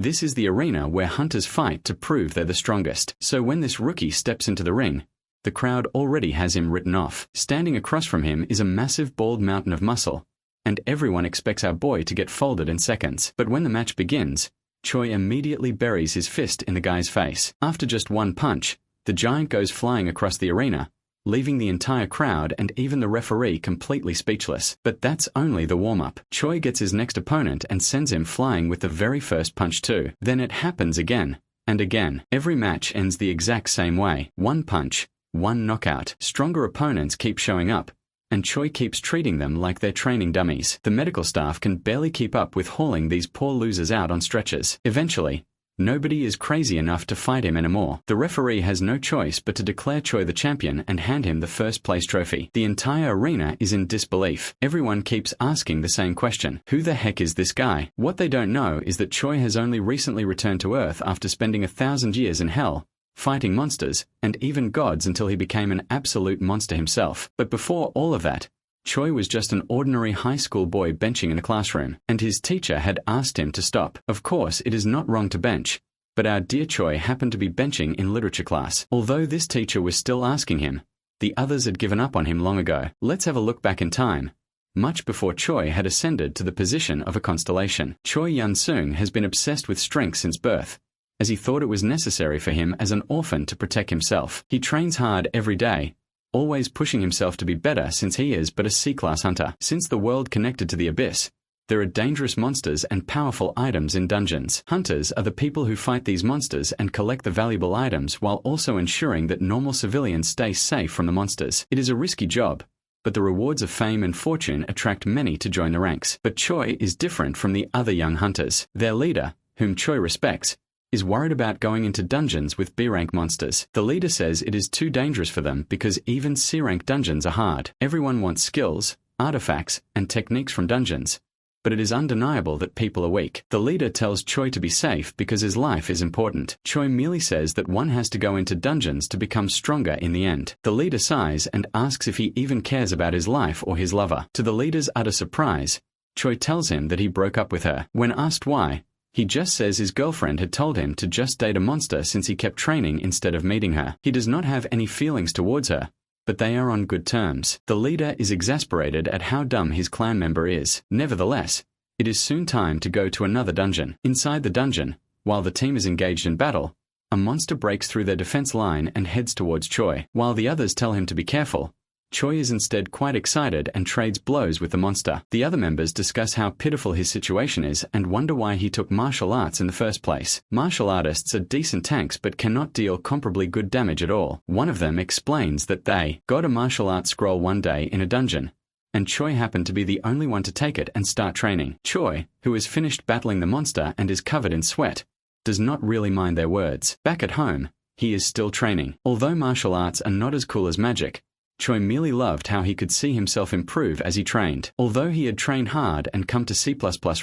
This is the arena where hunters fight to prove they're the strongest. So when this rookie steps into the ring, the crowd already has him written off. Standing across from him is a massive bald mountain of muscle, and everyone expects our boy to get folded in seconds. But when the match begins, Choi immediately buries his fist in the guy's face. After just one punch, the giant goes flying across the arena, leaving the entire crowd and even the referee completely speechless. But that's only the warm-up. Choi gets his next opponent and sends him flying with the very first punch too. Then it happens again and again. Every match ends the exact same way. One punch, one knockout. Stronger opponents keep showing up, and Choi keeps treating them like they're training dummies. The medical staff can barely keep up with hauling these poor losers out on stretchers. Eventually, nobody is crazy enough to fight him anymore. The referee has no choice but to declare Choi the champion and hand him the first place trophy. The entire arena is in disbelief. Everyone keeps asking the same question. Who the heck is this guy? What they don't know is that Choi has only recently returned to Earth after spending 1,000 years in hell, fighting monsters, and even gods until he became an absolute monster himself. But before all of that, Choi was just an ordinary high school boy benching in a classroom, and his teacher had asked him to stop. Of course, it is not wrong to bench, but our dear Choi happened to be benching in literature class. Although this teacher was still asking him, the others had given up on him long ago. Let's have a look back in time. Much before Choi had ascended to the position of a constellation, Choi Yun-sung has been obsessed with strength since birth, as he thought it was necessary for him as an orphan to protect himself. He trains hard every day, always pushing himself to be better since he is but a C-class hunter. Since the world connected to the abyss, there are dangerous monsters and powerful items in dungeons. Hunters are the people who fight these monsters and collect the valuable items while also ensuring that normal civilians stay safe from the monsters. It is a risky job, but the rewards of fame and fortune attract many to join the ranks. But Choi is different from the other young hunters. Their leader, whom Choi respects, is worried about going into dungeons with B-rank monsters. The leader says it is too dangerous for them because even C-rank dungeons are hard. Everyone wants skills, artifacts, and techniques from dungeons, but it is undeniable that people are weak. The leader tells Choi to be safe because his life is important. Choi merely says that one has to go into dungeons to become stronger in the end. The leader sighs and asks if he even cares about his life or his lover. To the leader's utter surprise, Choi tells him that he broke up with her. When asked why, he just says his girlfriend had told him to just date a monster since he kept training instead of meeting her. He does not have any feelings towards her, but they are on good terms. The leader is exasperated at how dumb his clan member is. Nevertheless, it is soon time to go to another dungeon. Inside the dungeon, while the team is engaged in battle, a monster breaks through their defense line and heads towards Choi. While the others tell him to be careful, Choi is instead quite excited and trades blows with the monster. The other members discuss how pitiful his situation is and wonder why he took martial arts in the first place. Martial artists are decent tanks but cannot deal comparably good damage at all. One of them explains that they got a martial arts scroll one day in a dungeon, and Choi happened to be the only one to take it and start training. Choi, who has finished battling the monster and is covered in sweat, does not really mind their words. Back at home, he is still training. Although martial arts are not as cool as magic, Choi merely loved how he could see himself improve as he trained. Although he had trained hard and come to C++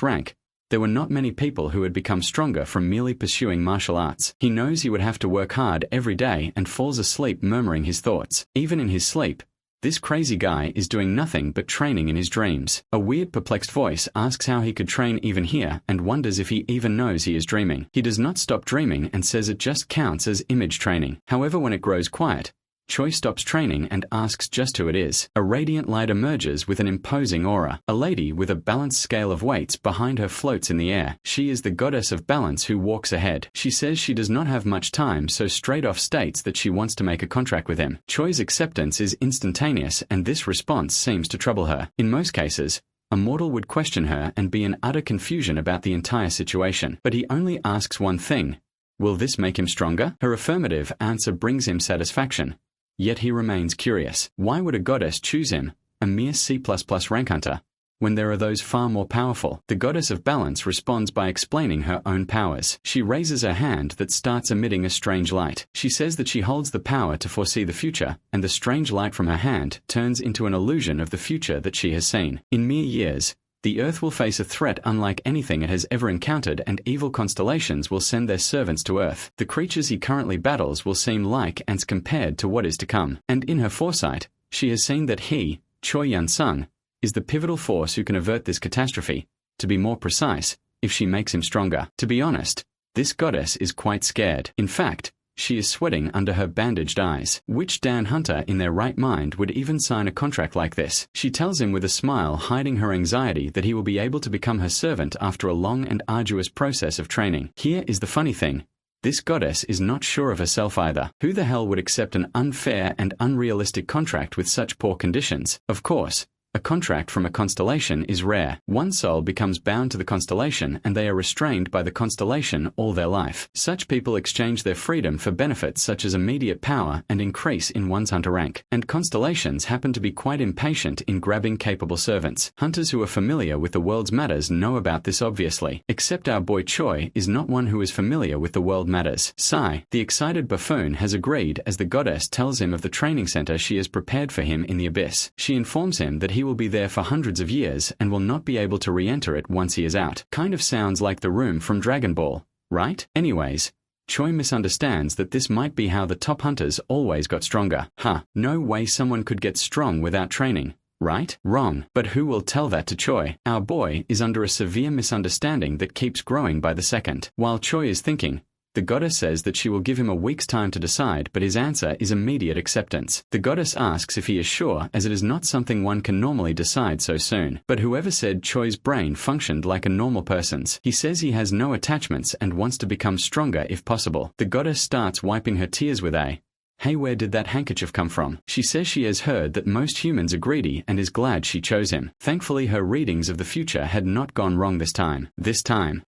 rank, there were not many people who had become stronger from merely pursuing martial arts. He knows he would have to work hard every day and falls asleep murmuring his thoughts. Even in his sleep, this crazy guy is doing nothing but training in his dreams. A weird, perplexed voice asks how he could train even here and wonders if he even knows he is dreaming. He does not stop dreaming and says it just counts as image training. However, when it grows quiet, Choi stops training and asks just who it is. A radiant light emerges with an imposing aura. A lady with a balanced scale of weights behind her floats in the air. She is the goddess of balance who walks ahead. She says she does not have much time, so straight off states that she wants to make a contract with him. Choi's acceptance is instantaneous, and this response seems to trouble her. In most cases, a mortal would question her and be in utter confusion about the entire situation. But he only asks one thing: will this make him stronger? Her affirmative answer brings him satisfaction. Yet he remains curious. Why would a goddess choose him, a mere C++ rank hunter, when there are those far more powerful? The goddess of balance responds by explaining her own powers. She raises her hand that starts emitting a strange light. She says that she holds the power to foresee the future, and the strange light from her hand turns into an illusion of the future that she has seen. In mere years, the Earth will face a threat unlike anything it has ever encountered, and evil constellations will send their servants to Earth. The creatures he currently battles will seem like ants compared to what is to come. And in her foresight, she has seen that he, Choi Yun-sung, is the pivotal force who can avert this catastrophe. To be more precise, if she makes him stronger. To be honest, this goddess is quite scared. In fact, she is sweating under her bandaged eyes. Which Dan hunter in their right mind would even sign a contract like this? She tells him with a smile, hiding her anxiety, that he will be able to become her servant after a long and arduous process of training. Here is the funny thing. This goddess is not sure of herself either. Who the hell would accept an unfair and unrealistic contract with such poor conditions? Of course, a contract from a constellation is rare. One soul becomes bound to the constellation and they are restrained by the constellation all their life. Such people exchange their freedom for benefits such as immediate power and increase in one's hunter rank. And constellations happen to be quite impatient in grabbing capable servants. Hunters who are familiar with the world's matters know about this obviously. Except our boy Choi is not one who is familiar with the world matters. Sai, the excited buffoon, has agreed as the goddess tells him of the training center she has prepared for him in the abyss. She informs him that he will be there for hundreds of years and will not be able to re-enter it once he is out. Kind of sounds like the room from Dragon Ball, right? Anyways, Choi misunderstands that this might be how the top hunters always got stronger. No way someone could get strong without training, right? Wrong. But who will tell that to Choi? Our boy is under a severe misunderstanding that keeps growing by the second. While Choi is thinking, the goddess says that she will give him a week's time to decide, but his answer is immediate acceptance. The goddess asks if he is sure, as it is not something one can normally decide so soon. But whoever said Choi's brain functioned like a normal person's? He says he has no attachments and wants to become stronger if possible. The goddess starts wiping her tears with a, "Hey, where did that handkerchief come from?" She says she has heard that most humans are greedy and is glad she chose him. Thankfully, her readings of the future had not gone wrong this time.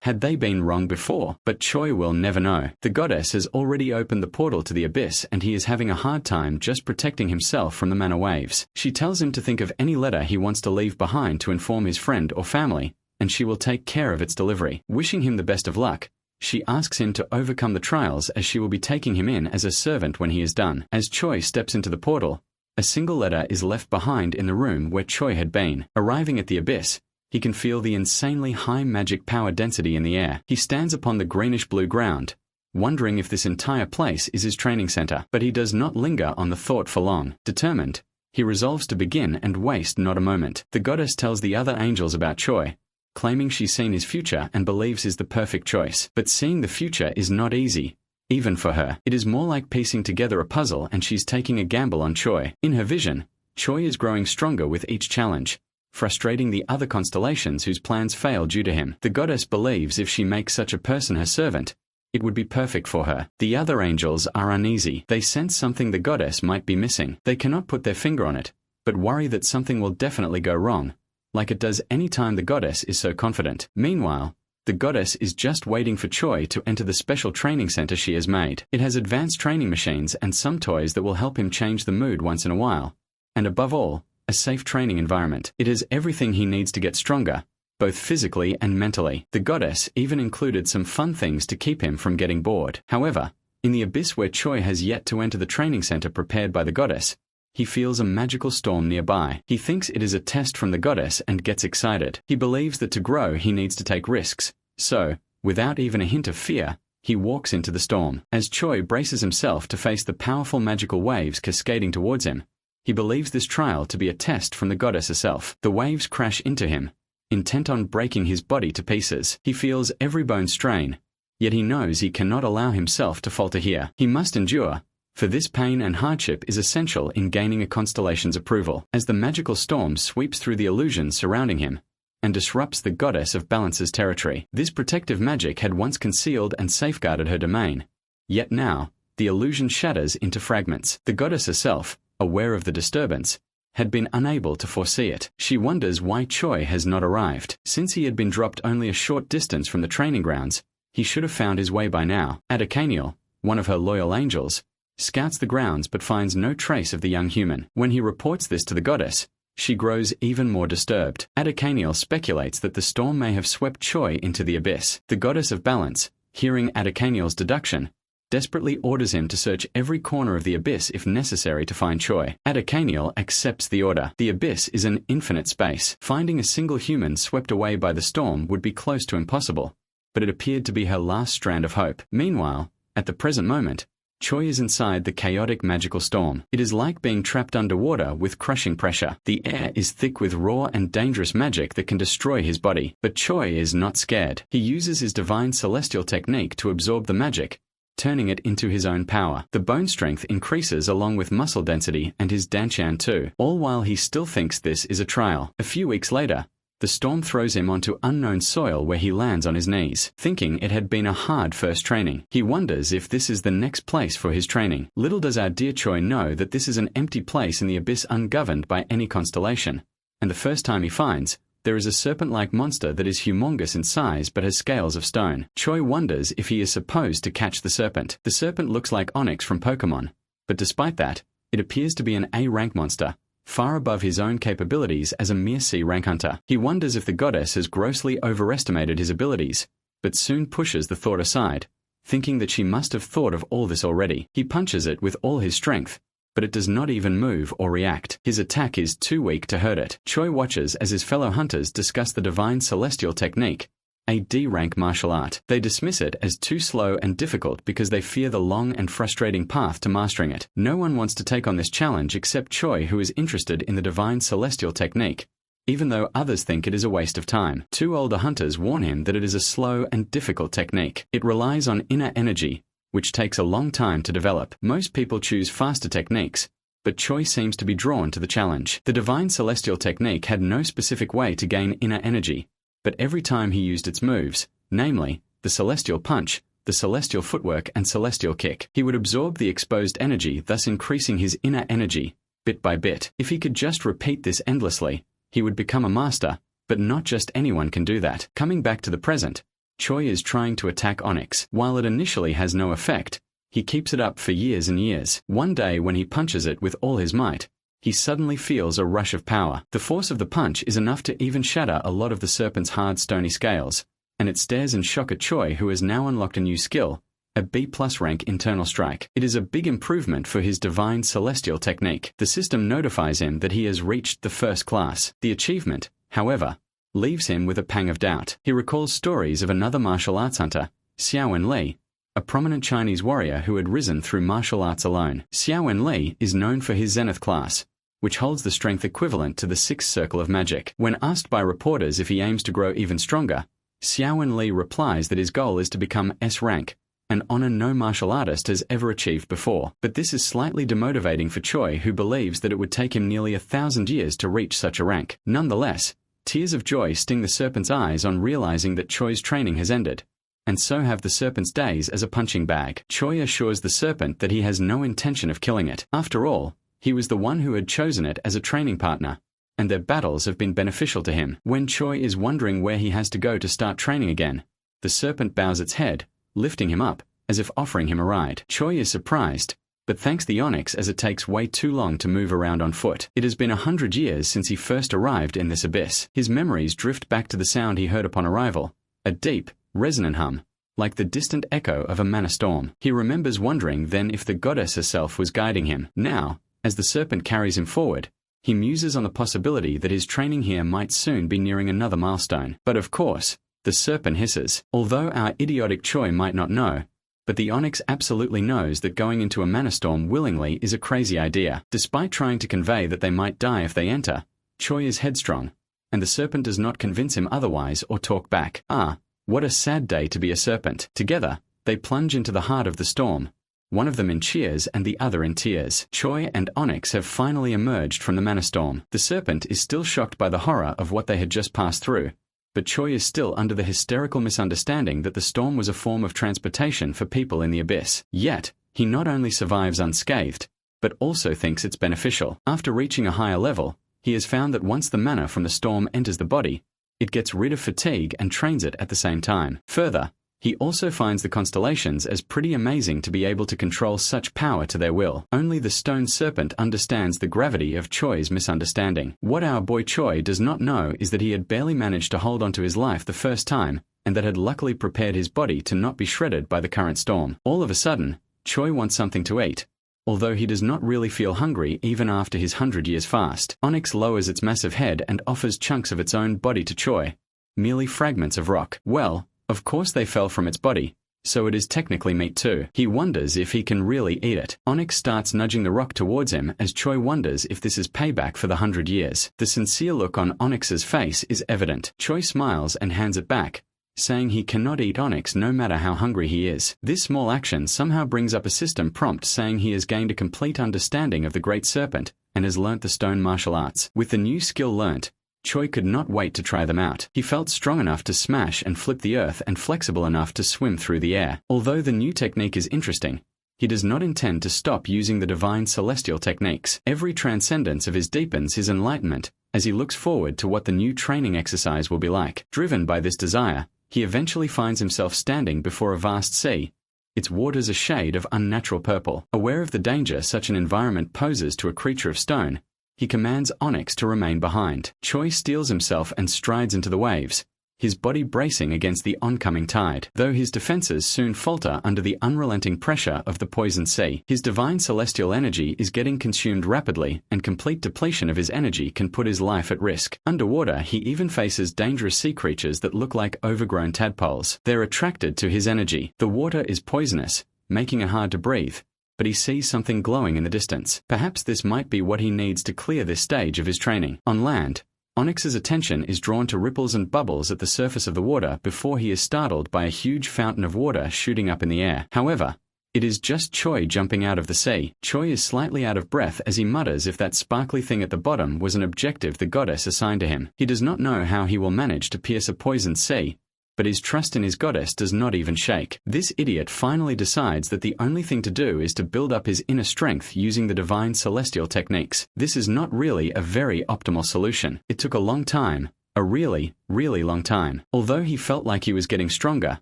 Had they been wrong before? But Choi will never know. The goddess has already opened the portal to the abyss and he is having a hard time just protecting himself from the mana waves. She tells him to think of any letter he wants to leave behind to inform his friend or family, and she will take care of its delivery. Wishing him the best of luck, she asks him to overcome the trials as she will be taking him in as a servant when he is done. As Choi steps into the portal, a single letter is left behind in the room where Choi had been. Arriving at the abyss, he can feel the insanely high magic power density in the air. He stands upon the greenish-blue ground, wondering if this entire place is his training center. But he does not linger on the thought for long. Determined, he resolves to begin and waste not a moment. The goddess tells the other angels about Choi, claiming she's seen his future and believes he's the perfect choice. But seeing the future is not easy, even for her. It is more like piecing together a puzzle and she's taking a gamble on Choi. In her vision, Choi is growing stronger with each challenge, frustrating the other constellations whose plans fail due to him. The goddess believes if she makes such a person her servant, it would be perfect for her. The other angels are uneasy. They sense something the goddess might be missing. They cannot put their finger on it, but worry that something will definitely go wrong, like it does any time the goddess is so confident. Meanwhile, the goddess is just waiting for Choi to enter the special training center she has made. It has advanced training machines and some toys that will help him change the mood once in a while. And above all, a safe training environment. It has everything he needs to get stronger, both physically and mentally. The goddess even included some fun things to keep him from getting bored. However, in the abyss where Choi has yet to enter the training center prepared by the goddess, he feels a magical storm nearby. He thinks it is a test from the goddess and gets excited. He believes that to grow he needs to take risks. So, without even a hint of fear, he walks into the storm. As Choi braces himself to face the powerful magical waves cascading towards him, he believes this trial to be a test from the goddess herself. The waves crash into him, intent on breaking his body to pieces. He feels every bone strain, yet he knows he cannot allow himself to falter here. He must endure, for this pain and hardship is essential in gaining a constellation's approval. As the magical storm sweeps through the illusions surrounding him and disrupts the goddess of balance's territory. This protective magic had once concealed and safeguarded her domain, yet now, the illusion shatters into fragments. The goddess herself, aware of the disturbance, had been unable to foresee it. She wonders why Choi has not arrived. Since he had been dropped only a short distance from the training grounds, he should have found his way by now. Aniclimax, one of her loyal angels, scouts the grounds but finds no trace of the young human. When he reports this to the goddess, she grows even more disturbed. Aniclimax speculates that the storm may have swept Choi into the abyss. The goddess of balance, hearing Aniclimax's deduction, desperately orders him to search every corner of the abyss if necessary to find Choi. Aniclimax accepts the order. The abyss is an infinite space. Finding a single human swept away by the storm would be close to impossible, but it appeared to be her last strand of hope. Meanwhile, at the present moment, Choi is inside the chaotic magical storm. It is like being trapped underwater with crushing pressure. The air is thick with raw and dangerous magic that can destroy his body. But Choi is not scared. He uses his divine celestial technique to absorb the magic, turning it into his own power. The bone strength increases along with muscle density and his danchan too, all while he still thinks this is a trial. A few weeks later, the storm throws him onto unknown soil where he lands on his knees. Thinking it had been a hard first training, he wonders if this is the next place for his training. Little does our dear Choi know that this is an empty place in the abyss ungoverned by any constellation, and the first time he finds, there is a serpent-like monster that is humongous in size but has scales of stone. Choi wonders if he is supposed to catch the serpent. The serpent looks like Onyx from Pokemon, but despite that, it appears to be an A-rank monster, far above his own capabilities as a mere C-rank hunter. He wonders if the goddess has grossly overestimated his abilities, but soon pushes the thought aside, thinking that she must have thought of all this already. He punches it with all his strength, but it does not even move or react. His attack is too weak to hurt it. Choi watches as his fellow hunters discuss the divine celestial technique, a D-rank martial art. They dismiss it as too slow and difficult because they fear the long and frustrating path to mastering it. No one wants to take on this challenge except Choi, who is interested in the divine celestial technique, even though others think it is a waste of time. Two older hunters warn him that it is a slow and difficult technique. It relies on inner energy, which takes a long time to develop. Most people choose faster techniques, but Choi seems to be drawn to the challenge. The divine celestial technique had no specific way to gain inner energy, but every time he used its moves, namely, the celestial punch, the celestial footwork and celestial kick, he would absorb the exposed energy, thus increasing his inner energy, bit by bit. If he could just repeat this endlessly, he would become a master, but not just anyone can do that. Coming back to the present, Choi is trying to attack Onyx. While it initially has no effect, he keeps it up for years and years. One day when he punches it with all his might, he suddenly feels a rush of power. The force of the punch is enough to even shatter a lot of the serpent's hard stony scales, and it stares in shock at Choi, who has now unlocked a new skill, a B+ rank internal strike. It is a big improvement for his divine celestial technique. The system notifies him that he has reached the first class. The achievement, however, leaves him with a pang of doubt. He recalls stories of another martial arts hunter, Xiao Enli, a prominent Chinese warrior who had risen through martial arts alone. Xiao Enli is known for his Zenith class, which holds the strength equivalent to the 6th circle of magic. When asked by reporters if he aims to grow even stronger, Xiao Enli replies that his goal is to become S rank, an honor no martial artist has ever achieved before. But this is slightly demotivating for Choi, who believes that it would take him nearly 1,000 years to reach such a rank. Nonetheless, tears of joy sting the serpent's eyes on realizing that Choi's training has ended, and so have the serpent's days as a punching bag. Choi assures the serpent that he has no intention of killing it. After all, he was the one who had chosen it as a training partner, and their battles have been beneficial to him. When Choi is wondering where he has to go to start training again, the serpent bows its head, lifting him up, as if offering him a ride. Choi is surprised, but thanks the Onyx, as it takes way too long to move around on foot. It has been 100 years since he first arrived in this abyss. His memories drift back to the sound he heard upon arrival, a deep, resonant hum, like the distant echo of a mana storm. He remembers wondering then if the goddess herself was guiding him. Now, as the serpent carries him forward, he muses on the possibility that his training here might soon be nearing another milestone. But of course, the serpent hisses. Although our idiotic Choi might not know, but the Onyx absolutely knows that going into a mana storm willingly is a crazy idea. Despite trying to convey that they might die if they enter, Choi is headstrong, and the serpent does not convince him otherwise or talk back. Ah, what a sad day to be a serpent. Together, they plunge into the heart of the storm, one of them in cheers and the other in tears. Choi and Onyx have finally emerged from the mana storm. The serpent is still shocked by the horror of what they had just passed through, but Choi is still under the hysterical misunderstanding that the storm was a form of transportation for people in the abyss. Yet, he not only survives unscathed, but also thinks it's beneficial. After reaching a higher level, he has found that once the mana from the storm enters the body, it gets rid of fatigue and trains it at the same time. Further, he also finds the constellations as pretty amazing to be able to control such power to their will. Only the stone serpent understands the gravity of Choi's misunderstanding. What our boy Choi does not know is that he had barely managed to hold onto his life the first time, and that had luckily prepared his body to not be shredded by the current storm. All of a sudden, Choi wants something to eat, although he does not really feel hungry even after his 100 years fast. Onyx lowers its massive head and offers chunks of its own body to Choi, merely fragments of rock. Well, of course they fell from its body, so it is technically meat too. He wonders if he can really eat it. Onyx starts nudging the rock towards him as Choi wonders if this is payback for the 100 years. The sincere look on Onyx's face is evident. Choi smiles and hands it back, saying he cannot eat Onyx no matter how hungry he is. This small action somehow brings up a system prompt saying he has gained a complete understanding of the Great Serpent and has learnt the stone martial arts. With the new skill learnt, Choi could not wait to try them out. He felt strong enough to smash and flip the earth and flexible enough to swim through the air. Although the new technique is interesting, he does not intend to stop using the divine celestial techniques. Every transcendence of his deepens his enlightenment as he looks forward to what the new training exercise will be like. Driven by this desire, he eventually finds himself standing before a vast sea, its waters a shade of unnatural purple. Aware of the danger such an environment poses to a creature of stone, he commands Onyx to remain behind. Choi steels himself and strides into the waves, his body bracing against the oncoming tide. Though his defenses soon falter under the unrelenting pressure of the poisoned sea, his divine celestial energy is getting consumed rapidly, and complete depletion of his energy can put his life at risk. Underwater, he even faces dangerous sea creatures that look like overgrown tadpoles. They're attracted to his energy. The water is poisonous, making it hard to breathe, but he sees something glowing in the distance. Perhaps this might be what he needs to clear this stage of his training. On land, Onyx's attention is drawn to ripples and bubbles at the surface of the water before he is startled by a huge fountain of water shooting up in the air. However, it is just Choi jumping out of the sea. Choi is slightly out of breath as he mutters if that sparkly thing at the bottom was an objective the goddess assigned to him. He does not know how he will manage to pierce a poisoned sea, but his trust in his goddess does not even shake. This idiot finally decides that the only thing to do is to build up his inner strength using the divine celestial techniques. This is not really a very optimal solution. It took a long time, a really, really long time. Although he felt like he was getting stronger,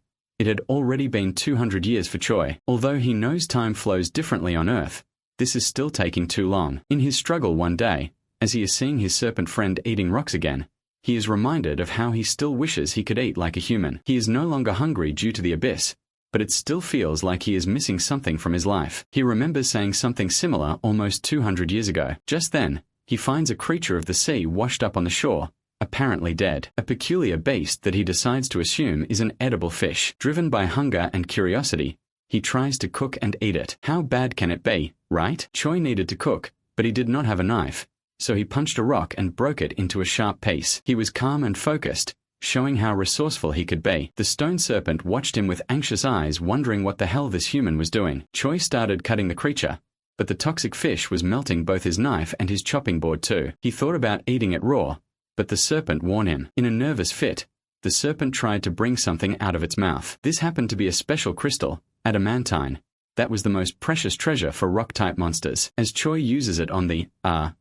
it had already been 200 years for Choi. Although he knows time flows differently on Earth, this is still taking too long. In his struggle one day, as he is seeing his serpent friend eating rocks again, he is reminded of how he still wishes he could eat like a human. He is no longer hungry due to the abyss, but it still feels like he is missing something from his life. He remembers saying something similar almost 200 years ago. Just then, he finds a creature of the sea washed up on the shore, apparently dead. A peculiar beast that he decides to assume is an edible fish. Driven by hunger and curiosity, he tries to cook and eat it. How bad can it be, right? Choi needed to cook, but he did not have a knife, so he punched a rock and broke it into a sharp piece. He was calm and focused, showing how resourceful he could be. The stone serpent watched him with anxious eyes, wondering what the hell this human was doing. Choi started cutting the creature, but the toxic fish was melting both his knife and his chopping board too. He thought about eating it raw, but the serpent warned him. In a nervous fit, the serpent tried to bring something out of its mouth. This happened to be a special crystal, adamantine, that was the most precious treasure for rock-type monsters. As Choi uses it on the,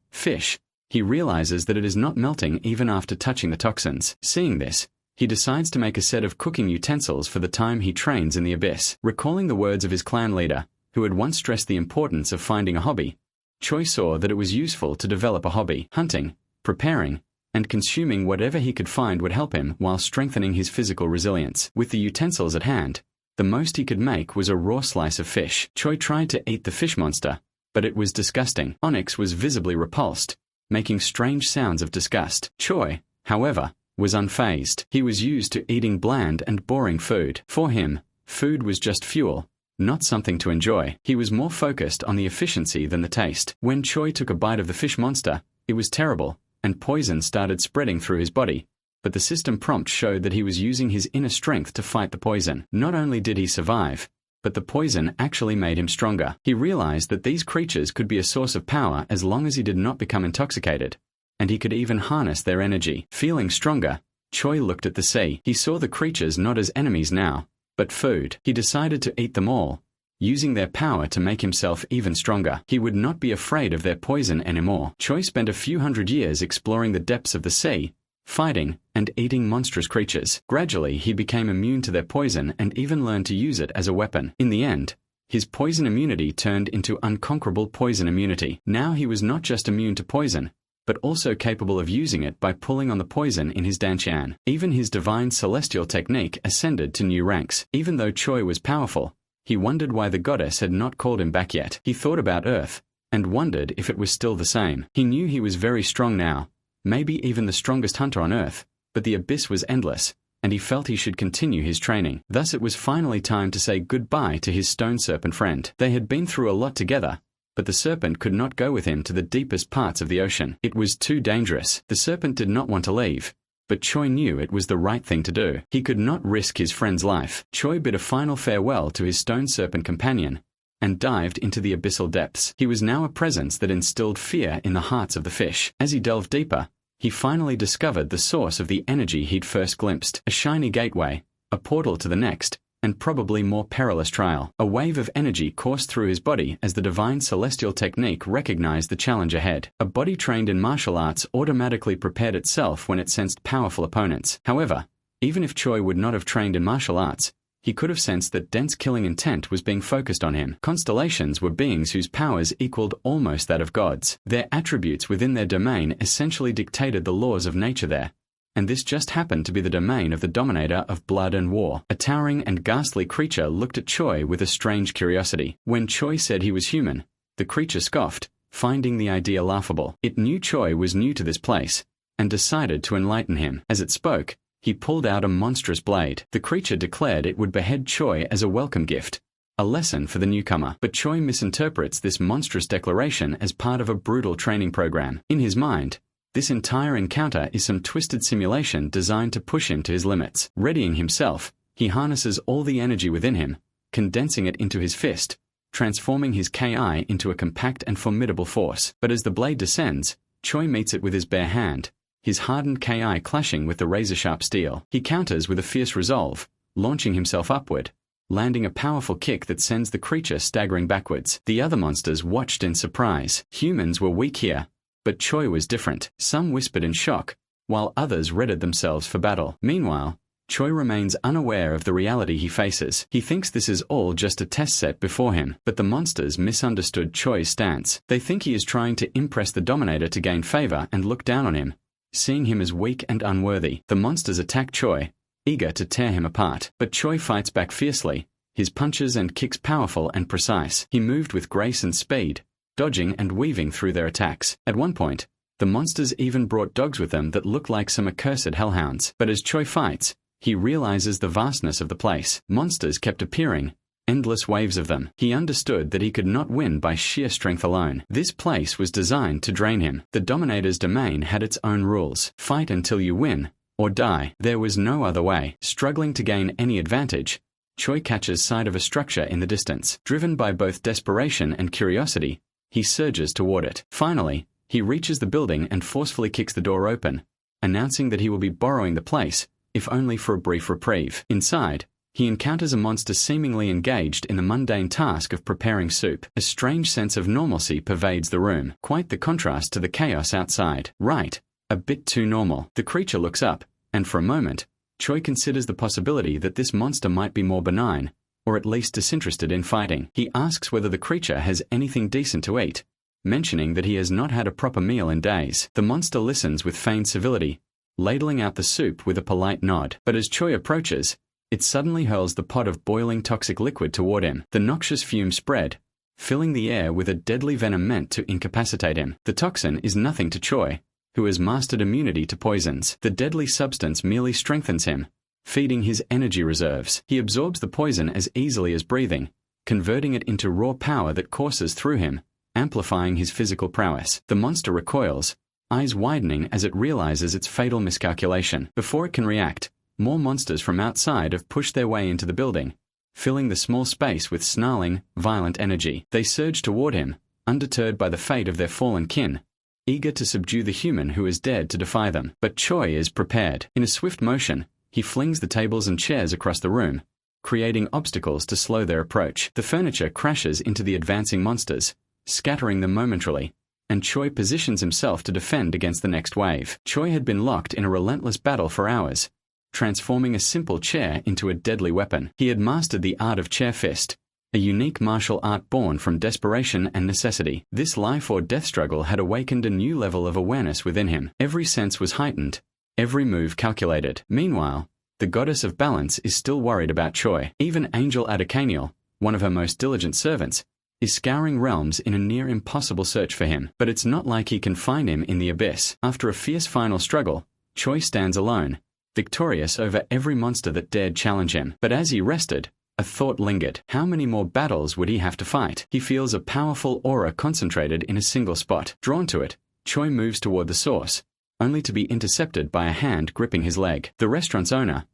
fish, he realizes that it is not melting even after touching the toxins. Seeing this, he decides to make a set of cooking utensils for the time he trains in the abyss. Recalling the words of his clan leader, who had once stressed the importance of finding a hobby, Choi saw that it was useful to develop a hobby. Hunting, preparing, and consuming whatever he could find would help him while strengthening his physical resilience. With the utensils at hand, the most he could make was a raw slice of fish. Choi tried to eat the fish monster, but it was disgusting. Onyx was visibly repulsed, making strange sounds of disgust. Choi, however, was unfazed. He was used to eating bland and boring food. For him, food was just fuel, not something to enjoy. He was more focused on the efficiency than the taste. When Choi took a bite of the fish monster, it was terrible, and poison started spreading through his body. But the system prompt showed that he was using his inner strength to fight the poison. Not only did he survive, but the poison actually made him stronger. He realized that these creatures could be a source of power as long as he did not become intoxicated, and he could even harness their energy. Feeling stronger, Choi looked at the sea. He saw the creatures not as enemies now, but food. He decided to eat them all, using their power to make himself even stronger. He would not be afraid of their poison anymore. Choi spent a few hundred years exploring the depths of the sea, fighting and eating monstrous creatures. Gradually, he became immune to their poison and even learned to use it as a weapon. In the end, his poison immunity turned into unconquerable poison immunity. Now he was not just immune to poison, but also capable of using it by pulling on the poison in his dantian. Even his divine celestial technique ascended to new ranks. Even though Choi was powerful, he wondered why the goddess had not called him back yet. He thought about Earth, and wondered if it was still the same. He knew he was very strong now, maybe even the strongest hunter on Earth, but the abyss was endless, and he felt he should continue his training. Thus it was finally time to say goodbye to his stone serpent friend. They had been through a lot together, but the serpent could not go with him to the deepest parts of the ocean. It was too dangerous. The serpent did not want to leave, but Choi knew it was the right thing to do. He could not risk his friend's life. Choi bid a final farewell to his stone serpent companion and dived into the abyssal depths. He was now a presence that instilled fear in the hearts of the fish. As he delved deeper, he finally discovered the source of the energy he'd first glimpsed. A shiny gateway, a portal to the next, and probably more perilous trial. A wave of energy coursed through his body as the divine celestial technique recognized the challenge ahead. A body trained in martial arts automatically prepared itself when it sensed powerful opponents. However, even if Choi would not have trained in martial arts, he could have sensed that dense killing intent was being focused on him. Constellations were beings whose powers equaled almost that of gods. Their attributes within their domain essentially dictated the laws of nature there, and this just happened to be the domain of the dominator of blood and war. A towering and ghastly creature looked at Choi with a strange curiosity. When Choi said he was human, the creature scoffed, finding the idea laughable. It knew Choi was new to this place, and decided to enlighten him. As it spoke, he pulled out a monstrous blade. The creature declared it would behead Choi as a welcome gift, a lesson for the newcomer. But Choi misinterprets this monstrous declaration as part of a brutal training program. In his mind, this entire encounter is some twisted simulation designed to push him to his limits. Readying himself, he harnesses all the energy within him, condensing it into his fist, transforming his Ki into a compact and formidable force. But as the blade descends, Choi meets it with his bare hand, his hardened Ki clashing with the razor-sharp steel. He counters with a fierce resolve, launching himself upward, landing a powerful kick that sends the creature staggering backwards. The other monsters watched in surprise. Humans were weak here, but Choi was different. Some whispered in shock, while others readied themselves for battle. Meanwhile, Choi remains unaware of the reality he faces. He thinks this is all just a test set before him, but the monsters misunderstood Choi's stance. They think he is trying to impress the dominator to gain favor and look down on him, seeing him as weak and unworthy. The monsters attack Choi, eager to tear him apart. But Choi fights back fiercely, his punches and kicks powerful and precise. He moved with grace and speed, dodging and weaving through their attacks. At one point, the monsters even brought dogs with them that looked like some accursed hellhounds. But as Choi fights, he realizes the vastness of the place. Monsters kept appearing, endless waves of them. He understood that he could not win by sheer strength alone. This place was designed to drain him. The dominator's domain had its own rules. Fight until you win, or die. There was no other way. Struggling to gain any advantage, Choi catches sight of a structure in the distance. Driven by both desperation and curiosity, he surges toward it. Finally, he reaches the building and forcefully kicks the door open, announcing that he will be borrowing the place, if only for a brief reprieve. Inside, he encounters a monster seemingly engaged in the mundane task of preparing soup. A strange sense of normalcy pervades the room, quite the contrast to the chaos outside. Right, a bit too normal. The creature looks up, and for a moment, Choi considers the possibility that this monster might be more benign, or at least disinterested in fighting. He asks whether the creature has anything decent to eat, mentioning that he has not had a proper meal in days. The monster listens with feigned civility, ladling out the soup with a polite nod. But as Choi approaches, it suddenly hurls the pot of boiling toxic liquid toward him. The noxious fumes spread, filling the air with a deadly venom meant to incapacitate him. The toxin is nothing to Choi, who has mastered immunity to poisons. The deadly substance merely strengthens him, feeding his energy reserves. He absorbs the poison as easily as breathing, converting it into raw power that courses through him, amplifying his physical prowess. The monster recoils, eyes widening as it realizes its fatal miscalculation. Before it can react, more monsters from outside have pushed their way into the building, filling the small space with snarling, violent energy. They surge toward him, undeterred by the fate of their fallen kin, eager to subdue the human who has dared to defy them. But Choi is prepared. In a swift motion, he flings the tables and chairs across the room, creating obstacles to slow their approach. The furniture crashes into the advancing monsters, scattering them momentarily, and Choi positions himself to defend against the next wave. Choi had been locked in a relentless battle for hours, transforming a simple chair into a deadly weapon. He had mastered the art of chair fist, a unique martial art born from desperation and necessity. This life or death struggle had awakened a new level of awareness within him. Every sense was heightened, every move calculated. Meanwhile, the goddess of balance is still worried about Choi. Even Angel Adekaniel, one of her most diligent servants, is scouring realms in a near impossible search for him. But it's not like he can find him in the abyss. After a fierce final struggle, Choi stands alone, victorious over every monster that dared challenge him. But as he rested, a thought lingered. How many more battles would he have to fight? He feels a powerful aura concentrated in a single spot. Drawn to it, Choi moves toward the source, only to be intercepted by a hand gripping his leg. The restaurant's owner,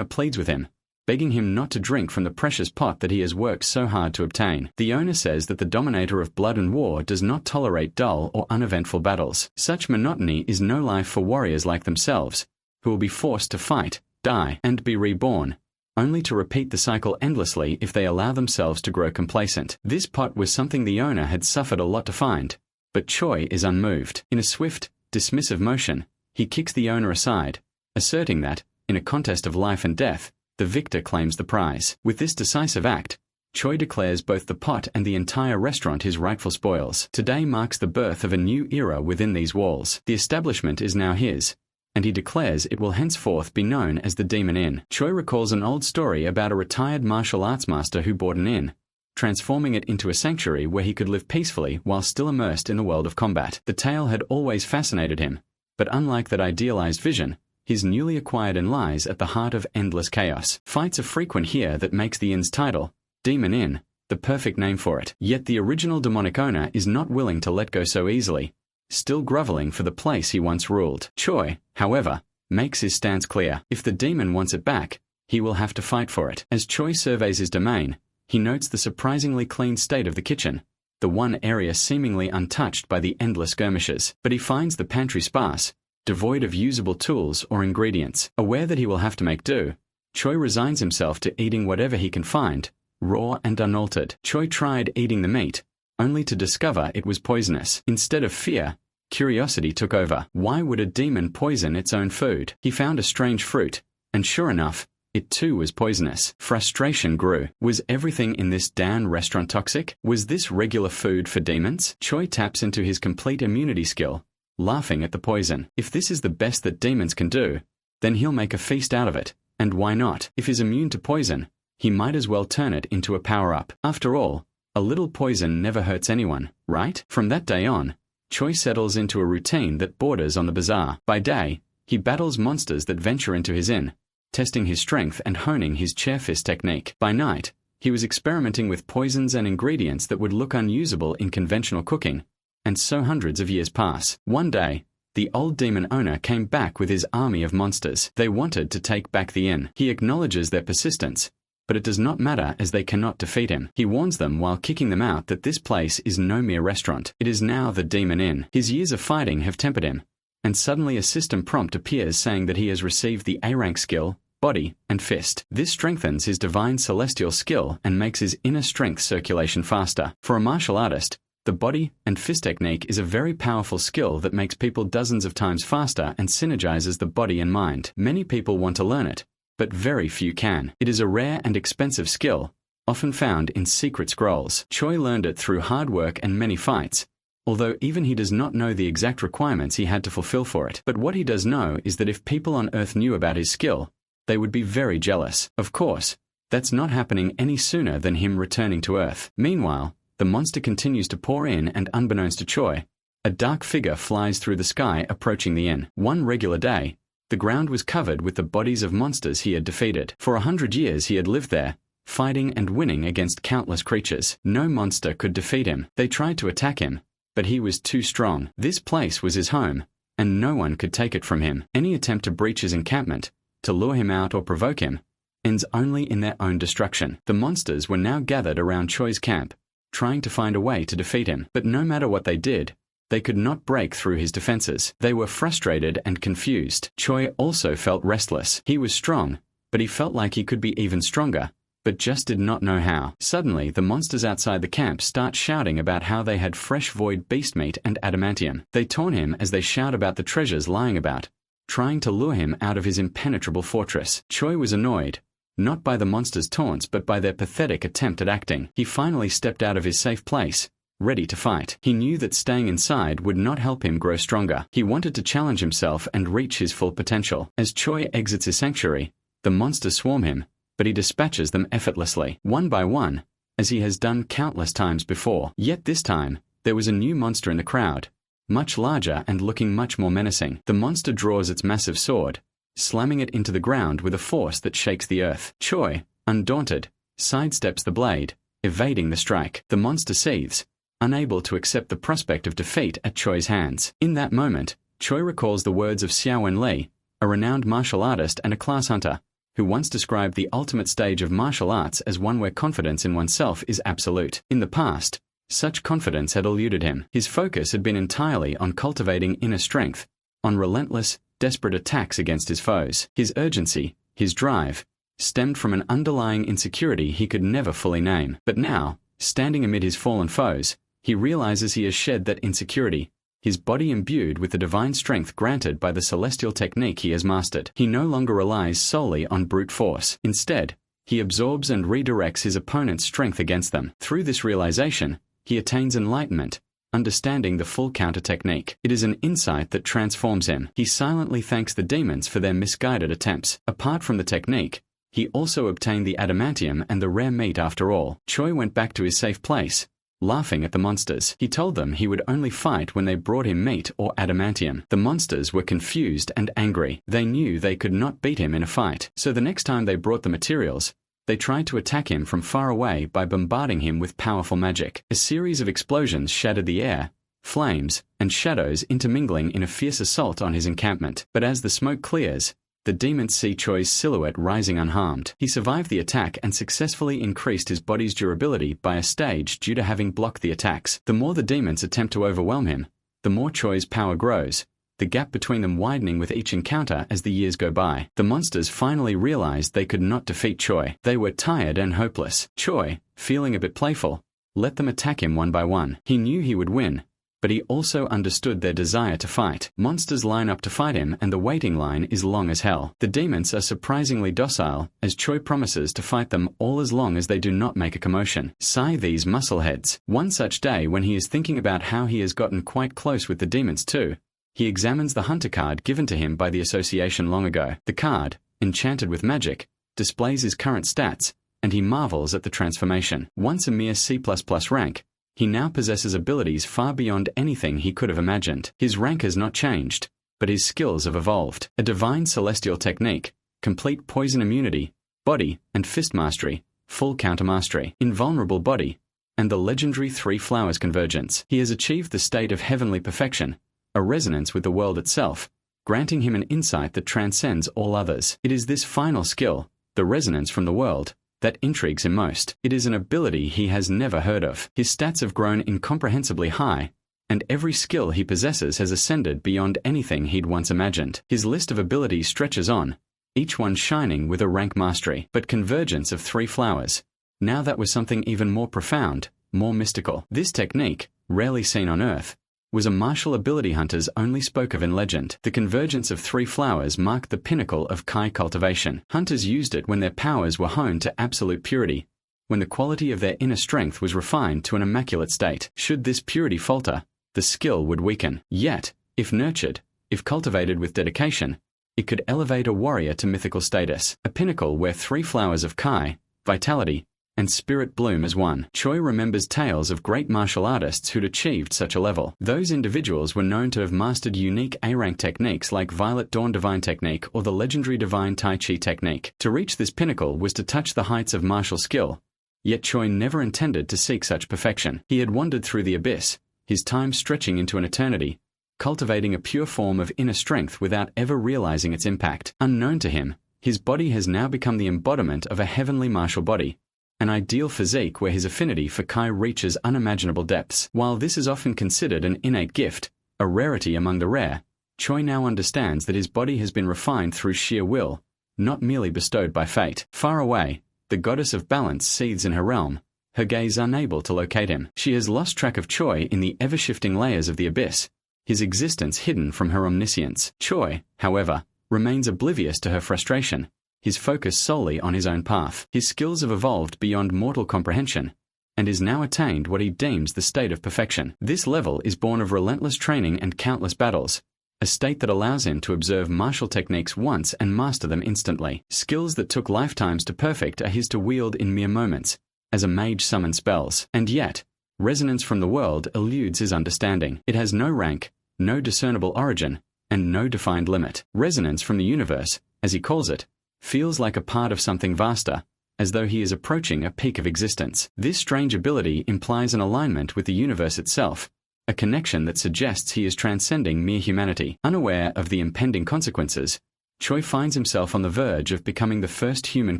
pleads with him, begging him not to drink from the precious pot that he has worked so hard to obtain. The owner says that the dominator of blood and war does not tolerate dull or uneventful battles. Such monotony is no life for warriors like themselves, who will be forced to fight, die, and be reborn, only to repeat the cycle endlessly if they allow themselves to grow complacent. This pot was something the owner had suffered a lot to find, but Choi is unmoved. In a swift, dismissive motion, he kicks the owner aside, asserting that, in a contest of life and death, the victor claims the prize. With this decisive act, Choi declares both the pot and the entire restaurant his rightful spoils. Today marks the birth of a new era within these walls. The establishment is now his, and he declares it will henceforth be known as the Demon Inn. Choi recalls an old story about a retired martial arts master who bought an inn, transforming it into a sanctuary where he could live peacefully while still immersed in the world of combat. The tale had always fascinated him, but unlike that idealized vision, his newly acquired inn lies at the heart of endless chaos. Fights are frequent here that makes the inn's title, Demon Inn, the perfect name for it. Yet the original demonic owner is not willing to let go so easily, still groveling for the place he once ruled. Choi, however, makes his stance clear. If the demon wants it back, he will have to fight for it. As Choi surveys his domain, he notes the surprisingly clean state of the kitchen, the one area seemingly untouched by the endless skirmishes. But he finds the pantry sparse, devoid of usable tools or ingredients. Aware that he will have to make do, Choi resigns himself to eating whatever he can find, raw and unaltered. Choi tried eating the meat, only to discover it was poisonous. Instead of fear, curiosity took over. Why would a demon poison its own food? He found a strange fruit, and sure enough, it too was poisonous. Frustration grew. Was everything in this damn restaurant toxic? Was this regular food for demons? Choi taps into his complete immunity skill, laughing at the poison. If this is the best that demons can do, then he'll make a feast out of it. And why not? If he's immune to poison, he might as well turn it into a power-up. After all, a little poison never hurts anyone, right? From that day on, Choi settles into a routine that borders on the bizarre. By day, he battles monsters that venture into his inn, testing his strength and honing his chair fist technique. By night, he was experimenting with poisons and ingredients that would look unusable in conventional cooking. And so hundreds of years pass. One day, the old demon owner came back with his army of monsters. They wanted to take back the inn. He acknowledges their persistence, but it does not matter as they cannot defeat him. He warns them while kicking them out that this place is no mere restaurant. It is now the Demon Inn. His years of fighting have tempered him, and suddenly a system prompt appears saying that he has received the A-rank skill, Body and Fist. This strengthens his divine celestial skill and makes his inner strength circulation faster. For a martial artist, the Body and Fist technique is a very powerful skill that makes people dozens of times faster and synergizes the body and mind. Many people want to learn it, but very few can. It is a rare and expensive skill, often found in secret scrolls. Choi learned it through hard work and many fights, although even he does not know the exact requirements he had to fulfill for it. But what he does know is that if people on Earth knew about his skill, they would be very jealous. Of course, that's not happening any sooner than him returning to Earth. Meanwhile, the monster continues to pour in, and unbeknownst to Choi, a dark figure flies through the sky approaching the inn. One regular day, the ground was covered with the bodies of monsters he had defeated. For 100 years he had lived there, fighting and winning against countless creatures. No monster could defeat him. They tried to attack him, but he was too strong. This place was his home, and no one could take it from him. Any attempt to breach his encampment, to lure him out or provoke him, ends only in their own destruction. The monsters were now gathered around Choi's camp, trying to find a way to defeat him. But no matter what they did, they could not break through his defenses. They were frustrated and confused. Choi also felt restless. He was strong, but he felt like he could be even stronger, but just did not know how. Suddenly, the monsters outside the camp start shouting about how they had fresh void beast meat and adamantium. They taunt him as they shout about the treasures lying about, trying to lure him out of his impenetrable fortress. Choi was annoyed, not by the monsters' taunts but by their pathetic attempt at acting. He finally stepped out of his safe place, ready to fight. He knew that staying inside would not help him grow stronger. He wanted to challenge himself and reach his full potential. As Choi exits his sanctuary, the monsters swarm him, but he dispatches them effortlessly, one by one, as he has done countless times before. Yet this time, there was a new monster in the crowd, much larger and looking much more menacing. The monster draws its massive sword, slamming it into the ground with a force that shakes the earth. Choi, undaunted, sidesteps the blade, evading the strike. The monster seethes, unable to accept the prospect of defeat at Choi's hands. In that moment, Choi recalls the words of Xiaowen Li, a renowned martial artist and a class hunter, who once described the ultimate stage of martial arts as one where confidence in oneself is absolute. In the past, such confidence had eluded him. His focus had been entirely on cultivating inner strength, on relentless, desperate attacks against his foes. His urgency, his drive, stemmed from an underlying insecurity he could never fully name. But now, standing amid his fallen foes, he realizes he has shed that insecurity, his body imbued with the divine strength granted by the celestial technique he has mastered. He no longer relies solely on brute force. Instead, he absorbs and redirects his opponent's strength against them. Through this realization, he attains enlightenment, understanding the full counter technique. It is an insight that transforms him. He silently thanks the demons for their misguided attempts. Apart from the technique, he also obtained the adamantium and the rare meat after all. Choi went back to his safe place, laughing at the monsters. He told them he would only fight when they brought him meat or adamantium. The monsters were confused and angry. They knew they could not beat him in a fight. So the next time they brought the materials, they tried to attack him from far away by bombarding him with powerful magic. A series of explosions shattered the air, flames and shadows intermingling in a fierce assault on his encampment. But as the smoke clears, the demons see Choi's silhouette rising unharmed. He survived the attack and successfully increased his body's durability by a stage due to having blocked the attacks. The more the demons attempt to overwhelm him, the more Choi's power grows, the gap between them widening with each encounter as the years go by. The monsters finally realized they could not defeat Choi. They were tired and hopeless. Choi, feeling a bit playful, let them attack him one by one. He knew he would win, but he also understood their desire to fight. Monsters line up to fight him and the waiting line is long as hell. The demons are surprisingly docile, as Choi promises to fight them all as long as they do not make a commotion. Sigh these muscleheads. One such day when he is thinking about how he has gotten quite close with the demons too, he examines the hunter card given to him by the association long ago. The card, enchanted with magic, displays his current stats, and he marvels at the transformation. Once a mere C++ rank, he now possesses abilities far beyond anything he could have imagined. His rank has not changed, but his skills have evolved. A divine celestial technique, complete poison immunity, body and fist mastery, full counter mastery, invulnerable body, and the legendary 3 flowers convergence. He has achieved the state of heavenly perfection, a resonance with the world itself, granting him an insight that transcends all others. It is this final skill, the resonance from the world, that intrigues him most. It is an ability he has never heard of. His stats have grown incomprehensibly high, and every skill he possesses has ascended beyond anything he'd once imagined. His list of abilities stretches on, each one shining with a rank mastery. But convergence of 3 flowers, now that was something even more profound, more mystical. This technique, rarely seen on Earth, was a martial ability hunters only spoke of in legend. The convergence of 3 flowers marked the pinnacle of Kai cultivation. Hunters used it when their powers were honed to absolute purity, when the quality of their inner strength was refined to an immaculate state. Should this purity falter, the skill would weaken. Yet, if nurtured, if cultivated with dedication, it could elevate a warrior to mythical status, a pinnacle where 3 flowers of Kai, vitality, and spirit bloom as one. Choi remembers tales of great martial artists who'd achieved such a level. Those individuals were known to have mastered unique A-rank techniques like Violet Dawn Divine Technique or the legendary Divine Tai Chi Technique. To reach this pinnacle was to touch the heights of martial skill, yet Choi never intended to seek such perfection. He had wandered through the abyss, his time stretching into an eternity, cultivating a pure form of inner strength without ever realizing its impact. Unknown to him, his body has now become the embodiment of a heavenly martial body, an ideal physique where his affinity for Kai reaches unimaginable depths. While this is often considered an innate gift, a rarity among the rare, Choi now understands that his body has been refined through sheer will, not merely bestowed by fate. Far away, the goddess of balance seethes in her realm, her gaze unable to locate him. She has lost track of Choi in the ever-shifting layers of the abyss, his existence hidden from her omniscience. Choi, however, remains oblivious to her frustration, his focus solely on his own path. His skills have evolved beyond mortal comprehension, and is now attained what he deems the state of perfection. This level is born of relentless training and countless battles, a state that allows him to observe martial techniques once and master them instantly. Skills that took lifetimes to perfect are his to wield in mere moments, as a mage summons spells. And yet, resonance from the world eludes his understanding. It has no rank, no discernible origin, and no defined limit. Resonance from the universe, as he calls it, feels like a part of something vaster, as though he is approaching a peak of existence. This strange ability implies an alignment with the universe itself, a connection that suggests he is transcending mere humanity. Unaware of the impending consequences, Choi finds himself on the verge of becoming the first human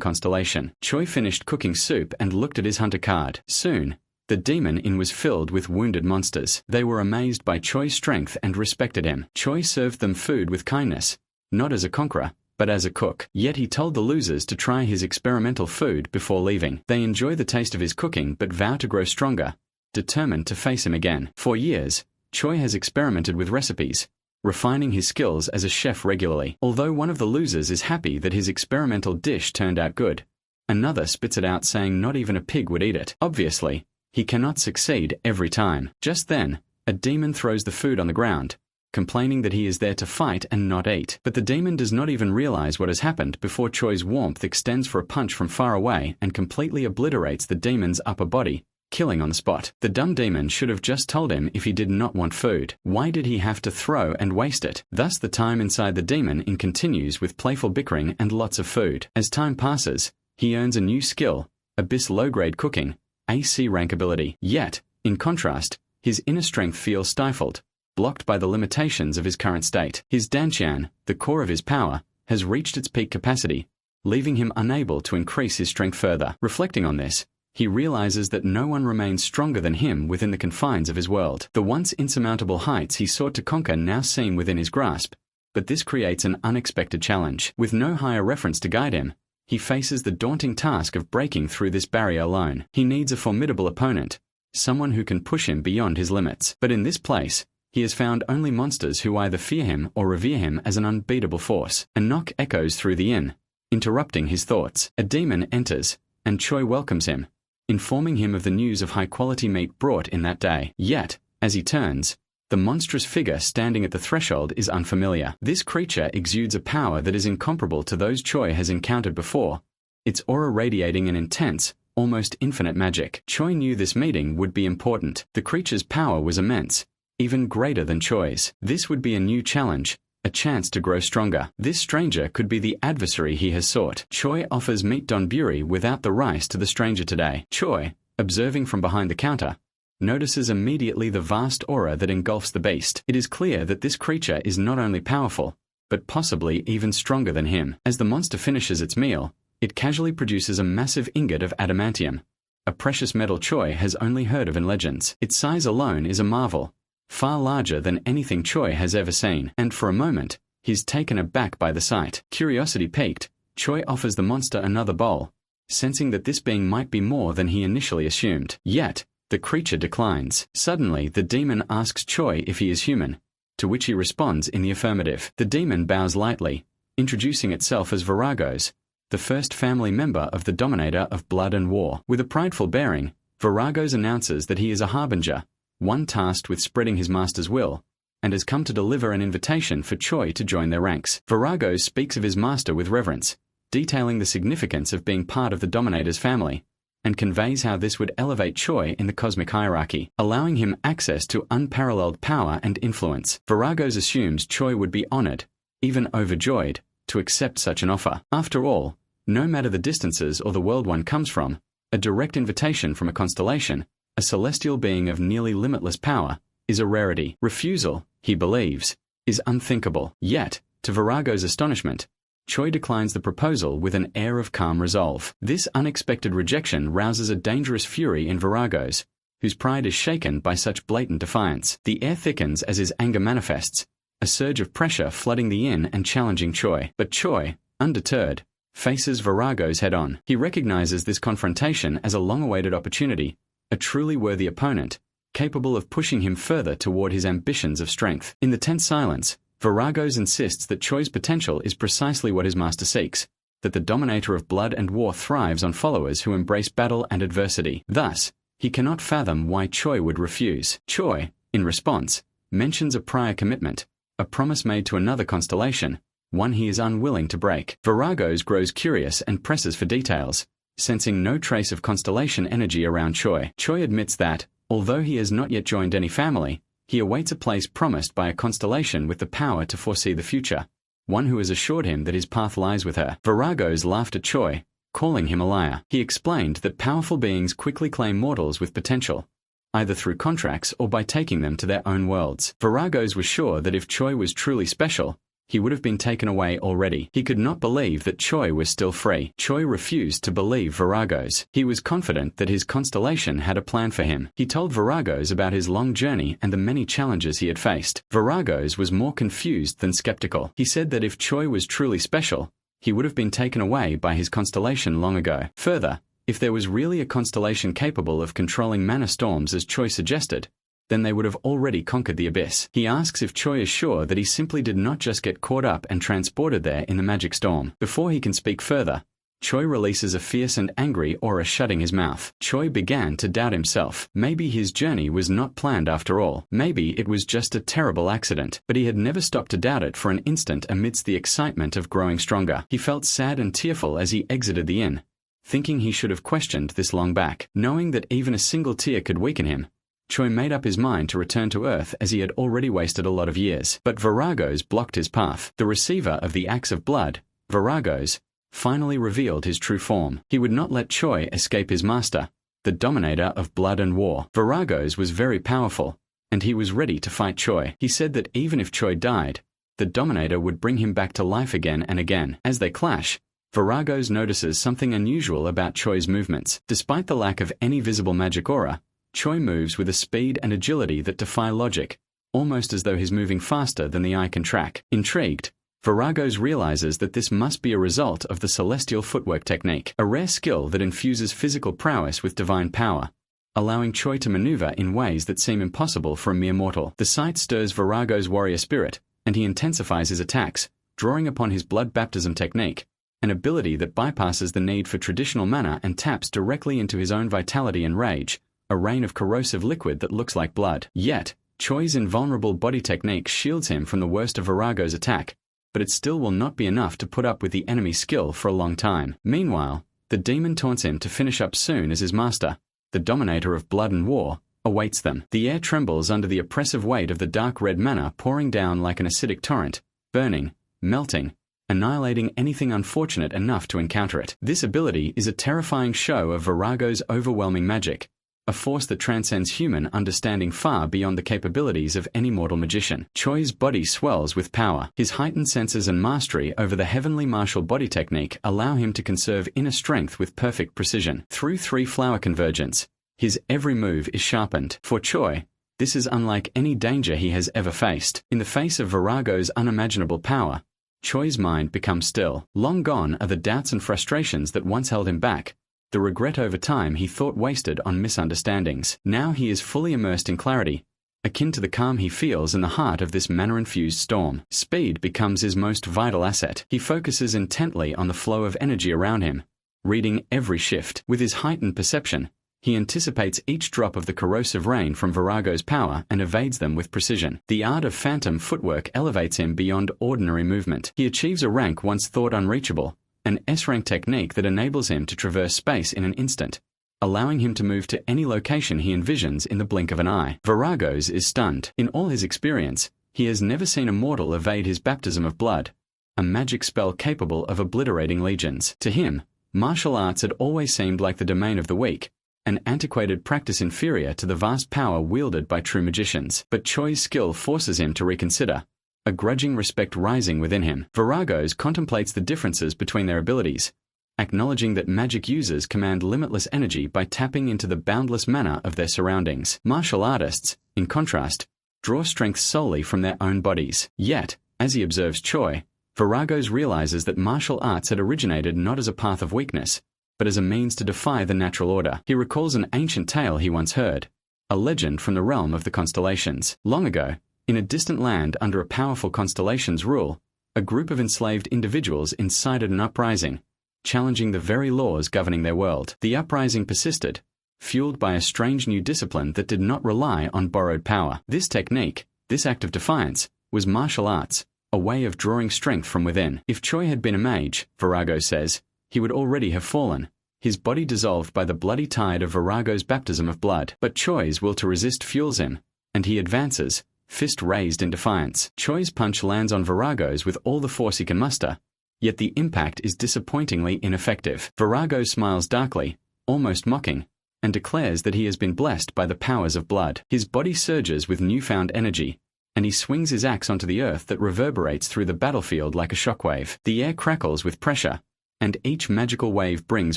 constellation. Choi finished cooking soup and looked at his hunter card. Soon, the demon inn was filled with wounded monsters. They were amazed by Choi's strength and respected him. Choi served them food with kindness, not as a conqueror, but as a cook. Yet he told the losers to try his experimental food before leaving. They enjoy the taste of his cooking but vow to grow stronger, determined to face him again. For years, Choi has experimented with recipes, refining his skills as a chef regularly. Although one of the losers is happy that his experimental dish turned out good, another spits it out saying not even a pig would eat it. Obviously, he cannot succeed every time. Just then, a demon throws the food on the ground, complaining that he is there to fight and not eat. But the demon does not even realize what has happened before Choi's warmth extends for a punch from far away and completely obliterates the demon's upper body, killing on the spot. The dumb demon should have just told him if he did not want food. Why did he have to throw and waste it? Thus the time inside the demon inn continues with playful bickering and lots of food. As time passes, he earns a new skill, Abyss low-grade cooking, AC rank ability. Yet, in contrast, his inner strength feels stifled, blocked by the limitations of his current state. His Dantian, the core of his power, has reached its peak capacity, leaving him unable to increase his strength further. Reflecting on this, he realizes that no one remains stronger than him within the confines of his world. The once insurmountable heights he sought to conquer now seem within his grasp, but this creates an unexpected challenge. With no higher reference to guide him, he faces the daunting task of breaking through this barrier alone. He needs a formidable opponent, someone who can push him beyond his limits. But in this place, he has found only monsters who either fear him or revere him as an unbeatable force. A knock echoes through the inn, interrupting his thoughts. A demon enters, and Choi welcomes him, informing him of the news of high-quality meat brought in that day. Yet, as he turns, the monstrous figure standing at the threshold is unfamiliar. This creature exudes a power that is incomparable to those Choi has encountered before, its aura radiating an intense, almost infinite magic. Choi knew this meeting would be important. The creature's power was immense, even greater than Choi's. This would be a new challenge, a chance to grow stronger. This stranger could be the adversary he has sought. Choi offers meat donburi without the rice to the stranger today. Choi, observing from behind the counter, notices immediately the vast aura that engulfs the beast. It is clear that this creature is not only powerful, but possibly even stronger than him. As the monster finishes its meal, it casually produces a massive ingot of adamantium, a precious metal Choi has only heard of in legends. Its size alone is a marvel, far larger than anything Choi has ever seen, and for a moment, he's taken aback by the sight. Curiosity piqued, Choi offers the monster another bowl, sensing that this being might be more than he initially assumed. Yet, the creature declines. Suddenly, the demon asks Choi if he is human, to which he responds in the affirmative. The demon bows lightly, introducing itself as Viragos, the first family member of the Dominator of Blood and War. With a prideful bearing, Viragos announces that he is a harbinger, one tasked with spreading his master's will, and has come to deliver an invitation for Choi to join their ranks. Viragos speaks of his master with reverence, detailing the significance of being part of the Dominator's family, and conveys how this would elevate Choi in the cosmic hierarchy, allowing him access to unparalleled power and influence. Viragos assumes Choi would be honored, even overjoyed, to accept such an offer. After all, no matter the distances or the world one comes from, a direct invitation from a constellation, a celestial being of nearly limitless power, is a rarity. Refusal, he believes, is unthinkable. Yet, to Viragos' astonishment, Choi declines the proposal with an air of calm resolve. This unexpected rejection rouses a dangerous fury in Viragos, whose pride is shaken by such blatant defiance. The air thickens as his anger manifests, a surge of pressure flooding the inn and challenging Choi. But Choi, undeterred, faces Viragos head-on. He recognizes this confrontation as a long-awaited opportunity, a truly worthy opponent, capable of pushing him further toward his ambitions of strength. In the tense silence, Viragos insists that Choi's potential is precisely what his master seeks, that the Dominator of Blood and War thrives on followers who embrace battle and adversity. Thus, he cannot fathom why Choi would refuse. Choi, in response, mentions a prior commitment, a promise made to another constellation, one he is unwilling to break. Viragos grows curious and presses for details, sensing no trace of constellation energy around Choi. Choi admits that, although he has not yet joined any family, he awaits a place promised by a constellation with the power to foresee the future, one who has assured him that his path lies with her. Viragos laughed at Choi, calling him a liar. He explained that powerful beings quickly claim mortals with potential, either through contracts or by taking them to their own worlds. Viragos was sure that if Choi was truly special, he would have been taken away already. He could not believe that Choi was still free. Choi refused to believe Viragos. He was confident that his constellation had a plan for him. He told Viragos about his long journey and the many challenges he had faced. Viragos was more confused than skeptical. He said that if Choi was truly special, he would have been taken away by his constellation long ago. Further, if there was really a constellation capable of controlling mana storms as Choi suggested, then they would have already conquered the abyss. He asks if Choi is sure that he simply did not just get caught up and transported there in the magic storm. Before he can speak further, Choi releases a fierce and angry aura shutting his mouth. Choi began to doubt himself. Maybe his journey was not planned after all. Maybe it was just a terrible accident. But he had never stopped to doubt it for an instant amidst the excitement of growing stronger. He felt sad and tearful as he exited the inn, thinking he should have questioned this long back. Knowing that even a single tear could weaken him, Choi made up his mind to return to Earth as he had already wasted a lot of years. But Viragos blocked his path. The receiver of the axe of blood, Viragos, finally revealed his true form. He would not let Choi escape his master, the dominator of blood and war. Viragos was very powerful, and he was ready to fight Choi. He said that even if Choi died, the dominator would bring him back to life again and again. As they clash, Viragos notices something unusual about Choi's movements. Despite the lack of any visible magic aura, Choi moves with a speed and agility that defy logic, almost as though he's moving faster than the eye can track. Intrigued, Viragos realizes that this must be a result of the celestial footwork technique, a rare skill that infuses physical prowess with divine power, allowing Choi to maneuver in ways that seem impossible for a mere mortal. The sight stirs Viragos' warrior spirit, and he intensifies his attacks, drawing upon his blood baptism technique, an ability that bypasses the need for traditional mana and taps directly into his own vitality and rage, a rain of corrosive liquid that looks like blood. Yet, Choi's invulnerable body technique shields him from the worst of Viragos' attack, but it still will not be enough to put up with the enemy's skill for a long time. Meanwhile, the demon taunts him to finish up soon as his master, the dominator of blood and war, awaits them. The air trembles under the oppressive weight of the dark red mana pouring down like an acidic torrent, burning, melting, annihilating anything unfortunate enough to encounter it. This ability is a terrifying show of Viragos' overwhelming magic, a force that transcends human understanding far beyond the capabilities of any mortal magician. Choi's body swells with power. His heightened senses and mastery over the heavenly martial body technique allow him to conserve inner strength with perfect precision. Through three-flower convergence, his every move is sharpened. For Choi, this is unlike any danger he has ever faced. In the face of Viragos' unimaginable power, Choi's mind becomes still. Long gone are the doubts and frustrations that once held him back, the regret over time he thought wasted on misunderstandings. Now he is fully immersed in clarity, akin to the calm he feels in the heart of this mana-infused storm. Speed becomes his most vital asset. He focuses intently on the flow of energy around him, reading every shift. With his heightened perception, he anticipates each drop of the corrosive rain from Viragos' power and evades them with precision. The art of phantom footwork elevates him beyond ordinary movement. He achieves a rank once thought unreachable, an S-rank technique that enables him to traverse space in an instant, allowing him to move to any location he envisions in the blink of an eye. Viragos is stunned. In all his experience, he has never seen a mortal evade his baptism of blood, a magic spell capable of obliterating legions. To him, martial arts had always seemed like the domain of the weak, an antiquated practice inferior to the vast power wielded by true magicians. But Choi's skill forces him to reconsider, a grudging respect rising within him. Viragos contemplates the differences between their abilities, acknowledging that magic users command limitless energy by tapping into the boundless mana of their surroundings. Martial artists, in contrast, draw strength solely from their own bodies. Yet, as he observes Choi, Viragos realizes that martial arts had originated not as a path of weakness, but as a means to defy the natural order. He recalls an ancient tale he once heard, a legend from the realm of the constellations. Long ago, in a distant land under a powerful constellation's rule, a group of enslaved individuals incited an uprising, challenging the very laws governing their world. The uprising persisted, fueled by a strange new discipline that did not rely on borrowed power. This technique, this act of defiance, was martial arts, a way of drawing strength from within. If Choi had been a mage, Viragos says, he would already have fallen, his body dissolved by the bloody tide of Viragos' baptism of blood. But Choi's will to resist fuels him, and he advances, fist raised in defiance. Choi's punch lands on Virago's with all the force he can muster, yet the impact is disappointingly ineffective. Virago smiles darkly, almost mocking, and declares that he has been blessed by the powers of blood. His body surges with newfound energy, and he swings his axe onto the earth that reverberates through the battlefield like a shockwave. The air crackles with pressure, and each magical wave brings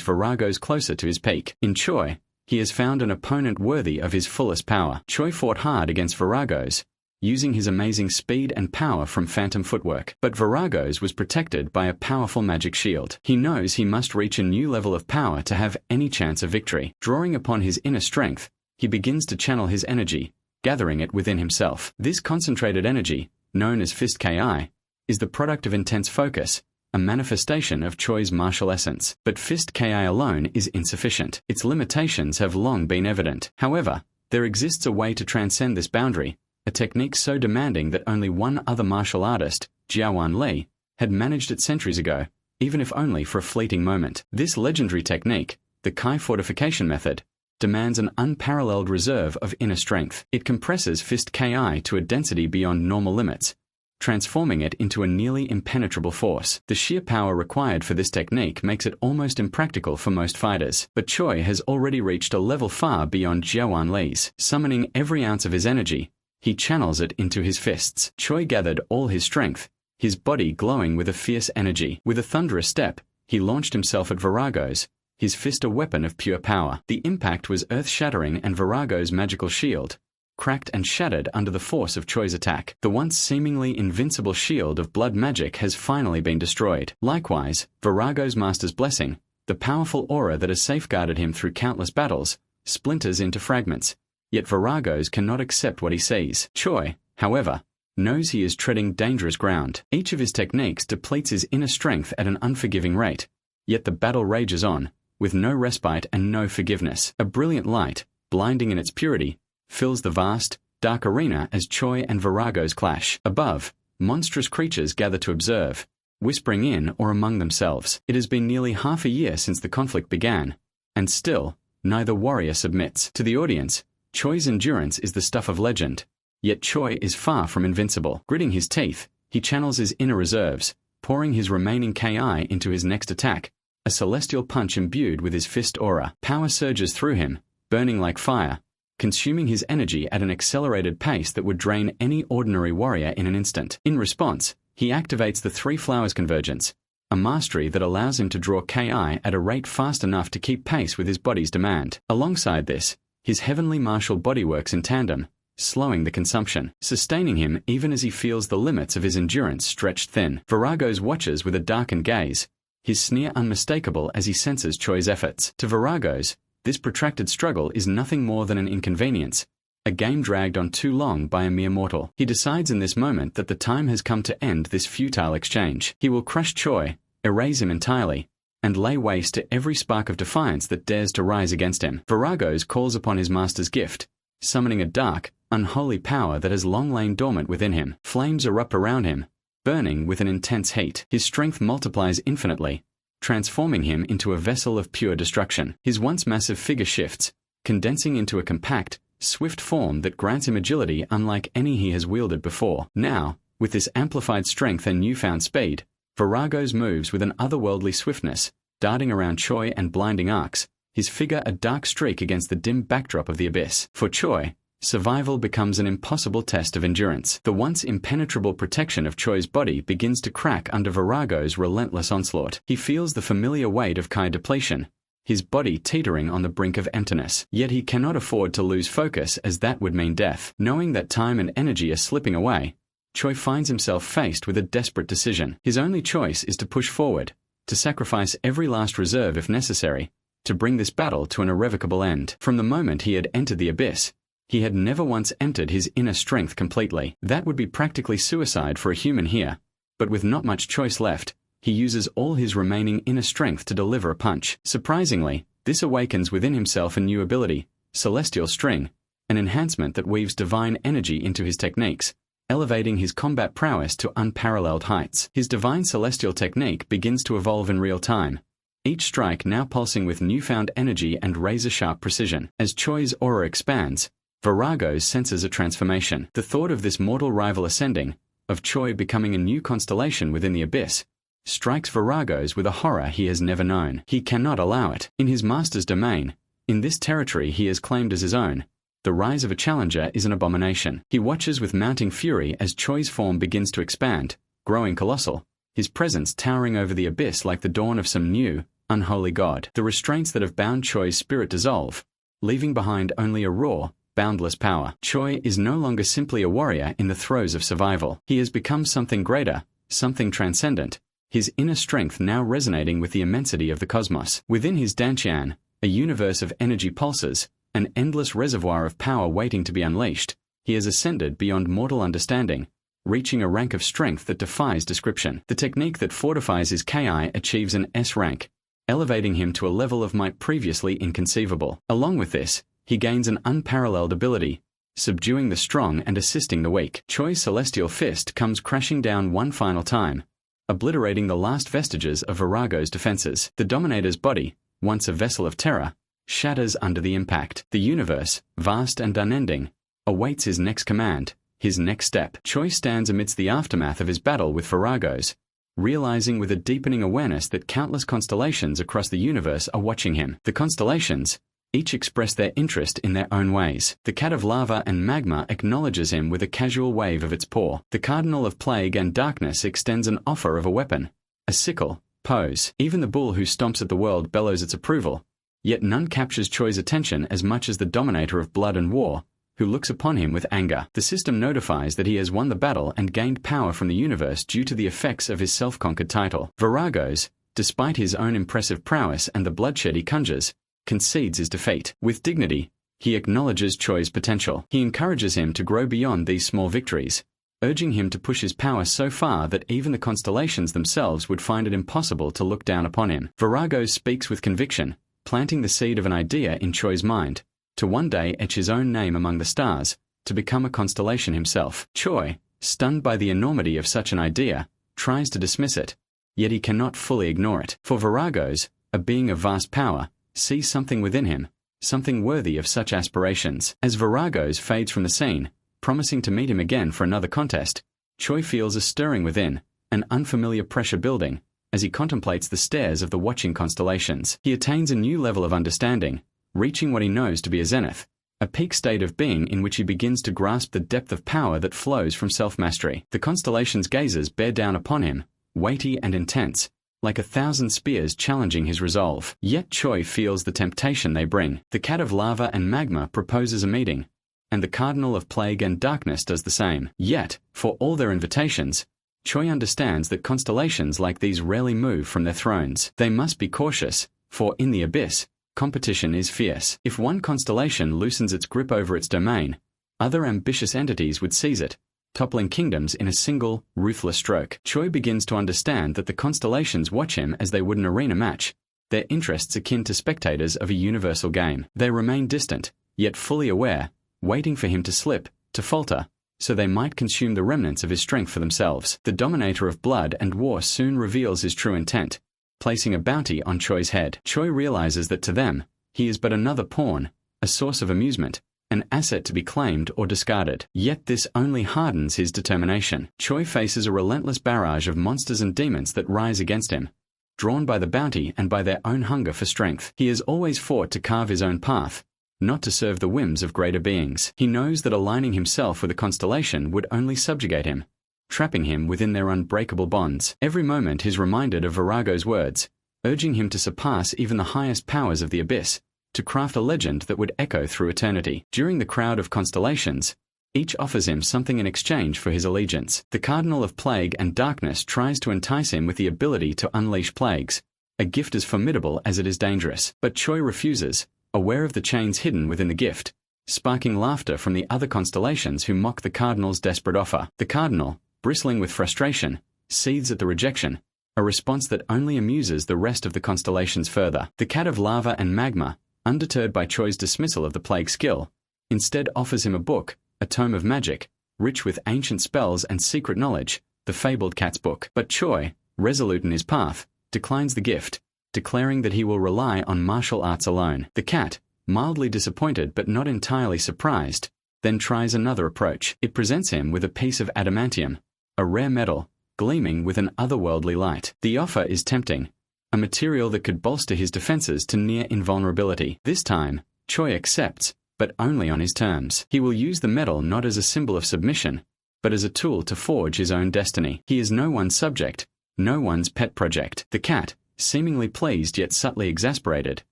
Virago's closer to his peak. In Choi, he has found an opponent worthy of his fullest power. Choi fought hard against Virago's, using his amazing speed and power from phantom footwork. But Virago's was protected by a powerful magic shield. He knows he must reach a new level of power to have any chance of victory. Drawing upon his inner strength, he begins to channel his energy, gathering it within himself. This concentrated energy, known as Fist Ki, is the product of intense focus, a manifestation of Choi's martial essence. But Fist Ki alone is insufficient. Its limitations have long been evident. However, there exists a way to transcend this boundary, a technique so demanding that only one other martial artist, Jiawan Li, had managed it centuries ago, even if only for a fleeting moment. This legendary technique, the Kai fortification method, demands an unparalleled reserve of inner strength. It compresses Fist Ki to a density beyond normal limits, transforming it into a nearly impenetrable force. The sheer power required for this technique makes it almost impractical for most fighters. But Choi has already reached a level far beyond Jiawan Li's. Summoning every ounce of his energy, he channels it into his fists. Choi gathered all his strength, his body glowing with a fierce energy. With a thunderous step, he launched himself at Virago's, his fist a weapon of pure power. The impact was earth-shattering, and Virago's magical shield cracked and shattered under the force of Choi's attack. The once seemingly invincible shield of blood magic has finally been destroyed. Likewise, Virago's master's blessing, the powerful aura that has safeguarded him through countless battles, splinters into fragments. Yet Virago's cannot accept what he sees. Choi, however, knows he is treading dangerous ground. Each of his techniques depletes his inner strength at an unforgiving rate, yet the battle rages on, with no respite and no forgiveness. A brilliant light, blinding in its purity, fills the vast, dark arena as Choi and Virago's clash. Above, monstrous creatures gather to observe, whispering in or among themselves. It has been nearly half a year since the conflict began, and still, neither warrior submits. To the audience, Choi's endurance is the stuff of legend, yet Choi is far from invincible. Gritting his teeth, he channels his inner reserves, pouring his remaining Ki into his next attack, a celestial punch imbued with his fist aura. Power surges through him, burning like fire, consuming his energy at an accelerated pace that would drain any ordinary warrior in an instant. In response, he activates the Three Flowers Convergence, a mastery that allows him to draw Ki at a rate fast enough to keep pace with his body's demand. Alongside this, his heavenly martial body works in tandem, slowing the consumption, sustaining him even as he feels the limits of his endurance stretched thin. Virago's watches with a darkened gaze, his sneer unmistakable as he senses Choi's efforts. To Virago's, this protracted struggle is nothing more than an inconvenience, a game dragged on too long by a mere mortal. He decides in this moment that the time has come to end this futile exchange. He will crush Choi, erase him entirely, and lay waste to every spark of defiance that dares to rise against him. Virago's calls upon his master's gift, summoning a dark, unholy power that has long lain dormant within him. Flames erupt around him, burning with an intense heat. His strength multiplies infinitely, transforming him into a vessel of pure destruction. His once massive figure shifts, condensing into a compact, swift form that grants him agility unlike any he has wielded before. Now, with this amplified strength and newfound speed, Virago's moves with an otherworldly swiftness, darting around Choi and blinding arcs, his figure a dark streak against the dim backdrop of the abyss. For Choi, survival becomes an impossible test of endurance. The once impenetrable protection of Choi's body begins to crack under Virago's relentless onslaught. He feels the familiar weight of Ki depletion, his body teetering on the brink of emptiness. Yet he cannot afford to lose focus, as that would mean death. Knowing that time and energy are slipping away, Choi finds himself faced with a desperate decision. His only choice is to push forward, to sacrifice every last reserve if necessary, to bring this battle to an irrevocable end. From the moment he had entered the abyss, he had never once emptied his inner strength completely. That would be practically suicide for a human here, but with not much choice left, he uses all his remaining inner strength to deliver a punch. Surprisingly, this awakens within himself a new ability, Celestial String, an enhancement that weaves divine energy into his techniques, elevating his combat prowess to unparalleled heights. His divine celestial technique begins to evolve in real time, each strike now pulsing with newfound energy and razor-sharp precision. As Choi's aura expands, Virago senses a transformation. The thought of this mortal rival ascending, of Choi becoming a new constellation within the abyss, strikes Viragos with a horror he has never known. He cannot allow it. In his master's domain, in this territory he has claimed as his own, the rise of a challenger is an abomination. He watches with mounting fury as Choi's form begins to expand, growing colossal, his presence towering over the abyss like the dawn of some new, unholy god. The restraints that have bound Choi's spirit dissolve, leaving behind only a raw, boundless power. Choi is no longer simply a warrior in the throes of survival. He has become something greater, something transcendent, his inner strength now resonating with the immensity of the cosmos. Within his Dantian, a universe of energy pulses, an endless reservoir of power waiting to be unleashed, he has ascended beyond mortal understanding, reaching a rank of strength that defies description. The technique that fortifies his Ki achieves an S rank, elevating him to a level of might previously inconceivable. Along with this, he gains an unparalleled ability, subduing the strong and assisting the weak. Choi's celestial fist comes crashing down one final time, obliterating the last vestiges of Virago's defenses. The Dominator's body, once a vessel of terror, shatters under the impact. The universe, vast and unending, awaits his next command, his next step. Choi stands amidst the aftermath of his battle with Viragos, realizing with a deepening awareness that countless constellations across the universe are watching him. The constellations, each express their interest in their own ways. The cat of lava and magma acknowledges him with a casual wave of its paw. The cardinal of plague and darkness extends an offer of a weapon, a sickle, pose. Even the bull who stomps at the world bellows its approval, yet none captures Choi's attention as much as the dominator of blood and war, who looks upon him with anger. The system notifies that he has won the battle and gained power from the universe due to the effects of his self-conquered title. Viragos, despite his own impressive prowess and the bloodshed he conjures, concedes his defeat. With dignity, he acknowledges Choi's potential. He encourages him to grow beyond these small victories, urging him to push his power so far that even the constellations themselves would find it impossible to look down upon him. Viragos speaks with conviction, planting the seed of an idea in Choi's mind, to one day etch his own name among the stars, to become a constellation himself. Choi, stunned by the enormity of such an idea, tries to dismiss it, yet he cannot fully ignore it. For Viragos, a being of vast power, sees something within him, something worthy of such aspirations. As Viragos fades from the scene, promising to meet him again for another contest, Choi feels a stirring within, an unfamiliar pressure building, as he contemplates the stares of the watching constellations. He attains a new level of understanding, reaching what he knows to be a zenith, a peak state of being in which he begins to grasp the depth of power that flows from self-mastery. The constellations' gazes bear down upon him, weighty and intense, like 1,000 spears challenging his resolve. Yet Choi feels the temptation they bring. The cat of lava and magma proposes a meeting, and the cardinal of plague and darkness does the same. Yet, for all their invitations, Choi understands that constellations like these rarely move from their thrones. They must be cautious, for in the abyss, competition is fierce. If one constellation loosens its grip over its domain, other ambitious entities would seize it, toppling kingdoms in a single, ruthless stroke. Choi begins to understand that the constellations watch him as they would an arena match, their interests akin to spectators of a universal game. They remain distant, yet fully aware, waiting for him to slip, to falter, so they might consume the remnants of his strength for themselves. The dominator of blood and war soon reveals his true intent, placing a bounty on Choi's head. Choi realizes that to them, he is but another pawn, a source of amusement, an asset to be claimed or discarded. Yet this only hardens his determination. Choi faces a relentless barrage of monsters and demons that rise against him, drawn by the bounty and by their own hunger for strength. He has always fought to carve his own path, not to serve the whims of greater beings. He knows that aligning himself with a constellation would only subjugate him, trapping him within their unbreakable bonds. Every moment he's reminded of Virago's words, urging him to surpass even the highest powers of the abyss, to craft a legend that would echo through eternity. During the crowd of constellations, each offers him something in exchange for his allegiance. The cardinal of plague and darkness tries to entice him with the ability to unleash plagues, a gift as formidable as it is dangerous. But Choi refuses, aware of the chains hidden within the gift, sparking laughter from the other constellations who mock the cardinal's desperate offer. The cardinal, bristling with frustration, seethes at the rejection, a response that only amuses the rest of the constellations further. The cat of lava and magma, undeterred by Choi's dismissal of the plague skill, instead offers him a book, a tome of magic, rich with ancient spells and secret knowledge, the fabled cat's book. But Choi, resolute in his path, declines the gift, declaring that he will rely on martial arts alone. The cat, mildly disappointed but not entirely surprised, then tries another approach. It presents him with a piece of adamantium, a rare metal, gleaming with an otherworldly light. The offer is tempting, a material that could bolster his defenses to near invulnerability. This time, Choi accepts, but only on his terms. He will use the metal not as a symbol of submission, but as a tool to forge his own destiny. He is no one's subject, no one's pet project. The cat, seemingly pleased yet subtly exasperated,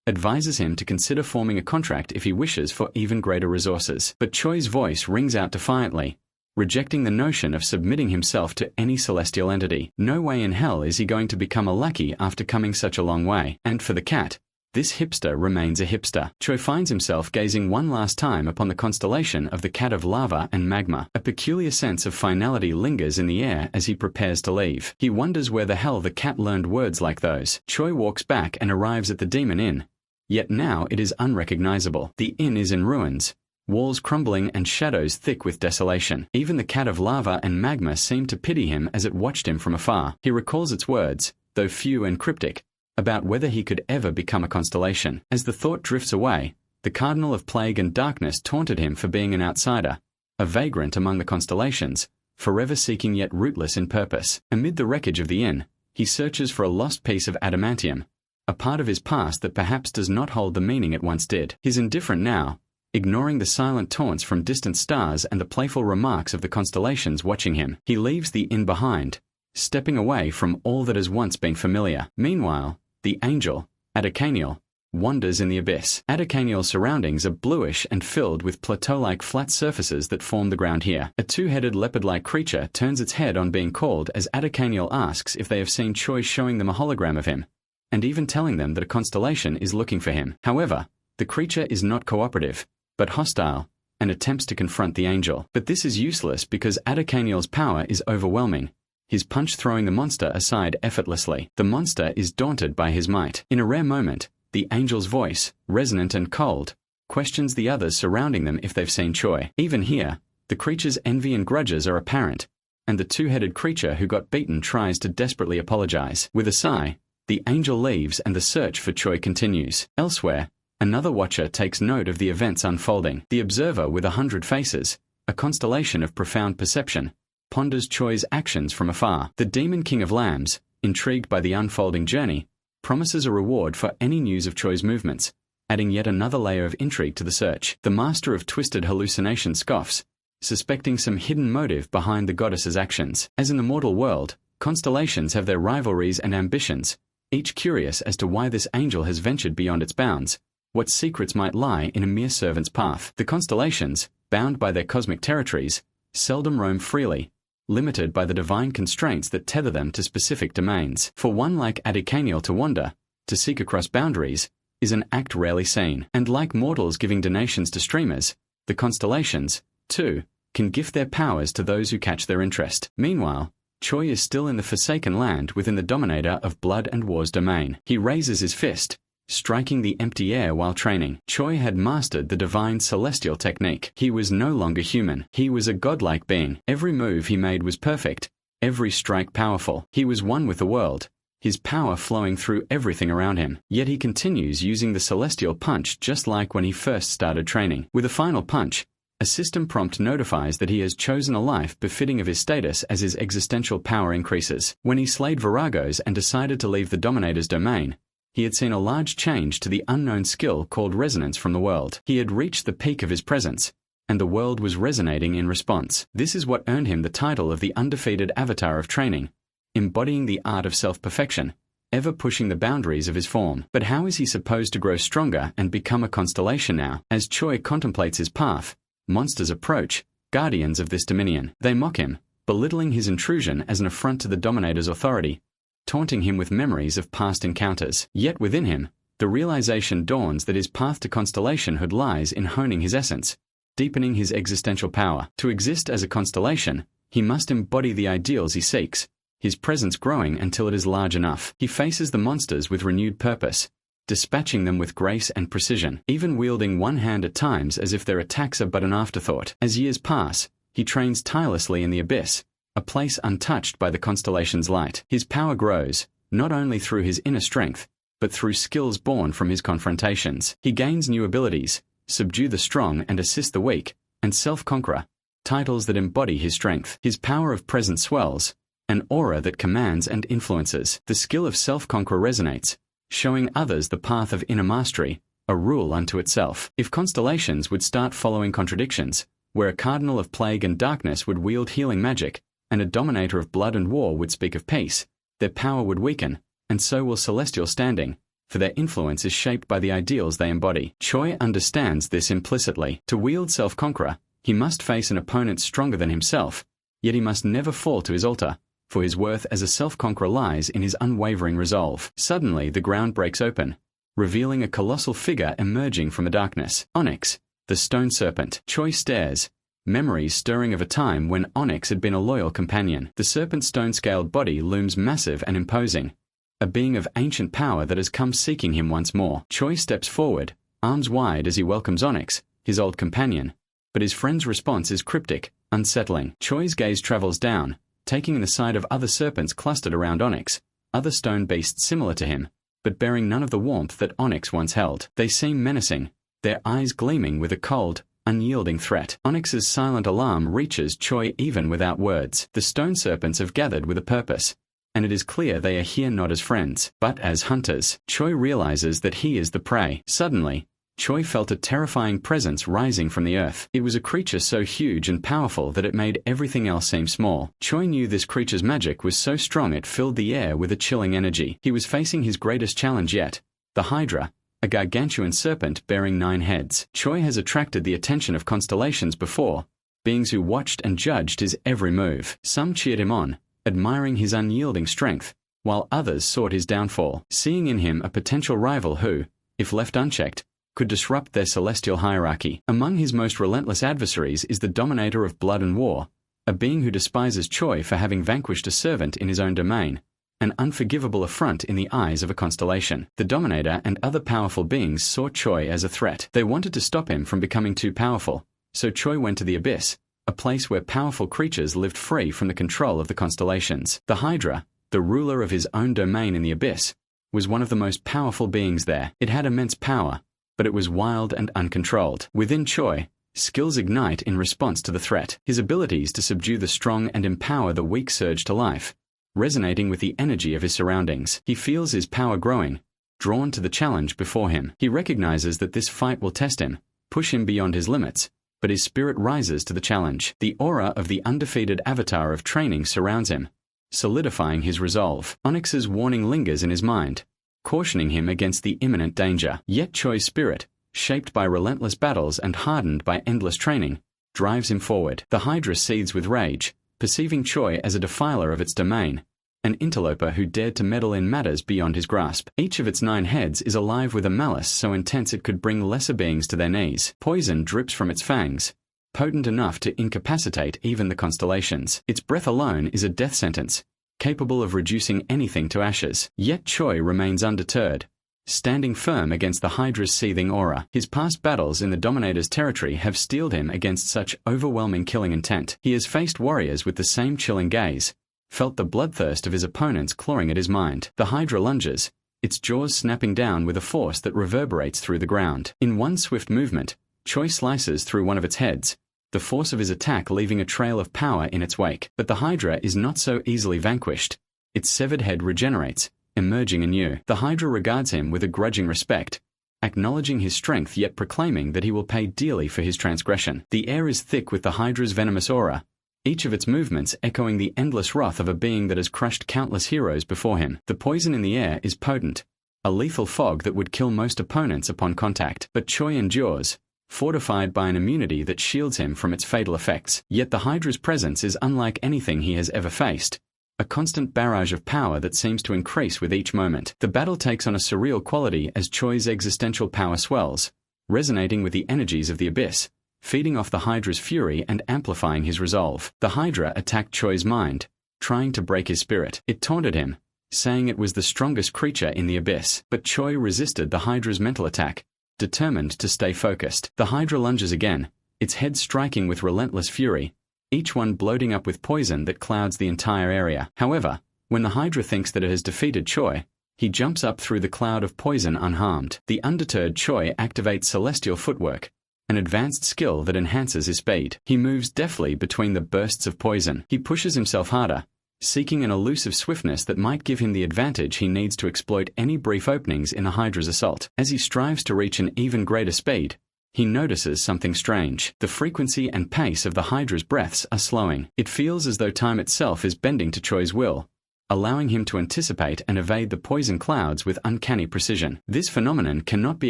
advises him to consider forming a contract if he wishes for even greater resources. But Choi's voice rings out defiantly, rejecting the notion of submitting himself to any celestial entity. No way in hell is he going to become a lackey after coming such a long way. And for the cat, this hipster remains a hipster. Choi finds himself gazing one last time upon the constellation of the cat of lava and magma. A peculiar sense of finality lingers in the air as he prepares to leave. He wonders where the hell the cat learned words like those. Choi walks back and arrives at the Demon Inn. Yet now it is unrecognizable. The inn is in ruins, walls crumbling and shadows thick with desolation. Even the cat of lava and magma seemed to pity him as it watched him from afar. He recalls its words, though few and cryptic, about whether he could ever become a constellation. As the thought drifts away, the Cardinal of Plague and Darkness taunted him for being an outsider, a vagrant among the constellations, forever seeking yet rootless in purpose. Amid the wreckage of the inn, he searches for a lost piece of adamantium, a part of his past that perhaps does not hold the meaning it once did. He's indifferent now, ignoring the silent taunts from distant stars and the playful remarks of the constellations watching him. He leaves the inn behind, stepping away from all that has once been familiar. Meanwhile, the angel, Aniclimax, wanders in the abyss. Aniclimax's surroundings are bluish and filled with plateau-like flat surfaces that form the ground here. A two-headed leopard-like creature turns its head on being called as Aniclimax asks if they have seen Choi showing them a hologram of him, and even telling them that a constellation is looking for him. However, the creature is not cooperative, but hostile, and attempts to confront the angel. But this is useless because Aniclimax's power is overwhelming, his punch throwing the monster aside effortlessly. The monster is daunted by his might. In a rare moment, the angel's voice, resonant and cold, questions the others surrounding them if they've seen Choi. Even here, the creature's envy and grudges are apparent, and the two-headed creature who got beaten tries to desperately apologize. With a sigh, the angel leaves and the search for Choi continues. Elsewhere, another watcher takes note of the events unfolding. The observer with 100 faces, a constellation of profound perception, ponders Choi's actions from afar. The Demon King of Lambs, intrigued by the unfolding journey, promises a reward for any news of Choi's movements, adding yet another layer of intrigue to the search. The Master of Twisted Hallucination scoffs, suspecting some hidden motive behind the goddess's actions. As in the mortal world, constellations have their rivalries and ambitions, each curious as to why this angel has ventured beyond its bounds, what secrets might lie in a mere servant's path. The constellations, bound by their cosmic territories, seldom roam freely, limited by the divine constraints that tether them to specific domains. For one like Aniclimax to wander, to seek across boundaries, is an act rarely seen. And like mortals giving donations to streamers, the constellations, too, can gift their powers to those who catch their interest. Meanwhile, Choi is still in the Forsaken Land within the Dominator of Blood and War's domain. He raises his fist, striking the empty air while training. Choi had mastered the divine celestial technique. He was no longer human. He was a godlike being. Every move he made was perfect, every strike powerful. He was one with the world, his power flowing through everything around him. Yet he continues using the celestial punch just like when he first started training. With a final punch, a system prompt notifies that he has chosen a life befitting of his status as his existential power increases. When he slayed Viragos and decided to leave the Dominator's domain, he had seen a large change to the unknown skill called resonance from the world. He had reached the peak of his presence, and the world was resonating in response. This is what earned him the title of the undefeated avatar of training, embodying the art of self-perfection, ever pushing the boundaries of his form. But how is he supposed to grow stronger and become a constellation now? As Choi contemplates his path, monsters approach, guardians of this dominion. They mock him, belittling his intrusion as an affront to the Dominator's authority, taunting him with memories of past encounters. Yet within him, the realization dawns that his path to constellationhood lies in honing his essence, deepening his existential power. To exist as a constellation, he must embody the ideals he seeks, his presence growing until it is large enough. He faces the monsters with renewed purpose, dispatching them with grace and precision, even wielding one hand at times as if their attacks are but an afterthought. As years pass, he trains tirelessly in the abyss, a place untouched by the constellation's light. His power grows, not only through his inner strength, but through skills born from his confrontations. He gains new abilities, subdue the strong and assist the weak, and self-conqueror, titles that embody his strength. His power of presence swells, an aura that commands and influences. The skill of self-conqueror resonates, showing others the path of inner mastery, a rule unto itself. If constellations would start following contradictions, where a cardinal of plague and darkness would wield healing magic, and a dominator of blood and war would speak of peace, their power would weaken, and so will celestial standing, for their influence is shaped by the ideals they embody. Choi understands this implicitly. To wield self-conqueror, he must face an opponent stronger than himself, yet he must never fall to his altar, for his worth as a self-conqueror lies in his unwavering resolve. Suddenly the ground breaks open, revealing a colossal figure emerging from the darkness. Onyx, the stone serpent. Choi stares, memories stirring of a time when Onyx had been a loyal companion. The serpent's stone-scaled body looms massive and imposing, a being of ancient power that has come seeking him once more. Choi steps forward, arms wide as he welcomes Onyx, his old companion, but his friend's response is cryptic, unsettling. Choi's gaze travels down, taking in the sight of other serpents clustered around Onyx, other stone beasts similar to him, but bearing none of the warmth that Onyx once held. They seem menacing, their eyes gleaming with a cold, unyielding threat. Onyx's silent alarm reaches Choi even without words. The stone serpents have gathered with a purpose, and it is clear they are here not as friends, but as hunters. Choi realizes that he is the prey. Suddenly, Choi felt a terrifying presence rising from the earth. It was a creature so huge and powerful that it made everything else seem small. Choi knew this creature's magic was so strong it filled the air with a chilling energy. He was facing his greatest challenge yet, the Hydra, a gargantuan serpent bearing 9 heads. Choi has attracted the attention of constellations before, beings who watched and judged his every move. Some cheered him on, admiring his unyielding strength, while others sought his downfall, seeing in him a potential rival who, if left unchecked, could disrupt their celestial hierarchy. Among his most relentless adversaries is the dominator of blood and war, a being who despises Choi for having vanquished a servant in his own domain, an unforgivable affront in the eyes of a constellation. The dominator and other powerful beings saw Choi as a threat. They wanted to stop him from becoming too powerful, so Choi went to the abyss, a place where powerful creatures lived free from the control of the constellations. The Hydra, the ruler of his own domain in the abyss, was one of the most powerful beings there. It had immense power, but it was wild and uncontrolled. Within Choi, skills ignite in response to the threat. His abilities to subdue the strong and empower the weak surge to life, resonating with the energy of his surroundings. He feels his power growing, drawn to the challenge before him. He recognizes that this fight will test him, push him beyond his limits, but his spirit rises to the challenge. The aura of the undefeated avatar of training surrounds him, solidifying his resolve. Onyx's warning lingers in his mind, cautioning him against the imminent danger. Yet Choi's spirit, shaped by relentless battles and hardened by endless training, drives him forward. The Hydra seethes with rage, perceiving Choi as a defiler of its domain, an interloper who dared to meddle in matters beyond his grasp. Each of its 9 heads is alive with a malice so intense it could bring lesser beings to their knees. Poison drips from its fangs, potent enough to incapacitate even the constellations. Its breath alone is a death sentence, capable of reducing anything to ashes. Yet Choi remains undeterred, standing firm against the Hydra's seething aura. His past battles in the Dominator's territory have steeled him against such overwhelming killing intent. He has faced warriors with the same chilling gaze, felt the bloodthirst of his opponents clawing at his mind. The Hydra lunges, its jaws snapping down with a force that reverberates through the ground. In one swift movement, Choi slices through one of its heads, the force of his attack leaving a trail of power in its wake. But the Hydra is not so easily vanquished. Its severed head regenerates, emerging anew. The Hydra regards him with a grudging respect, acknowledging his strength yet proclaiming that he will pay dearly for his transgression. The air is thick with the Hydra's venomous aura, each of its movements echoing the endless wrath of a being that has crushed countless heroes before him. The poison in the air is potent, a lethal fog that would kill most opponents upon contact. But Choi endures, fortified by an immunity that shields him from its fatal effects. Yet the Hydra's presence is unlike anything he has ever faced, a constant barrage of power that seems to increase with each moment. The battle takes on a surreal quality as Choi's existential power swells, resonating with the energies of the abyss, feeding off the Hydra's fury and amplifying his resolve. The Hydra attacked Choi's mind, trying to break his spirit. It taunted him, saying it was the strongest creature in the abyss. But Choi resisted the Hydra's mental attack, determined to stay focused. The Hydra lunges again, its head striking with relentless fury, each one bloating up with poison that clouds the entire area. However, when the Hydra thinks that it has defeated Choi, He jumps up through the cloud of poison unharmed. The undeterred Choi activates celestial footwork, an advanced skill that enhances his speed. He moves deftly between the bursts of poison. He pushes himself harder, seeking an elusive swiftness that might give him the advantage he needs to exploit any brief openings in the Hydra's assault. As he strives to reach an even greater speed, he notices something strange. The frequency and pace of the Hydra's breaths are slowing. It feels as though time itself is bending to Choi's will, allowing him to anticipate and evade the poison clouds with uncanny precision. This phenomenon cannot be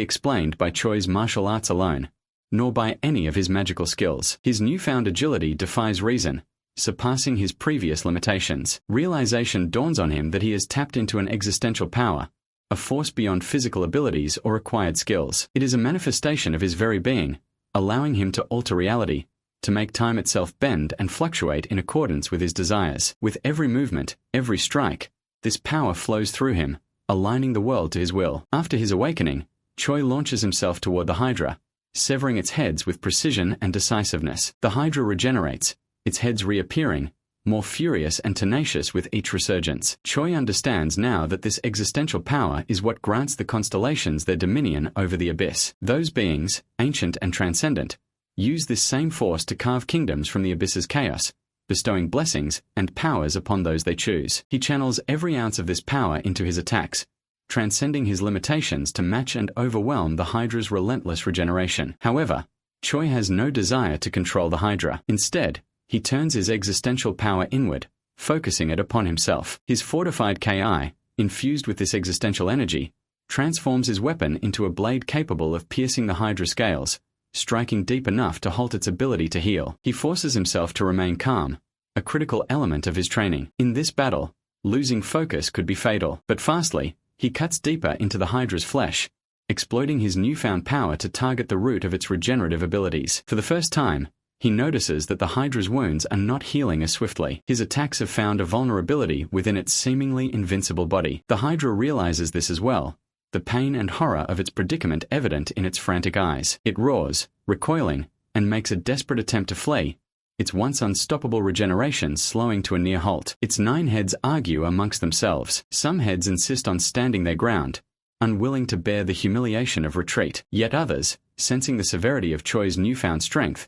explained by Choi's martial arts alone, nor by any of his magical skills. His newfound agility defies reason, surpassing his previous limitations. Realization dawns on him that he has tapped into an existential power, a force beyond physical abilities or acquired skills. It is a manifestation of his very being, allowing him to alter reality, to make time itself bend and fluctuate in accordance with his desires. With every movement, every strike, this power flows through him, aligning the world to his will. After his awakening, Choi launches himself toward the Hydra, severing its heads with precision and decisiveness. The Hydra regenerates, its heads reappearing, more furious and tenacious with each resurgence. Choi understands now that this existential power is what grants the constellations their dominion over the abyss. Those beings, ancient and transcendent, use this same force to carve kingdoms from the abyss's chaos, bestowing blessings and powers upon those they choose. He channels every ounce of this power into his attacks, transcending his limitations to match and overwhelm the Hydra's relentless regeneration. However, Choi has no desire to control the Hydra. Instead, he turns his existential power inward, focusing it upon himself. His fortified Ki, infused with this existential energy, transforms his weapon into a blade capable of piercing the Hydra scales, striking deep enough to halt its ability to heal. He forces himself to remain calm, a critical element of his training. In this battle, losing focus could be fatal. But fastly, he cuts deeper into the Hydra's flesh, exploiting his newfound power to target the root of its regenerative abilities. For the first time, he notices that the Hydra's wounds are not healing as swiftly. His attacks have found a vulnerability within its seemingly invincible body. The Hydra realizes this as well, the pain and horror of its predicament evident in its frantic eyes. It roars, recoiling, and makes a desperate attempt to flee, its once unstoppable regeneration slowing to a near halt. Its 9 heads argue amongst themselves. Some heads insist on standing their ground, unwilling to bear the humiliation of retreat. Yet others, sensing the severity of Choi's newfound strength,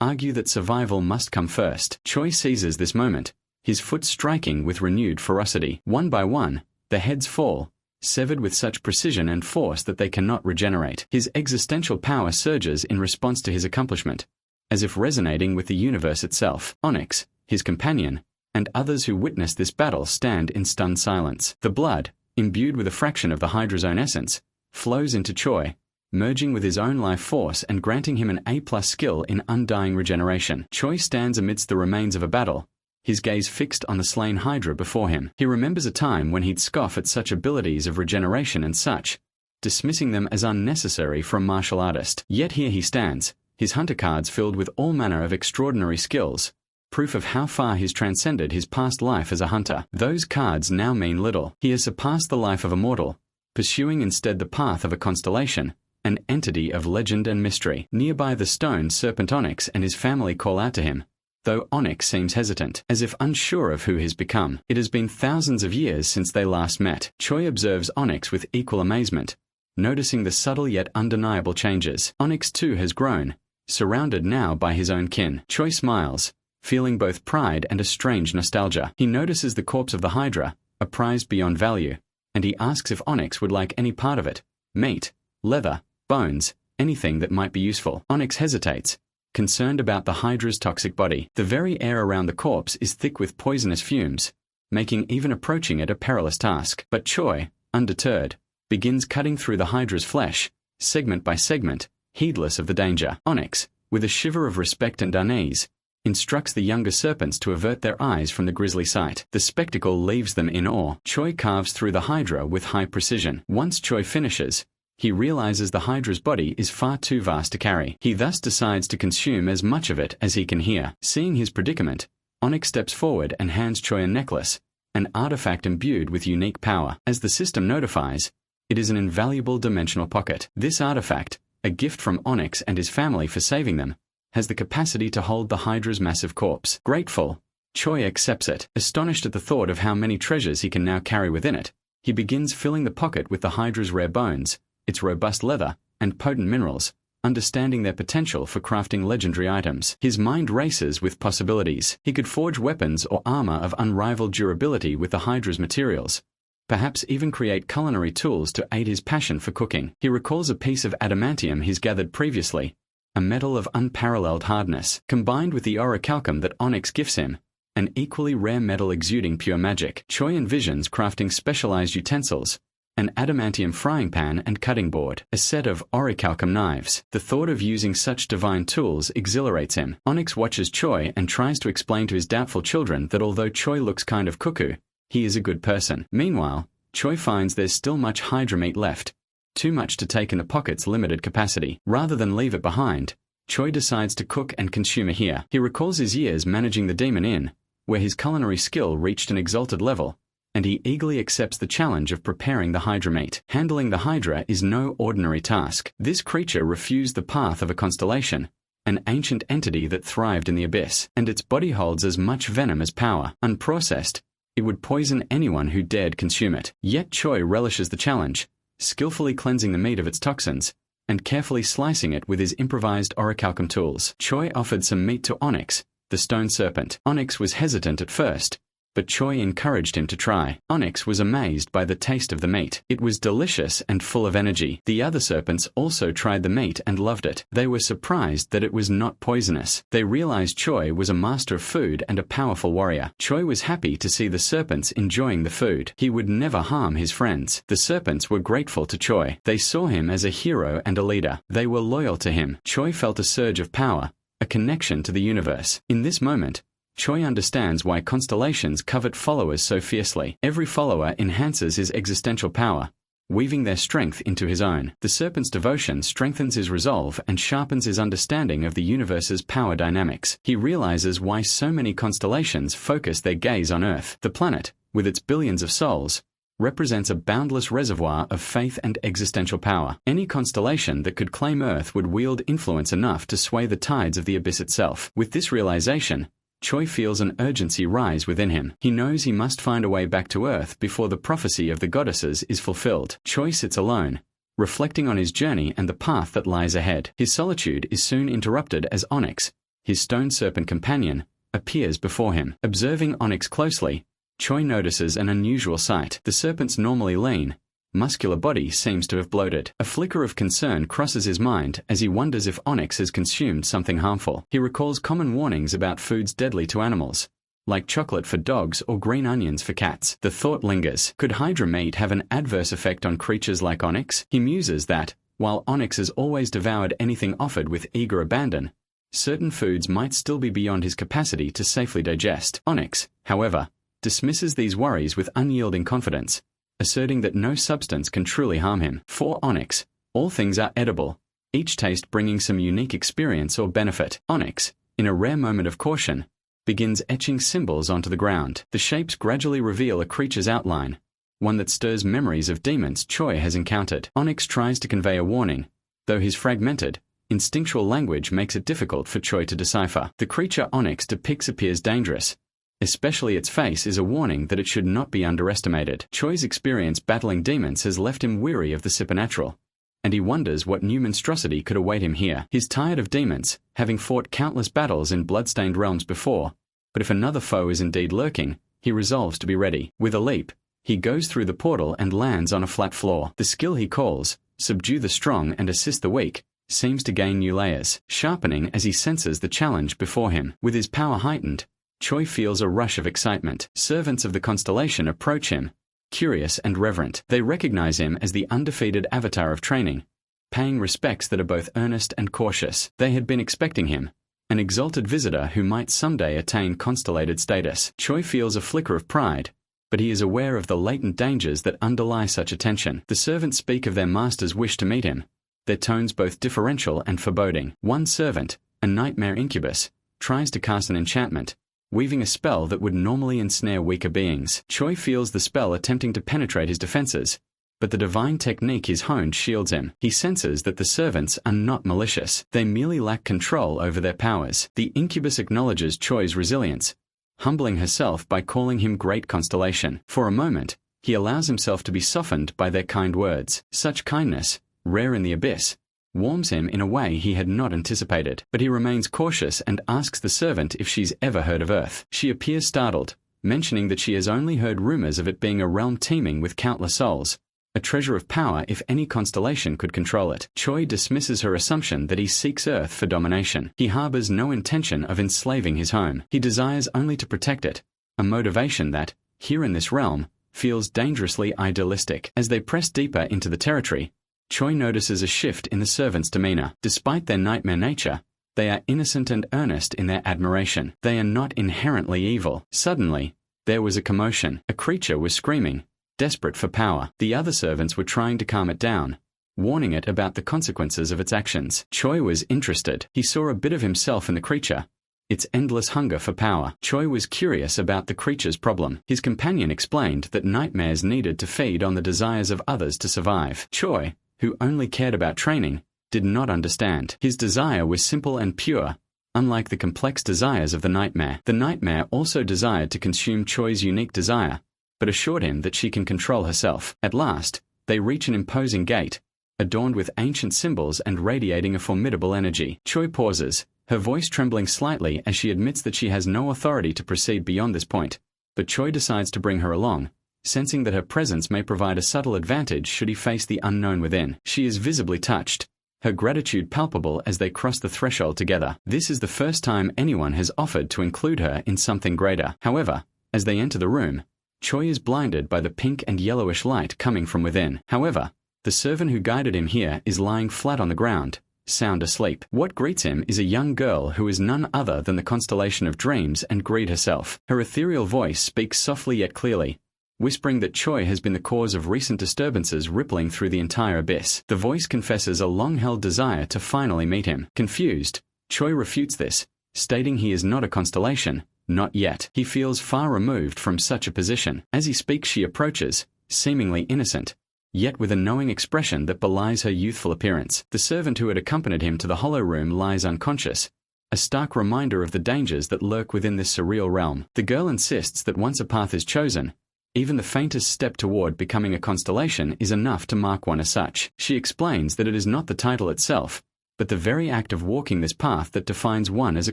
argue that survival must come first. Choi seizes this moment, his foot striking with renewed ferocity. One by one, the heads fall, severed with such precision and force that they cannot regenerate. His existential power surges in response to his accomplishment, as if resonating with the universe itself. Onyx, his companion, and others who witness this battle stand in stunned silence. The blood, imbued with a fraction of the Hydra's own essence, flows into Choi, merging with his own life force and granting him an A+ skill in undying regeneration. Choi stands amidst the remains of a battle, his gaze fixed on the slain Hydra before him. He remembers a time when he'd scoff at such abilities of regeneration and such, dismissing them as unnecessary for a martial artist. Yet here he stands, his hunter cards filled with all manner of extraordinary skills, proof of how far he's transcended his past life as a hunter. Those cards now mean little. He has surpassed the life of a mortal, pursuing instead the path of a constellation, an entity of legend and mystery. Nearby, the stone serpent Onyx and his family call out to him, though Onyx seems hesitant, as if unsure of who he's become. It has been thousands of years since they last met. Choi observes Onyx with equal amazement, noticing the subtle yet undeniable changes. Onyx too has grown, surrounded now by his own kin. Choi smiles, feeling both pride and a strange nostalgia. He notices the corpse of the Hydra, a prize beyond value, and he asks if Onyx would like any part of it: meat, leather, bones, anything that might be useful. Onyx hesitates, concerned about the Hydra's toxic body. The very air around the corpse is thick with poisonous fumes, making even approaching it a perilous task. But Choi, undeterred, begins cutting through the Hydra's flesh, segment by segment, heedless of the danger. Onyx, with a shiver of respect and unease, instructs the younger serpents to avert their eyes from the grisly sight. The spectacle leaves them in awe. Choi carves through the Hydra with high precision. Once Choi finishes, he realizes the Hydra's body is far too vast to carry. He thus decides to consume as much of it as he can hear. Seeing his predicament, Onyx steps forward and hands Choi a necklace, an artifact imbued with unique power. As the system notifies, it is an invaluable dimensional pocket. This artifact, a gift from Onyx and his family for saving them, has the capacity to hold the Hydra's massive corpse. Grateful, Choi accepts it, astonished at the thought of how many treasures he can now carry within it. He begins filling the pocket with the Hydra's rare bones, its robust leather, and potent minerals, understanding their potential for crafting legendary items. His mind races with possibilities. He could forge weapons or armor of unrivaled durability with the Hydra's materials, perhaps even create culinary tools to aid his passion for cooking. He recalls a piece of adamantium he's gathered previously, a metal of unparalleled hardness, combined with the orichalcum that Onyx gifts him, an equally rare metal exuding pure magic. Choi envisions crafting specialized utensils, an adamantium frying pan and cutting board, a set of orichalcum knives. The thought of using such divine tools exhilarates him. Onyx watches Choi and tries to explain to his doubtful children that although Choi looks kind of cuckoo, he is a good person. Meanwhile, Choi finds there's still much Hydra meat left, too much to take in the pocket's limited capacity. Rather than leave it behind, Choi decides to cook and consume it here. He recalls his years managing the Demon Inn, where his culinary skill reached an exalted level, and he eagerly accepts the challenge of preparing the Hydra meat. Handling the Hydra is no ordinary task. This creature refused the path of a constellation, an ancient entity that thrived in the abyss, and its body holds as much venom as power. Unprocessed, it would poison anyone who dared consume it. Yet Choi relishes the challenge, skillfully cleansing the meat of its toxins, and carefully slicing it with his improvised orichalcum tools. Choi offered some meat to Onyx, the stone serpent. Onyx was hesitant at first, but Choi encouraged him to try. Onyx was amazed by the taste of the meat. It was delicious and full of energy. The other serpents also tried the meat and loved it. They were surprised that it was not poisonous. They realized Choi was a master of food and a powerful warrior. Choi was happy to see the serpents enjoying the food. He would never harm his friends. The serpents were grateful to Choi. They saw him as a hero and a leader. They were loyal to him. Choi felt a surge of power, a connection to the universe. In this moment, Choi understands why constellations covet followers so fiercely. Every follower enhances his existential power, weaving their strength into his own. The serpent's devotion strengthens his resolve and sharpens his understanding of the universe's power dynamics. He realizes why so many constellations focus their gaze on Earth. The planet, with its billions of souls, represents a boundless reservoir of faith and existential power. Any constellation that could claim Earth would wield influence enough to sway the tides of the abyss itself. With this realization, Choi feels an urgency rise within him. He knows he must find a way back to Earth before the prophecy of the goddesses is fulfilled. Choi sits alone, reflecting on his journey and the path that lies ahead. His solitude is soon interrupted as Onyx, his stone serpent companion, appears before him. Observing Onyx closely, Choi notices an unusual sight. The serpent's normally lean, muscular body seems to have bloated. A flicker of concern crosses his mind as he wonders if Onyx has consumed something harmful. He recalls common warnings about foods deadly to animals, like chocolate for dogs or green onions for cats. The thought lingers. Could Hydra meat have an adverse effect on creatures like Onyx? He muses that, while Onyx has always devoured anything offered with eager abandon, certain foods might still be beyond his capacity to safely digest. Onyx, however, dismisses these worries with unyielding confidence, asserting that no substance can truly harm him. For Onyx, all things are edible, each taste bringing some unique experience or benefit. Onyx, in a rare moment of caution, begins etching symbols onto the ground. The shapes gradually reveal a creature's outline, one that stirs memories of demons Choi has encountered. Onyx tries to convey a warning, though his fragmented, instinctual language makes it difficult for Choi to decipher. The creature Onyx depicts appears dangerous. Especially its face is a warning that it should not be underestimated. Choi's experience battling demons has left him weary of the supernatural, and he wonders what new monstrosity could await him here. He's tired of demons, having fought countless battles in blood-stained realms before, but if another foe is indeed lurking, he resolves to be ready. With a leap, he goes through the portal and lands on a flat floor. The skill he calls, subdue the strong and assist the weak, seems to gain new layers, sharpening as he senses the challenge before him. With his power heightened, Choi feels a rush of excitement. Servants of the constellation approach him, curious and reverent. They recognize him as the undefeated avatar of training, paying respects that are both earnest and cautious. They had been expecting him, an exalted visitor who might someday attain constellated status. Choi feels a flicker of pride, but he is aware of the latent dangers that underlie such attention. The servants speak of their master's wish to meet him, their tones both differential and foreboding. One servant, a nightmare incubus, tries to cast an enchantment, weaving a spell that would normally ensnare weaker beings. Choi feels the spell attempting to penetrate his defenses, but the divine technique he's honed shields him. He senses that the servants are not malicious. They merely lack control over their powers. The incubus acknowledges Choi's resilience, humbling herself by calling him Great Constellation. For a moment, He allows himself to be softened by their kind words. Such kindness, rare in the abyss, warms him in a way he had not anticipated. But he remains cautious and asks the servant if she's ever heard of Earth. She appears startled, mentioning that she has only heard rumors of it being a realm teeming with countless souls, a treasure of power if any constellation could control it. Choi dismisses her assumption that he seeks Earth for domination. He harbors no intention of enslaving his home. He desires only to protect it, a motivation that, here in this realm, feels dangerously idealistic. As they press deeper into the territory, Choi notices a shift in the servants' demeanor. Despite their nightmare nature, they are innocent and earnest in their admiration. They are not inherently evil. Suddenly, there was a commotion. A creature was screaming, desperate for power. The other servants were trying to calm it down, warning it about the consequences of its actions. Choi was interested. He saw a bit of himself in the creature, its endless hunger for power. Choi was curious about the creature's problem. His companion explained that nightmares needed to feed on the desires of others to survive. Choi, who only cared about training, did not understand. His desire was simple and pure, unlike the complex desires of the nightmare. The nightmare also desired to consume Choi's unique desire, but assured him that she can control herself. At last, they reach an imposing gate, adorned with ancient symbols and radiating a formidable energy. Choi pauses, her voice trembling slightly as she admits that she has no authority to proceed beyond this point, but Choi decides to bring her along, sensing that her presence may provide a subtle advantage should he face the unknown within. She is visibly touched, her gratitude palpable as they cross the threshold together. This is the first time anyone has offered to include her in something greater. However, as they enter the room, Choi is blinded by the pink and yellowish light coming from within. However, the servant who guided him here is lying flat on the ground, sound asleep. What greets him is a young girl who is none other than the constellation of dreams and greed herself. Her ethereal voice speaks softly yet clearly, whispering that Choi has been the cause of recent disturbances rippling through the entire abyss. The voice confesses a long-held desire to finally meet him. Confused, Choi refutes this, stating he is not a constellation, not yet. He feels far removed from such a position. As he speaks, she approaches, seemingly innocent, yet with a knowing expression that belies her youthful appearance. The servant who had accompanied him to the hollow room lies unconscious, a stark reminder of the dangers that lurk within this surreal realm. The girl insists that once a path is chosen, even the faintest step toward becoming a constellation is enough to mark one as such. She explains that it is not the title itself, but the very act of walking this path that defines one as a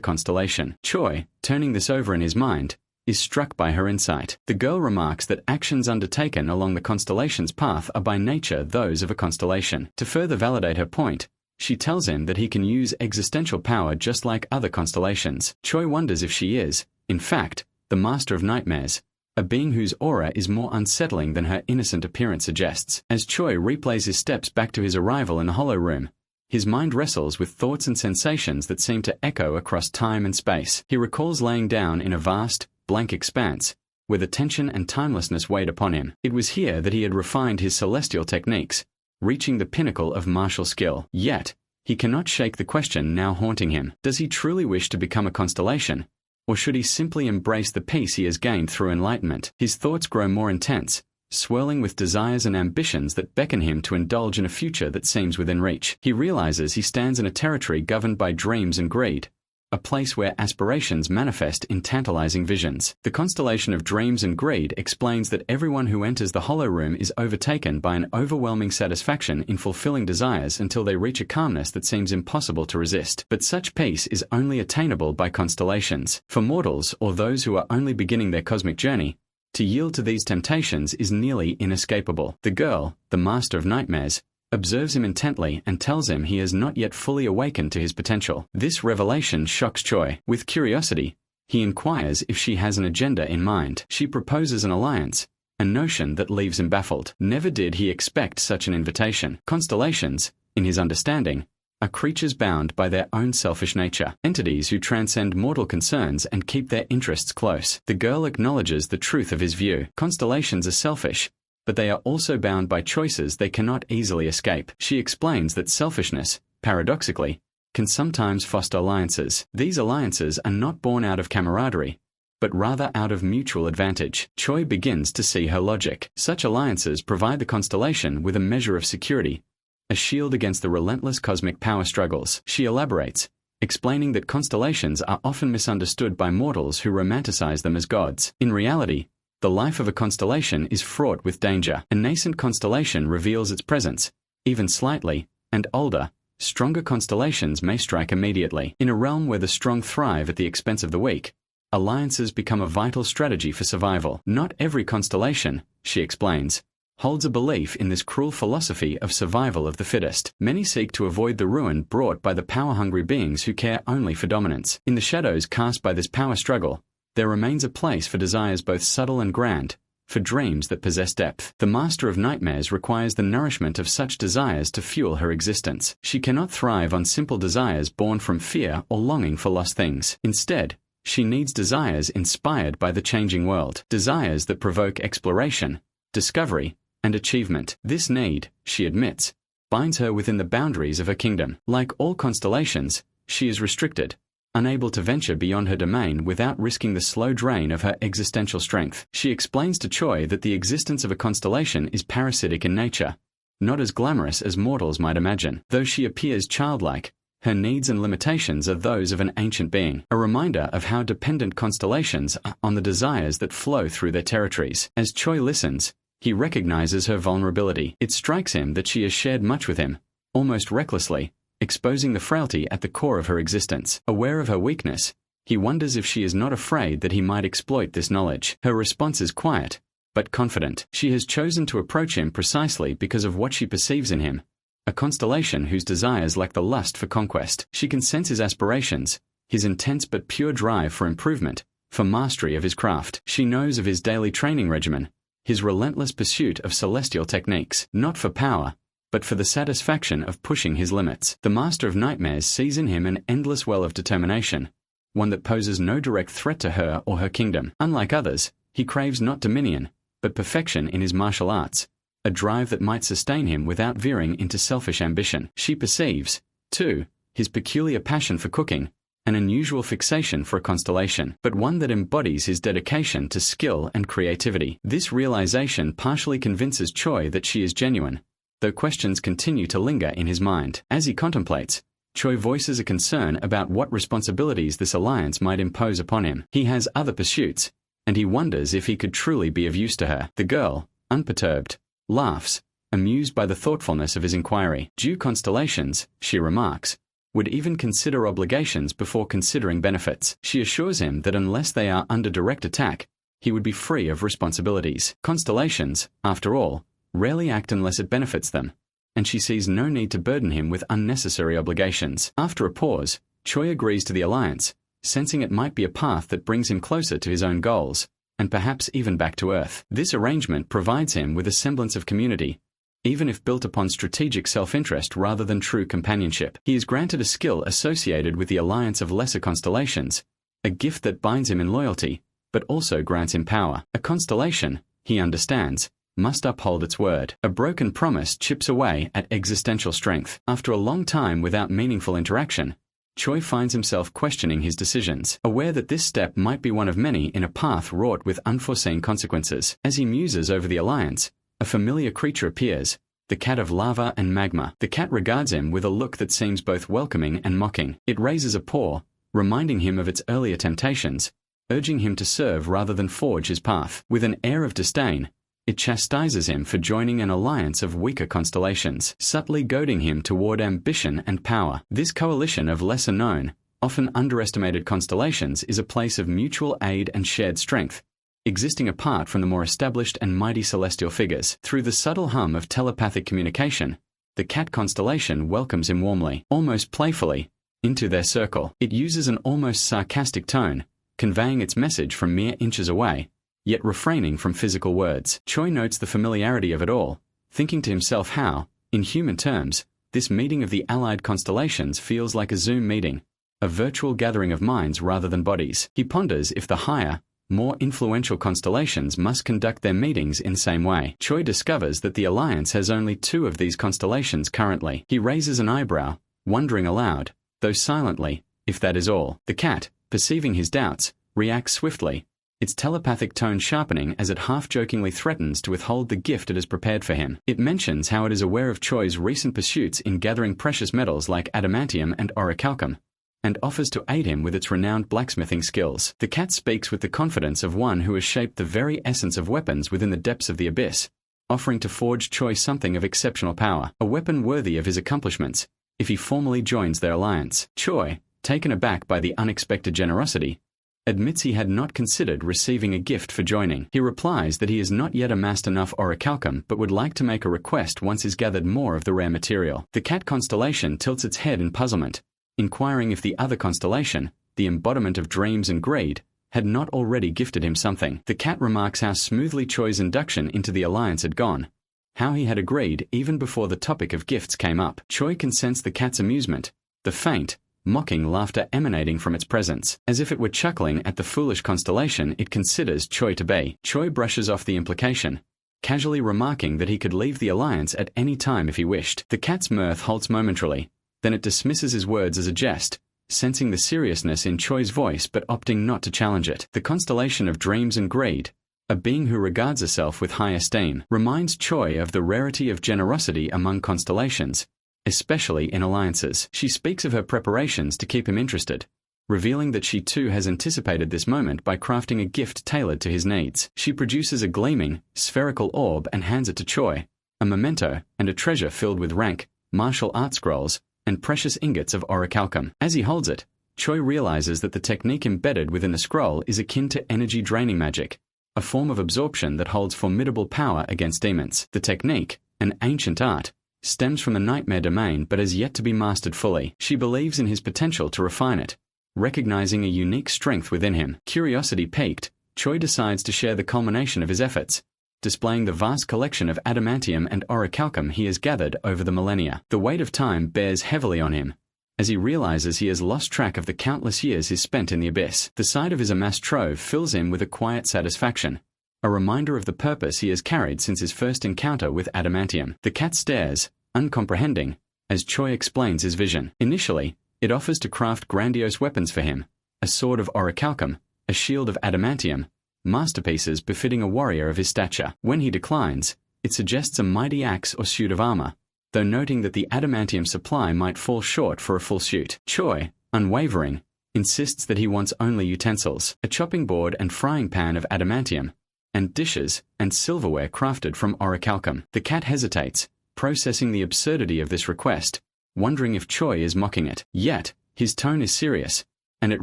constellation. Choi, turning this over in his mind, is struck by her insight. The girl remarks that actions undertaken along the constellation's path are by nature those of a constellation. To further validate her point, she tells him that he can use existential power just like other constellations. Choi wonders if she is, in fact, the master of nightmares, a being whose aura is more unsettling than her innocent appearance suggests. As Choi replays his steps back to his arrival in the hollow room, his mind wrestles with thoughts and sensations that seem to echo across time and space. He recalls laying down in a vast, blank expanse, where the tension and timelessness weighed upon him. It was here that he had refined his celestial techniques, reaching the pinnacle of martial skill. Yet, he cannot shake the question now haunting him. Does he truly wish to become a constellation, or should he simply embrace the peace he has gained through enlightenment? His thoughts grow more intense, swirling with desires and ambitions that beckon him to indulge in a future that seems within reach. He realizes he stands in a territory governed by dreams and greed, a place where aspirations manifest in tantalizing visions. The constellation of dreams and greed explains that everyone who enters the hollow room is overtaken by an overwhelming satisfaction in fulfilling desires until they reach a calmness that seems impossible to resist. But such peace is only attainable by constellations. For mortals or those who are only beginning their cosmic journey, to yield to these temptations is nearly inescapable. The girl, the master of nightmares, observes him intently and tells him he has not yet fully awakened to his potential. This revelation shocks Choi. With curiosity, he inquires if she has an agenda in mind. She proposes an alliance, a notion that leaves him baffled. Never did he expect such an invitation. Constellations, in his understanding, are creatures bound by their own selfish nature, entities who transcend mortal concerns and keep their interests close. The girl acknowledges the truth of his view. Constellations are selfish, but they are also bound by choices they cannot easily escape. She explains that selfishness, paradoxically, can sometimes foster alliances. These alliances are not born out of camaraderie, but rather out of mutual advantage. Choi begins to see her logic. Such alliances provide the constellation with a measure of security, a shield against the relentless cosmic power struggles. She elaborates, explaining that constellations are often misunderstood by mortals who romanticize them as gods. In reality, The life of a constellation is fraught with danger. A nascent constellation reveals its presence, even slightly, and older, stronger constellations may strike immediately. In a realm where the strong thrive at the expense of the weak, alliances become a vital strategy for survival. Not every constellation, she explains, holds a belief in this cruel philosophy of survival of the fittest. Many seek to avoid the ruin brought by the power-hungry beings who care only for dominance. In the shadows cast by this power struggle, there remains a place for desires both subtle and grand, for dreams that possess depth. The master of nightmares requires the nourishment of such desires to fuel her existence. She cannot thrive on simple desires born from fear or longing for lost things. Instead, she needs desires inspired by the changing world, desires that provoke exploration, discovery, and achievement. This need, she admits, binds her within the boundaries of her kingdom. Like all constellations, she is restricted, unable to venture beyond her domain without risking the slow drain of her existential strength. She explains to Choi that the existence of a constellation is parasitic in nature, not as glamorous as mortals might imagine. Though she appears childlike, her needs and limitations are those of an ancient being, a reminder of how dependent constellations are on the desires that flow through their territories. As Choi listens, he recognizes her vulnerability. It strikes him that she has shared much with him, almost recklessly, exposing the frailty at the core of her existence. Aware of her weakness, he wonders if she is not afraid that he might exploit this knowledge. Her response is quiet, but confident. She has chosen to approach him precisely because of what she perceives in him, a constellation whose desires lack the lust for conquest. She can sense his aspirations, his intense but pure drive for improvement, for mastery of his craft. She knows of his daily training regimen, his relentless pursuit of celestial techniques, not for power, but for the satisfaction of pushing his limits. The master of nightmares sees in him an endless well of determination, one that poses no direct threat to her or her kingdom. Unlike others, he craves not dominion, but perfection in his martial arts, a drive that might sustain him without veering into selfish ambition. She perceives, too, his peculiar passion for cooking, an unusual fixation for a constellation, but one that embodies his dedication to skill and creativity. This realization partially convinces Choi that she is genuine, though questions continue to linger in his mind. As he contemplates, Choi voices a concern about what responsibilities this alliance might impose upon him. He has other pursuits, and he wonders if he could truly be of use to her. The girl, unperturbed, laughs, amused by the thoughtfulness of his inquiry. Due constellations, she remarks, would even consider obligations before considering benefits. She assures him that unless they are under direct attack, he would be free of responsibilities. Constellations, after all, rarely act unless it benefits them, and she sees no need to burden him with unnecessary obligations. After a pause, Choi agrees to the alliance, sensing it might be a path that brings him closer to his own goals, and perhaps even back to Earth. This arrangement provides him with a semblance of community, even if built upon strategic self-interest rather than true companionship. He is granted a skill associated with the alliance of lesser constellations, a gift that binds him in loyalty, but also grants him power. A constellation, he understands, must uphold its word. A broken promise chips away at existential strength. After a long time without meaningful interaction, Choi finds himself questioning his decisions, aware that this step might be one of many in a path wrought with unforeseen consequences. As he muses over the alliance, a familiar creature appears, the cat of lava and magma. The cat regards him with a look that seems both welcoming and mocking. It raises a paw, reminding him of its earlier temptations, urging him to serve rather than forge his path. With an air of disdain, it chastises him for joining an alliance of weaker constellations, subtly goading him toward ambition and power. This coalition of lesser-known, often underestimated constellations is a place of mutual aid and shared strength, existing apart from the more established and mighty celestial figures. Through the subtle hum of telepathic communication, the cat constellation welcomes him warmly, almost playfully, into their circle. It uses an almost sarcastic tone, conveying its message from mere inches away, yet refraining from physical words. Choi notes the familiarity of it all, thinking to himself how, in human terms, this meeting of the allied constellations feels like a Zoom meeting, a virtual gathering of minds rather than bodies. He ponders if the higher, more influential constellations must conduct their meetings in the same way. Choi discovers that the alliance has only 2 of these constellations currently. He raises an eyebrow, wondering aloud, though silently, if that is all. The cat, perceiving his doubts, reacts swiftly, its telepathic tone sharpening as it half-jokingly threatens to withhold the gift it has prepared for him. It mentions how it is aware of Choi's recent pursuits in gathering precious metals like adamantium and orichalcum, and offers to aid him with its renowned blacksmithing skills. The cat speaks with the confidence of one who has shaped the very essence of weapons within the depths of the abyss, offering to forge Choi something of exceptional power, a weapon worthy of his accomplishments, if he formally joins their alliance. Choi, taken aback by the unexpected generosity, admits he had not considered receiving a gift for joining. He replies that he has not yet amassed enough orichalcum but would like to make a request once he's gathered more of the rare material. The cat constellation tilts its head in puzzlement, inquiring if the other constellation, the embodiment of dreams and greed, had not already gifted him something. The cat remarks how smoothly Choi's induction into the alliance had gone, how he had agreed even before the topic of gifts came up. Choi can sense the cat's amusement, the faint, mocking laughter emanating from its presence, as if it were chuckling at the foolish constellation it considers Choi to be. Choi brushes off the implication, casually remarking that he could leave the alliance at any time if he wished. The cat's mirth halts momentarily, then it dismisses his words as a jest, sensing the seriousness in Choi's voice but opting not to challenge it. The constellation of dreams and greed, a being who regards herself with high esteem, reminds Choi of the rarity of generosity among constellations, especially in alliances. She speaks of her preparations to keep him interested, revealing that she too has anticipated this moment by crafting a gift tailored to his needs. She produces a gleaming, spherical orb and hands it to Choi, a memento and a treasure filled with rank, martial art scrolls, and precious ingots of orichalcum. As he holds it, Choi realizes that the technique embedded within the scroll is akin to energy-draining magic, a form of absorption that holds formidable power against demons. The technique, an ancient art, stems from the nightmare domain but has yet to be mastered fully. She believes in his potential to refine it, recognizing a unique strength within him. Curiosity piqued, Choi decides to share the culmination of his efforts, displaying the vast collection of adamantium and orichalcum he has gathered over the millennia. The weight of time bears heavily on him, as he realizes he has lost track of the countless years he's spent in the abyss. The sight of his amassed trove fills him with a quiet satisfaction, a reminder of the purpose he has carried since his first encounter with adamantium. The cat stares, uncomprehending, as Choi explains his vision. Initially, it offers to craft grandiose weapons for him, a sword of orichalcum, a shield of adamantium, masterpieces befitting a warrior of his stature. When he declines, it suggests a mighty axe or suit of armor, though noting that the adamantium supply might fall short for a full suit. Choi, unwavering, insists that he wants only utensils, a chopping board and frying pan of adamantium, and dishes and silverware crafted from orichalcum. The cat hesitates, processing the absurdity of this request, wondering if Choi is mocking it. Yet, his tone is serious, and it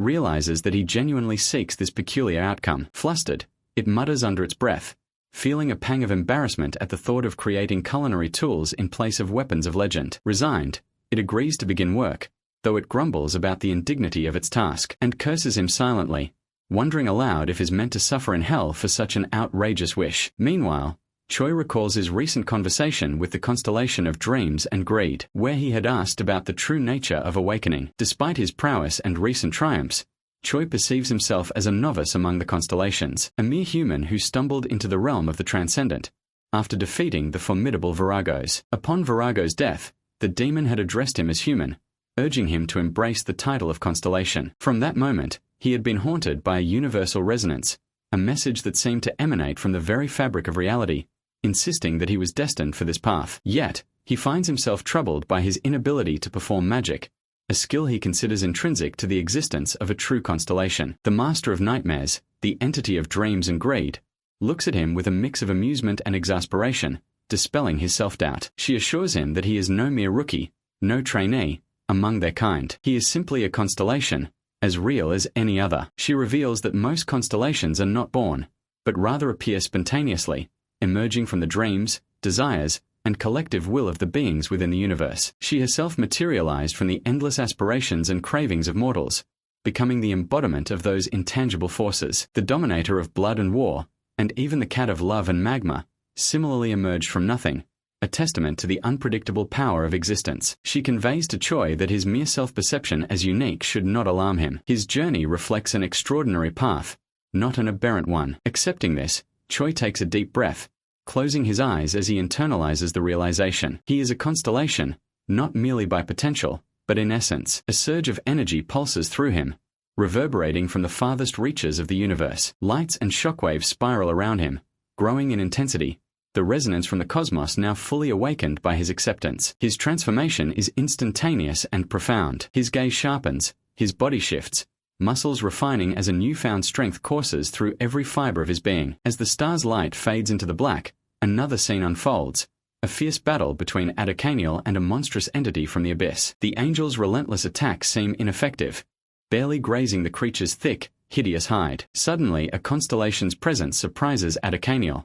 realizes that he genuinely seeks this peculiar outcome. Flustered, it mutters under its breath, feeling a pang of embarrassment at the thought of creating culinary tools in place of weapons of legend. Resigned, it agrees to begin work, though it grumbles about the indignity of its task, and curses him silently, wondering aloud if is meant to suffer in hell for such an outrageous wish. Meanwhile, Choi recalls his recent conversation with the constellation of dreams and greed, where he had asked about the true nature of awakening. Despite his prowess and recent triumphs, Choi perceives himself as a novice among the constellations, a mere human who stumbled into the realm of the transcendent, after defeating the formidable Viragos. Upon Virago's death, the demon had addressed him as human, urging him to embrace the title of constellation. From that moment, he had been haunted by a universal resonance, a message that seemed to emanate from the very fabric of reality, insisting that he was destined for this path. Yet, he finds himself troubled by his inability to perform magic, a skill he considers intrinsic to the existence of a true constellation. The master of nightmares, the entity of dreams and greed, looks at him with a mix of amusement and exasperation, dispelling his self-doubt. She assures him that he is no mere rookie, no trainee, among their kind. He is simply a constellation, as real as any other. She reveals that most constellations are not born, but rather appear spontaneously, emerging from the dreams, desires, and collective will of the beings within the universe. She herself materialized from the endless aspirations and cravings of mortals, becoming the embodiment of those intangible forces. The dominator of blood and war, and even the cat of love and magma, similarly emerged from nothing, a testament to the unpredictable power of existence. She conveys to Choi that his mere self-perception as unique should not alarm him. His journey reflects an extraordinary path, not an aberrant one. Accepting this, Choi takes a deep breath, closing his eyes as he internalizes the realization. He is a constellation, not merely by potential, but in essence. A surge of energy pulses through him, reverberating from the farthest reaches of the universe. Lights and shockwaves spiral around him, growing in intensity, the resonance from the cosmos now fully awakened by his acceptance. His transformation is instantaneous and profound. His gaze sharpens, His body shifts, muscles refining as a newfound strength courses through every fiber of his being. As the star's light fades into the black, another scene unfolds, a fierce battle between Anicaniel and a monstrous entity from the abyss. The angel's relentless attacks seem ineffective, barely grazing the creature's thick, hideous hide. Suddenly, a constellation's presence surprises Anicaniel,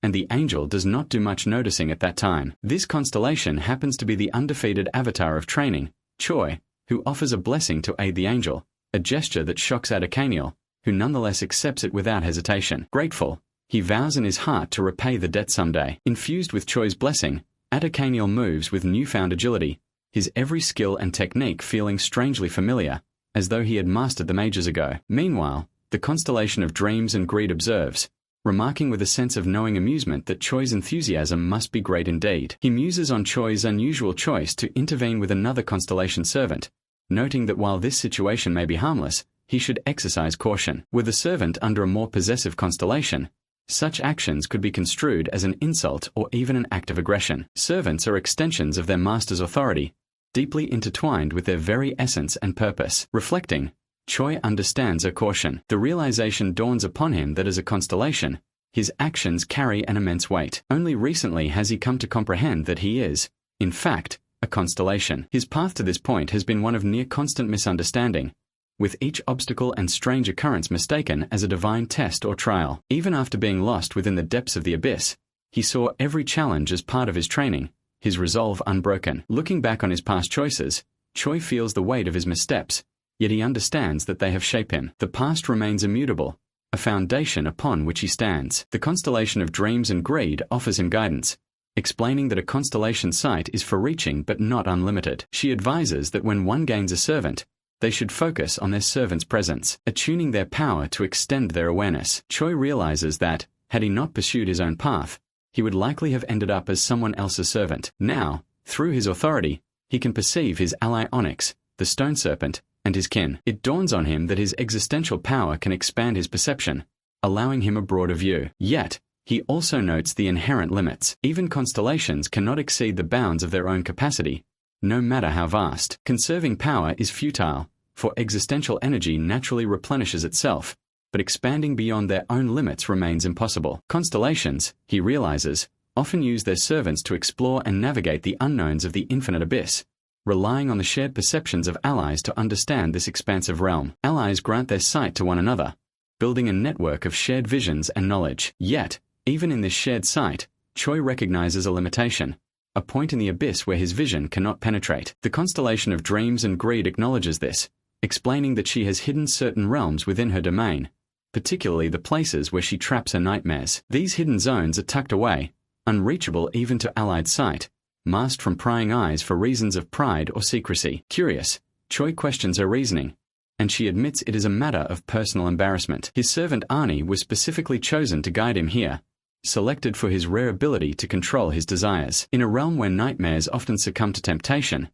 and the angel does not do much noticing at that time. This constellation happens to be the undefeated avatar of training, Choi, who offers a blessing to aid the angel, a gesture that shocks Anicaniel, who nonetheless accepts it without hesitation. Grateful, he vows in his heart to repay the debt someday. Infused with Choi's blessing, Anicaniel moves with newfound agility, his every skill and technique feeling strangely familiar, as though he had mastered them ages ago. Meanwhile, the constellation of dreams and greed observes, remarking with a sense of knowing amusement that Choi's enthusiasm must be great indeed. He muses on Choi's unusual choice to intervene with another constellation servant, noting that while this situation may be harmless, he should exercise caution. With a servant under a more possessive constellation, such actions could be construed as an insult or even an act of aggression. Servants are extensions of their master's authority, deeply intertwined with their very essence and purpose. Reflecting, Choi understands her caution. The realization dawns upon him that as a constellation, his actions carry an immense weight. Only recently has he come to comprehend that he is, in fact, a constellation. His path to this point has been one of near constant misunderstanding, with each obstacle and strange occurrence mistaken as a divine test or trial. Even after being lost within the depths of the abyss, he saw every challenge as part of his training, his resolve unbroken. Looking back on his past choices, Choi feels the weight of his missteps, yet he understands that they have shaped him. The past remains immutable, a foundation upon which he stands. The constellation of dreams and greed offers him guidance, explaining that a constellation sight is far-reaching but not unlimited. She advises that when one gains a servant, they should focus on their servant's presence, attuning their power to extend their awareness. Choi realizes that, had he not pursued his own path, he would likely have ended up as someone else's servant. Now, through his authority, he can perceive his ally Onyx, the stone serpent, and his kin. It dawns on him that his existential power can expand his perception, allowing him a broader view. Yet, he also notes the inherent limits. Even constellations cannot exceed the bounds of their own capacity, no matter how vast. Conserving power is futile, for existential energy naturally replenishes itself, but expanding beyond their own limits remains impossible. Constellations, he realizes, often use their servants to explore and navigate the unknowns of the infinite abyss, relying on the shared perceptions of allies to understand this expansive realm. Allies grant their sight to one another, building a network of shared visions and knowledge. Yet, even in this shared sight, Choi recognizes a limitation, a point in the abyss where his vision cannot penetrate. The constellation of dreams and greed acknowledges this, explaining that she has hidden certain realms within her domain, particularly the places where she traps her nightmares. These hidden zones are tucked away, unreachable even to allied sight, masked from prying eyes for reasons of pride or secrecy. Curious, Choi questions her reasoning, and she admits it is a matter of personal embarrassment. His servant Ani was specifically chosen to guide him here, selected for his rare ability to control his desires. In a realm where nightmares often succumb to temptation,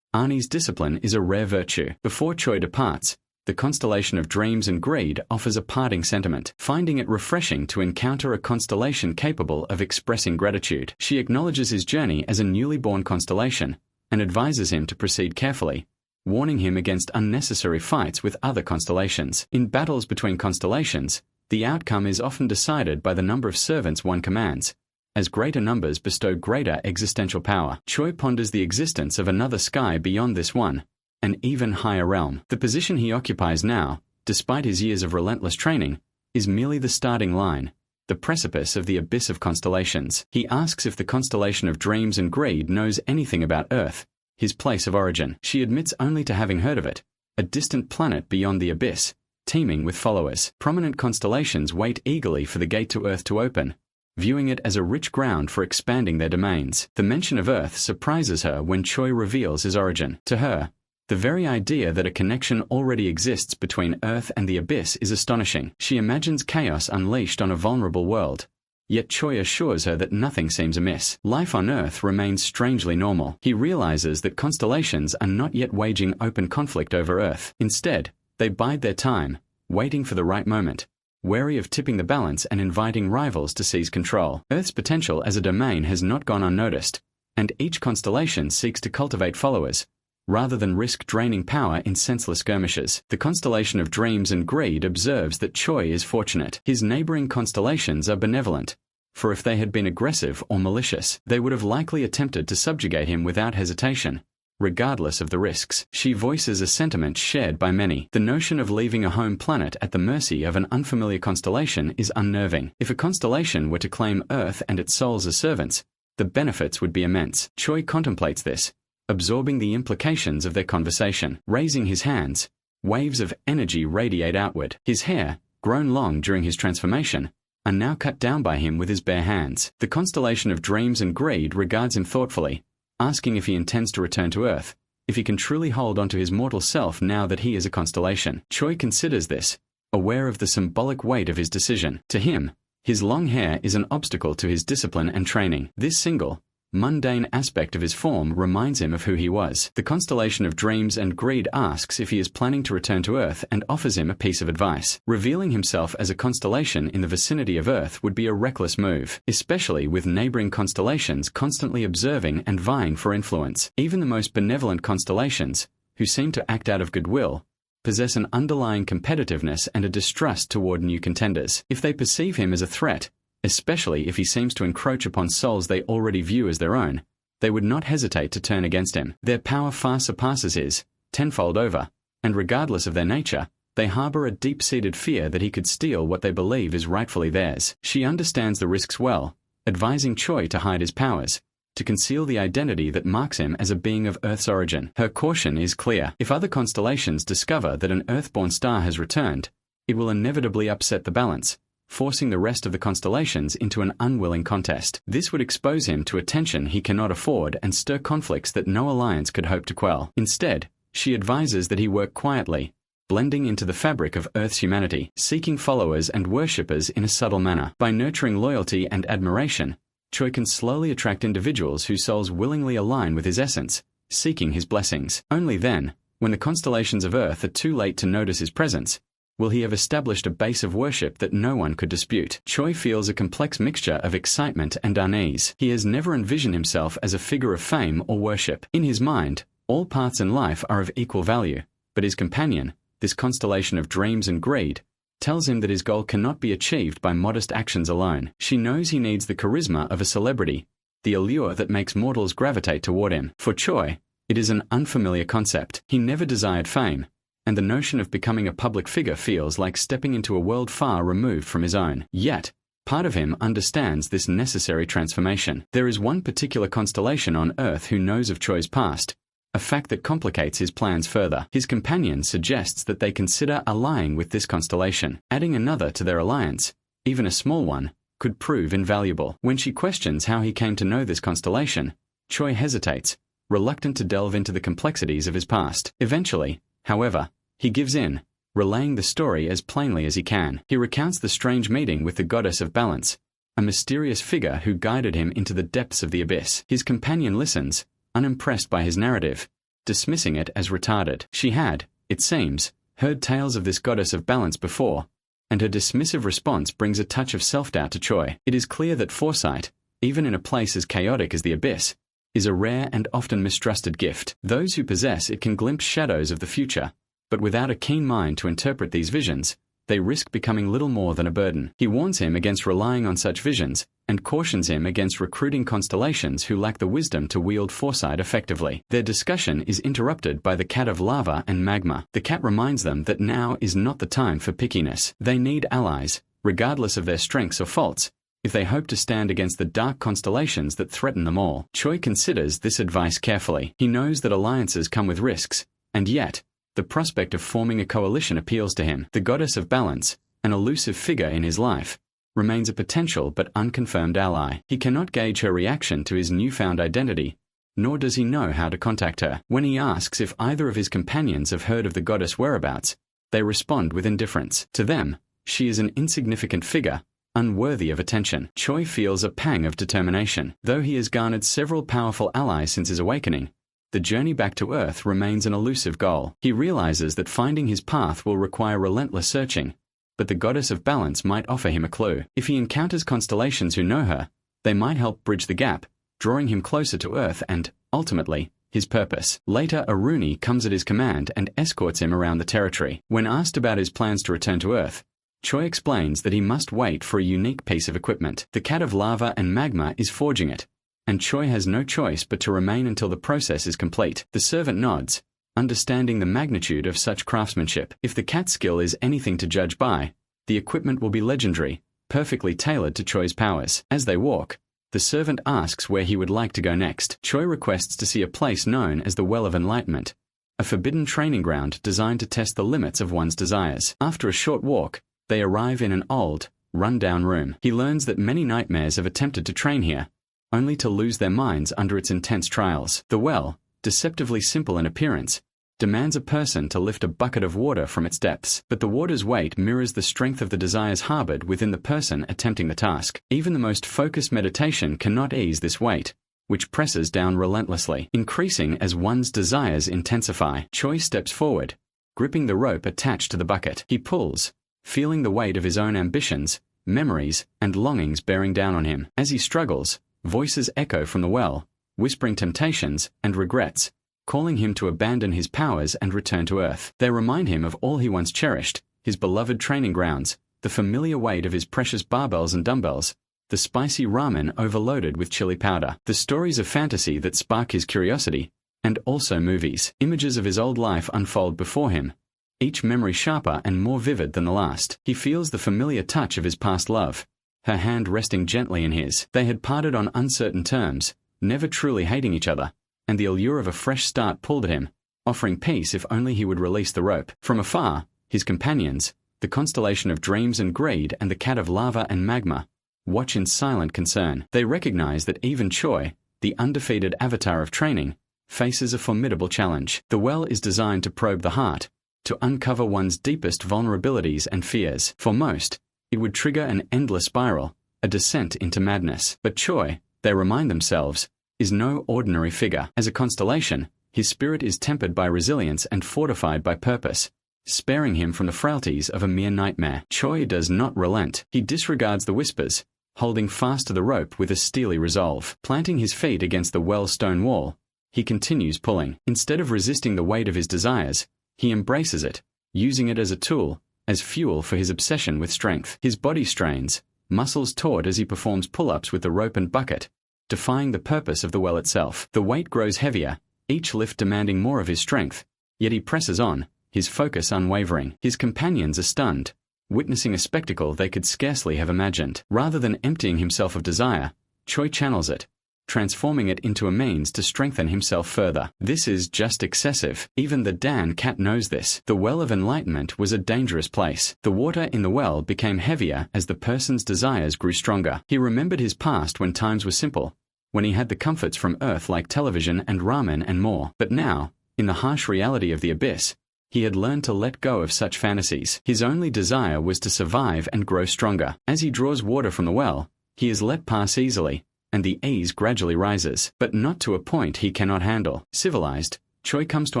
Ani's discipline is a rare virtue. Before Choi departs, the constellation of dreams and greed offers a parting sentiment, finding it refreshing to encounter a constellation capable of expressing gratitude. She acknowledges his journey as a newly born constellation, and advises him to proceed carefully, warning him against unnecessary fights with other constellations. In battles between constellations, the outcome is often decided by the number of servants one commands, as greater numbers bestow greater existential power. Choi ponders the existence of another sky beyond this one, an even higher realm. The position he occupies now, despite his years of relentless training, is merely the starting line, the precipice of the abyss of constellations. He asks if the constellation of dreams and greed knows anything about Earth, his place of origin. She admits only to having heard of it, a distant planet beyond the abyss, teeming with followers. Prominent constellations wait eagerly for the gate to Earth to open, viewing it as a rich ground for expanding their domains. The mention of Earth surprises her when Choi reveals his origin. To her, the very idea that a connection already exists between Earth and the abyss is astonishing. She imagines chaos unleashed on a vulnerable world, yet Choi assures her that nothing seems amiss. Life on Earth remains strangely normal. He realizes that constellations are not yet waging open conflict over Earth. Instead, they bide their time, waiting for the right moment, wary of tipping the balance and inviting rivals to seize control. Earth's potential as a domain has not gone unnoticed, and each constellation seeks to cultivate followers, rather than risk draining power in senseless skirmishes. The constellation of Dreams and Greed observes that Choi is fortunate. His neighboring constellations are benevolent, for if they had been aggressive or malicious, they would have likely attempted to subjugate him without hesitation, regardless of the risks. She voices a sentiment shared by many. The notion of leaving a home planet at the mercy of an unfamiliar constellation is unnerving. If a constellation were to claim Earth and its souls as servants, the benefits would be immense. Choi contemplates this, absorbing the implications of their conversation. Raising his hands, waves of energy radiate outward. His hair, grown long during his transformation, are now cut down by him with his bare hands. The constellation of Dreams and Greed regards him thoughtfully, asking if he intends to return to Earth, if he can truly hold onto his mortal self now that he is a constellation. Choi considers this, aware of the symbolic weight of his decision. To him, his long hair is an obstacle to his discipline and training. This single, mundane aspect of his form reminds him of who he was. The constellation of Dreams and Greed asks if he is planning to return to Earth and offers him a piece of advice. Revealing himself as a constellation in the vicinity of Earth would be a reckless move, especially with neighboring constellations constantly observing and vying for influence. Even the most benevolent constellations, who seem to act out of goodwill, possess an underlying competitiveness and a distrust toward new contenders. If they perceive him as a threat, especially if he seems to encroach upon souls they already view as their own, they would not hesitate to turn against him. Their power far surpasses his, tenfold over, and regardless of their nature, they harbor a deep-seated fear that he could steal what they believe is rightfully theirs. She understands the risks well, advising Choi to hide his powers, to conceal the identity that marks him as a being of Earth's origin. Her caution is clear. If other constellations discover that an Earth-born star has returned, it will inevitably upset the balance, forcing the rest of the constellations into an unwilling contest. This would expose him to a tension he cannot afford and stir conflicts that no alliance could hope to quell. Instead, she advises that he work quietly, blending into the fabric of Earth's humanity, seeking followers and worshippers in a subtle manner. By nurturing loyalty and admiration, Choi can slowly attract individuals whose souls willingly align with his essence, seeking his blessings. Only then, when the constellations of Earth are too late to notice his presence, will he have established a base of worship that no one could dispute. Choi feels a complex mixture of excitement and unease. He has never envisioned himself as a figure of fame or worship. In his mind, all paths in life are of equal value, but his companion, this constellation of Dreams and Greed, tells him that his goal cannot be achieved by modest actions alone. She knows he needs the charisma of a celebrity, the allure that makes mortals gravitate toward him. For Choi, it is an unfamiliar concept. He never desired fame, and the notion of becoming a public figure feels like stepping into a world far removed from his own. Yet, part of him understands this necessary transformation. There is one particular constellation on Earth who knows of Choi's past, a fact that complicates his plans further. His companion suggests that they consider allying with this constellation. Adding another to their alliance, even a small one, could prove invaluable. When she questions how he came to know this constellation, Choi hesitates, reluctant to delve into the complexities of his past. Eventually, however, he gives in, relaying the story as plainly as he can. He recounts the strange meeting with the goddess of balance, a mysterious figure who guided him into the depths of the abyss. His companion listens, unimpressed by his narrative, dismissing it as retarded. She had, it seems, heard tales of this goddess of balance before, and her dismissive response brings a touch of self-doubt to Choi. It is clear that foresight, even in a place as chaotic as the abyss, is a rare and often mistrusted gift. Those who possess it can glimpse shadows of the future, but without a keen mind to interpret these visions, they risk becoming little more than a burden. He warns him against relying on such visions, and cautions him against recruiting constellations who lack the wisdom to wield foresight effectively. Their discussion is interrupted by the cat of lava and magma. The cat reminds them that now is not the time for pickiness. They need allies, regardless of their strengths or faults, if they hope to stand against the dark constellations that threaten them all. Choi considers this advice carefully. He knows that alliances come with risks, and yet, the prospect of forming a coalition appeals to him. The goddess of balance, an elusive figure in his life, remains a potential but unconfirmed ally. He cannot gauge her reaction to his newfound identity, nor does he know how to contact her. When he asks if either of his companions have heard of the goddess' whereabouts, they respond with indifference. To them, she is an insignificant figure, unworthy of attention. Choi feels a pang of determination. Though he has garnered several powerful allies since his awakening, the journey back to Earth remains an elusive goal. He realizes that finding his path will require relentless searching, but the goddess of balance might offer him a clue. If he encounters constellations who know her, they might help bridge the gap, drawing him closer to Earth and, ultimately, his purpose. Later, a Rooney comes at his command and escorts him around the territory. When asked about his plans to return to Earth, Choi explains that he must wait for a unique piece of equipment. The cat of lava and magma is forging it, and Choi has no choice but to remain until the process is complete. The servant nods, understanding the magnitude of such craftsmanship. If the cat's skill is anything to judge by, the equipment will be legendary, perfectly tailored to Choi's powers. As they walk, the servant asks where he would like to go next. Choi requests to see a place known as the Well of Enlightenment, a forbidden training ground designed to test the limits of one's desires. After a short walk, they arrive in an old, run-down room. He learns that many nightmares have attempted to train here, only to lose their minds under its intense trials. The well, deceptively simple in appearance, demands a person to lift a bucket of water from its depths, but the water's weight mirrors the strength of the desires harbored within the person attempting the task. Even the most focused meditation cannot ease this weight, which presses down relentlessly, increasing as one's desires intensify. Choi steps forward, gripping the rope attached to the bucket. He pulls, feeling the weight of his own ambitions, memories, and longings bearing down on him. As he struggles, voices echo from the well, whispering temptations and regrets, calling him to abandon his powers and return to Earth. They remind him of all he once cherished, his beloved training grounds, the familiar weight of his precious barbells and dumbbells, the spicy ramen overloaded with chili powder, the stories of fantasy that spark his curiosity, and also movies. Images of his old life unfold before him, each memory sharper and more vivid than the last. He feels the familiar touch of his past love, her hand resting gently in his. They had parted on uncertain terms, never truly hating each other, and the allure of a fresh start pulled at him, offering peace if only he would release the rope. From afar, his companions, the constellation of dreams and greed and the cat of lava and magma, watch in silent concern. They recognize that even Choi, the undefeated avatar of training, faces a formidable challenge. The well is designed to probe the heart, to uncover one's deepest vulnerabilities and fears. For most, it would trigger an endless spiral, a descent into madness. But Choi, they remind themselves, is no ordinary figure. As a constellation, his spirit is tempered by resilience and fortified by purpose, sparing him from the frailties of a mere nightmare. Choi does not relent. He disregards the whispers, holding fast to the rope with a steely resolve. Planting his feet against the well stone wall, he continues pulling. Instead of resisting the weight of his desires, he embraces it, using it as a tool, as fuel for his obsession with strength. His body strains, muscles taut as he performs pull-ups with the rope and bucket, defying the purpose of the well itself. The weight grows heavier, each lift demanding more of his strength, yet he presses on, his focus unwavering. His companions are stunned, witnessing a spectacle they could scarcely have imagined. Rather than emptying himself of desire, Choi channels it, transforming it into a means to strengthen himself further. This is just excessive. Even the Dan cat knows this. The Well of Enlightenment was a dangerous place. The water in the well became heavier as the person's desires grew stronger. He remembered his past when times were simple, when he had the comforts from Earth like television and ramen and more. But now, in the harsh reality of the abyss, he had learned to let go of such fantasies. His only desire was to survive and grow stronger. As he draws water from the well, he is let pass easily, and the ease gradually rises, but not to a point he cannot handle. Civilized, Choi comes to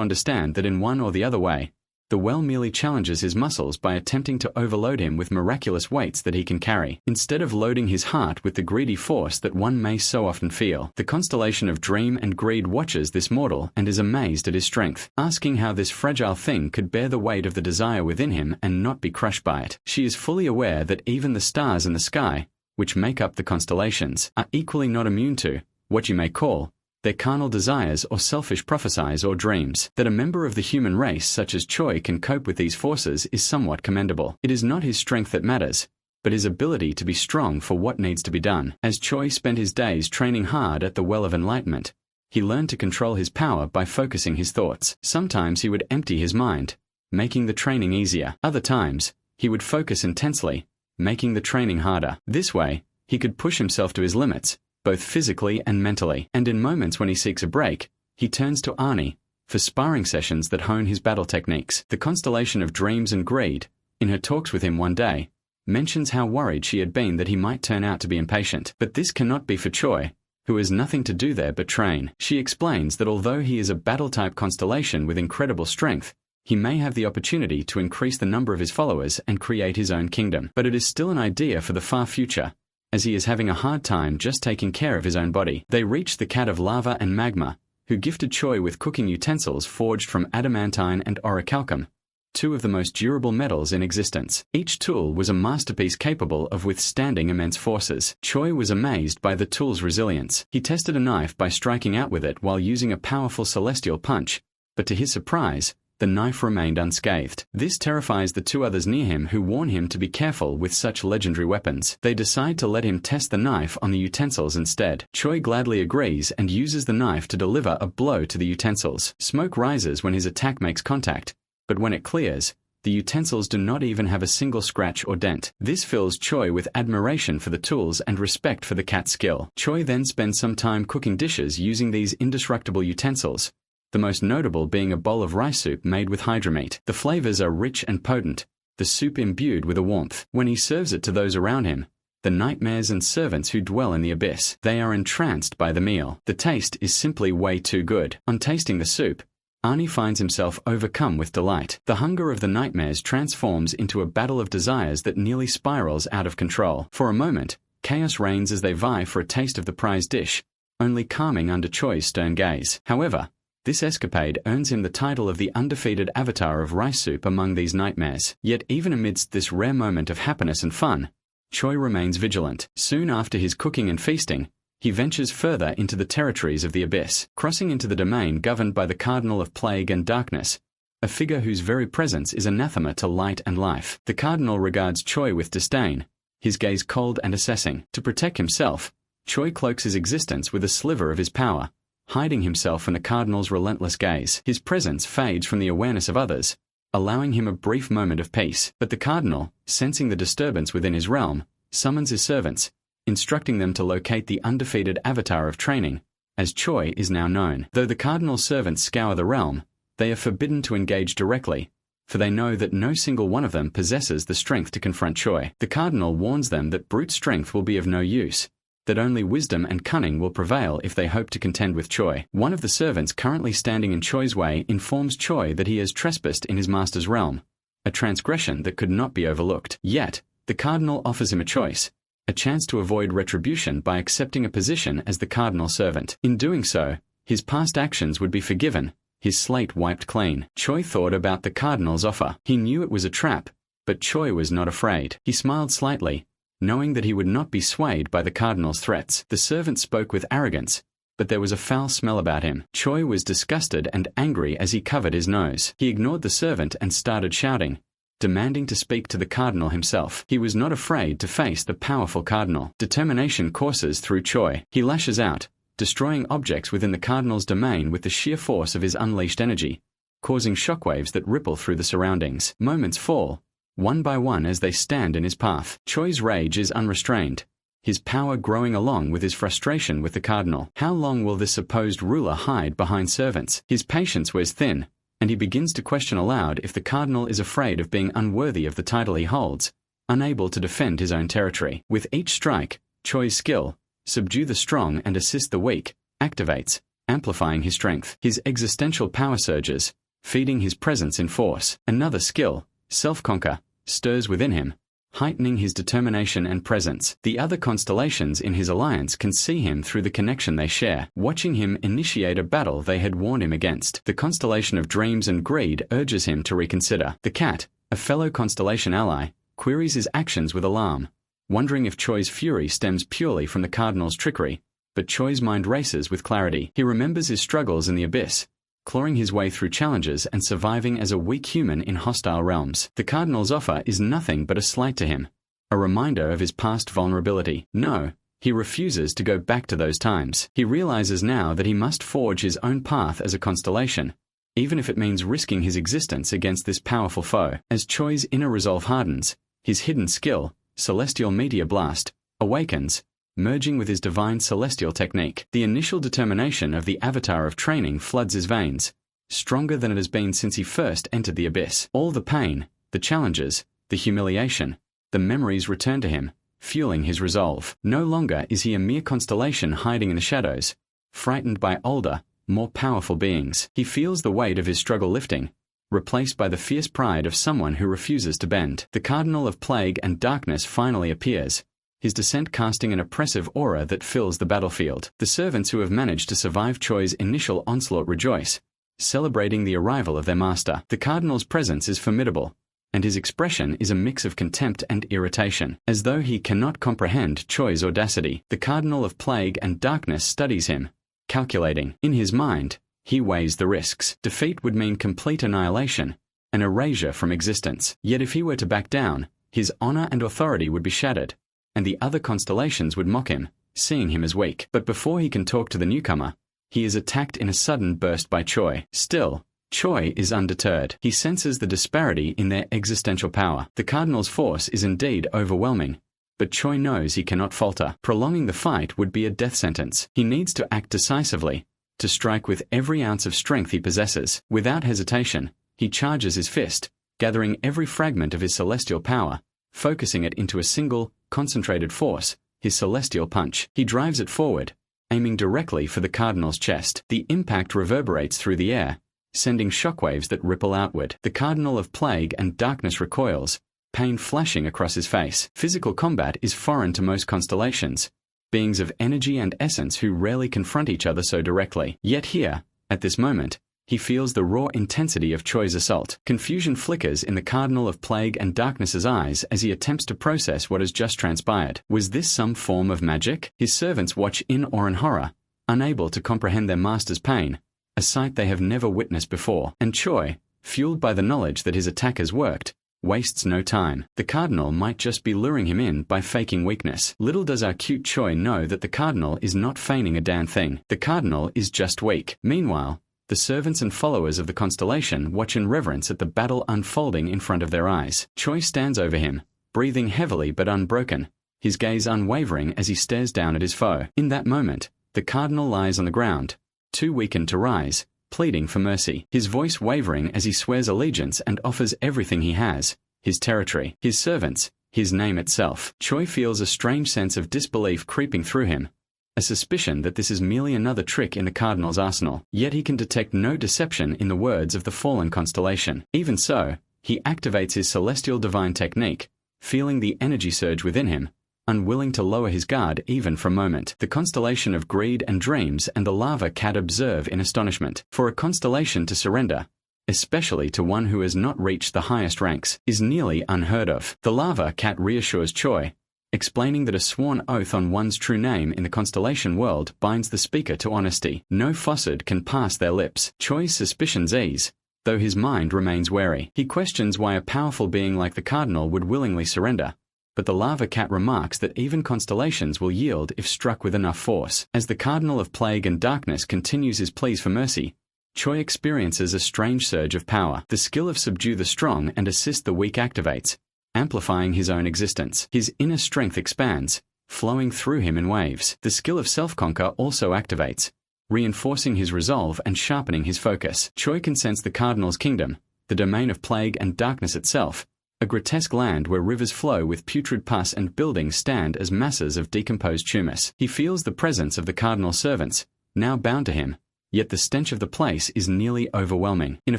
understand that in one or the other way, the well merely challenges his muscles by attempting to overload him with miraculous weights that he can carry, instead of loading his heart with the greedy force that one may so often feel. The constellation of dream and greed watches this mortal and is amazed at his strength, asking how this fragile thing could bear the weight of the desire within him and not be crushed by it. She is fully aware that even the stars in the sky, which make up the constellations, are equally not immune to what you may call their carnal desires or selfish prophecies or dreams. That a member of the human race such as Choi can cope with these forces is somewhat commendable. It is not his strength that matters, but his ability to be strong for what needs to be done. As Choi spent his days training hard at the Well of Enlightenment, he learned to control his power by focusing his thoughts. Sometimes he would empty his mind, making the training easier. Other times, he would focus intensely, making the training harder. This way, he could push himself to his limits, both physically and mentally. And in moments when he seeks a break, he turns to Ani for sparring sessions that hone his battle techniques. The constellation of dreams and greed, in her talks with him one day, mentions how worried she had been that he might turn out to be impatient. But this cannot be for Choi, who has nothing to do there but train. She explains that although he is a battle-type constellation with incredible strength, he may have the opportunity to increase the number of his followers and create his own kingdom. But it is still an idea for the far future, as he is having a hard time just taking care of his own body. They reach the cat of lava and magma, who gifted Choi with cooking utensils forged from adamantine and orichalcum, two of the most durable metals in existence. Each tool was a masterpiece capable of withstanding immense forces. Choi was amazed by the tool's resilience. He tested a knife by striking out with it while using a powerful celestial punch, but to his surprise, the knife remained unscathed. This terrifies the two others near him, who warn him to be careful with such legendary weapons. They decide to let him test the knife on the utensils instead. Choi gladly agrees and uses the knife to deliver a blow to the utensils. Smoke rises when his attack makes contact, but when it clears, the utensils do not even have a single scratch or dent. This fills Choi with admiration for the tools and respect for the cat's skill. Choi then spends some time cooking dishes using these indestructible utensils, the most notable being a bowl of rice soup made with hydra meat. The flavors are rich and potent, the soup imbued with a warmth. When he serves it to those around him, the nightmares and servants who dwell in the abyss, they are entranced by the meal. The taste is simply way too good. On tasting the soup, Ani finds himself overcome with delight. The hunger of the nightmares transforms into a battle of desires that nearly spirals out of control. For a moment, chaos reigns as they vie for a taste of the prized dish, only calming under Choi's stern gaze. However, this escapade earns him the title of the undefeated avatar of rice soup among these nightmares. Yet even amidst this rare moment of happiness and fun, Choi remains vigilant. Soon after his cooking and feasting, he ventures further into the territories of the abyss, crossing into the domain governed by the Cardinal of Plague and Darkness, a figure whose very presence is anathema to light and life. The Cardinal regards Choi with disdain, his gaze cold and assessing. To protect himself, Choi cloaks his existence with a sliver of his power, hiding himself from the Cardinal's relentless gaze. His presence fades from the awareness of others, allowing him a brief moment of peace. But the Cardinal, sensing the disturbance within his realm, summons his servants, instructing them to locate the undefeated avatar of training, as Choi is now known. Though the Cardinal's servants scour the realm, they are forbidden to engage directly, for they know that no single one of them possesses the strength to confront Choi. The Cardinal warns them that brute strength will be of no use, that only wisdom and cunning will prevail if they hope to contend with Choi. One of the servants currently standing in Choi's way informs Choi that he has trespassed in his master's realm, a transgression that could not be overlooked. Yet, the Cardinal offers him a choice, a chance to avoid retribution by accepting a position as the Cardinal servant. In doing so, his past actions would be forgiven, his slate wiped clean. Choi thought about the Cardinal's offer. He knew it was a trap, but Choi was not afraid. He smiled slightly, knowing that he would not be swayed by the Cardinal's threats. The servant spoke with arrogance, but there was a foul smell about him. Choi was disgusted and angry as he covered his nose. He ignored the servant and started shouting, demanding to speak to the Cardinal himself. He was not afraid to face the powerful Cardinal. Determination courses through Choi. He lashes out, destroying objects within the Cardinal's domain with the sheer force of his unleashed energy, causing shockwaves that ripple through the surroundings. Moments fall, one by one, as they stand in his path. Choi's rage is unrestrained, his power growing along with his frustration with the Cardinal. How long will this supposed ruler hide behind servants? His patience wears thin, and he begins to question aloud if the Cardinal is afraid of being unworthy of the title he holds, unable to defend his own territory. With each strike, Choi's skill, subdue the strong and assist the weak, activates, amplifying his strength. His existential power surges, feeding his presence in force. Another skill, self-conquer, stirs within him, heightening his determination and presence. The other constellations in his alliance can see him through the connection they share, watching him initiate a battle they had warned him against. The constellation of dreams and greed urges him to reconsider. The cat, a fellow constellation ally, queries his actions with alarm, wondering if Choi's fury stems purely from the Cardinal's trickery. But Choi's mind races with clarity. He remembers his struggles in the abyss, clawing his way through challenges and surviving as a weak human in hostile realms. The Cardinal's offer is nothing but a slight to him, a reminder of his past vulnerability. No, he refuses to go back to those times. He realizes now that he must forge his own path as a constellation, even if it means risking his existence against this powerful foe. As Choi's inner resolve hardens, his hidden skill, Celestial Meteor Blast, awakens, merging with his divine celestial technique. The initial determination of the avatar of training floods his veins, stronger than it has been since he first entered the abyss. All the pain, the challenges, the humiliation, the memories return to him, fueling his resolve. No longer is he a mere constellation hiding in the shadows, frightened by older, more powerful beings. He feels the weight of his struggle lifting, replaced by the fierce pride of someone who refuses to bend. The Cardinal of Plague and Darkness finally appears, his descent casting an oppressive aura that fills the battlefield. The servants who have managed to survive Choi's initial onslaught rejoice, celebrating the arrival of their master. The cardinal's presence is formidable, and his expression is a mix of contempt and irritation, as though he cannot comprehend Choi's audacity. The Cardinal of Plague and Darkness studies him, calculating. In his mind, he weighs the risks. Defeat would mean complete annihilation, an erasure from existence. Yet if he were to back down, his honor and authority would be shattered, and the other constellations would mock him, seeing him as weak. But before he can talk to the newcomer, he is attacked in a sudden burst by Choi. Still, Choi is undeterred. He senses the disparity in their existential power. The Cardinal's force is indeed overwhelming, but Choi knows he cannot falter. Prolonging the fight would be a death sentence. He needs to act decisively, to strike with every ounce of strength he possesses. Without hesitation, he charges his fist, gathering every fragment of his celestial power, focusing it into a single, concentrated force, his celestial punch. He drives it forward, aiming directly for the Cardinal's chest. The impact reverberates through the air, sending shockwaves that ripple outward. The Cardinal of Plague and Darkness recoils, pain flashing across his face. Physical combat is foreign to most constellations, beings of energy and essence who rarely confront each other so directly. Yet here, at this moment, he feels the raw intensity of Choi's assault. Confusion flickers in the Cardinal of Plague and Darkness's eyes as he attempts to process what has just transpired. Was this some form of magic? His servants watch in awe and horror, unable to comprehend their master's pain, a sight they have never witnessed before. And Choi, fueled by the knowledge that his attack has worked, wastes no time. The Cardinal might just be luring him in by faking weakness. Little does our cute Choi know that the Cardinal is not feigning a damn thing. The Cardinal is just weak. Meanwhile, the servants and followers of the constellation watch in reverence at the battle unfolding in front of their eyes. Choi stands over him, breathing heavily but unbroken, his gaze unwavering as he stares down at his foe. In that moment, the Cardinal lies on the ground, too weakened to rise, pleading for mercy. His voice wavering as he swears allegiance and offers everything he has, his territory, his servants, his name itself. Choi feels a strange sense of disbelief creeping through him, a suspicion that this is merely another trick in the Cardinal's arsenal. Yet he can detect no deception in the words of the fallen constellation. Even so, he activates his celestial divine technique, feeling the energy surge within him, unwilling to lower his guard even for a moment. The constellation of Greed and Dreams and the Lava Cat observe in astonishment. For a constellation to surrender, especially to one who has not reached the highest ranks, is nearly unheard of. The Lava Cat reassures Choi, explaining that a sworn oath on one's true name in the constellation world binds the speaker to honesty. No falsehood can pass their lips. Choi's suspicions ease, though his mind remains wary. He questions why a powerful being like the Cardinal would willingly surrender, but the Lava Cat remarks that even constellations will yield if struck with enough force. As the Cardinal of Plague and Darkness continues his pleas for mercy, Choi experiences a strange surge of power. The skill of subdue the strong and assist the weak activates, amplifying his own existence. His inner strength expands, flowing through him in waves. The skill of self-conquer also activates, reinforcing his resolve and sharpening his focus. Choi can sense the Cardinal's kingdom, the domain of plague and darkness itself, a grotesque land where rivers flow with putrid pus and buildings stand as masses of decomposed humus. He feels the presence of the Cardinal's servants, now bound to him, yet the stench of the place is nearly overwhelming. In a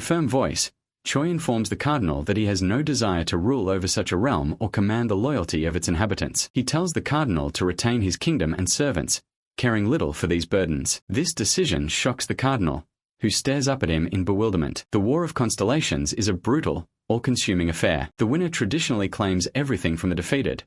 firm voice, Choi informs the Cardinal that he has no desire to rule over such a realm or command the loyalty of its inhabitants. He tells the Cardinal to retain his kingdom and servants, caring little for these burdens. This decision shocks the Cardinal, who stares up at him in bewilderment. The War of Constellations is a brutal, all-consuming affair. The winner traditionally claims everything from the defeated,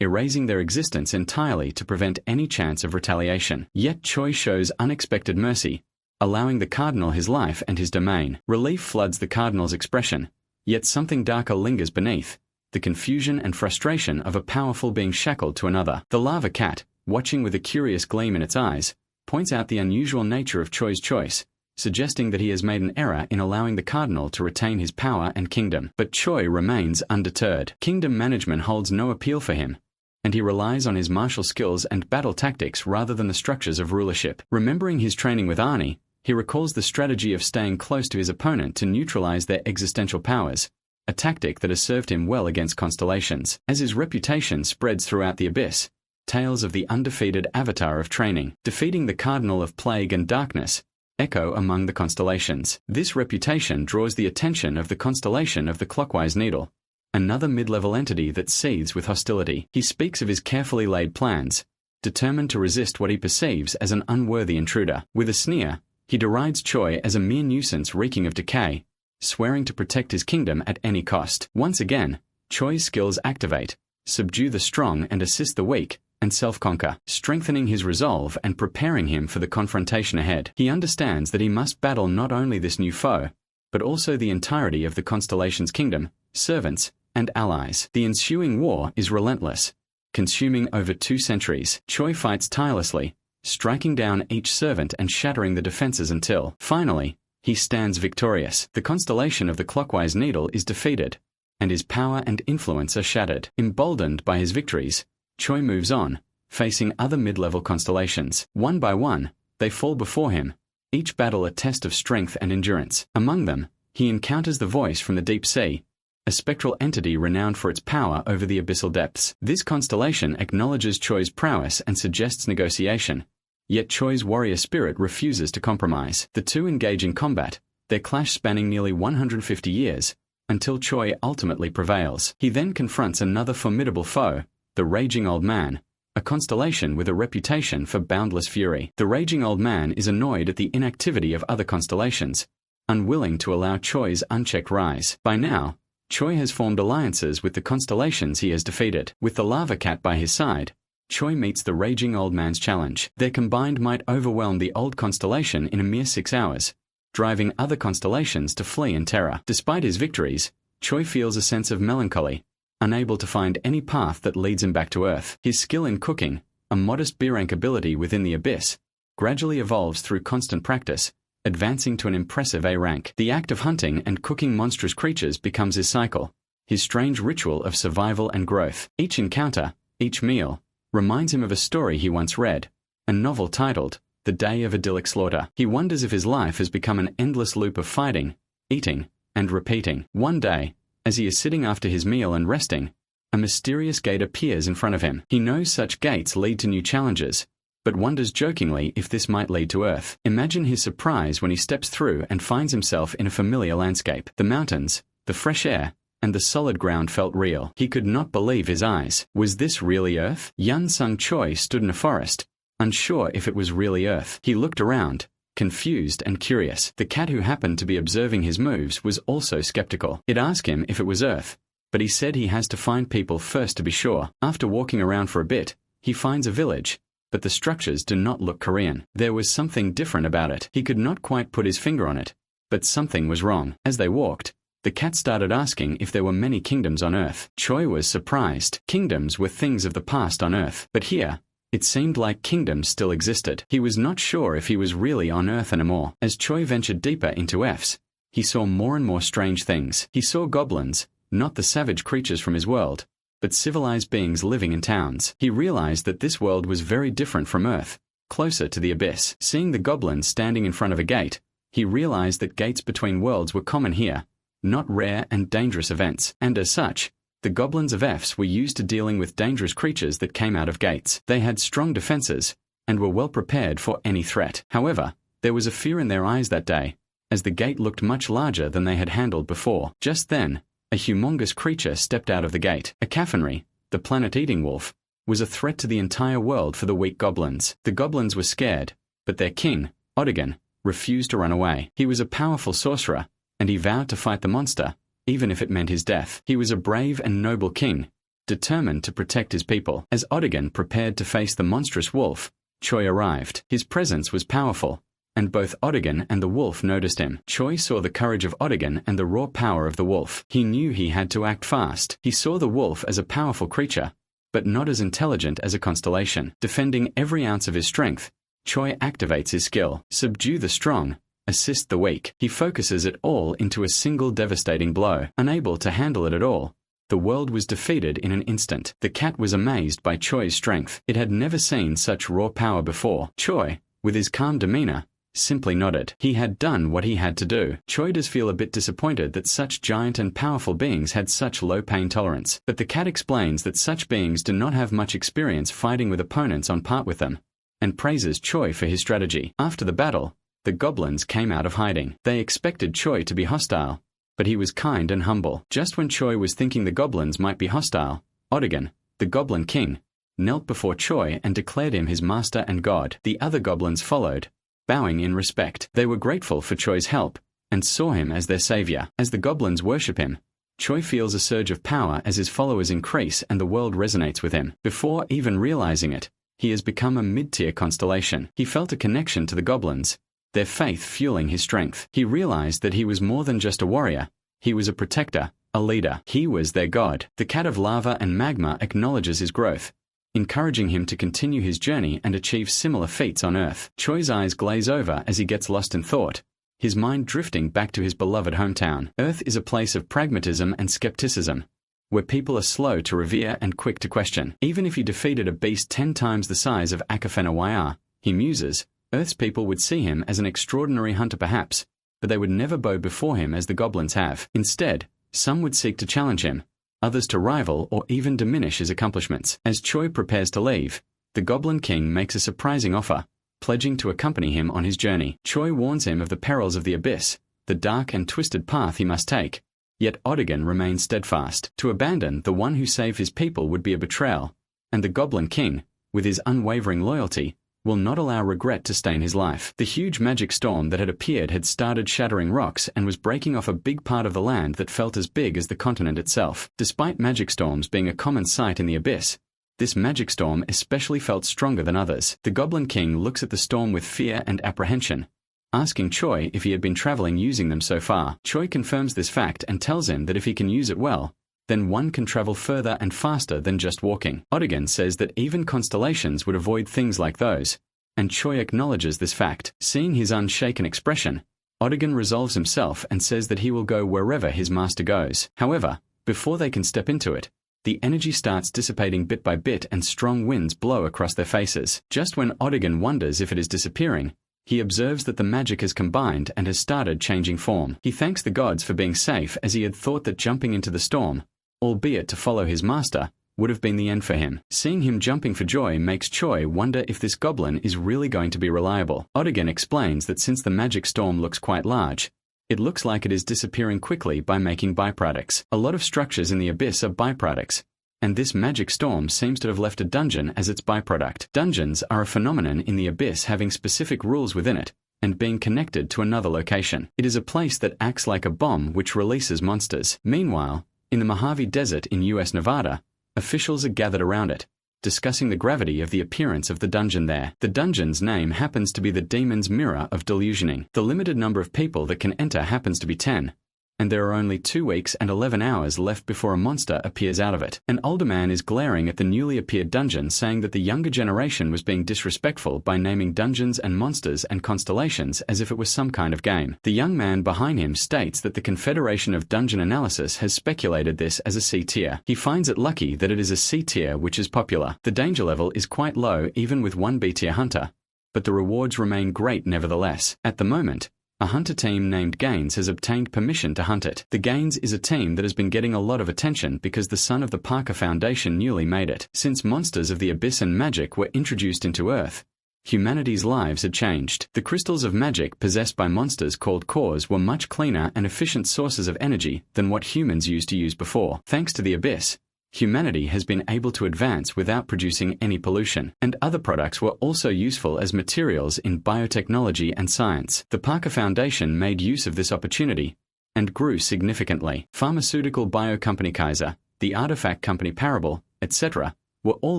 erasing their existence entirely to prevent any chance of retaliation. Yet Choi shows unexpected mercy, allowing the Cardinal his life and his domain. Relief floods the Cardinal's expression, yet something darker lingers beneath, the confusion and frustration of a powerful being shackled to another. The Lava Cat, watching with a curious gleam in its eyes, points out the unusual nature of Choi's choice, suggesting that he has made an error in allowing the Cardinal to retain his power and kingdom. But Choi remains undeterred. Kingdom management holds no appeal for him, and he relies on his martial skills and battle tactics rather than the structures of rulership. Remembering his training with Ani, he recalls the strategy of staying close to his opponent to neutralize their existential powers, a tactic that has served him well against constellations. As his reputation spreads throughout the abyss, tales of the undefeated avatar of training, defeating the Cardinal of Plague and Darkness, echo among the constellations. This reputation draws the attention of the constellation of the Clockwise Needle, another mid-level entity that seethes with hostility. He speaks of his carefully laid plans, determined to resist what he perceives as an unworthy intruder. With a sneer, he derides Choi as a mere nuisance reeking of decay, swearing to protect his kingdom at any cost. Once again, Choi's skills activate, subdue the strong and assist the weak, and self-conquer, strengthening his resolve and preparing him for the confrontation ahead. He understands that he must battle not only this new foe, but also the entirety of the constellation's kingdom, servants, and allies. The ensuing war is relentless, consuming over 2 centuries. Choi fights tirelessly, striking down each servant and shattering the defenses until, finally, he stands victorious. The constellation of the clockwise needle is defeated, and his power and influence are shattered. Emboldened by his victories, Choi moves on, facing other mid-level constellations. One by one, they fall before him, each battle a test of strength and endurance. Among them, he encounters the voice from the deep sea, a spectral entity renowned for its power over the abyssal depths. This constellation acknowledges Choi's prowess and suggests negotiation, yet Choi's warrior spirit refuses to compromise. The two engage in combat, their clash spanning nearly 150 years, until Choi ultimately prevails. He then confronts another formidable foe, the Raging Old Man, a constellation with a reputation for boundless fury. The Raging Old Man is annoyed at the inactivity of other constellations, unwilling to allow Choi's unchecked rise. By now, Choi has formed alliances with the constellations he has defeated. With the Lava Cat by his side, Choi meets the Raging Old Man's challenge. Their combined might overwhelm the old constellation in a mere 6 hours, driving other constellations to flee in terror. Despite his victories, Choi feels a sense of melancholy, unable to find any path that leads him back to Earth. His skill in cooking, a modest B-rank ability within the abyss, gradually evolves through constant practice, advancing to an impressive A rank. The act of hunting and cooking monstrous creatures becomes his cycle, his strange ritual of survival and growth. Each encounter, each meal, reminds him of a story he once read, a novel titled The Day of Idyllic Slaughter. He wonders if his life has become an endless loop of fighting, eating, and repeating. One day, as he is sitting after his meal and resting, a mysterious gate appears in front of him. He knows such gates lead to new challenges, but wonders jokingly if this might lead to Earth. Imagine his surprise when he steps through and finds himself in a familiar landscape. The mountains, the fresh air, and the solid ground felt real. He could not believe his eyes. Was this really Earth? Yun Sung Choi stood in a forest, unsure if it was really Earth. He looked around, confused and curious. The cat who happened to be observing his moves was also skeptical. It asked him if it was Earth, but he said he has to find people first to be sure. After walking around for a bit, he finds a village, but the structures do not look Korean. There was something different about it. He could not quite put his finger on it, but something was wrong. As they walked, the cat started asking if there were many kingdoms on Earth. Choi was surprised. Kingdoms were things of the past on Earth, but here, it seemed like kingdoms still existed. He was not sure if he was really on Earth anymore. As Choi ventured deeper into F's, he saw more and more strange things. He saw goblins, not the savage creatures from his world, but civilized beings living in towns. He realized that this world was very different from Earth, closer to the abyss. Seeing the goblins standing in front of a gate, he realized that gates between worlds were common here, not rare and dangerous events, and as such, the goblins of F's were used to dealing with dangerous creatures that came out of gates. They had strong defenses, and were well prepared for any threat. However, there was a fear in their eyes that day, as the gate looked much larger than they had handled before. Just then, a humongous creature stepped out of the gate. A Cafanry, the planet-eating wolf, was a threat to the entire world for the weak goblins. The goblins were scared, but their king, Odigan, refused to run away. He was a powerful sorcerer, and he vowed to fight the monster, even if it meant his death. He was a brave and noble king, determined to protect his people. As Odigan prepared to face the monstrous wolf, Choi arrived. His presence was powerful, and both Odigan and the wolf noticed him. Choi saw the courage of Odigan and the raw power of the wolf. He knew he had to act fast. He saw the wolf as a powerful creature, but not as intelligent as a constellation. Defending every ounce of his strength, Choi activates his skill. Subdue the strong, assist the weak. He focuses it all into a single devastating blow. Unable to handle it at all, the world was defeated in an instant. The cat was amazed by Choi's strength. It had never seen such raw power before. Choi, with his calm demeanor, simply nodded. He had done what he had to do. Choi does feel a bit disappointed that such giant and powerful beings had such low pain tolerance, but the cat explains that such beings do not have much experience fighting with opponents on par with them, and praises Choi for his strategy. After the battle, the goblins came out of hiding. They expected Choi to be hostile, but he was kind and humble. Just when Choi was thinking the goblins might be hostile, Odigan, the Goblin King, knelt before Choi and declared him his master and god. The other goblins followed, bowing in respect. They were grateful for Choi's help, and saw him as their savior. As the goblins worship him, Choi feels a surge of power as his followers increase and the world resonates with him. Before even realizing it, he has become a mid-tier constellation. He felt a connection to the goblins, their faith fueling his strength. He realized that he was more than just a warrior. He was a protector, a leader. He was their god. The cat of lava and magma acknowledges his growth, encouraging him to continue his journey and achieve similar feats on Earth. Choi's eyes glaze over as he gets lost in thought, his mind drifting back to his beloved hometown. Earth is a place of pragmatism and skepticism, where people are slow to revere and quick to question. Even if he defeated a beast 10 times the size of Akafenawayar, he muses, Earth's people would see him as an extraordinary hunter perhaps, but they would never bow before him as the goblins have. Instead, some would seek to challenge him, others to rival or even diminish his accomplishments. As Choi prepares to leave, the Goblin King makes a surprising offer, pledging to accompany him on his journey. Choi warns him of the perils of the abyss, the dark and twisted path he must take, yet Odigan remains steadfast. To abandon the one who saved his people would be a betrayal, and the Goblin King, with his unwavering loyalty, will not allow regret to stain his life. The huge magic storm that had appeared had started shattering rocks and was breaking off a big part of the land that felt as big as the continent itself. Despite magic storms being a common sight in the abyss, this magic storm especially felt stronger than others. The Goblin King looks at the storm with fear and apprehension, asking Choi if he had been traveling using them so far. Choi confirms this fact and tells him that if he can use it well, then one can travel further and faster than just walking. Odigan says that even constellations would avoid things like those, and Choi acknowledges this fact. Seeing his unshaken expression, Odigan resolves himself and says that he will go wherever his master goes. However, before they can step into it, the energy starts dissipating bit by bit and strong winds blow across their faces. Just when Odigan wonders if it is disappearing, he observes that the magic has combined and has started changing form. He thanks the gods for being safe, as he had thought that jumping into the storm, albeit to follow his master, would have been the end for him. Seeing him jumping for joy makes Choi wonder if this goblin is really going to be reliable. Odigan explains that since the magic storm looks quite large, it looks like it is disappearing quickly by making byproducts. A lot of structures in the abyss are byproducts, and this magic storm seems to have left a dungeon as its byproduct. Dungeons are a phenomenon in the abyss having specific rules within it, and being connected to another location. It is a place that acts like a bomb which releases monsters. Meanwhile, in the Mojave Desert in US Nevada, officials are gathered around it, discussing the gravity of the appearance of the dungeon there. The dungeon's name happens to be the Demon's Mirror of Delusioning. The limited number of people that can enter happens to be 10, and there are only 2 weeks and 11 hours left before a monster appears out of it. An older man is glaring at the newly appeared dungeon, saying that the younger generation was being disrespectful by naming dungeons and monsters and constellations as if it was some kind of game. The young man behind him states that the Confederation of Dungeon Analysis has speculated this as a C tier. He finds it lucky that it is a C tier which is popular. The danger level is quite low even with one B tier hunter, but the rewards remain great nevertheless. At the moment, a hunter team named Gaines has obtained permission to hunt it. The Gaines is a team that has been getting a lot of attention because the son of the Parker Foundation newly made it. Since monsters of the abyss and magic were introduced into Earth, humanity's lives had changed. The crystals of magic possessed by monsters called cores were much cleaner and efficient sources of energy than what humans used to use before. Thanks to the abyss, humanity has been able to advance without producing any pollution, and other products were also useful as materials in biotechnology and science. The Parker Foundation made use of this opportunity and grew significantly. Pharmaceutical bio company Kaiser, the artifact company Parable, etc., were all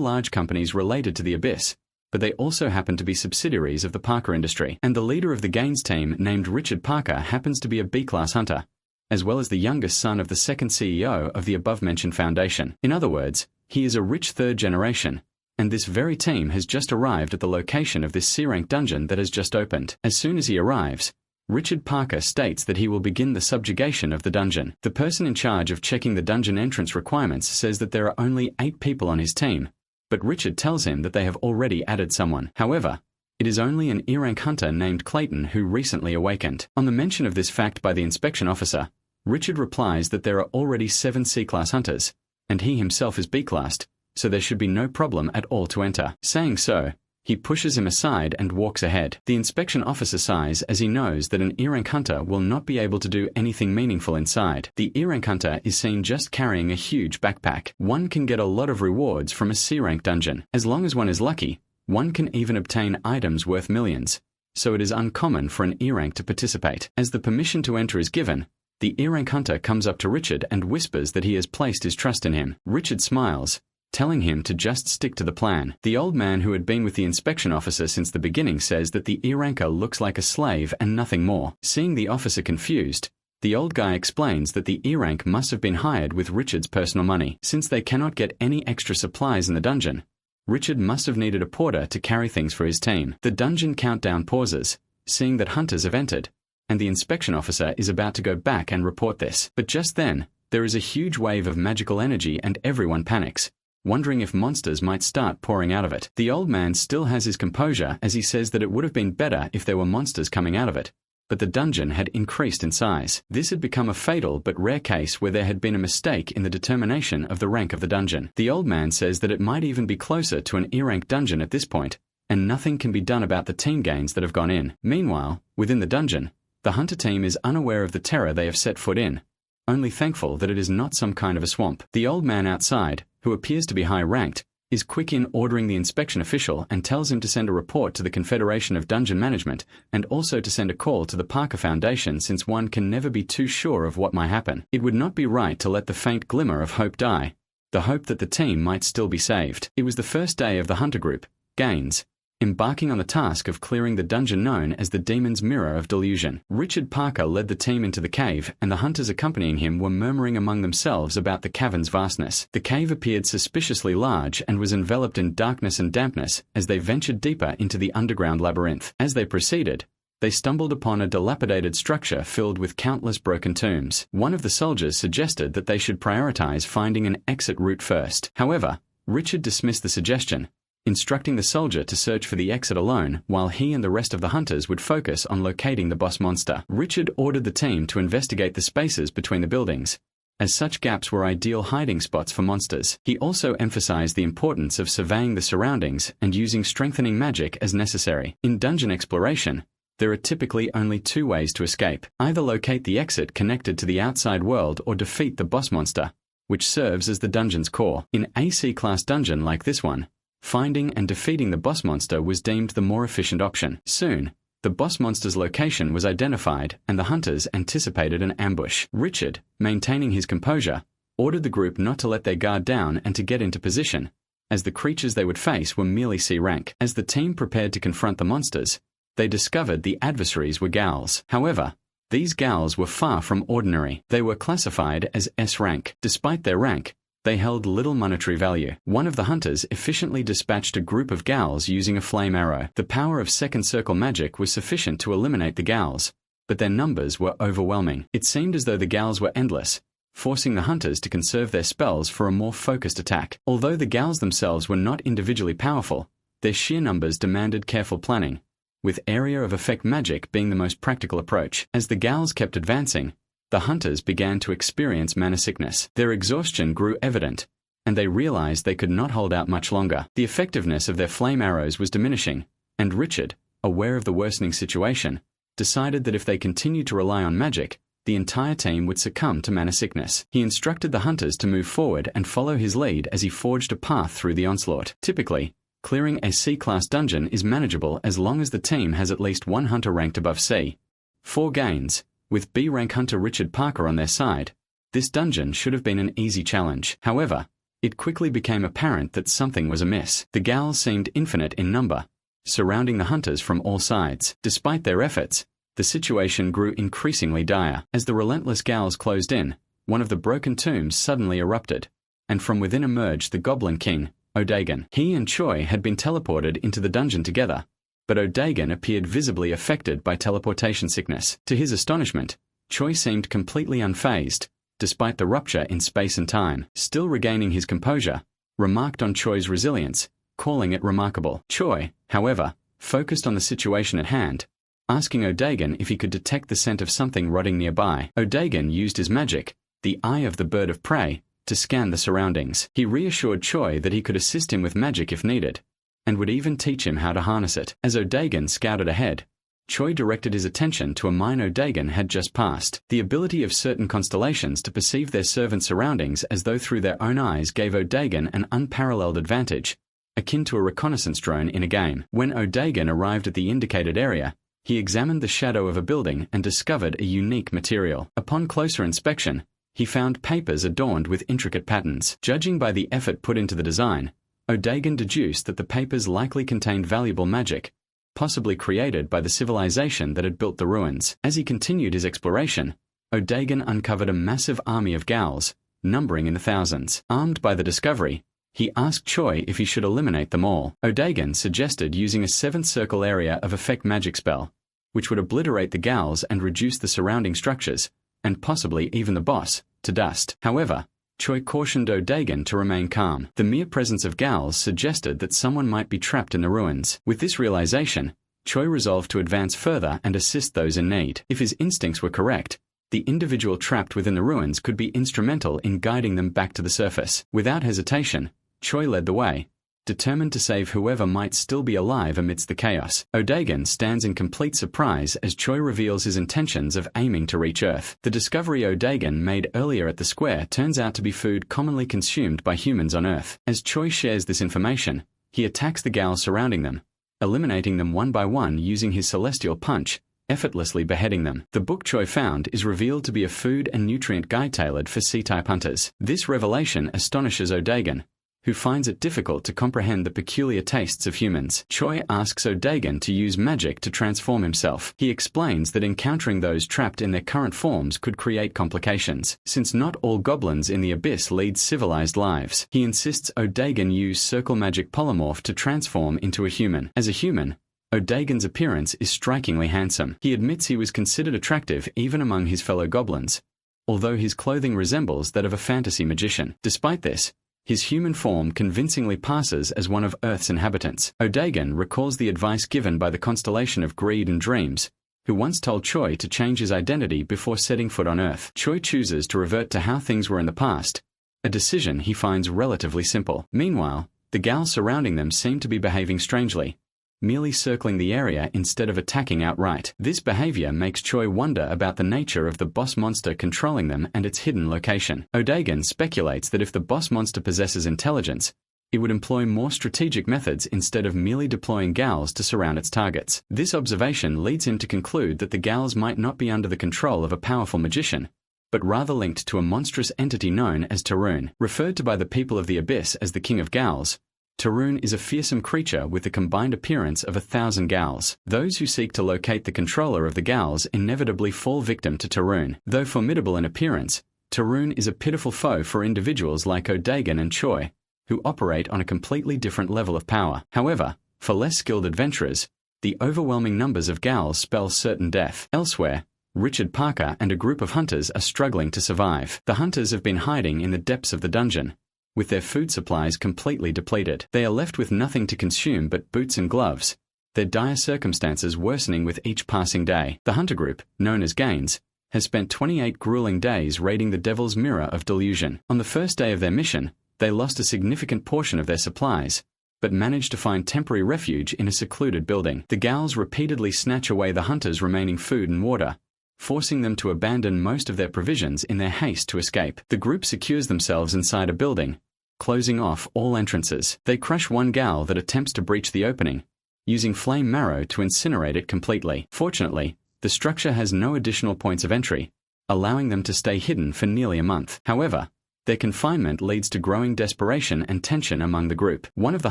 large companies related to the abyss, but they also happen to be subsidiaries of the Parker industry. And the leader of the Gaines team, named Richard Parker, happens to be a B-class hunter, as well as the youngest son of the second CEO of the above-mentioned foundation. In other words, he is a rich third generation, and this very team has just arrived at the location of this C-rank dungeon that has just opened. As soon as he arrives, Richard Parker states that he will begin the subjugation of the dungeon. The person in charge of checking the dungeon entrance requirements says that there are only 8 people on his team, but Richard tells him that they have already added someone. However, it is only an E-rank hunter named Clayton who recently awakened. On the mention of this fact by the inspection officer, Richard replies that there are already 7 C-class hunters, and he himself is B-classed, so there should be no problem at all to enter. Saying so, He pushes him aside and walks ahead. The inspection officer sighs as he knows that an E-rank hunter will not be able to do anything meaningful inside. The E-rank hunter is seen just carrying a huge backpack. One can get a lot of rewards from a C-rank dungeon. As long as one is lucky, one can even obtain items worth millions. So it is uncommon for an E-rank to participate. As the permission to enter is given, the E-rank hunter comes up to Richard and whispers that he has placed his trust in him. Richard smiles, telling him to just stick to the plan. The old man who had been with the inspection officer since the beginning says that the E-ranker looks like a slave and nothing more. Seeing the officer confused, the old guy explains that the E-rank must have been hired with Richard's personal money. Since they cannot get any extra supplies in the dungeon, Richard must have needed a porter to carry things for his team. The dungeon countdown pauses, seeing that hunters have entered, and the inspection officer is about to go back and report this. But just then, there is a huge wave of magical energy and everyone panics, wondering if monsters might start pouring out of it. The old man still has his composure as he says that it would have been better if there were monsters coming out of it, but the dungeon had increased in size. This had become a fatal but rare case where there had been a mistake in the determination of the rank of the dungeon. The old man says that it might even be closer to an E-rank dungeon at this point, and nothing can be done about the team gains that have gone in. Meanwhile, within the dungeon, the hunter team is unaware of the terror they have set foot in, only thankful that it is not some kind of a swamp. The old man outside, who appears to be high-ranked, is quick in ordering the inspection official and tells him to send a report to the Confederation of Dungeon Management and also to send a call to the Parker Foundation since one can never be too sure of what might happen. It would not be right to let the faint glimmer of hope die, the hope that the team might still be saved. It was the first day of the hunter group, Gaines, embarking on the task of clearing the dungeon known as the Demon's Mirror of Delusion. Richard Parker led the team into the cave, and the hunters accompanying him were murmuring among themselves about the cavern's vastness. The cave appeared suspiciously large and was enveloped in darkness and dampness as they ventured deeper into the underground labyrinth. As they proceeded, they stumbled upon a dilapidated structure filled with countless broken tombs. One of the soldiers suggested that they should prioritize finding an exit route first. However, Richard dismissed the suggestion, instructing the soldier to search for the exit alone while he and the rest of the hunters would focus on locating the boss monster. Richard ordered the team to investigate the spaces between the buildings, as such gaps were ideal hiding spots for monsters. He also emphasized the importance of surveying the surroundings and using strengthening magic as necessary. In dungeon exploration, there are typically only two ways to escape. Either locate the exit connected to the outside world or defeat the boss monster, which serves as the dungeon's core. In a C-class dungeon like this one, finding and defeating the boss monster was deemed the more efficient option. Soon, the boss monster's location was identified and the hunters anticipated an ambush. Richard, maintaining his composure, ordered the group not to let their guard down and to get into position, as the creatures they would face were merely C-rank. As the team prepared to confront the monsters, they discovered the adversaries were ghouls. However, these ghouls were far from ordinary. They were classified as S-rank. Despite their rank, they held little monetary value. One of the hunters efficiently dispatched a group of ghouls using a flame arrow. The power of second circle magic was sufficient to eliminate the ghouls, but their numbers were overwhelming. It seemed as though the ghouls were endless, forcing the hunters to conserve their spells for a more focused attack. Although the ghouls themselves were not individually powerful, their sheer numbers demanded careful planning, with area of effect magic being the most practical approach. As the ghouls kept advancing, the hunters began to experience mana sickness. Their exhaustion grew evident, and they realized they could not hold out much longer. The effectiveness of their flame arrows was diminishing, and Richard, aware of the worsening situation, decided that if they continued to rely on magic, the entire team would succumb to mana sickness. He instructed the hunters to move forward and follow his lead as he forged a path through the onslaught. Typically, clearing a C-class dungeon is manageable as long as the team has at least one hunter ranked above C. 4 Gaines. With B-rank hunter Richard Parker on their side, this dungeon should have been an easy challenge. However, it quickly became apparent that something was amiss. The ghouls seemed infinite in number, surrounding the hunters from all sides. Despite their efforts, the situation grew increasingly dire. As the relentless ghouls closed in, one of the broken tombs suddenly erupted, and from within emerged the Goblin King, O'Dagon. He and Choi had been teleported into the dungeon together, but O'Dagon appeared visibly affected by teleportation sickness. To his astonishment, Choi seemed completely unfazed, despite the rupture in space and time. Still regaining his composure, remarked on Choi's resilience, calling it remarkable. Choi, however, focused on the situation at hand, asking O'Dagon if he could detect the scent of something rotting nearby. O'Dagon used his magic, the Eye of the Bird of Prey, to scan the surroundings. He reassured Choi that he could assist him with magic if needed, and would even teach him how to harness it. As Odagon scouted ahead, Choi directed his attention to a mine Odagon had just passed. The ability of certain constellations to perceive their servant surroundings as though through their own eyes gave Odagon an unparalleled advantage, akin to a reconnaissance drone in a game. When Odagon arrived at the indicated area, he examined the shadow of a building and discovered a unique material. Upon closer inspection, he found papers adorned with intricate patterns. Judging by the effort put into the design, Odagon deduced that the papers likely contained valuable magic, possibly created by the civilization that had built the ruins. As he continued his exploration, Odagon uncovered a massive army of gals, numbering in the thousands. Armed by the discovery, he asked Choi if he should eliminate them all. Odagon suggested using a seventh circle area of effect magic spell, which would obliterate the gals and reduce the surrounding structures, and possibly even the boss, to dust. However, Choi cautioned Odagon to remain calm. The mere presence of gals suggested that someone might be trapped in the ruins. With this realization, Choi resolved to advance further and assist those in need. If his instincts were correct, the individual trapped within the ruins could be instrumental in guiding them back to the surface. Without hesitation, Choi led the way, determined to save whoever might still be alive amidst the chaos. Odagon stands in complete surprise as Choi reveals his intentions of aiming to reach Earth. The discovery Odagon made earlier at the square turns out to be food commonly consumed by humans on Earth. As Choi shares this information, he attacks the gals surrounding them, eliminating them one by one using his celestial punch, effortlessly beheading them. The book Choi found is revealed to be a food and nutrient guide tailored for C-type hunters. This revelation astonishes Odagon, who finds it difficult to comprehend the peculiar tastes of humans. Choi asks Odagon to use magic to transform himself. He explains that encountering those trapped in their current forms could create complications, since not all goblins in the abyss lead civilized lives. He insists Odagon use circle magic polymorph to transform into a human. As a human, Odagon's appearance is strikingly handsome. He admits he was considered attractive even among his fellow goblins, although his clothing resembles that of a fantasy magician. Despite this, his human form convincingly passes as one of Earth's inhabitants. Odagon recalls the advice given by the constellation of Greed and Dreams, who once told Choi to change his identity before setting foot on Earth. Choi chooses to revert to how things were in the past, a decision he finds relatively simple. Meanwhile, the gals surrounding them seem to be behaving strangely, merely circling the area instead of attacking outright. This behavior makes Choi wonder about the nature of the boss monster controlling them and its hidden location. Odagon speculates that if the boss monster possesses intelligence, it would employ more strategic methods instead of merely deploying gals to surround its targets. This observation leads him to conclude that the gals might not be under the control of a powerful magician, but rather linked to a monstrous entity known as Tarun. Referred to by the people of the Abyss as the King of Gals, Tarun is a fearsome creature with the combined appearance of 1,000 gals. Those who seek to locate the controller of the gals inevitably fall victim to Tarun. Though formidable in appearance, Tarun is a pitiful foe for individuals like Odagon and Choi, who operate on a completely different level of power. However, for less skilled adventurers, the overwhelming numbers of gals spell certain death. Elsewhere, Richard Parker and a group of hunters are struggling to survive. The hunters have been hiding in the depths of the dungeon, with their food supplies completely depleted. They are left with nothing to consume but boots and gloves, their dire circumstances worsening with each passing day. The hunter group, known as Gaines, has spent 28 grueling days raiding the Devil's Mirror of Delusion. On the first day of their mission, they lost a significant portion of their supplies, but managed to find temporary refuge in a secluded building. The gals repeatedly snatch away the hunters' remaining food and water, forcing them to abandon most of their provisions in their haste to escape. The group secures themselves inside a building, closing off all entrances. They crush one gal that attempts to breach the opening, using flame marrow to incinerate it completely. Fortunately, the structure has no additional points of entry, allowing them to stay hidden for nearly a month. However, their confinement leads to growing desperation and tension among the group. One of the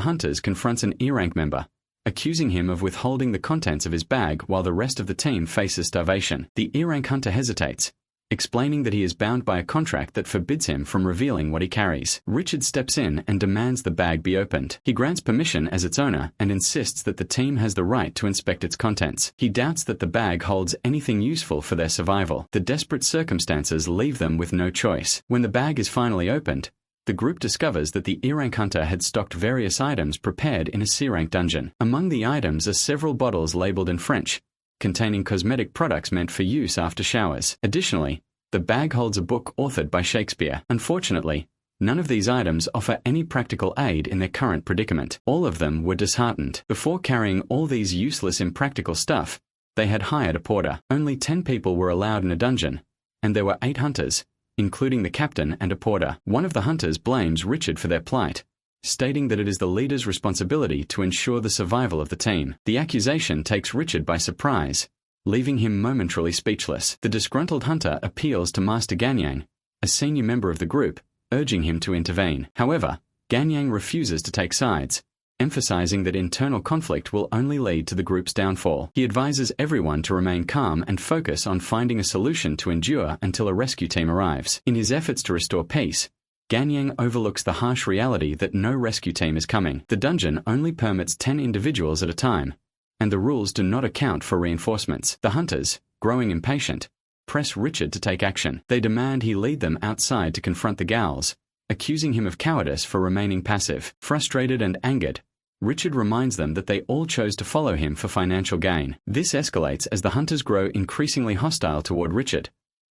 hunters confronts an E-rank member, accusing him of withholding the contents of his bag while the rest of the team faces starvation. The E-rank hunter hesitates, explaining that he is bound by a contract that forbids him from revealing what he carries. Richard steps in and demands the bag be opened. He grants permission as its owner and insists that the team has the right to inspect its contents. He doubts that the bag holds anything useful for their survival. The desperate circumstances leave them with no choice. When the bag is finally opened, the group discovers that the E-rank hunter had stocked various items prepared in a C-rank dungeon. Among the items are several bottles labeled in French, containing cosmetic products meant for use after showers. Additionally, the bag holds a book authored by Shakespeare. Unfortunately, None of these items offer any practical aid in their current predicament. All of them were disheartened. Before carrying all these useless impractical stuff, they had hired a porter. Only 10 people were allowed in a dungeon, and there were 8 hunters, including the captain and a porter. One of the hunters blames Richard for their plight, stating that it is the leader's responsibility to ensure the survival of the team. The accusation takes Richard by surprise, leaving him momentarily speechless. The disgruntled hunter appeals to Master Ganyang, a senior member of the group, urging him to intervene. However, Ganyang refuses to take sides, emphasizing that internal conflict will only lead to the group's downfall. He advises everyone to remain calm and focus on finding a solution to endure until a rescue team arrives. In his efforts to restore peace, Ganyang overlooks the harsh reality that no rescue team is coming. The dungeon only permits 10 individuals at a time, and the rules do not account for reinforcements. The hunters, growing impatient, press Richard to take action. They demand he lead them outside to confront the Gals, accusing him of cowardice for remaining passive. Frustrated and angered, Richard reminds them that they all chose to follow him for financial gain. This escalates as the hunters grow increasingly hostile toward Richard,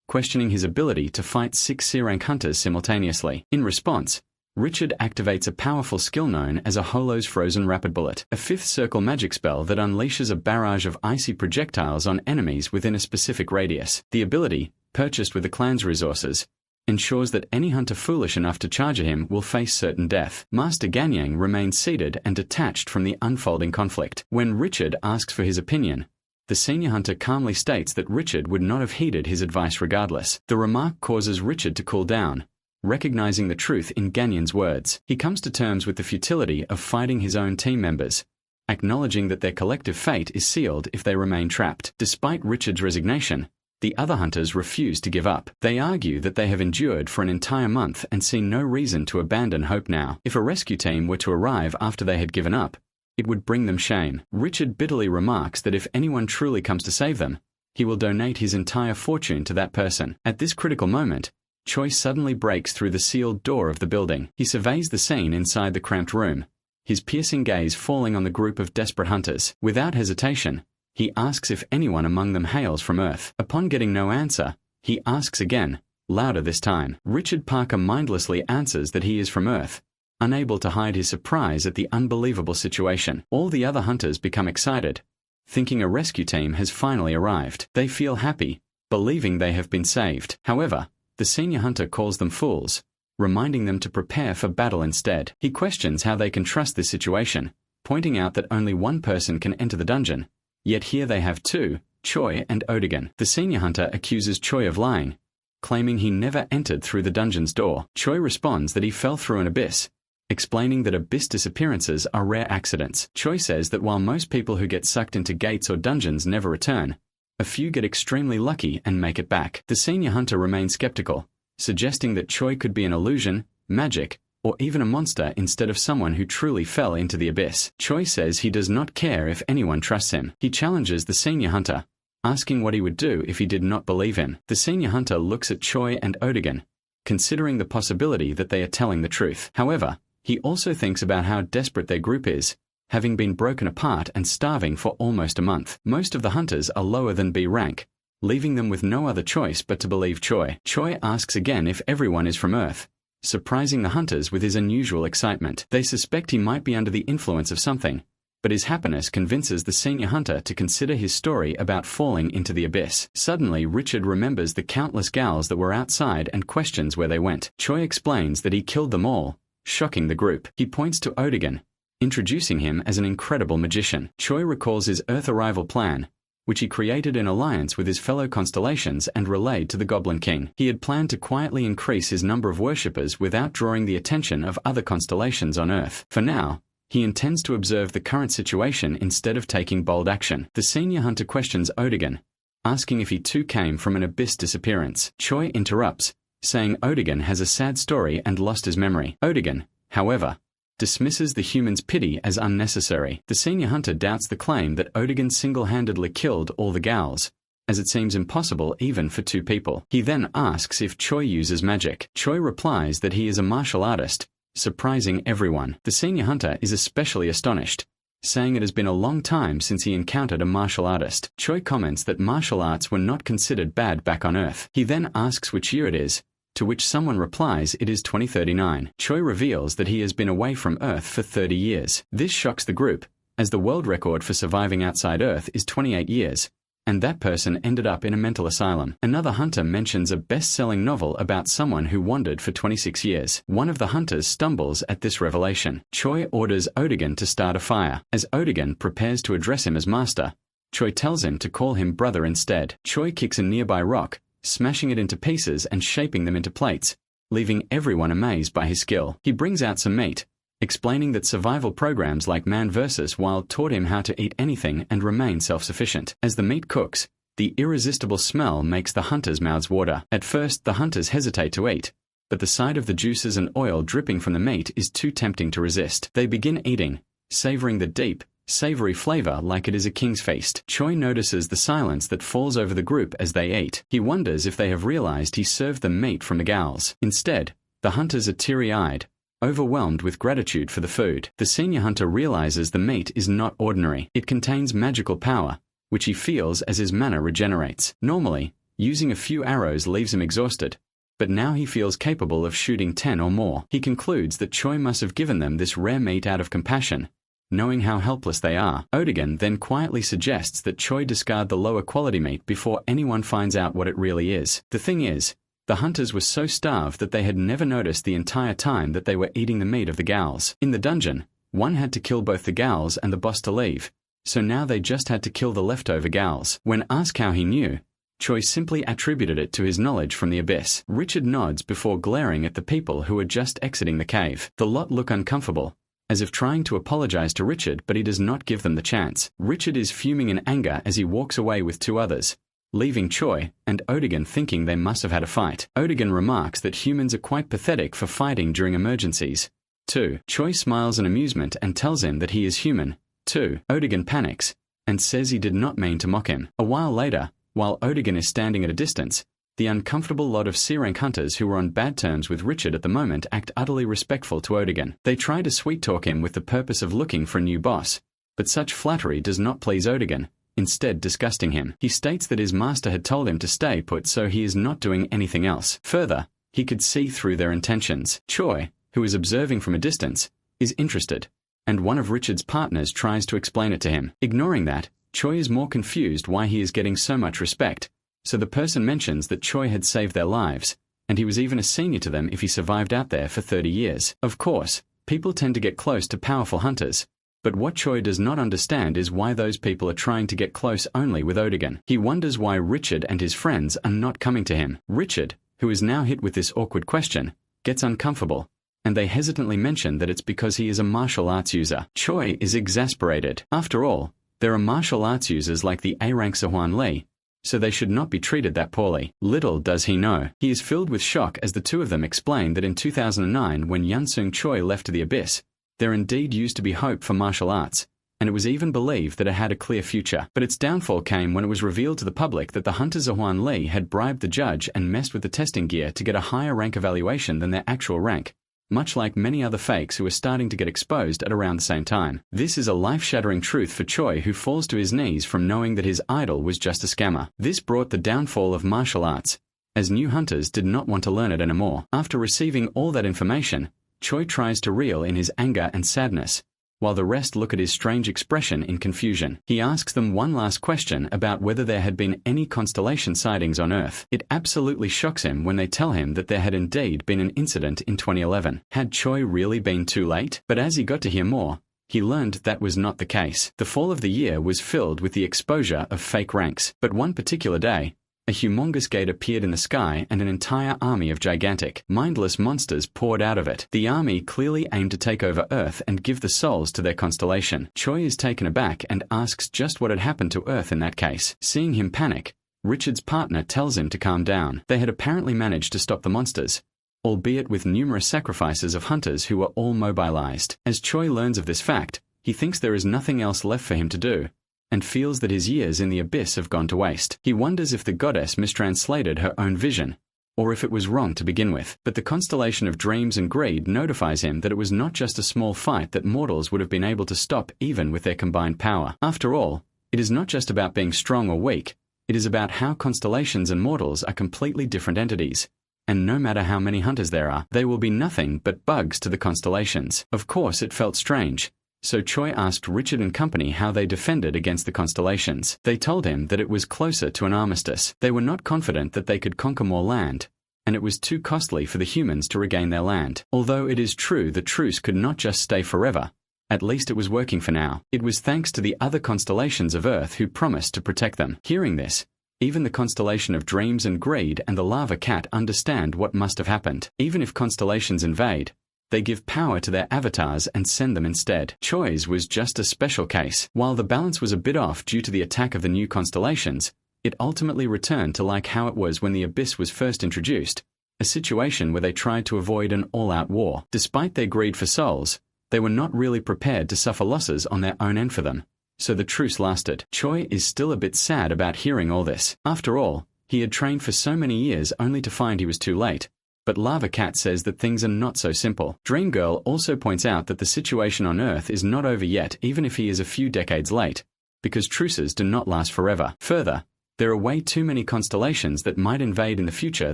questioning his ability to fight 6 C-rank hunters simultaneously. In response, Richard activates a powerful skill known as a Holo's Frozen Rapid Bullet, a 5th circle magic spell that unleashes a barrage of icy projectiles on enemies within a specific radius. The ability, purchased with the clan's resources, ensures that any hunter foolish enough to charge him will face certain death. Master Ganyang remains seated and detached from the unfolding conflict. When Richard asks for his opinion, the senior hunter calmly states that Richard would not have heeded his advice regardless. The remark causes Richard to cool down, recognizing the truth in Ganyang's words. He comes to terms with the futility of fighting his own team members, acknowledging that their collective fate is sealed if they remain trapped. Despite Richard's resignation, the other hunters refuse to give up. They argue that they have endured for an entire month and see no reason to abandon hope now. If a rescue team were to arrive after they had given up, it would bring them shame. Richard bitterly remarks that if anyone truly comes to save them, he will donate his entire fortune to that person. At this critical moment, Choi suddenly breaks through the sealed door of the building. He surveys the scene inside the cramped room, his piercing gaze falling on the group of desperate hunters. Without hesitation, he asks if anyone among them hails from Earth. Upon getting no answer, he asks again, louder this time. Richard Parker mindlessly answers that he is from Earth, unable to hide his surprise at the unbelievable situation. All the other hunters become excited, thinking a rescue team has finally arrived. They feel happy, believing they have been saved. However, the senior hunter calls them fools, reminding them to prepare for battle instead. He questions how they can trust this situation, pointing out that only one person can enter the dungeon, yet here they have 2, Choi and Odigan. The senior hunter accuses Choi of lying, claiming he never entered through the dungeon's door. Choi responds that he fell through an abyss, explaining that abyss disappearances are rare accidents. Choi says that while most people who get sucked into gates or dungeons never return, a few get extremely lucky and make it back. The senior hunter remains skeptical, suggesting that Choi could be an illusion, magic, or even a monster instead of someone who truly fell into the abyss. Choi says he does not care if anyone trusts him. He challenges the senior hunter, asking what he would do if he did not believe him. The senior hunter looks at Choi and Odigan, considering the possibility that they are telling the truth. However, he also thinks about how desperate their group is, having been broken apart and starving for almost a month. Most of the hunters are lower than B rank, leaving them with no other choice but to believe Choi. Choi asks again if everyone is from Earth, surprising the hunters with his unusual excitement. They suspect he might be under the influence of something, but his happiness convinces the senior hunter to consider his story about falling into the abyss. Suddenly, Richard remembers the countless gals that were outside and questions where they went. Choi explains that he killed them all, shocking the group. He points to Odigan, introducing him as an incredible magician. Choi recalls his Earth arrival plan, which he created in alliance with his fellow constellations and relayed to the Goblin King. He had planned to quietly increase his number of worshippers without drawing the attention of other constellations on Earth. For now, he intends to observe the current situation instead of taking bold action. The senior hunter questions Odigan, asking if he too came from an abyss disappearance. Choi interrupts, saying Odigan has a sad story and lost his memory. Odigan, however, dismisses the human's pity as unnecessary. The senior hunter doubts the claim that Odigan single-handedly killed all the gals, as it seems impossible even for 2 people. He then asks if Choi uses magic. Choi replies that he is a martial artist, surprising everyone. The senior hunter is especially astonished, saying it has been a long time since he encountered a martial artist. Choi comments that martial arts were not considered bad back on Earth. He then asks which year it is, to which someone replies it is 2039. Choi reveals that he has been away from Earth for 30 years. This shocks the group, as the world record for surviving outside Earth is 28 years, and that person ended up in a mental asylum. Another hunter mentions a best-selling novel about someone who wandered for 26 years. One of the hunters stumbles at this revelation. Choi orders Odigan to start a fire. As Odigan prepares to address him as master, Choi tells him to call him brother instead. Choi kicks a nearby rock, smashing it into pieces and shaping them into plates, leaving everyone amazed by his skill. He brings out some meat, explaining that survival programs like Man vs. Wild taught him how to eat anything and remain self-sufficient. As the meat cooks, the irresistible smell makes the hunters' mouths water. At first, the hunters hesitate to eat, but the sight of the juices and oil dripping from the meat is too tempting to resist. They begin eating, savoring the deep, savory flavor like it is a king's feast. Choi notices the silence that falls over the group as they eat. He wonders if they have realized he served them meat from the gals. Instead, the hunters are teary-eyed, overwhelmed with gratitude for the food. The senior hunter realizes the meat is not ordinary. It contains magical power, which he feels as his mana regenerates. Normally, using a few arrows leaves him exhausted, but now he feels capable of shooting 10 or more. He concludes that Choi must have given them this rare meat out of compassion, knowing how helpless they are. Odigan then quietly suggests that Choi discard the lower quality meat before anyone finds out what it really is. The thing is, the hunters were so starved that they had never noticed the entire time that they were eating the meat of the gals. In the dungeon, one had to kill both the gals and the boss to leave, so now they just had to kill the leftover gals. When asked how he knew, Choi simply attributed it to his knowledge from the abyss. Richard nods before glaring at the people who are just exiting the cave. The lot look uncomfortable, as if trying to apologize to Richard, but he does not give them the chance. Richard is fuming in anger as he walks away with two others, leaving Choi and Odigan thinking they must have had a fight. Odigan remarks that humans are quite pathetic for fighting during emergencies. 2. Choi smiles in amusement and tells him that he is human, too. Odigan panics and says he did not mean to mock him. A while later, while Odigan is standing at a distance, the uncomfortable lot of C-rank hunters who were on bad terms with Richard at the moment act utterly respectful to Odigan. They try to sweet-talk him with the purpose of looking for a new boss, but such flattery does not please Odigan, instead disgusting him. He states that his master had told him to stay put, so he is not doing anything else. Further, he could see through their intentions. Choi, who is observing from a distance, is interested, and one of Richard's partners tries to explain it to him. Ignoring that, Choi is more confused why he is getting so much respect, so the person mentions that Choi had saved their lives, and he was even a senior to them if he survived out there for 30 years. Of course, people tend to get close to powerful hunters, but what Choi does not understand is why those people are trying to get close only with Odigan. He wonders why Richard and his friends are not coming to him. Richard, who is now hit with this awkward question, gets uncomfortable, and they hesitantly mention that it's because he is a martial arts user. Choi is exasperated. After all, there are martial arts users like the A-rank Sehwan Lee, so they should not be treated that poorly. Little does he know, he is filled with shock as the two of them explain that in 2009, when Yunsung Choi left to the abyss, there indeed used to be hope for martial arts, and it was even believed that it had a clear future. But its downfall came when it was revealed to the public that the hunter Sehwan Lee had bribed the judge and messed with the testing gear to get a higher rank evaluation than their actual rank, much like many other fakes who are starting to get exposed at around the same time. This is a life-shattering truth for Choi, who falls to his knees from knowing that his idol was just a scammer. This brought the downfall of martial arts, as new hunters did not want to learn it anymore. After receiving all that information, Choi tries to reel in his anger and sadness, while the rest look at his strange expression in confusion. He asks them one last question about whether there had been any constellation sightings on Earth. It absolutely shocks him when they tell him that there had indeed been an incident in 2011. Had Choi really been too late? But as he got to hear more, he learned that was not the case. The fall of the year was filled with the exposure of fake ranks. But one particular day, a humongous gate appeared in the sky and an entire army of gigantic, mindless monsters poured out of it. The army clearly aimed to take over Earth and give the souls to their constellation. Choi is taken aback and asks just what had happened to Earth in that case. Seeing him panic, Richard's partner tells him to calm down. They had apparently managed to stop the monsters, albeit with numerous sacrifices of hunters who were all mobilized. As Choi learns of this fact, he thinks there is nothing else left for him to do, and feels that his years in the abyss have gone to waste. He wonders if the goddess mistranslated her own vision, or if it was wrong to begin with. But the constellation of dreams and greed notifies him that it was not just a small fight that mortals would have been able to stop even with their combined power. After all, it is not just about being strong or weak, it is about how constellations and mortals are completely different entities, and no matter how many hunters there are, they will be nothing but bugs to the constellations. Of course, it felt strange. So Choi asked Richard and company how they defended against the constellations. They told him that it was closer to an armistice. They were not confident that they could conquer more land, and it was too costly for the humans to regain their land. Although it is true the truce could not just stay forever, at least it was working for now. It was thanks to the other constellations of Earth who promised to protect them. Hearing this, even the constellation of Dreams and Greed and the Lava Cat understand what must have happened. Even if constellations invade, they give power to their avatars and send them instead. Choi's was just a special case. While the balance was a bit off due to the attack of the new constellations, it ultimately returned to like how it was when the Abyss was first introduced, a situation where they tried to avoid an all-out war. Despite their greed for souls, they were not really prepared to suffer losses on their own end for them, so the truce lasted. Choi is still a bit sad about hearing all this. After all, he had trained for so many years only to find he was too late. But Lava Cat says that things are not so simple. Dream Girl also points out that the situation on Earth is not over yet even if he is a few decades late, because truces do not last forever. Further, there are way too many constellations that might invade in the future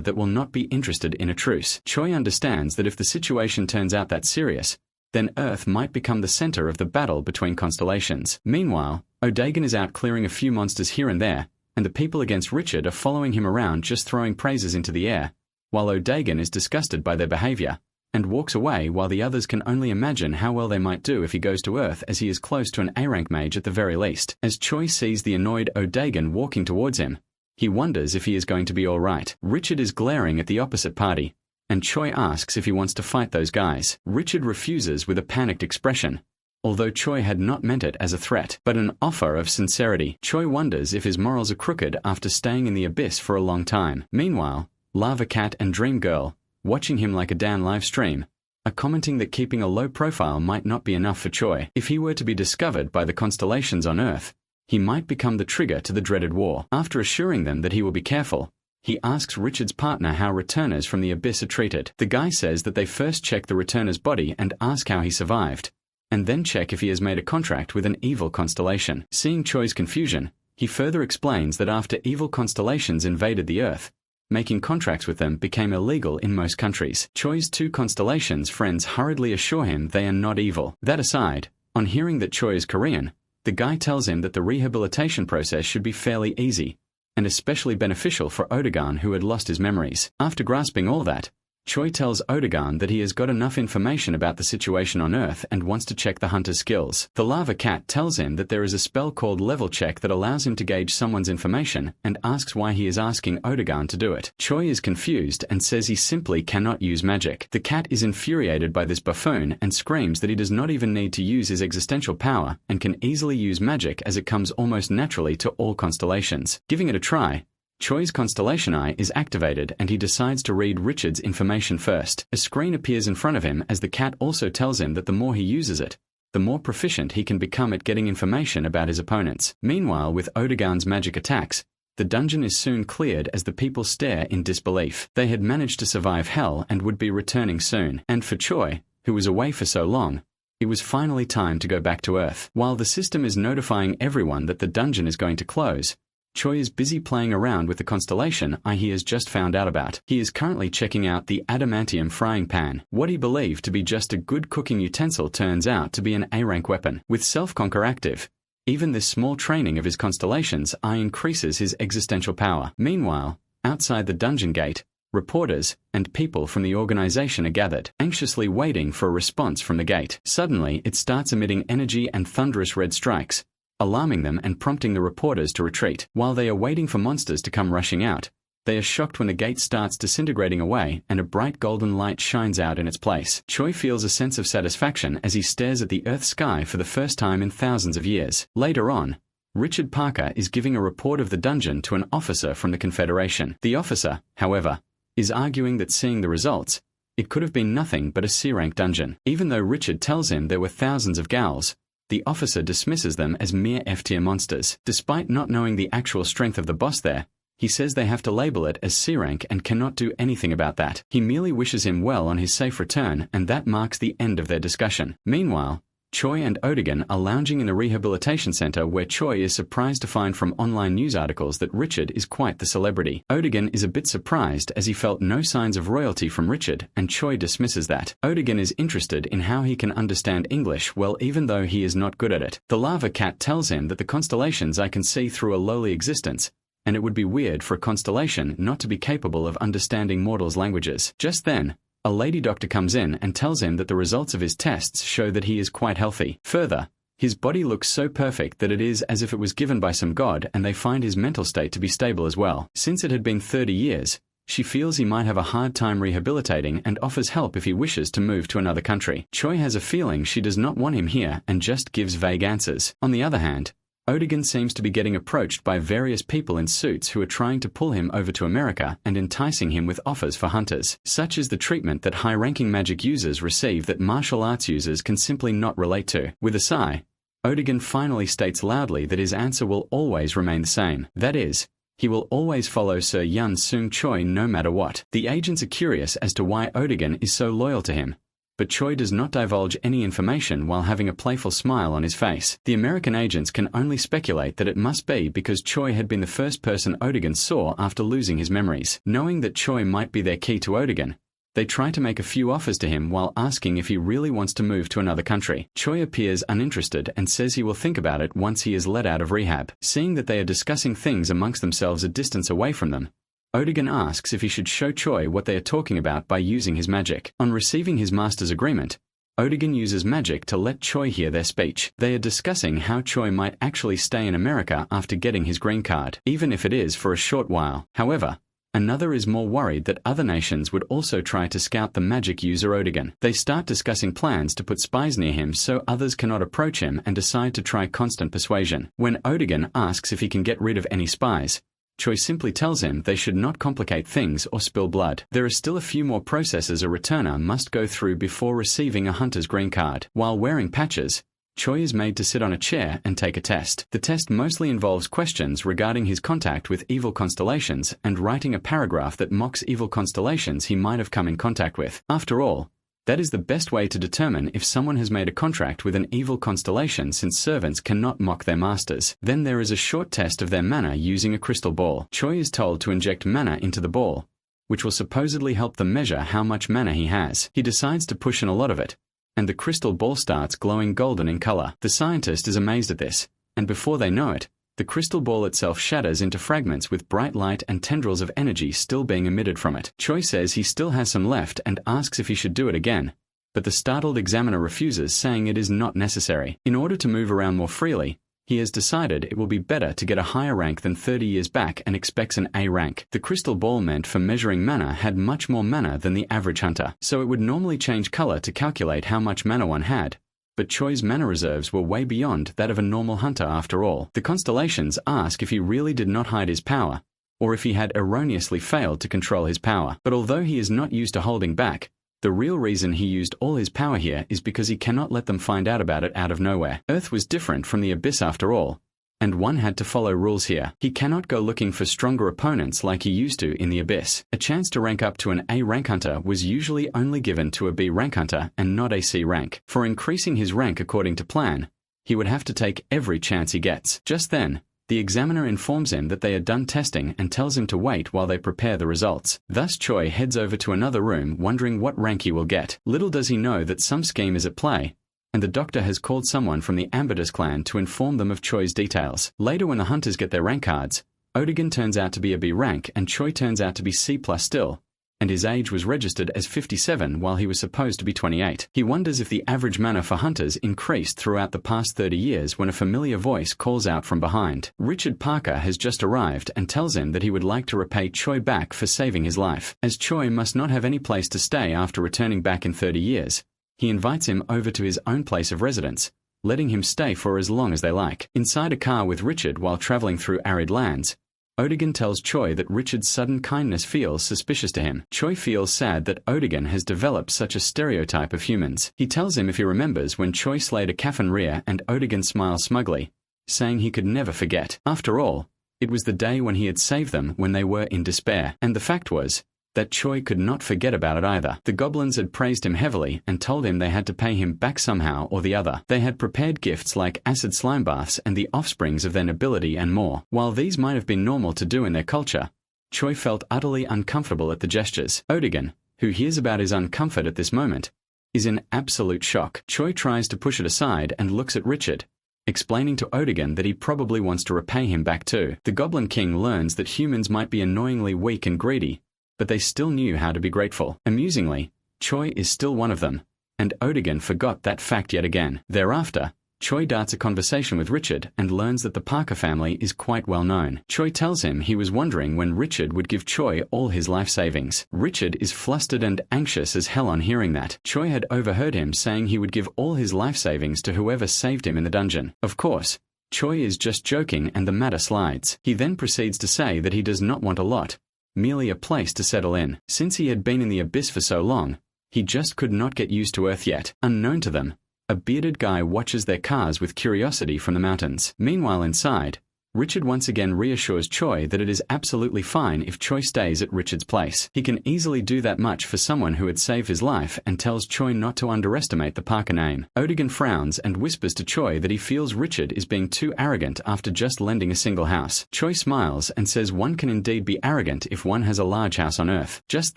that will not be interested in a truce. Choi understands that if the situation turns out that serious, then Earth might become the center of the battle between constellations. Meanwhile, O'Dagon is out clearing a few monsters here and there, and the people against Richard are following him around just throwing praises into the air, while O'Dagon is disgusted by their behavior, and walks away while the others can only imagine how well they might do if he goes to Earth, as he is close to an A-rank mage at the very least. As Choi sees the annoyed O'Dagon walking towards him, he wonders if he is going to be alright. Richard is glaring at the opposite party, and Choi asks if he wants to fight those guys. Richard refuses with a panicked expression, although Choi had not meant it as a threat, but an offer of sincerity. Choi wonders if his morals are crooked after staying in the Abyss for a long time. Meanwhile, Lava Cat and Dream Girl, watching him like a Dan live stream, are commenting that keeping a low profile might not be enough for Choi. If he were to be discovered by the constellations on Earth, he might become the trigger to the dreaded war. After assuring them that he will be careful, he asks Richard's partner how returners from the Abyss are treated. The guy says that they first check the returner's body and ask how he survived, and then check if he has made a contract with an evil constellation. Seeing Choi's confusion, he further explains that after evil constellations invaded the Earth, making contracts with them became illegal in most countries. Choi's two constellations friends hurriedly assure him they are not evil. That aside, on hearing that Choi is Korean, the guy tells him that the rehabilitation process should be fairly easy, and especially beneficial for O'Dagon, who had lost his memories. After grasping all that, Choi tells O'Dagon that he has got enough information about the situation on Earth and wants to check the hunter's skills. The Lava Cat tells him that there is a spell called Level Check that allows him to gauge someone's information and asks why he is asking O'Dagon to do it. Choi is confused and says he simply cannot use magic. The cat is infuriated by this buffoon and screams that he does not even need to use his existential power and can easily use magic as it comes almost naturally to all constellations. Giving it a try, Choi's constellation eye is activated and he decides to read Richard's information first. A screen appears in front of him as the cat also tells him that the more he uses it, the more proficient he can become at getting information about his opponents. Meanwhile, with O'Dagon's magic attacks, the dungeon is soon cleared as the people stare in disbelief. They had managed to survive hell and would be returning soon. And for Choi, who was away for so long, it was finally time to go back to Earth. While the system is notifying everyone that the dungeon is going to close, Choi is busy playing around with the constellation he has just found out about. He is currently checking out the adamantium frying pan. What he believed to be just a good cooking utensil turns out to be an A-rank weapon. With self-conquer active, even this small training of his constellations increases his existential power. Meanwhile, outside the dungeon gate, reporters and people from the organization are gathered, anxiously waiting for a response from the gate. Suddenly, it starts emitting energy and thunderous red strikes, alarming them and prompting the reporters to retreat. While they are waiting for monsters to come rushing out, they are shocked when the gate starts disintegrating away and a bright golden light shines out in its place. Choi feels a sense of satisfaction as he stares at the Earth sky for the first time in thousands of years. Later on, Richard Parker is giving a report of the dungeon to an officer from the Confederation. The officer, however, is arguing that seeing the results, it could have been nothing but a C-rank dungeon. Even though Richard tells him there were thousands of ghouls, the officer dismisses them as mere F-tier monsters. Despite not knowing the actual strength of the boss there, he says they have to label it as C-rank and cannot do anything about that. He merely wishes him well on his safe return, and that marks the end of their discussion. Meanwhile, Choi and Odigan are lounging in a rehabilitation center where Choi is surprised to find from online news articles that Richard is quite the celebrity. Odigan is a bit surprised as he felt no signs of royalty from Richard, and Choi dismisses that. Odigan is interested in how he can understand English well even though he is not good at it. The lava cat tells him that the constellations I can see through a lowly existence, and it would be weird for a constellation not to be capable of understanding mortals' languages. Just then, a lady doctor comes in and tells him that the results of his tests show that he is quite healthy. Further, his body looks so perfect that it is as if it was given by some god, and they find his mental state to be stable as well. Since it had been 30 years, she feels he might have a hard time rehabilitating and offers help if he wishes to move to another country. Choi has a feeling she does not want him here and just gives vague answers. On the other hand, Odigan seems to be getting approached by various people in suits who are trying to pull him over to America and enticing him with offers for hunters. Such is the treatment that high-ranking magic users receive that martial arts users can simply not relate to. With a sigh, Odigan finally states loudly that his answer will always remain the same. That is, he will always follow Sir Yun Sung Choi no matter what. The agents are curious as to why Odigan is so loyal to him, but Choi does not divulge any information while having a playful smile on his face. The American agents can only speculate that it must be because Choi had been the first person Odigan saw after losing his memories. Knowing that Choi might be their key to Odigan, they try to make a few offers to him while asking if he really wants to move to another country. Choi appears uninterested and says he will think about it once he is let out of rehab. Seeing that they are discussing things amongst themselves a distance away from them, Odigan asks if he should show Choi what they are talking about by using his magic. On receiving his master's agreement, Odigan uses magic to let Choi hear their speech. They are discussing how Choi might actually stay in America after getting his green card, even if it is for a short while. However, another is more worried that other nations would also try to scout the magic user Odigan. They start discussing plans to put spies near him so others cannot approach him and decide to try constant persuasion. When Odigan asks if he can get rid of any spies, Choi simply tells him they should not complicate things or spill blood. There are still a few more processes a returner must go through before receiving a hunter's green card. While wearing patches, Choi is made to sit on a chair and take a test. The test mostly involves questions regarding his contact with evil constellations and writing a paragraph that mocks evil constellations he might have come in contact with. After all, that is the best way to determine if someone has made a contract with an evil constellation, since servants cannot mock their masters. Then there is a short test of their mana using a crystal ball. Choi is told to inject mana into the ball, which will supposedly help them measure how much mana he has. He decides to push in a lot of it, and the crystal ball starts glowing golden in color. The scientist is amazed at this, and before they know it, the crystal ball itself shatters into fragments with bright light and tendrils of energy still being emitted from it. Choi says he still has some left and asks if he should do it again, but the startled examiner refuses, saying it is not necessary. In order to move around more freely, he has decided it will be better to get a higher rank than 30 years back and expects an A rank. The crystal ball meant for measuring mana had much more mana than the average hunter, so it would normally change color to calculate how much mana one had. But Choi's mana reserves were way beyond that of a normal hunter after all. The constellations ask if he really did not hide his power, or if he had erroneously failed to control his power. But although he is not used to holding back, the real reason he used all his power here is because he cannot let them find out about it out of nowhere. Earth was different from the Abyss after all, and one had to follow rules here. He cannot go looking for stronger opponents like he used to in the Abyss. A chance to rank up to an A rank hunter was usually only given to a B rank hunter and not a C rank. For increasing his rank according to plan, he would have to take every chance he gets. Just then, the examiner informs him that they are done testing and tells him to wait while they prepare the results. Thus Choi heads over to another room wondering what rank he will get. Little does he know that some scheme is at play, and the doctor has called someone from the Ambitus clan to inform them of Choi's details. Later, when the hunters get their rank cards, Odigan turns out to be a B rank and Choi turns out to be C+ still, and his age was registered as 57 while he was supposed to be 28. He wonders if the average mana for hunters increased throughout the past 30 years when a familiar voice calls out from behind. Richard Parker has just arrived and tells him that he would like to repay Choi back for saving his life. As Choi must not have any place to stay after returning back in 30 years, he invites him over to his own place of residence, letting him stay for as long as they like. Inside a car with Richard while traveling through arid lands, Odigan tells Choi that Richard's sudden kindness feels suspicious to him. Choi feels sad that Odigan has developed such a stereotype of humans. He tells him if he remembers when Choi slayed a Kafan and Odigan smiles smugly, saying he could never forget. After all, it was the day when he had saved them when they were in despair, and the fact was, that Choi could not forget about it either. The goblins had praised him heavily and told him they had to pay him back somehow or the other. They had prepared gifts like acid slime baths and the offsprings of their nobility and more. While these might have been normal to do in their culture, Choi felt utterly uncomfortable at the gestures. Odigan, who hears about his uncomfort at this moment, is in absolute shock. Choi tries to push it aside and looks at Richard, explaining to Odigan that he probably wants to repay him back too. The Goblin King learns that humans might be annoyingly weak and greedy, but they still knew how to be grateful. Amusingly, Choi is still one of them, and Odigan forgot that fact yet again. Thereafter, Choi darts a conversation with Richard and learns that the Parker family is quite well known. Choi tells him he was wondering when Richard would give Choi all his life savings. Richard is flustered and anxious as hell on hearing that. Choi had overheard him saying he would give all his life savings to whoever saved him in the dungeon. Of course, Choi is just joking and the matter slides. He then proceeds to say that he does not want a lot, merely a place to settle in. Since he had been in the abyss for so long, he just could not get used to Earth yet. Unknown to them, a bearded guy watches their cars with curiosity from the mountains. Meanwhile inside, Richard once again reassures Choi that it is absolutely fine if Choi stays at Richard's place. He can easily do that much for someone who had saved his life and tells Choi not to underestimate the Parker name. Odigan frowns and whispers to Choi that he feels Richard is being too arrogant after just lending a single house. Choi smiles and says one can indeed be arrogant if one has a large house on Earth. Just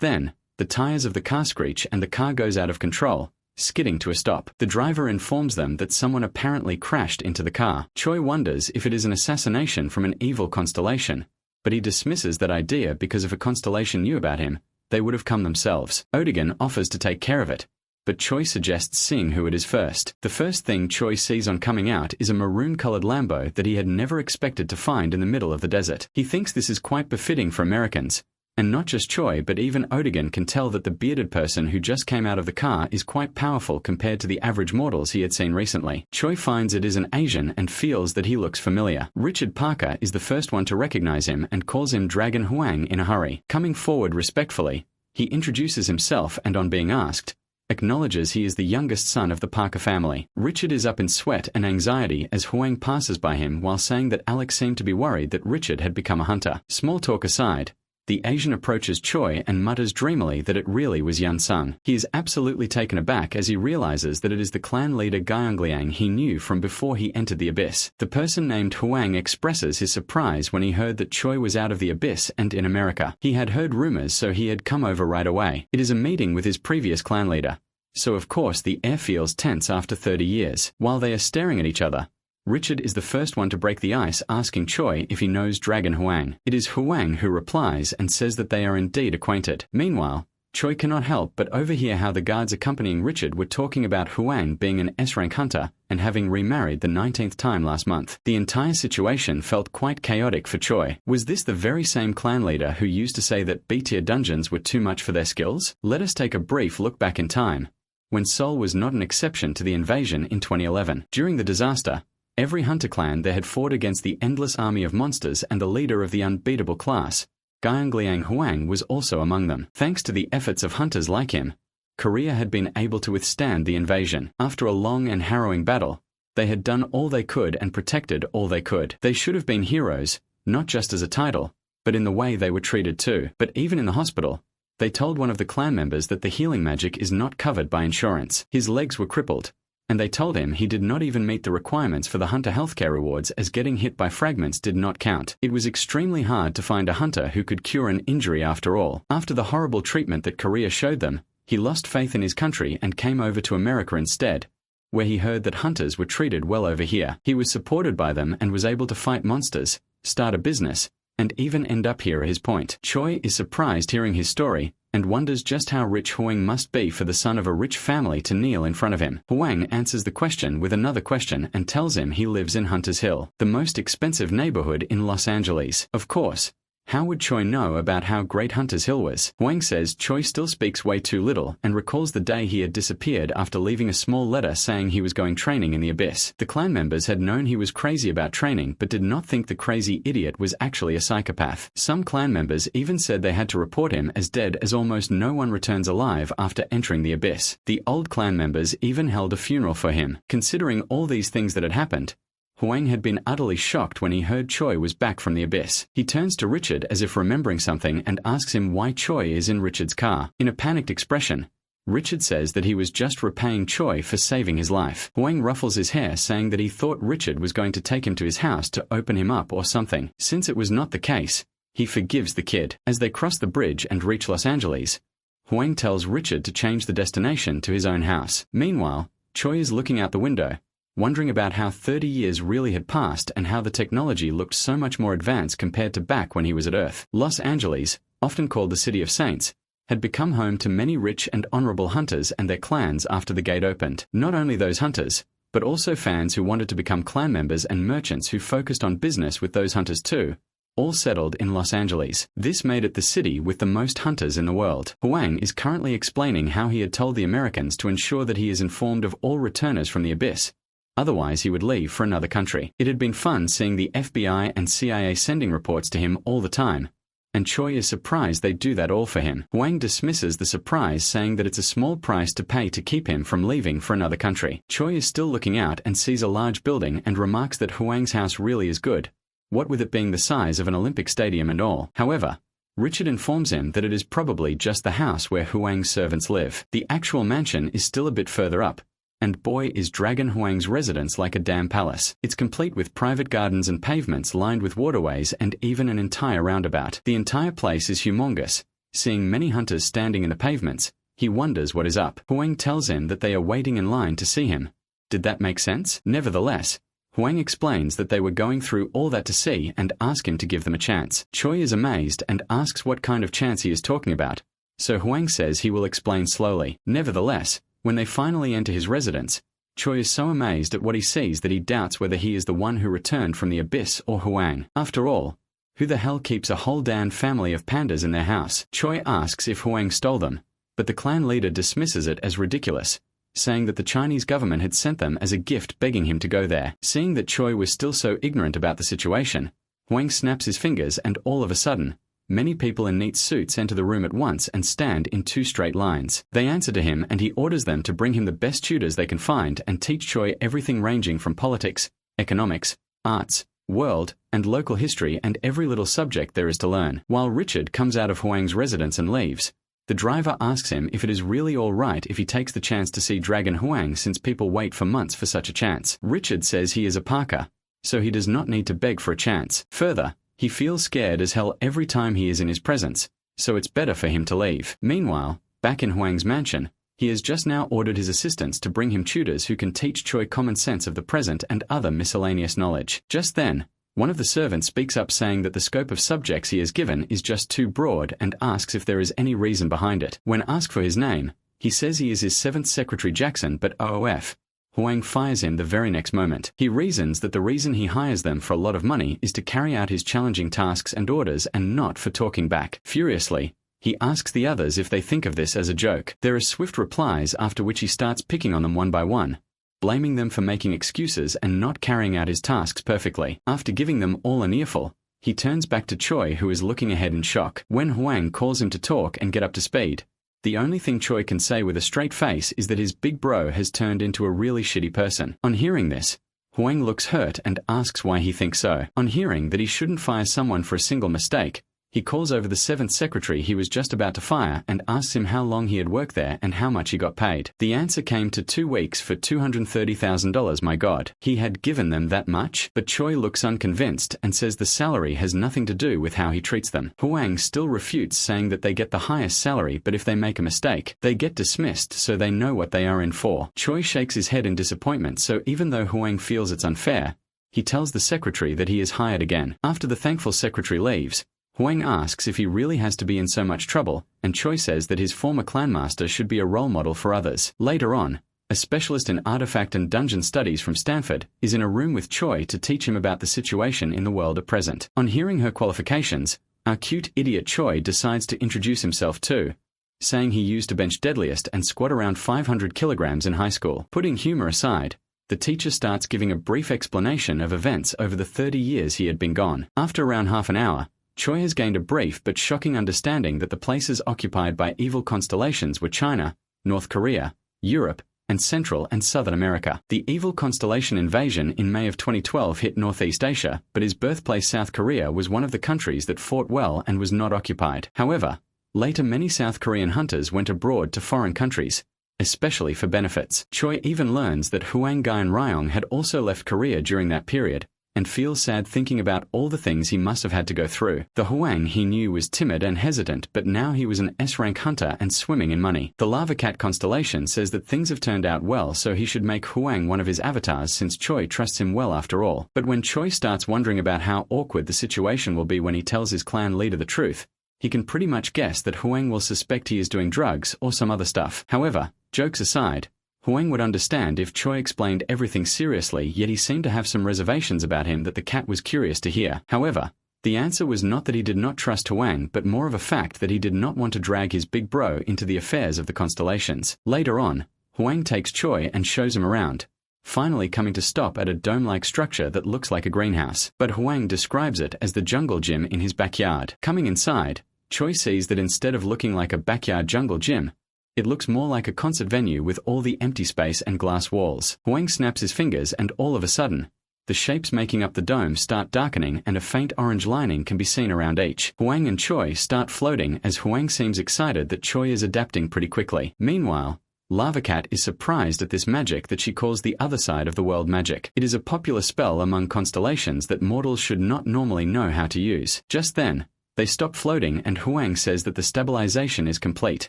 then, the tires of the car screech and the car goes out of control, skidding to a stop. The driver informs them that someone apparently crashed into the car. Choi wonders if it is an assassination from an evil constellation, but he dismisses that idea because if a constellation knew about him, they would have come themselves. Odigan offers to take care of it, but Choi suggests seeing who it is first. The first thing Choi sees on coming out is a maroon-colored Lambo that he had never expected to find in the middle of the desert. He thinks this is quite befitting for Americans, and not just Choi but even Odigan can tell that the bearded person who just came out of the car is quite powerful compared to the average mortals he had seen recently. Choi finds it is an Asian and feels that he looks familiar. Richard Parker is the first one to recognize him and calls him Dragon Huang in a hurry. Coming forward respectfully, he introduces himself and on being asked, acknowledges he is the youngest son of the Parker family. Richard is up in sweat and anxiety as Huang passes by him while saying that Alex seemed to be worried that Richard had become a hunter. Small talk aside, the Asian approaches Choi and mutters dreamily that it really was Yan Sung. He is absolutely taken aback as he realizes that it is the clan leader Gyeongliang he knew from before he entered the abyss. The person named Huang expresses his surprise when he heard that Choi was out of the abyss and in America. He had heard rumors, so he had come over right away. It is a meeting with his previous clan leader, so of course the air feels tense after 30 years. While they are staring at each other, Richard is the first one to break the ice, asking Choi if he knows Dragon Huang. It is Huang who replies and says that they are indeed acquainted. Meanwhile, Choi cannot help but overhear how the guards accompanying Richard were talking about Huang being an S-rank hunter and having remarried the 19th time last month. The entire situation felt quite chaotic for Choi. Was this the very same clan leader who used to say that B-tier dungeons were too much for their skills? Let us take a brief look back in time, when Seoul was not an exception to the invasion in 2011. During the disaster, every hunter clan there had fought against the endless army of monsters, and the leader of the unbeatable class, Gyeongliang Huang, was also among them. Thanks to the efforts of hunters like him, Korea had been able to withstand the invasion. After a long and harrowing battle, they had done all they could and protected all they could. They should have been heroes, not just as a title, but in the way they were treated too. But even in the hospital, they told one of the clan members that the healing magic is not covered by insurance. His legs were crippled, and they told him he did not even meet the requirements for the hunter healthcare rewards, as getting hit by fragments did not count. It was extremely hard to find a hunter who could cure an injury after all. After the horrible treatment that Korea showed them, he lost faith in his country and came over to America instead, where he heard that hunters were treated well over here. He was supported by them and was able to fight monsters, start a business, and even end up here at his point. Choi is surprised hearing his story, and wonders just how rich Huang must be for the son of a rich family to kneel in front of him. Huang answers the question with another question and tells him he lives in Hunter's Hill, the most expensive neighborhood in Los Angeles. Of course, how would Choi know about how great Hunter's Hill was? Huang says Choi still speaks way too little and recalls the day he had disappeared after leaving a small letter saying he was going training in the abyss. The clan members had known he was crazy about training but did not think the crazy idiot was actually a psychopath. Some clan members even said they had to report him as dead, as almost no one returns alive after entering the abyss. The old clan members even held a funeral for him. Considering all these things that had happened, Huang had been utterly shocked when he heard Choi was back from the abyss. He turns to Richard as if remembering something and asks him why Choi is in Richard's car. In a panicked expression, Richard says that he was just repaying Choi for saving his life. Huang ruffles his hair, saying that he thought Richard was going to take him to his house to open him up or something. Since it was not the case, he forgives the kid. As they cross the bridge and reach Los Angeles, Huang tells Richard to change the destination to his own house. Meanwhile, Choi is looking out the window, wondering about how 30 years really had passed and how the technology looked so much more advanced compared to back when he was at Earth. Los Angeles, often called the City of Saints, had become home to many rich and honorable hunters and their clans after the gate opened. Not only those hunters, but also fans who wanted to become clan members and merchants who focused on business with those hunters too, all settled in Los Angeles. This made it the city with the most hunters in the world. Huang is currently explaining how he had told the Americans to ensure that he is informed of all returners from the abyss. Otherwise, he would leave for another country. It had been fun seeing the FBI and CIA sending reports to him all the time, and Choi is surprised they do that all for him. Huang dismisses the surprise, saying that it's a small price to pay to keep him from leaving for another country. Choi is still looking out and sees a large building and remarks that Huang's house really is good, what with it being the size of an Olympic stadium and all. However, Richard informs him that it is probably just the house where Huang's servants live. The actual mansion is still a bit further up, and boy is Dragon Huang's residence like a damn palace. It's complete with private gardens and pavements lined with waterways and even an entire roundabout. The entire place is humongous. Seeing many hunters standing in the pavements, he wonders what is up. Huang tells him that they are waiting in line to see him. Did that make sense? Nevertheless, Huang explains that they were going through all that to see and ask him to give them a chance. Choi is amazed and asks what kind of chance he is talking about, so Huang says he will explain slowly. Nevertheless, when they finally enter his residence, Choi is so amazed at what he sees that he doubts whether he is the one who returned from the abyss or Huang. After all, who the hell keeps a whole damn family of pandas in their house? Choi asks if Huang stole them, but the clan leader dismisses it as ridiculous, saying that the Chinese government had sent them as a gift, begging him to go there. Seeing that Choi was still so ignorant about the situation, Huang snaps his fingers and all of a sudden, many people in neat suits enter the room at once and stand in 2 straight lines. They answer to him and he orders them to bring him the best tutors they can find and teach Choi everything ranging from politics, economics, arts, world, and local history and every little subject there is to learn. While Richard comes out of Huang's residence and leaves, the driver asks him if it is really all right if he takes the chance to see Dragon Huang, since people wait for months for such a chance. Richard says he is a Parker, so he does not need to beg for a chance. Further, he feels scared as hell every time he is in his presence, so it's better for him to leave. Meanwhile, back in Huang's mansion, he has just now ordered his assistants to bring him tutors who can teach Choi common sense of the present and other miscellaneous knowledge. Just then, one of the servants speaks up, saying that the scope of subjects he is given is just too broad and asks if there is any reason behind it. When asked for his name, he says he is his 7th Secretary Jackson, but OOF. Huang fires him the very next moment. He reasons that the reason he hires them for a lot of money is to carry out his challenging tasks and orders and not for talking back. Furiously, he asks the others if they think of this as a joke. There are swift replies, after which he starts picking on them one by one, blaming them for making excuses and not carrying out his tasks perfectly. After giving them all an earful, he turns back to Choi, who is looking ahead in shock. When Huang calls him to talk and get up to speed, the only thing Choi can say with a straight face is that his big bro has turned into a really shitty person. On hearing this, Huang looks hurt and asks why he thinks so. On hearing that he shouldn't fire someone for a single mistake, he calls over the 7th secretary he was just about to fire and asks him how long he had worked there and how much he got paid. The answer came to 2 weeks for $230,000. My God, he had given them that much? But Choi looks unconvinced and says the salary has nothing to do with how he treats them. Huang still refutes, saying that they get the highest salary, but if they make a mistake, they get dismissed, so they know what they are in for. Choi shakes his head in disappointment, so even though Huang feels it's unfair, he tells the secretary that he is hired again. After the thankful secretary leaves, Huang asks if he really has to be in so much trouble, and Choi says that his former clanmaster should be a role model for others. Later on, a specialist in artifact and dungeon studies from Stanford is in a room with Choi to teach him about the situation in the world at present. On hearing her qualifications, our cute idiot Choi decides to introduce himself too, saying he used to bench deadliest and squat around 500 kilograms in high school. Putting humor aside, the teacher starts giving a brief explanation of events over the 30 years he had been gone. After around half an hour, Choi has gained a brief but shocking understanding that the places occupied by evil constellations were China, North Korea, Europe, and Central and Southern America. The evil constellation invasion in May of 2012 hit Northeast Asia, but his birthplace South Korea was one of the countries that fought well and was not occupied. However, later many South Korean hunters went abroad to foreign countries, especially for benefits. Choi even learns that Hwang Gaeun Ryong had also left Korea during that period, and feels sad thinking about all the things he must have had to go through. The Hwang he knew was timid and hesitant, but now he was an S-rank hunter and swimming in money. The Lava Cat constellation says that things have turned out well, so he should make Hwang one of his avatars since Choi trusts him well after all. But when Choi starts wondering about how awkward the situation will be when he tells his clan leader the truth, he can pretty much guess that Hwang will suspect he is doing drugs or some other stuff. However, jokes aside, Hwang would understand if Choi explained everything seriously, yet he seemed to have some reservations about him that the cat was curious to hear. However, the answer was not that he did not trust Hwang, but more of a fact that he did not want to drag his big bro into the affairs of the constellations. Later on, Hwang takes Choi and shows him around, finally coming to stop at a dome-like structure that looks like a greenhouse. But Hwang describes it as the jungle gym in his backyard. Coming inside, Choi sees that instead of looking like a backyard jungle gym, it looks more like a concert venue with all the empty space and glass walls. Hwang snaps his fingers and all of a sudden, the shapes making up the dome start darkening and a faint orange lining can be seen around each. Hwang and Choi start floating as Hwang seems excited that Choi is adapting pretty quickly. Meanwhile, Lava Cat is surprised at this magic that she calls the other side of the world magic. It is a popular spell among constellations that mortals should not normally know how to use. Just then, they stop floating and Hwang says that the stabilization is complete.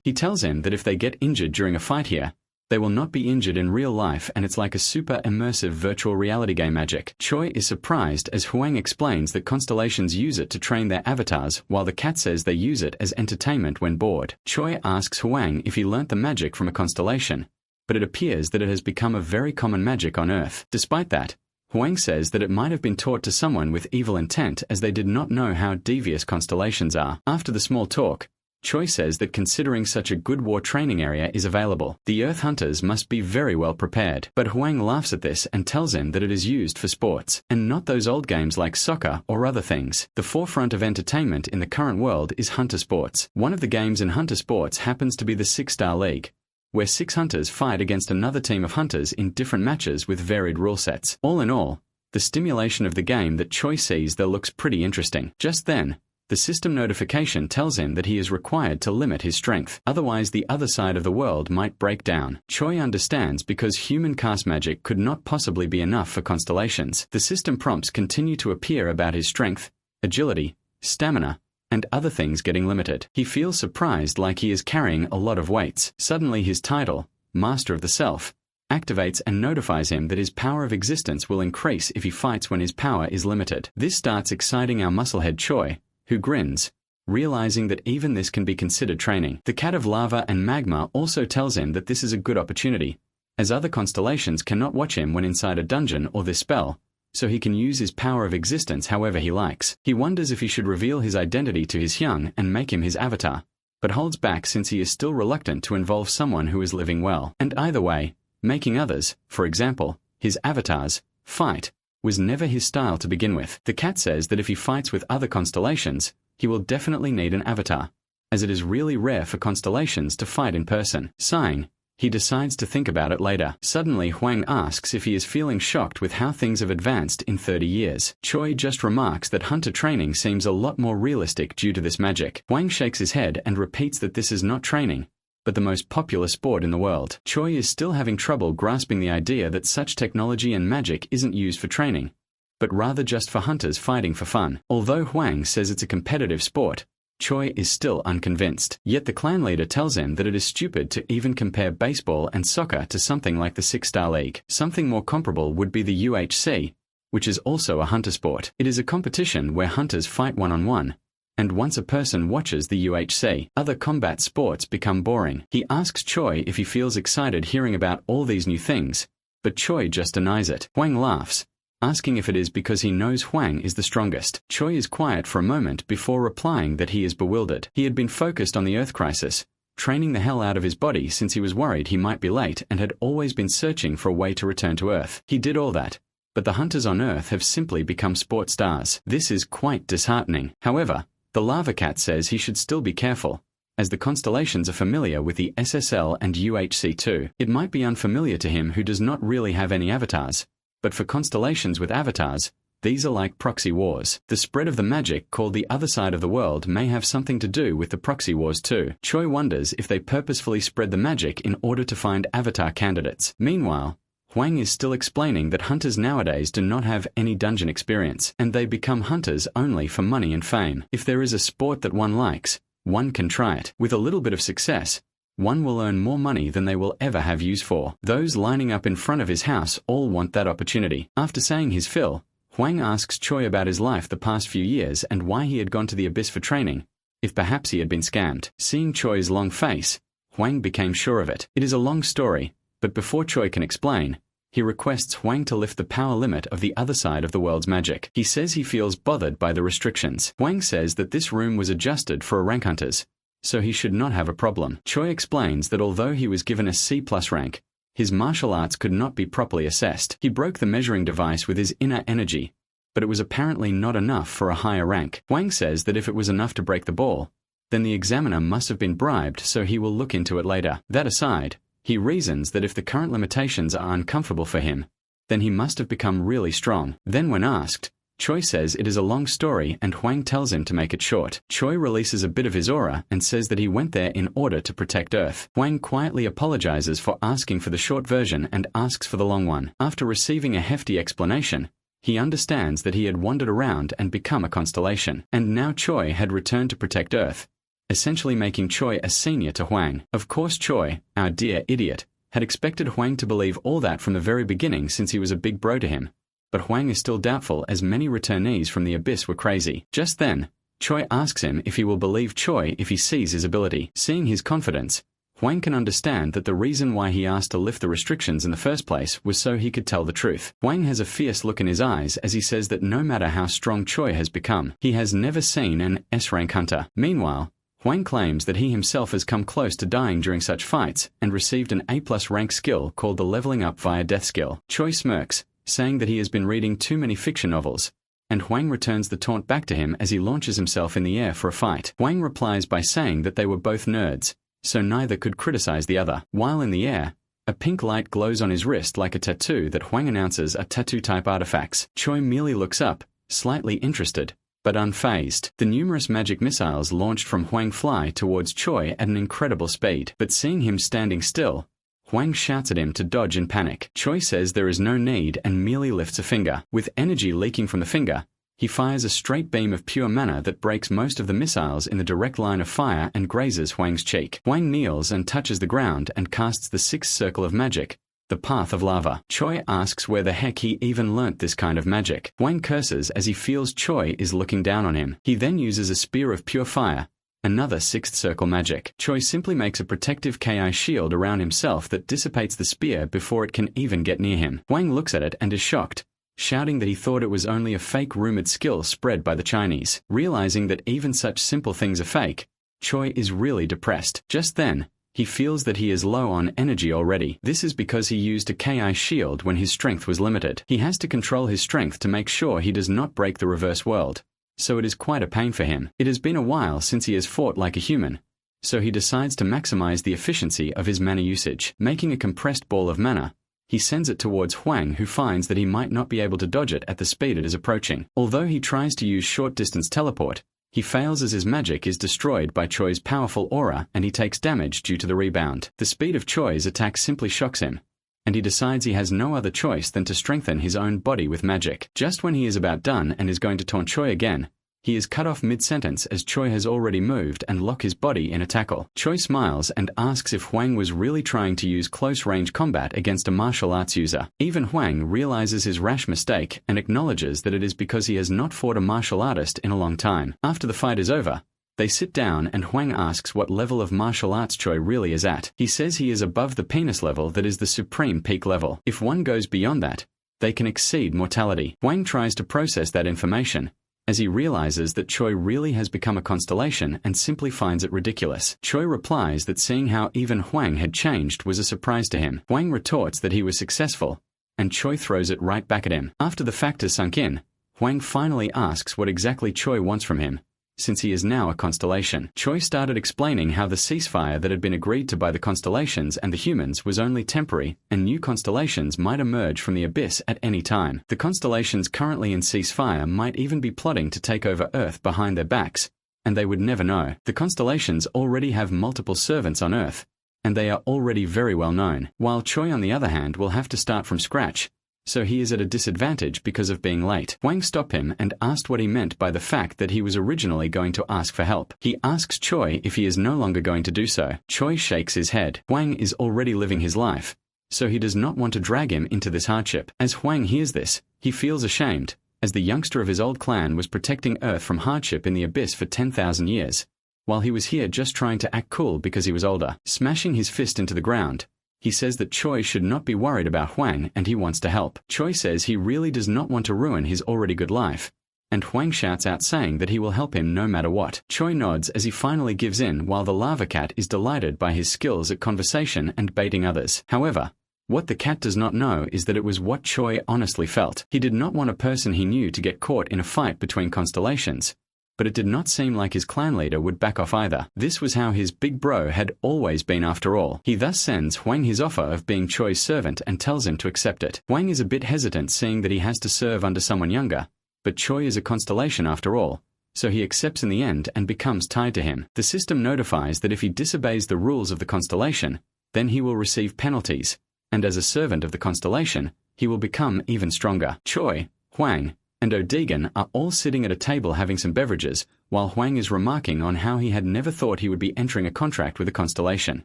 He tells him that if they get injured during a fight here, they will not be injured in real life and it's like a super immersive virtual reality game magic. Choi is surprised as Hwang explains that constellations use it to train their avatars, while the cat says they use it as entertainment when bored. Choi asks Hwang if he learnt the magic from a constellation, but it appears that it has become a very common magic on Earth. Despite that, Hwang says that it might have been taught to someone with evil intent as they did not know how devious constellations are. After the small talk, Choi says that considering such a good war training area is available, the Earth hunters must be very well prepared. But Hwang laughs at this and tells him that it is used for sports, and not those old games like soccer or other things. The forefront of entertainment in the current world is hunter sports. One of the games in hunter sports happens to be the 6-Star League, where 6 hunters fight against another team of hunters in different matches with varied rule sets. All in all, the stimulation of the game that Choi sees there looks pretty interesting. Just then, the system notification tells him that he is required to limit his strength, otherwise the other side of the world might break down. Choi understands because human cast magic could not possibly be enough for constellations. The system prompts continue to appear about his strength, agility, stamina, and other things getting limited. He feels surprised like he is carrying a lot of weights. Suddenly his title, Master of the Self, activates and notifies him that his power of existence will increase if he fights when his power is limited. This starts exciting our musclehead Choi, who grins, realizing that even this can be considered training. The Cat of Lava and Magma also tells him that this is a good opportunity, as other constellations cannot watch him when inside a dungeon or this spell, so he can use his power of existence however he likes. He wonders if he should reveal his identity to his young and make him his avatar, but holds back since he is still reluctant to involve someone who is living well. And either way, making others, for example, his avatars, fight, was never his style to begin with. The cat says that if he fights with other constellations, he will definitely need an avatar, as it is really rare for constellations to fight in person. Sighing, he decides to think about it later. Suddenly Hwang asks if he is feeling shocked with how things have advanced in 30 years. Choi just remarks that hunter training seems a lot more realistic due to this magic. Hwang shakes his head and repeats that this is not training, but the most popular sport in the world. Choi is still having trouble grasping the idea that such technology and magic isn't used for training, but rather just for hunters fighting for fun. Although Hwang says it's a competitive sport, Choi is still unconvinced. Yet the clan leader tells him that it is stupid to even compare baseball and soccer to something like the 6-Star League. Something more comparable would be the UHC, which is also a hunter sport. It is a competition where hunters fight one-on-one, and once a person watches the UHC, other combat sports become boring. He asks Choi if he feels excited hearing about all these new things, but Choi just denies it. Hwang laughs, asking if it is because he knows Hwang is the strongest. Choi is quiet for a moment before replying that he is bewildered. He had been focused on the Earth crisis, training the hell out of his body since he was worried he might be late and had always been searching for a way to return to Earth. He did all that, but the hunters on Earth have simply become sport stars. This is quite disheartening. However, the Lava Cat says he should still be careful, as the constellations are familiar with the SSL and UHC2. It might be unfamiliar to him who does not really have any avatars, but for constellations with avatars, these are like proxy wars. The spread of the magic called the other side of the world may have something to do with the proxy wars too. Choi wonders if they purposefully spread the magic in order to find avatar candidates. Meanwhile, Hwang is still explaining that hunters nowadays do not have any dungeon experience, and they become hunters only for money and fame. If there is a sport that one likes, one can try it. With a little bit of success, one will earn more money than they will ever have use for. Those lining up in front of his house all want that opportunity. After saying his fill, Hwang asks Choi about his life the past few years and why he had gone to the abyss for training, if perhaps he had been scammed. Seeing Choi's long face, Hwang became sure of it. It is a long story, but before Choi can explain, he requests Hwang to lift the power limit of the other side of the world's magic. He says he feels bothered by the restrictions. Hwang says that this room was adjusted for rank hunters, so he should not have a problem. Choi explains that although he was given a C+ rank, his martial arts could not be properly assessed. He broke the measuring device with his inner energy, but it was apparently not enough for a higher rank. Hwang says that if it was enough to break the ball, then the examiner must have been bribed, so he will look into it later. That aside, he reasons that if the current limitations are uncomfortable for him, then he must have become really strong. Then when asked, Choi says it is a long story and Hwang tells him to make it short. Choi releases a bit of his aura and says that he went there in order to protect Earth. Hwang quietly apologizes for asking for the short version and asks for the long one. After receiving a hefty explanation, he understands that he had wandered around and become a constellation, and now Choi had returned to protect Earth, essentially making Choi a senior to Hwang. Of course Choi, our dear idiot, had expected Hwang to believe all that from the very beginning since he was a big bro to him. But Hwang is still doubtful as many returnees from the abyss were crazy. Just then, Choi asks him if he will believe Choi if he sees his ability. Seeing his confidence, Hwang can understand that the reason why he asked to lift the restrictions in the first place was so he could tell the truth. Hwang has a fierce look in his eyes as he says that no matter how strong Choi has become, he has never seen an S-rank hunter. Meanwhile, Hwang claims that he himself has come close to dying during such fights and received an A+ rank skill called the leveling up via death skill. Choi smirks, saying that he has been reading too many fiction novels, and Hwang returns the taunt back to him as he launches himself in the air for a fight. Hwang replies by saying that they were both nerds, so neither could criticize the other. While in the air, a pink light glows on his wrist like a tattoo that Hwang announces are tattoo-type artifacts. Choi merely looks up, slightly interested, but unfazed. The numerous magic missiles launched from Hwang fly towards Choi at an incredible speed, but seeing him standing still, Hwang shouts at him to dodge in panic. Choi says there is no need and merely lifts a finger. With energy leaking from the finger, he fires a straight beam of pure mana that breaks most of the missiles in the direct line of fire and grazes Hwang's cheek. Hwang kneels and touches the ground and casts the sixth circle of magic, the path of lava. Choi asks where the heck he even learnt this kind of magic. Hwang curses as he feels Choi is looking down on him. He then uses a spear of pure fire, another sixth circle magic. Choi simply makes a protective Ki shield around himself that dissipates the spear before it can even get near him. Hwang looks at it and is shocked, shouting that he thought it was only a fake rumored skill spread by the Chinese. Realizing that even such simple things are fake, Choi is really depressed. Just then, he feels that he is low on energy already. This is because he used a Ki shield when his strength was limited. He has to control his strength to make sure he does not break the reverse world, so it is quite a pain for him. It has been a while since he has fought like a human, so he decides to maximize the efficiency of his mana usage. Making a compressed ball of mana, he sends it towards Hwang, who finds that he might not be able to dodge it at the speed it is approaching. Although he tries to use short-distance teleport, he fails as his magic is destroyed by Choi's powerful aura and he takes damage due to the rebound. The speed of Choi's attack simply shocks him, and he decides he has no other choice than to strengthen his own body with magic. Just when he is about done and is going to taunt Choi again, he is cut off mid-sentence as Choi has already moved and locked his body in a tackle. Choi smiles and asks if Hwang was really trying to use close-range combat against a martial arts user. Even Hwang realizes his rash mistake and acknowledges that it is because he has not fought a martial artist in a long time. After the fight is over, they sit down and Hwang asks what level of martial arts Choi really is at. He says he is above the penis level that is the supreme peak level. If one goes beyond that, they can exceed mortality. Hwang tries to process that information, as he realizes that Choi really has become a constellation and simply finds it ridiculous. Choi replies that seeing how even Hwang had changed was a surprise to him. Hwang retorts that he was successful, and Choi throws it right back at him. After the fact has sunk in, Hwang finally asks what exactly Choi wants from him, since he is now a constellation. Choi started explaining how the ceasefire that had been agreed to by the constellations and the humans was only temporary, and new constellations might emerge from the abyss at any time. The constellations currently in ceasefire might even be plotting to take over Earth behind their backs, and they would never know. The constellations already have multiple servants on Earth, and they are already very well known, while Choi on the other hand will have to start from scratch, so he is at a disadvantage because of being late. Hwang stopped him and asked what he meant by the fact that he was originally going to ask for help. He asks Choi if he is no longer going to do so. Choi shakes his head. Hwang is already living his life, so he does not want to drag him into this hardship. As Hwang hears this, he feels ashamed, as the youngster of his old clan was protecting Earth from hardship in the abyss for 10,000 years, while he was here just trying to act cool because he was older. Smashing his fist into the ground, he says that Choi should not be worried about Hwang and he wants to help. Choi says he really does not want to ruin his already good life, and Hwang shouts out saying that he will help him no matter what. Choi nods as he finally gives in, while the lava cat is delighted by his skills at conversation and baiting others. However, what the cat does not know is that it was what Choi honestly felt. He did not want a person he knew to get caught in a fight between constellations, but it did not seem like his clan leader would back off either. This was how his big bro had always been after all. He thus sends Hwang his offer of being Choi's servant and tells him to accept it. Hwang is a bit hesitant seeing that he has to serve under someone younger, but Choi is a constellation after all, so he accepts in the end and becomes tied to him. The system notifies that if he disobeys the rules of the constellation, then he will receive penalties, and as a servant of the constellation, he will become even stronger. Choi, Hwang, and Odegan are all sitting at a table having some beverages, while Hwang is remarking on how he had never thought he would be entering a contract with a constellation.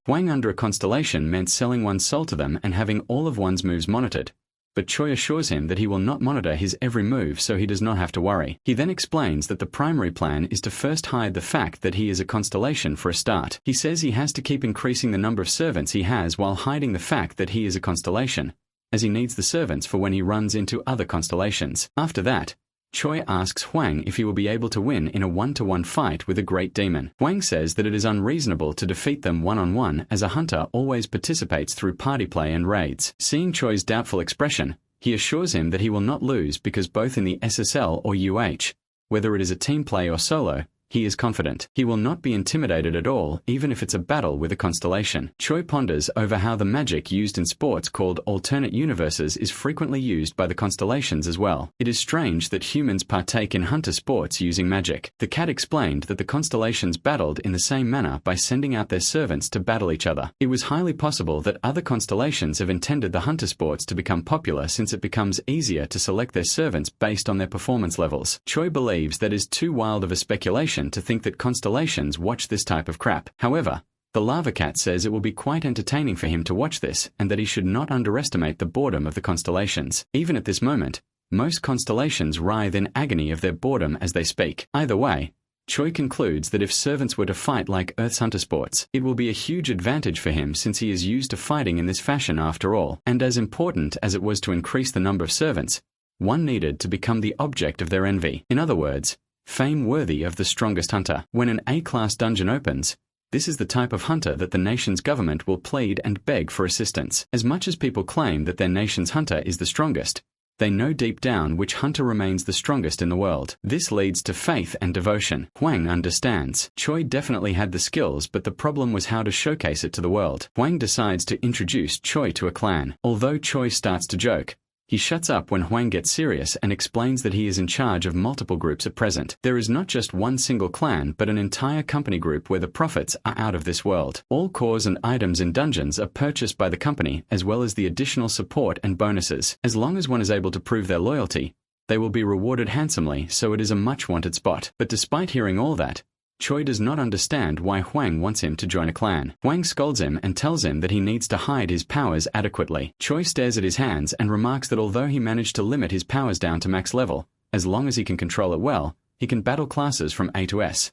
Hwang under a constellation meant selling one's soul to them and having all of one's moves monitored, but Choi assures him that he will not monitor his every move so he does not have to worry. He then explains that the primary plan is to first hide the fact that he is a constellation for a start. He says he has to keep increasing the number of servants he has while hiding the fact that he is a constellation, as he needs the servants for when he runs into other constellations. After that, Choi asks Hwang if he will be able to win in a one-to-one fight with a great demon. Hwang says that it is unreasonable to defeat them one-on-one, as a hunter always participates through party play and raids. Seeing Choi's doubtful expression, he assures him that he will not lose because both in the SSL or UH, whether it is a team play or solo, he is confident. He will not be intimidated at all, even if it's a battle with a constellation. Choi ponders over how the magic used in sports called alternate universes is frequently used by the constellations as well. It is strange that humans partake in hunter sports using magic. The cat explained that the constellations battled in the same manner by sending out their servants to battle each other. It was highly possible that other constellations have intended the hunter sports to become popular since it becomes easier to select their servants based on their performance levels. Choi believes that is too wild of a speculation to think that constellations watch this type of crap. However, the lava cat says it will be quite entertaining for him to watch this and that he should not underestimate the boredom of the constellations. Even at this moment, most constellations writhe in agony of their boredom as they speak. Either way, Choi concludes that if servants were to fight like Earth's hunter sports, it will be a huge advantage for him since he is used to fighting in this fashion after all. And as important as it was to increase the number of servants, one needed to become the object of their envy. In other words, fame worthy of the strongest hunter. When an A-class dungeon opens, this is the type of hunter that the nation's government will plead and beg for assistance. As much as people claim that their nation's hunter is the strongest, they know deep down which hunter remains the strongest in the world. This leads to faith and devotion. Hwang understands. Choi definitely had the skills, but the problem was how to showcase it to the world. Hwang decides to introduce Choi to a clan. Although Choi starts to joke, he shuts up when Hwang gets serious and explains that he is in charge of multiple groups at present. There is not just one single clan but an entire company group where the profits are out of this world. All cores and items in dungeons are purchased by the company as well as the additional support and bonuses. As long as one is able to prove their loyalty, they will be rewarded handsomely, so it is a much wanted spot. But despite hearing all that, Choi does not understand why Hwang wants him to join a clan. Hwang scolds him and tells him that he needs to hide his powers adequately. Choi stares at his hands and remarks that although he managed to limit his powers down to max level, as long as he can control it well, he can battle classes from A to S.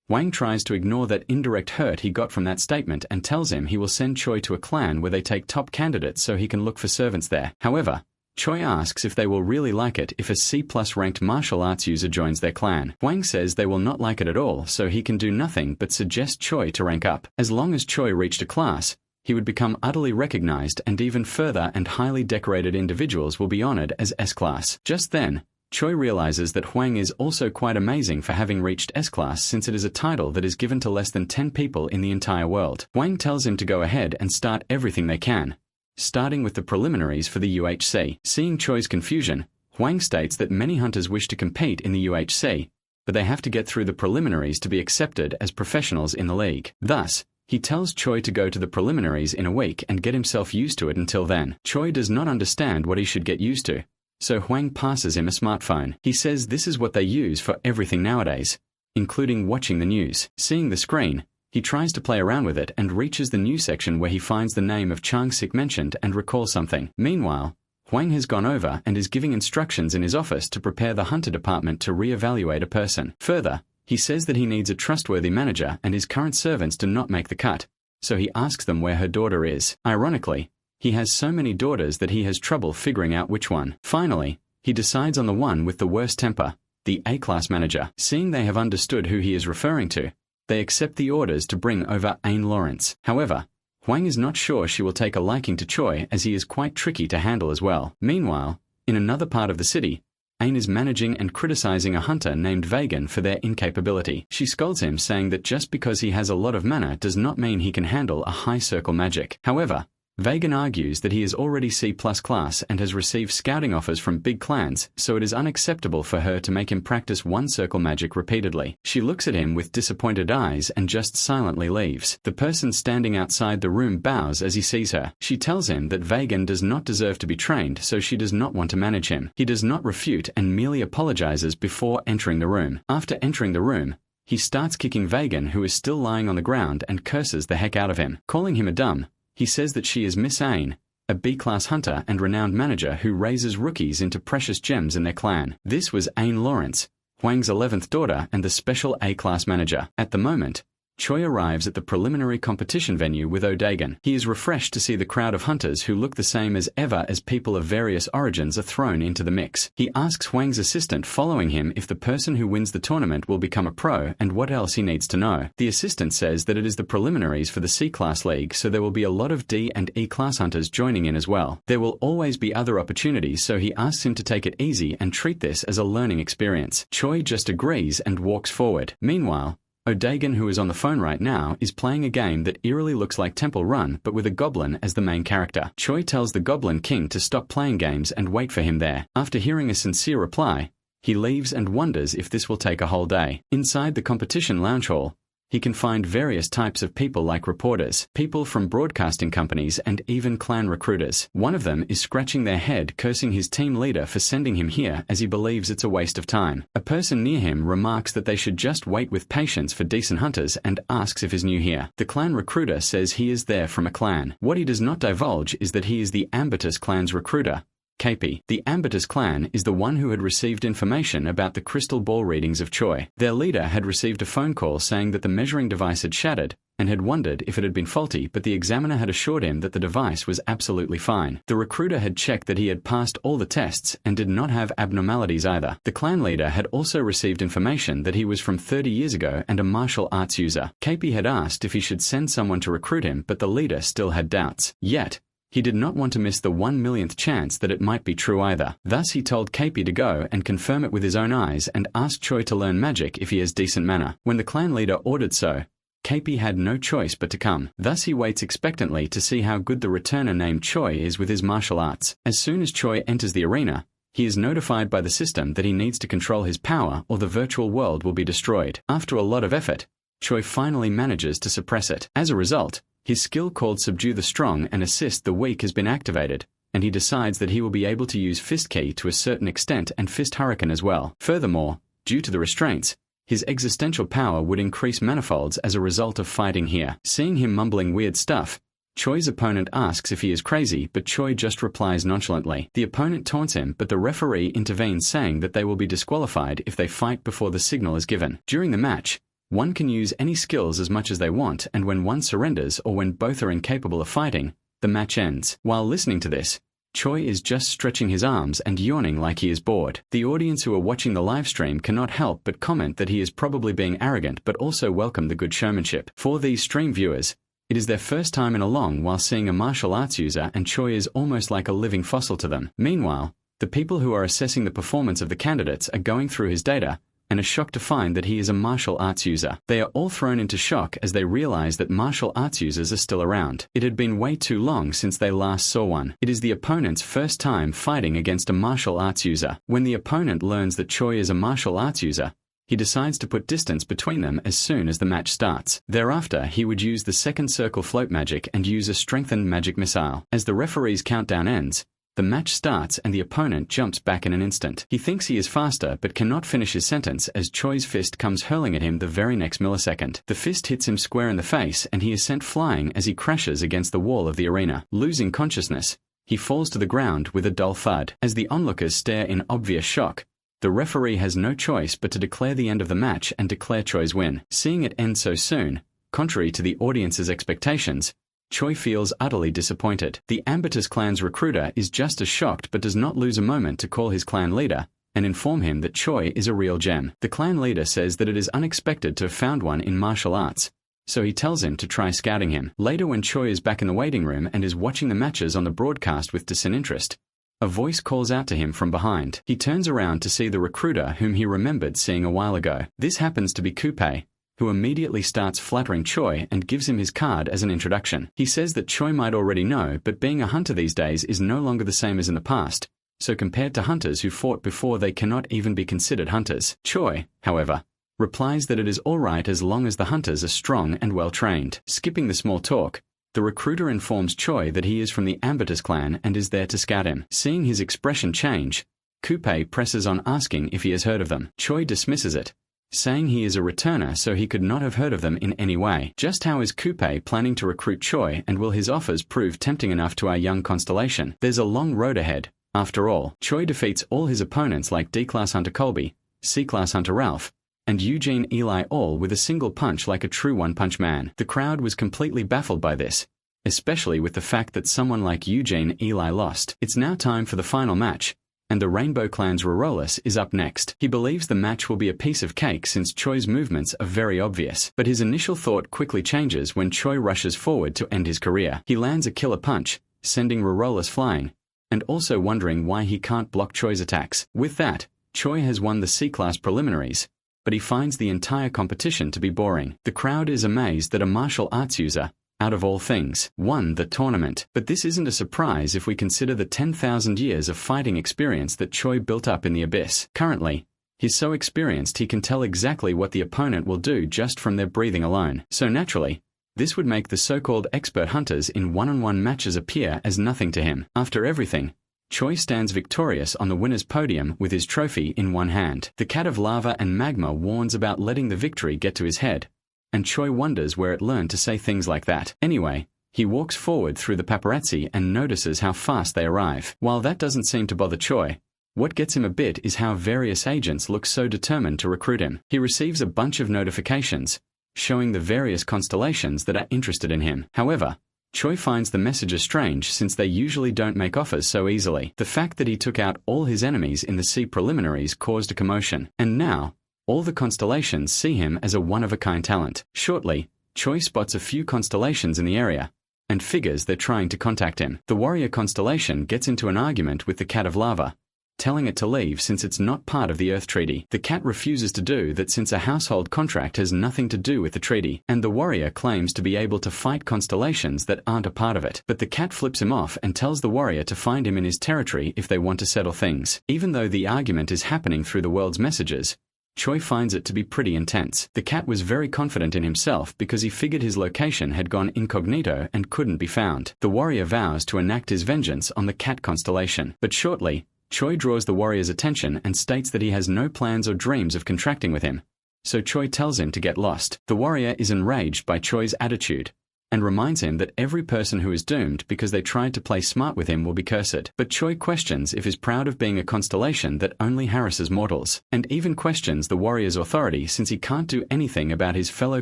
Hwang tries to ignore that indirect hurt he got from that statement and tells him he will send Choi to a clan where they take top candidates so he can look for servants there. However, Choi asks if they will really like it if a C+ ranked martial arts user joins their clan. Hwang says they will not like it at all, so he can do nothing but suggest Choi to rank up. As long as Choi reached a class, he would become utterly recognized, and even further and highly decorated individuals will be honored as S-class. Just then, Choi realizes that Hwang is also quite amazing for having reached S-Class, since it is a title that is given to less than 10 people in the entire world. Hwang tells him to go ahead and start everything they can, starting with the preliminaries for the UHC. Seeing Choi's confusion, Hwang states that many hunters wish to compete in the UHC, but they have to get through the preliminaries to be accepted as professionals in the league. Thus, he tells Choi to go to the preliminaries in a week and get himself used to it until then. Choi does not understand what he should get used to, so Hwang passes him a smartphone. He says this is what they use for everything nowadays, including watching the news. Seeing the screen, he tries to play around with it and reaches the news section where he finds the name of Chang-sik mentioned and recalls something. Meanwhile, Hwang has gone over and is giving instructions in his office to prepare the hunter department to re-evaluate a person. Further, he says that he needs a trustworthy manager and his current servants do not make the cut, so he asks them where her daughter is. Ironically, he has so many daughters that he has trouble figuring out which one. Finally, he decides on the one with the worst temper, the A-class manager. Seeing they have understood who he is referring to, they accept the orders to bring over Ain Lawrence. However, Hwang is not sure she will take a liking to Choi, as he is quite tricky to handle as well. Meanwhile, in another part of the city, Ain is managing and criticizing a hunter named Vagan for their incapability. She scolds him, saying that just because he has a lot of mana does not mean he can handle a high circle magic. However, Vagan argues that he is already C+ class and has received scouting offers from big clans, so it is unacceptable for her to make him practice one circle magic repeatedly. She looks at him with disappointed eyes and just silently leaves. The person standing outside the room bows as he sees her. She tells him that Vagan does not deserve to be trained, so she does not want to manage him. He does not refute and merely apologizes before entering the room. After entering the room, he starts kicking Vagan, who is still lying on the ground, and curses the heck out of him. Calling him a dumb, he says that she is Miss Ain, a B-class hunter and renowned manager who raises rookies into precious gems in their clan. This was Ain Lawrence, Hwang's 11th daughter and the special A-class manager. At the moment, Choi arrives at the preliminary competition venue with O'Dagon. He is refreshed to see the crowd of hunters who look the same as ever as people of various origins are thrown into the mix. He asks Hwang's assistant following him if the person who wins the tournament will become a pro and what else he needs to know. The assistant says that it is the preliminaries for the C-class league, so there will be a lot of D and E-class hunters joining in as well. There will always be other opportunities, so he asks him to take it easy and treat this as a learning experience. Choi just agrees and walks forward. Meanwhile, O'Dagon, who is on the phone right now, is playing a game that eerily looks like Temple Run but with a goblin as the main character. Choi tells the Goblin King to stop playing games and wait for him there. After hearing a sincere reply, he leaves and wonders if this will take a whole day. Inside the competition lounge hall, he can find various types of people like reporters, people from broadcasting companies, and even clan recruiters. One of them is scratching their head, cursing his team leader for sending him here as he believes it's a waste of time. A person near him remarks that they should just wait with patience for decent hunters and asks if he's new here. The clan recruiter says he is there from a clan. What he does not divulge is that he is the Ambitus clan's recruiter, KP. The Ambitus clan is the one who had received information about the crystal ball readings of Choi. Their leader had received a phone call saying that the measuring device had shattered and had wondered if it had been faulty, but the examiner had assured him that the device was absolutely fine. The recruiter had checked that he had passed all the tests and did not have abnormalities either. The clan leader had also received information that he was from 30 years ago and a martial arts user. KP had asked if he should send someone to recruit him, but the leader still had doubts. Yet, he did not want to miss the 1/1,000,000th chance that it might be true either. Thus he told KP to go and confirm it with his own eyes and asked Choi to learn magic if he has decent manner. When the clan leader ordered so, KP had no choice but to come. Thus he waits expectantly to see how good the returner named Choi is with his martial arts. As soon as Choi enters the arena, he is notified by the system that he needs to control his power or the virtual world will be destroyed. After a lot of effort, Choi finally manages to suppress it. As a result, his skill called Subdue the Strong and Assist the Weak has been activated, and he decides that he will be able to use Fist Key to a certain extent and Fist Hurricane as well. Furthermore, due to the restraints, his existential power would increase manifolds as a result of fighting here. Seeing him mumbling weird stuff, Choi's opponent asks if he is crazy, but Choi just replies nonchalantly. The opponent taunts him, but the referee intervenes, saying that they will be disqualified if they fight before the signal is given. During the match, one can use any skills as much as they want, and when one surrenders or when both are incapable of fighting, the match ends. While listening to this, Choi is just stretching his arms and yawning like he is bored. The audience who are watching the live stream cannot help but comment that he is probably being arrogant, but also welcome the good showmanship. For these stream viewers, it is their first time in a long while seeing a martial arts user, and Choi is almost like a living fossil to them. Meanwhile, The people who are assessing the performance of the candidates are going through his data and are shocked to find that he is a martial arts user. They are all thrown into shock as they realize that martial arts users are still around. It had been way too long since they last saw one. It is the opponent's first time fighting against a martial arts user. When the opponent learns that Choi is a martial arts user, he decides to put distance between them as soon as the match starts. Thereafter, he would use the second circle float magic and use a strengthened magic missile. As the referee's countdown ends, the match starts and the opponent jumps back in an instant. He thinks he is faster but cannot finish his sentence as Choi's fist comes hurling at him the very next millisecond. The fist hits him square in the face and he is sent flying as he crashes against the wall of the arena. Losing consciousness, he falls to the ground with a dull thud. As the onlookers stare in obvious shock, the referee has no choice but to declare the end of the match and declare Choi's win. Seeing it end so soon, contrary to the audience's expectations, Choi feels utterly disappointed. The Ambitus clan's recruiter is just as shocked but does not lose a moment to call his clan leader and inform him that Choi is a real gem. The clan leader says that it is unexpected to have found one in martial arts, so he tells him to try scouting him. Later, when Choi is back in the waiting room and is watching the matches on the broadcast with disinterest, a voice calls out to him from behind. He turns around to see the recruiter whom he remembered seeing a while ago. This happens to be Coupe, who immediately starts flattering Choi and gives him his card as an introduction. He says that Choi might already know, but being a hunter these days is no longer the same as in the past, so compared to hunters who fought before, they cannot even be considered hunters. Choi, however, replies that it is all right as long as the hunters are strong and well trained. Skipping the small talk, the recruiter informs Choi that he is from the Ambitus clan and is there to scout him. Seeing his expression change, Coupe presses on asking if he has heard of them. Choi dismisses it, saying he is a returner so he could not have heard of them in any way. Just how is Coupe planning to recruit Choi, and will his offers prove tempting enough to our young constellation? There's a long road ahead. After all, Choi defeats all his opponents like D-Class Hunter Colby, C-Class Hunter Ralph, and Eugene Eli all with a single punch like a true one-punch man. The crowd was completely baffled by this, especially with the fact that someone like Eugene Eli lost. It's now time for the final match, and the Rainbow Clan's Rorolus is up next. He believes the match will be a piece of cake since Choi's movements are very obvious, but his initial thought quickly changes when Choi rushes forward to end his career. He lands a killer punch, sending Rorolus flying, and also wondering why he can't block Choi's attacks. With that, Choi has won the C-Class preliminaries, but he finds the entire competition to be boring. The crowd is amazed that a martial arts user, out of all things, won the tournament. But this isn't a surprise if we consider the 10,000 years of fighting experience that Choi built up in the abyss. Currently, he's so experienced he can tell exactly what the opponent will do just from their breathing alone. So naturally, this would make the so-called expert hunters in one-on-one matches appear as nothing to him. After everything, Choi stands victorious on the winner's podium with his trophy in one hand. The cat of lava and magma warns about letting the victory get to his head, and Choi wonders where it learned to say things like that. Anyway, he walks forward through the paparazzi and notices how fast they arrive. While that doesn't seem to bother Choi, what gets him a bit is how various agents look so determined to recruit him. He receives a bunch of notifications, showing the various constellations that are interested in him. However, Choi finds the messages strange since they usually don't make offers so easily. The fact that he took out all his enemies in the sea preliminaries caused a commotion, and now, all the constellations see him as a one-of-a-kind talent. Shortly, Choi spots a few constellations in the area, and figures they're trying to contact him. The warrior constellation gets into an argument with the cat of lava, telling it to leave since it's not part of the Earth Treaty. The cat refuses to do that since a household contract has nothing to do with the treaty, and the warrior claims to be able to fight constellations that aren't a part of it. But the cat flips him off and tells the warrior to find him in his territory if they want to settle things. Even though the argument is happening through the world's messages, Choi finds it to be pretty intense. The cat was very confident in himself because he figured his location had gone incognito and couldn't be found. The warrior vows to enact his vengeance on the cat constellation. But shortly, Choi draws the warrior's attention and states that he has no plans or dreams of contracting with him, so Choi tells him to get lost. The warrior is enraged by Choi's attitude, and reminds him that every person who is doomed because they tried to play smart with him will be cursed. But Choi questions if he's proud of being a constellation that only harasses mortals, and even questions the warrior's authority since he can't do anything about his fellow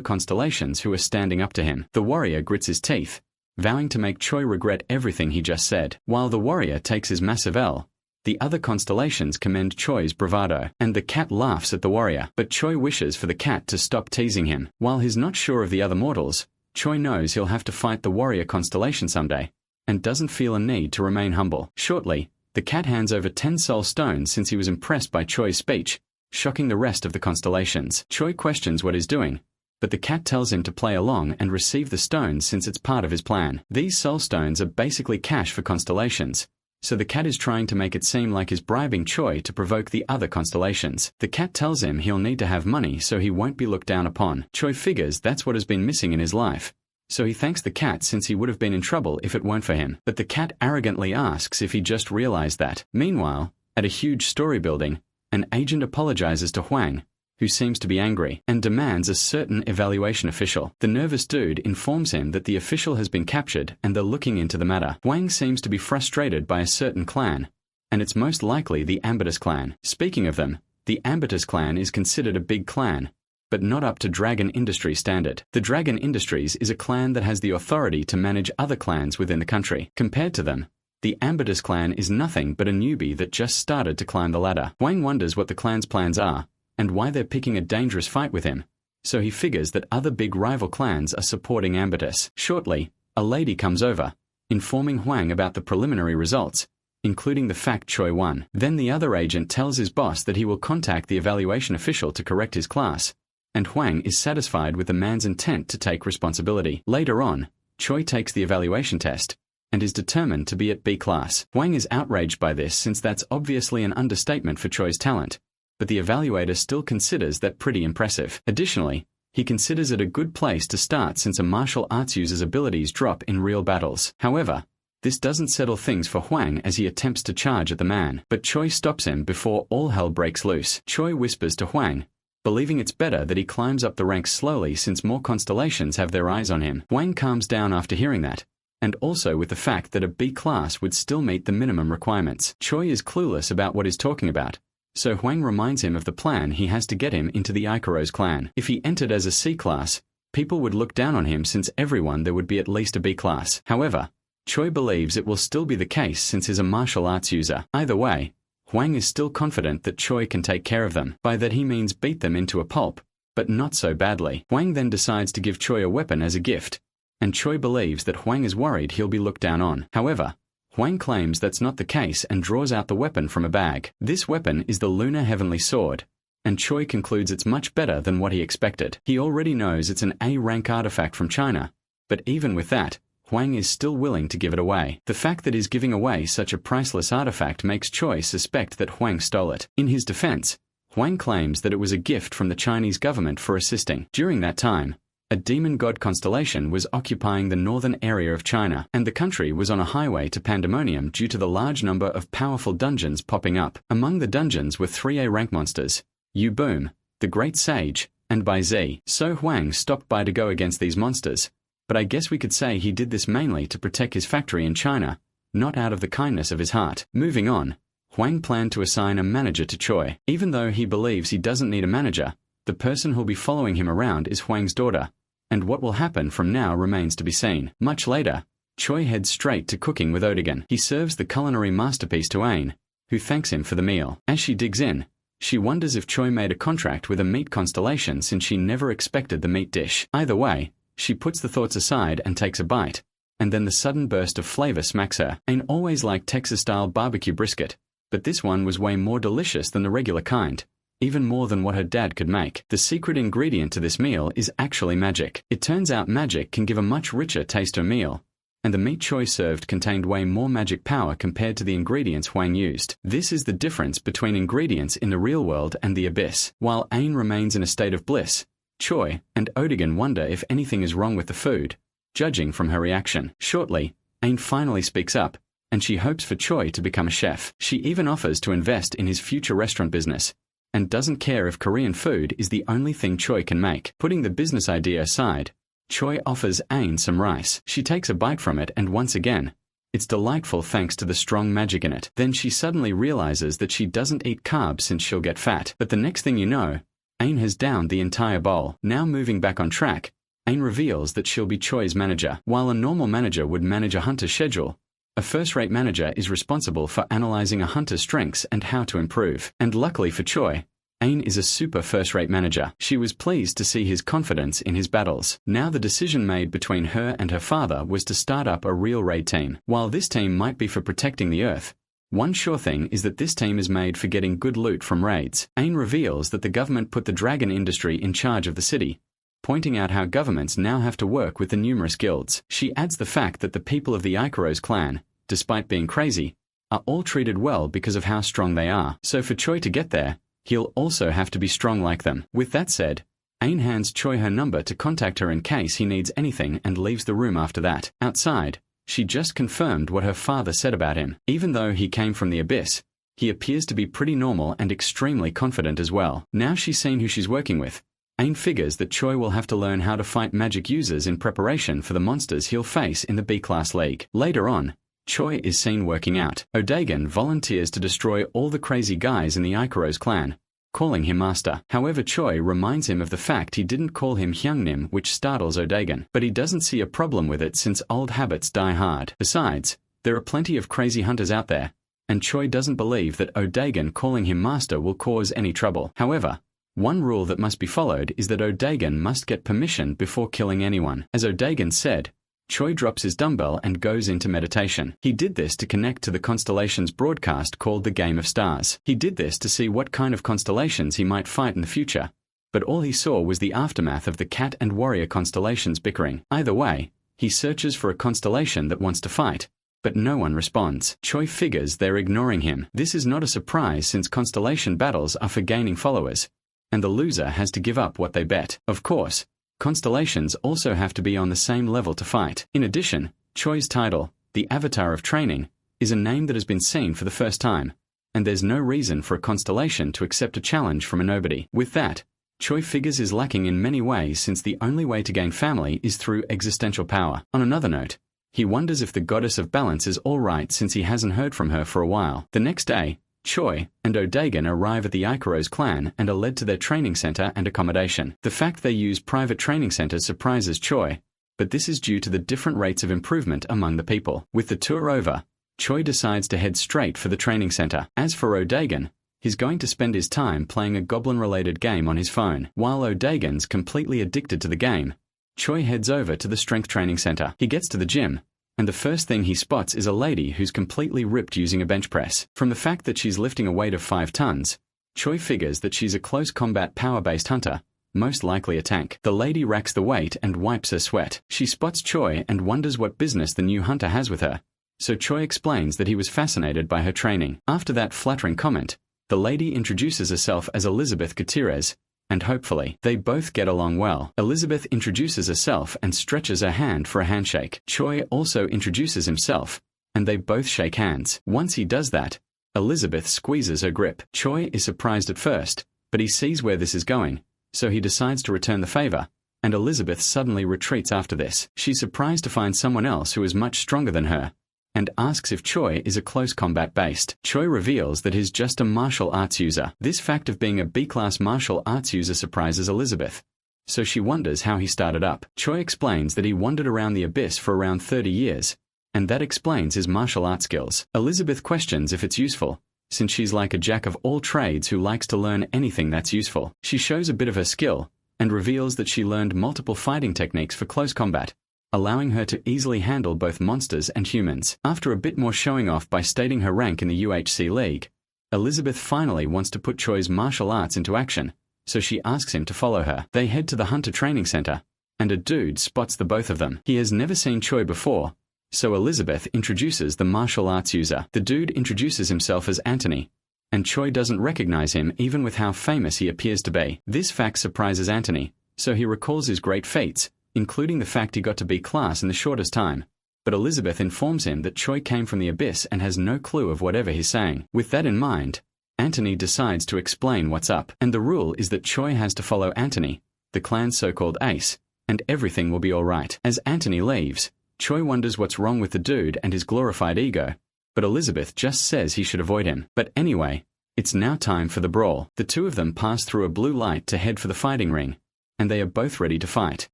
constellations who are standing up to him. The warrior grits his teeth, vowing to make Choi regret everything he just said. While the warrior takes his massive L, the other constellations commend Choi's bravado, and the cat laughs at the warrior. But Choi wishes for the cat to stop teasing him. While he's not sure of the other mortals, Choi knows he'll have to fight the warrior constellation someday, and doesn't feel a need to remain humble. Shortly, The cat hands over 10 soul stones since he was impressed by Choi's speech, shocking the rest of the constellations. Choi questions what he's doing, but the cat tells him to play along and receive the stones since it's part of his plan. These soul stones are basically cash for constellations, so the cat is trying to make it seem like he's bribing Choi to provoke the other constellations. The cat tells him he'll need to have money so he won't be looked down upon. Choi figures that's what has been missing in his life, so he thanks the cat since he would have been in trouble if it weren't for him. But the cat arrogantly asks if he just realized that. Meanwhile, at a huge story building, an agent apologizes to Huang, who seems to be angry, and demands a certain evaluation official. The nervous dude informs him that the official has been captured and they're looking into the matter. Huang seems to be frustrated by a certain clan, and it's most likely the Ambitus clan. Speaking of them, the Ambitus clan is considered a big clan, but not up to Dragon Industries standard. The Dragon Industries is a clan that has the authority to manage other clans within the country. Compared to them, the Ambitus clan is nothing but a newbie that just started to climb the ladder. Huang wonders what the clan's plans are, and why they're picking a dangerous fight with him, so he figures that other big rival clans are supporting Ambitus. Shortly, a lady comes over, informing Huang about the preliminary results, including the fact Choi won. Then the other agent tells his boss that he will contact the evaluation official to correct his class, and Huang is satisfied with the man's intent to take responsibility. Later on, Choi takes the evaluation test, and is determined to be at B class. Huang is outraged by this since that's obviously an understatement for Choi's talent, but the evaluator still considers that pretty impressive. Additionally, he considers it a good place to start since a martial arts user's abilities drop in real battles. However, this doesn't settle things for Huang as he attempts to charge at the man, but Choi stops him before all hell breaks loose. Choi whispers to Huang, believing it's better that he climbs up the ranks slowly since more constellations have their eyes on him. Huang calms down after hearing that, and also with the fact that a B class would still meet the minimum requirements. Choi is clueless about what he's talking about, so Huang reminds him of the plan he has to get him into the Ikaros clan. If he entered as a C class, people would look down on him since everyone there would be at least a B class. However, Choi believes it will still be the case since he's a martial arts user. Either way, Huang is still confident that Choi can take care of them. By that he means beat them into a pulp, but not so badly. Huang then decides to give Choi a weapon as a gift, and Choi believes that Huang is worried he'll be looked down on. However, Huang claims that's not the case and draws out the weapon from a bag. This weapon is the Lunar Heavenly Sword, and Choi concludes it's much better than what he expected. He already knows it's an A-rank artifact from China, but even with that, Huang is still willing to give it away. The fact that he's giving away such a priceless artifact makes Choi suspect that Huang stole it. In his defense, Huang claims that it was a gift from the Chinese government for assisting. During that time, a demon god constellation was occupying the northern area of China, and the country was on a highway to pandemonium due to the large number of powerful dungeons popping up. Among the dungeons were 3A rank monsters, Yu Boom, the Great Sage, and Bai Zi. So Huang stopped by to go against these monsters, but I guess we could say he did this mainly to protect his factory in China, not out of the kindness of his heart. Moving on, Huang planned to assign a manager to Choi. Even though he believes he doesn't need a manager, the person who'll be following him around is Huang's daughter, and what will happen from now remains to be seen. Much later, Choi heads straight to cooking with Odigan. He serves the culinary masterpiece to Ain, who thanks him for the meal. As she digs in, she wonders if Choi made a contract with a meat constellation since she never expected the meat dish. Either way, she puts the thoughts aside and takes a bite, and then the sudden burst of flavor smacks her. Ain always liked Texas-style barbecue brisket, but this one was way more delicious than the regular kind, even more than what her dad could make. The secret ingredient to this meal is actually magic. It turns out magic can give a much richer taste to a meal, and the meat Choi served contained way more magic power compared to the ingredients Huang used. This is the difference between ingredients in the real world and the abyss. While Ain remains in a state of bliss, Choi and Odigan wonder if anything is wrong with the food, judging from her reaction. Shortly, Ain finally speaks up, and she hopes for Choi to become a chef. She even offers to invest in his future restaurant business, and doesn't care if Korean food is the only thing Choi can make. Putting the business idea aside, Choi offers Ain some rice. She takes a bite from it and once again, it's delightful thanks to the strong magic in it. Then she suddenly realizes that she doesn't eat carbs since she'll get fat. But the next thing you know, Ain has downed the entire bowl. Now moving back on track, Ain reveals that she'll be Choi's manager. While a normal manager would manage a hunter's schedule, a first-rate manager is responsible for analyzing a hunter's strengths and how to improve. And luckily for Choi, Ain is a super first-rate manager. She was pleased to see his confidence in his battles. Now the decision made between her and her father was to start up a real raid team. While this team might be for protecting the Earth, One sure thing is that this team is made for getting good loot from raids. Ain reveals that the government put the dragon industry in charge of the city, pointing out how governments now have to work with the numerous guilds. She adds the fact that the people of the Ikaros clan, despite being crazy, are all treated well because of how strong they are. So for Choi to get there, he'll also have to be strong like them. With that said, Ain hands Choi her number to contact her in case he needs anything and leaves the room after that. Outside, she just confirmed what her father said about him. Even though he came from the abyss, he appears to be pretty normal and extremely confident as well. Now she's seen who she's working with, Ain figures that Choi will have to learn how to fight magic users in preparation for the monsters he'll face in the B-Class League. Later on, Choi is seen working out. Odagon volunteers to destroy all the crazy guys in the Ikaros clan, calling him master. However, Choi reminds him of the fact he didn't call him Hyungnim, which startles Odagon. But he doesn't see a problem with it since old habits die hard. Besides, there are plenty of crazy hunters out there, and Choi doesn't believe that Odagon calling him master will cause any trouble. However, one rule that must be followed is that Odagon must get permission before killing anyone. As Odagon said, Choi drops his dumbbell and goes into meditation. He did this to connect to the constellations broadcast called the Game of Stars. He did this to see what kind of constellations he might fight in the future, but all he saw was the aftermath of the cat and warrior constellations bickering. Either way, he searches for a constellation that wants to fight, but no one responds. Choi figures they're ignoring him. This is not a surprise since constellation battles are for gaining followers, and the loser has to give up what they bet. Of course, constellations also have to be on the same level to fight. In addition, Choi's title, the Avatar of Training, is a name that has been seen for the first time, and there's no reason for a constellation to accept a challenge from a nobody. With that, Choi figures is lacking in many ways since the only way to gain family is through existential power. On another note, he wonders if the goddess of balance is alright since he hasn't heard from her for a while. The next day, Choi and Odagon arrive at the Ikaros clan and are led to their training center and accommodation. The fact they use private training centers surprises Choi, but this is due to the different rates of improvement among the people. With the tour over, Choi decides to head straight for the training center. As for Odagon, he's going to spend his time playing a goblin-related game on his phone. While Odagon's completely addicted to the game, Choi heads over to the strength training center. He gets to the gym, and the first thing he spots is a lady who's completely ripped using a bench press. From the fact that she's lifting a weight of 5 tons, Choi figures that she's a close combat power-based hunter, most likely a tank. The lady racks the weight and wipes her sweat. She spots Choi and wonders what business the new hunter has with her, so Choi explains that he was fascinated by her training. After that flattering comment, the lady introduces herself as Elizabeth Gutierrez, and hopefully, they both get along well. Elizabeth introduces herself and stretches her hand for a handshake. Choi also introduces himself, and they both shake hands. Once he does that, Elizabeth squeezes her grip. Choi is surprised at first, but he sees where this is going, so he decides to return the favor, and Elizabeth suddenly retreats after this. She's surprised to find someone else who is much stronger than her, and asks if Choi is a close combat based. Choi reveals that he's just a martial arts user. This fact of being a B-class martial arts user surprises Elizabeth, so she wonders how he started up. Choi explains that he wandered around the abyss for around 30 years, and that explains his martial arts skills. Elizabeth questions if it's useful, since she's like a jack of all trades who likes to learn anything that's useful. She shows a bit of her skill, and reveals that she learned multiple fighting techniques for close combat, allowing her to easily handle both monsters and humans. After a bit more showing off by stating her rank in the UHC League, Elizabeth finally wants to put Choi's martial arts into action, so she asks him to follow her. They head to the Hunter Training Center, and a dude spots the both of them. He has never seen Choi before, so Elizabeth introduces the martial arts user. The dude introduces himself as Anthony, and Choi doesn't recognize him even with how famous he appears to be. This fact surprises Anthony, so he recalls his great feats, including the fact he got to be class in the shortest time, but Elizabeth informs him that Choi came from the abyss and has no clue of whatever he's saying. With that in mind, Anthony decides to explain what's up, and the rule is that Choi has to follow Anthony, the clan's so-called ace, and everything will be alright. As Anthony leaves, Choi wonders what's wrong with the dude and his glorified ego, but Elizabeth just says he should avoid him. But anyway, it's now time for the brawl. The two of them pass through a blue light to head for the fighting ring, and they are both ready to fight.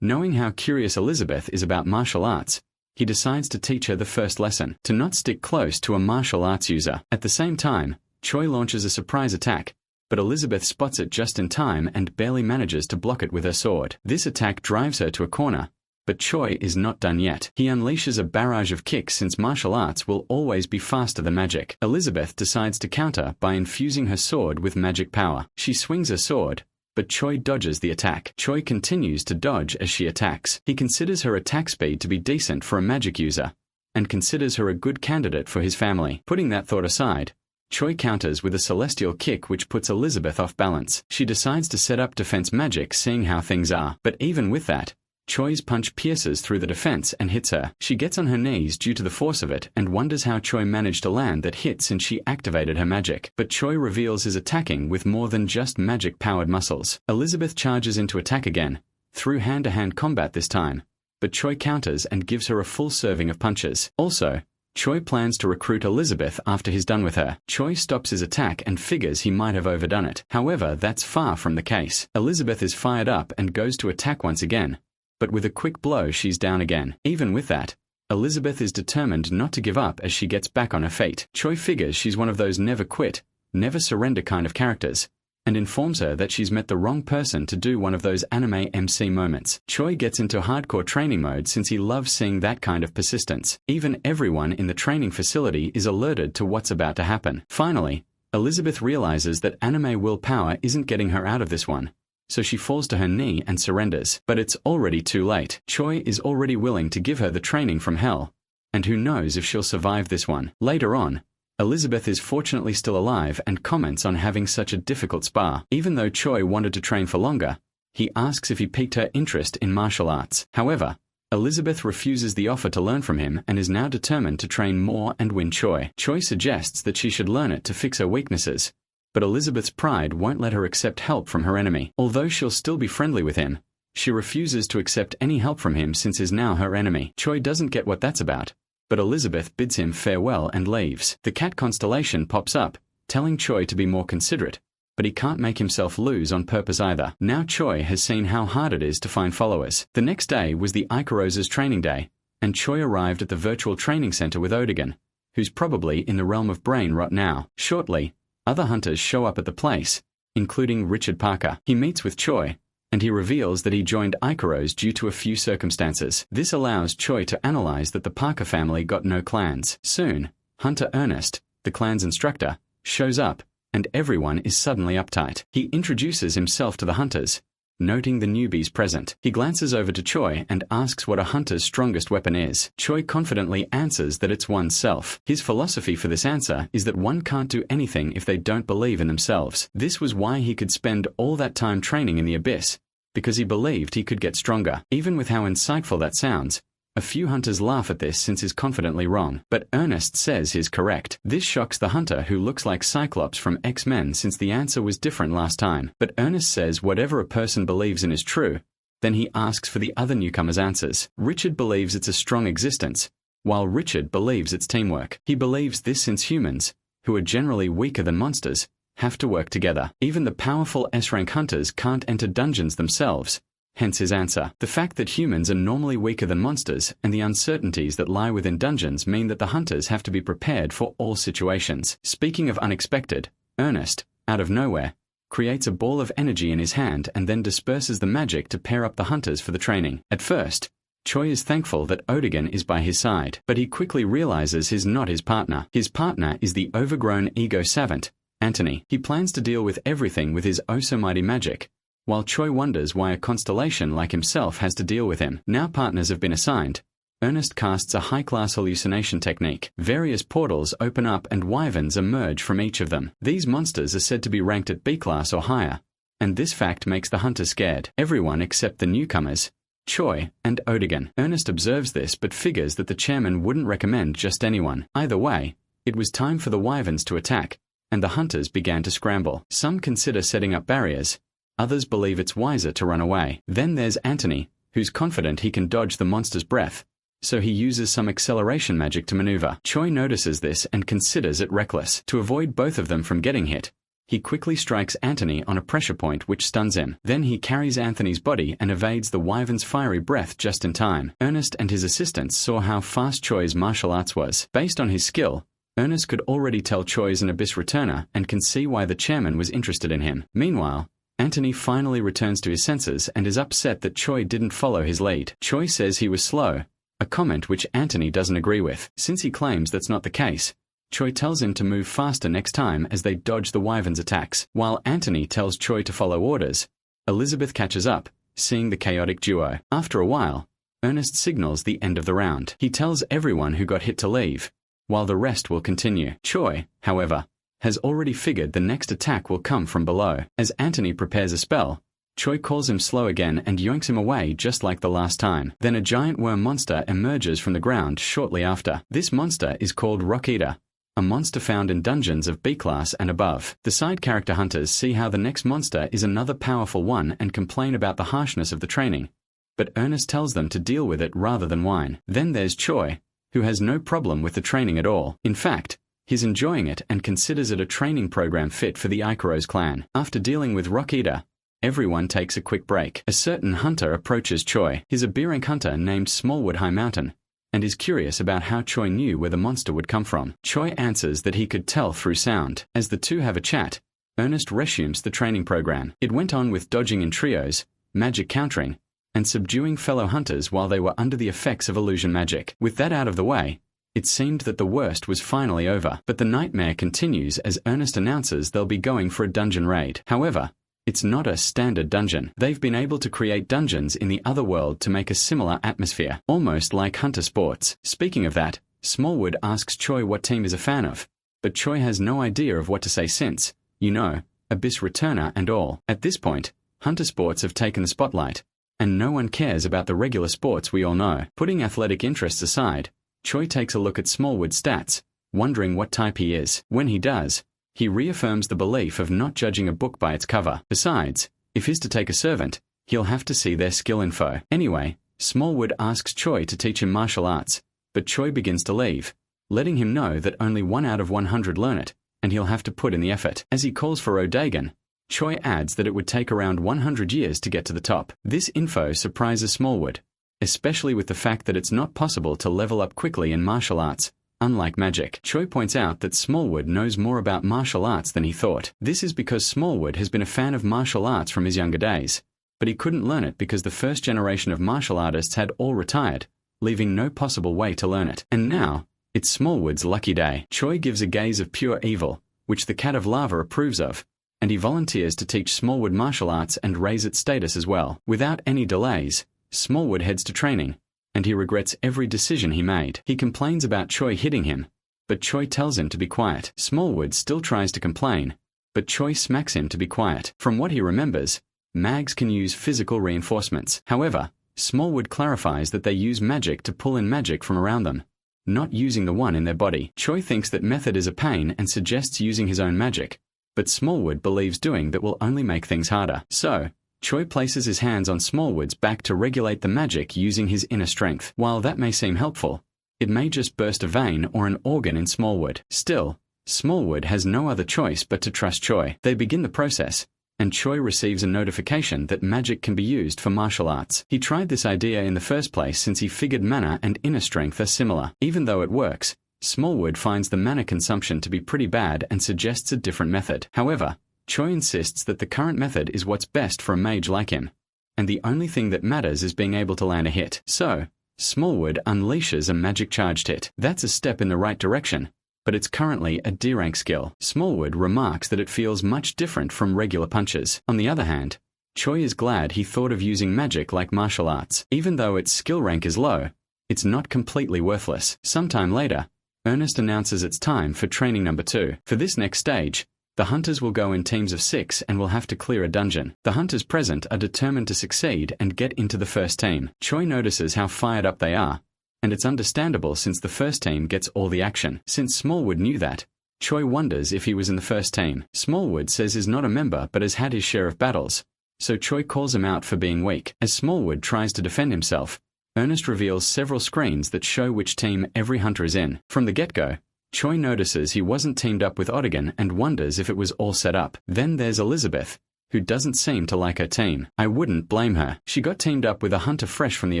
Knowing how curious Elizabeth is about martial arts, he decides to teach her the first lesson, to not stick close to a martial arts user. At the same time, Choi launches a surprise attack, but Elizabeth spots it just in time and barely manages to block it with her sword. This attack drives her to a corner, But Choi is not done yet. He unleashes a barrage of kicks since martial arts will always be faster than magic. Elizabeth decides to counter by infusing her sword with magic power. She swings her sword, but Choi dodges the attack. Choi continues to dodge as she attacks. He considers her attack speed to be decent for a magic user, and considers her a good candidate for his family. Putting that thought aside, Choi counters with a celestial kick which puts Elizabeth off balance. She decides to set up defense magic seeing how things are. But even with that, Choi's punch pierces through the defense and hits her. She gets on her knees due to the force of it and wonders how Choi managed to land that hit since she activated her magic. But Choi reveals his attacking with more than just magic-powered muscles. Elizabeth charges into attack again, through hand-to-hand combat this time, but Choi counters and gives her a full serving of punches. Also, Choi plans to recruit Elizabeth after he's done with her. Choi stops his attack and figures he might have overdone it. However, that's far from the case. Elizabeth is fired up and goes to attack once again, but with a quick blow she's down again. Even with that, Elizabeth is determined not to give up as she gets back on her feet. Choi figures she's one of those never quit, never surrender kind of characters, and informs her that she's met the wrong person to do one of those anime MC moments. Choi gets into hardcore training mode since he loves seeing that kind of persistence. Even everyone in the training facility is alerted to what's about to happen. Finally, Elizabeth realizes that anime willpower isn't getting her out of this one, so she falls to her knee and surrenders. But it's already too late. Choi is already willing to give her the training from hell, and who knows if she'll survive this one. Later on, Elizabeth is fortunately still alive and comments on having such a difficult spar. Even though Choi wanted to train for longer, he asks if he piqued her interest in martial arts. However, Elizabeth refuses the offer to learn from him and is now determined to train more and win Choi. Choi suggests that she should learn it to fix her weaknesses, but Elizabeth's pride won't let her accept help from her enemy. Although she'll still be friendly with him, she refuses to accept any help from him since he's now her enemy. Choi doesn't get what that's about, but Elizabeth bids him farewell and leaves. The cat constellation pops up, telling Choi to be more considerate, but he can't make himself lose on purpose either. Now Choi has seen how hard it is to find followers. The next day was the Icaros's training day, and Choi arrived at the virtual training center with Odigan, who's probably in the realm of brain rot now. Shortly, other hunters show up at the place, including Richard Parker. He meets with Choi, and he reveals that he joined Icaros due to a few circumstances. This allows Choi to analyze that the Parker family got no clans. Soon, Hunter Ernest, the clan's instructor, shows up, and everyone is suddenly uptight. He introduces himself to the hunters, noting the newbies present. He glances over to Choi and asks what a hunter's strongest weapon is. Choi confidently answers that it's oneself. His philosophy for this answer is that one can't do anything if they don't believe in themselves. This was why he could spend all that time training in the abyss, because he believed he could get stronger. Even with how insightful that sounds, a few hunters laugh at this since he's confidently wrong, but Ernest says he's correct. This shocks the hunter who looks like Cyclops from X-Men since the answer was different last time. But Ernest says whatever a person believes in is true. Then he asks for the other newcomers' answers. Richard believes it's a strong existence, while Richard believes it's teamwork. He believes this since humans, who are generally weaker than monsters, have to work together. Even the powerful S-rank hunters can't enter dungeons themselves, hence his answer. The fact that humans are normally weaker than monsters and the uncertainties that lie within dungeons mean that the hunters have to be prepared for all situations. Speaking of unexpected, Ernest, out of nowhere, creates a ball of energy in his hand and then disperses the magic to pair up the hunters for the training. At first, Choi is thankful that Odigan is by his side, but he quickly realizes he's not his partner. His partner is the overgrown ego savant, Anthony. He plans to deal with everything with his oh-so-mighty magic, while Choi wonders why a constellation like himself has to deal with him. Now partners have been assigned, Ernest casts a high-class hallucination technique. Various portals open up and wyverns emerge from each of them. These monsters are said to be ranked at B-class or higher, and this fact makes the hunter scared. Everyone except the newcomers, Choi and Odigan. Ernest observes this but figures that the chairman wouldn't recommend just anyone. Either way, it was time for the wyverns to attack, and the hunters began to scramble. Some consider setting up barriers, others believe it's wiser to run away. Then there's Anthony, who's confident he can dodge the monster's breath, so he uses some acceleration magic to maneuver. Choi notices this and considers it reckless. To avoid both of them from getting hit, he quickly strikes Anthony on a pressure point which stuns him. Then he carries Anthony's body and evades the wyvern's fiery breath just in time. Ernest and his assistants saw how fast Choi's martial arts was. Based on his skill, Ernest could already tell Choi's an abyss returner and can see why the chairman was interested in him. Meanwhile, Anthony finally returns to his senses and is upset that Choi didn't follow his lead. Choi says he was slow, a comment which Anthony doesn't agree with. Since he claims that's not the case, Choi tells him to move faster next time as they dodge the wyvern's attacks. While Anthony tells Choi to follow orders, Elizabeth catches up, seeing the chaotic duo. After a while, Ernest signals the end of the round. He tells everyone who got hit to leave, while the rest will continue. Choi, however, has already figured the next attack will come from below. As Anthony prepares a spell, Choi calls him slow again and yoinks him away just like the last time. Then a giant worm monster emerges from the ground shortly after. This monster is called Rock Eater, a monster found in dungeons of B class and above. The side character hunters see how the next monster is another powerful one and complain about the harshness of the training, but Ernest tells them to deal with it rather than whine. Then there's Choi, who has no problem with the training at all. In fact, he's enjoying it and considers it a training program fit for the Ikaros clan. After dealing with Rock Eater, everyone takes a quick break. A certain hunter approaches Choi. He's a B-rank hunter named Smallwood High Mountain, and is curious about how Choi knew where the monster would come from. Choi answers that he could tell through sound. As the two have a chat, Ernest resumes the training program. It went on with dodging in trios, magic countering, and subduing fellow hunters while they were under the effects of illusion magic. With that out of the way, it seemed that the worst was finally over. But the nightmare continues as Ernest announces they'll be going for a dungeon raid. However, it's not a standard dungeon. They've been able to create dungeons in the other world to make a similar atmosphere, almost like hunter sports. Speaking of that, Smallwood asks Choi what team is a fan of, but Choi has no idea of what to say since, Abyss Returner and all. At this point, hunter sports have taken the spotlight, and no one cares about the regular sports we all know. Putting athletic interests aside, Choi takes a look at Smallwood's stats, wondering what type he is. When he does, he reaffirms the belief of not judging a book by its cover. Besides, if he's to take a servant, he'll have to see their skill info. Anyway, Smallwood asks Choi to teach him martial arts, but Choi begins to leave, letting him know that only 1 out of 100 learn it, and he'll have to put in the effort. As he calls for O'Dagon, Choi adds that it would take around 100 years to get to the top. This info surprises Smallwood, especially with the fact that it's not possible to level up quickly in martial arts, unlike magic. Choi points out that Smallwood knows more about martial arts than he thought. This is because Smallwood has been a fan of martial arts from his younger days, but he couldn't learn it because the first generation of martial artists had all retired, leaving no possible way to learn it. And now, it's Smallwood's lucky day. Choi gives a gaze of pure evil, which the Cat of Lava approves of, and he volunteers to teach Smallwood martial arts and raise its status as well. Without any delays, Smallwood heads to training, and he regrets every decision he made. He complains about Choi hitting him, but Choi tells him to be quiet. Smallwood still tries to complain, but Choi smacks him to be quiet. From what he remembers, mags can use physical reinforcements. However, Smallwood clarifies that they use magic to pull in magic from around them, not using the one in their body. Choi thinks that method is a pain and suggests using his own magic, but Smallwood believes doing that will only make things harder. So, Choi places his hands on Smallwood's back to regulate the magic using his inner strength. While that may seem helpful, it may just burst a vein or an organ in Smallwood. Still, Smallwood has no other choice but to trust Choi. They begin the process, and Choi receives a notification that magic can be used for martial arts. He tried this idea in the first place since he figured mana and inner strength are similar. Even though it works, Smallwood finds the mana consumption to be pretty bad and suggests a different method. However, Choi insists that the current method is what's best for a mage like him, and the only thing that matters is being able to land a hit. So, Smallwood unleashes a magic charged hit. That's a step in the right direction, but it's currently a D-rank skill. Smallwood remarks that it feels much different from regular punches. On the other hand, Choi is glad he thought of using magic like martial arts. Even though its skill rank is low, it's not completely worthless. Sometime later, Ernest announces it's time for training number 2. For this next stage, the hunters will go in teams of 6 and will have to clear a dungeon. The hunters present are determined to succeed and get into the first team. Choi notices how fired up they are, and it's understandable since the first team gets all the action. Since Smallwood knew that, Choi wonders if he was in the first team. Smallwood says he's not a member but has had his share of battles, so Choi calls him out for being weak. As Smallwood tries to defend himself, Ernest reveals several screens that show which team every hunter is in. From the get-go, Choi notices he wasn't teamed up with O'Dagon and wonders if it was all set up. Then there's Elizabeth, who doesn't seem to like her team. I wouldn't blame her. She got teamed up with a hunter fresh from the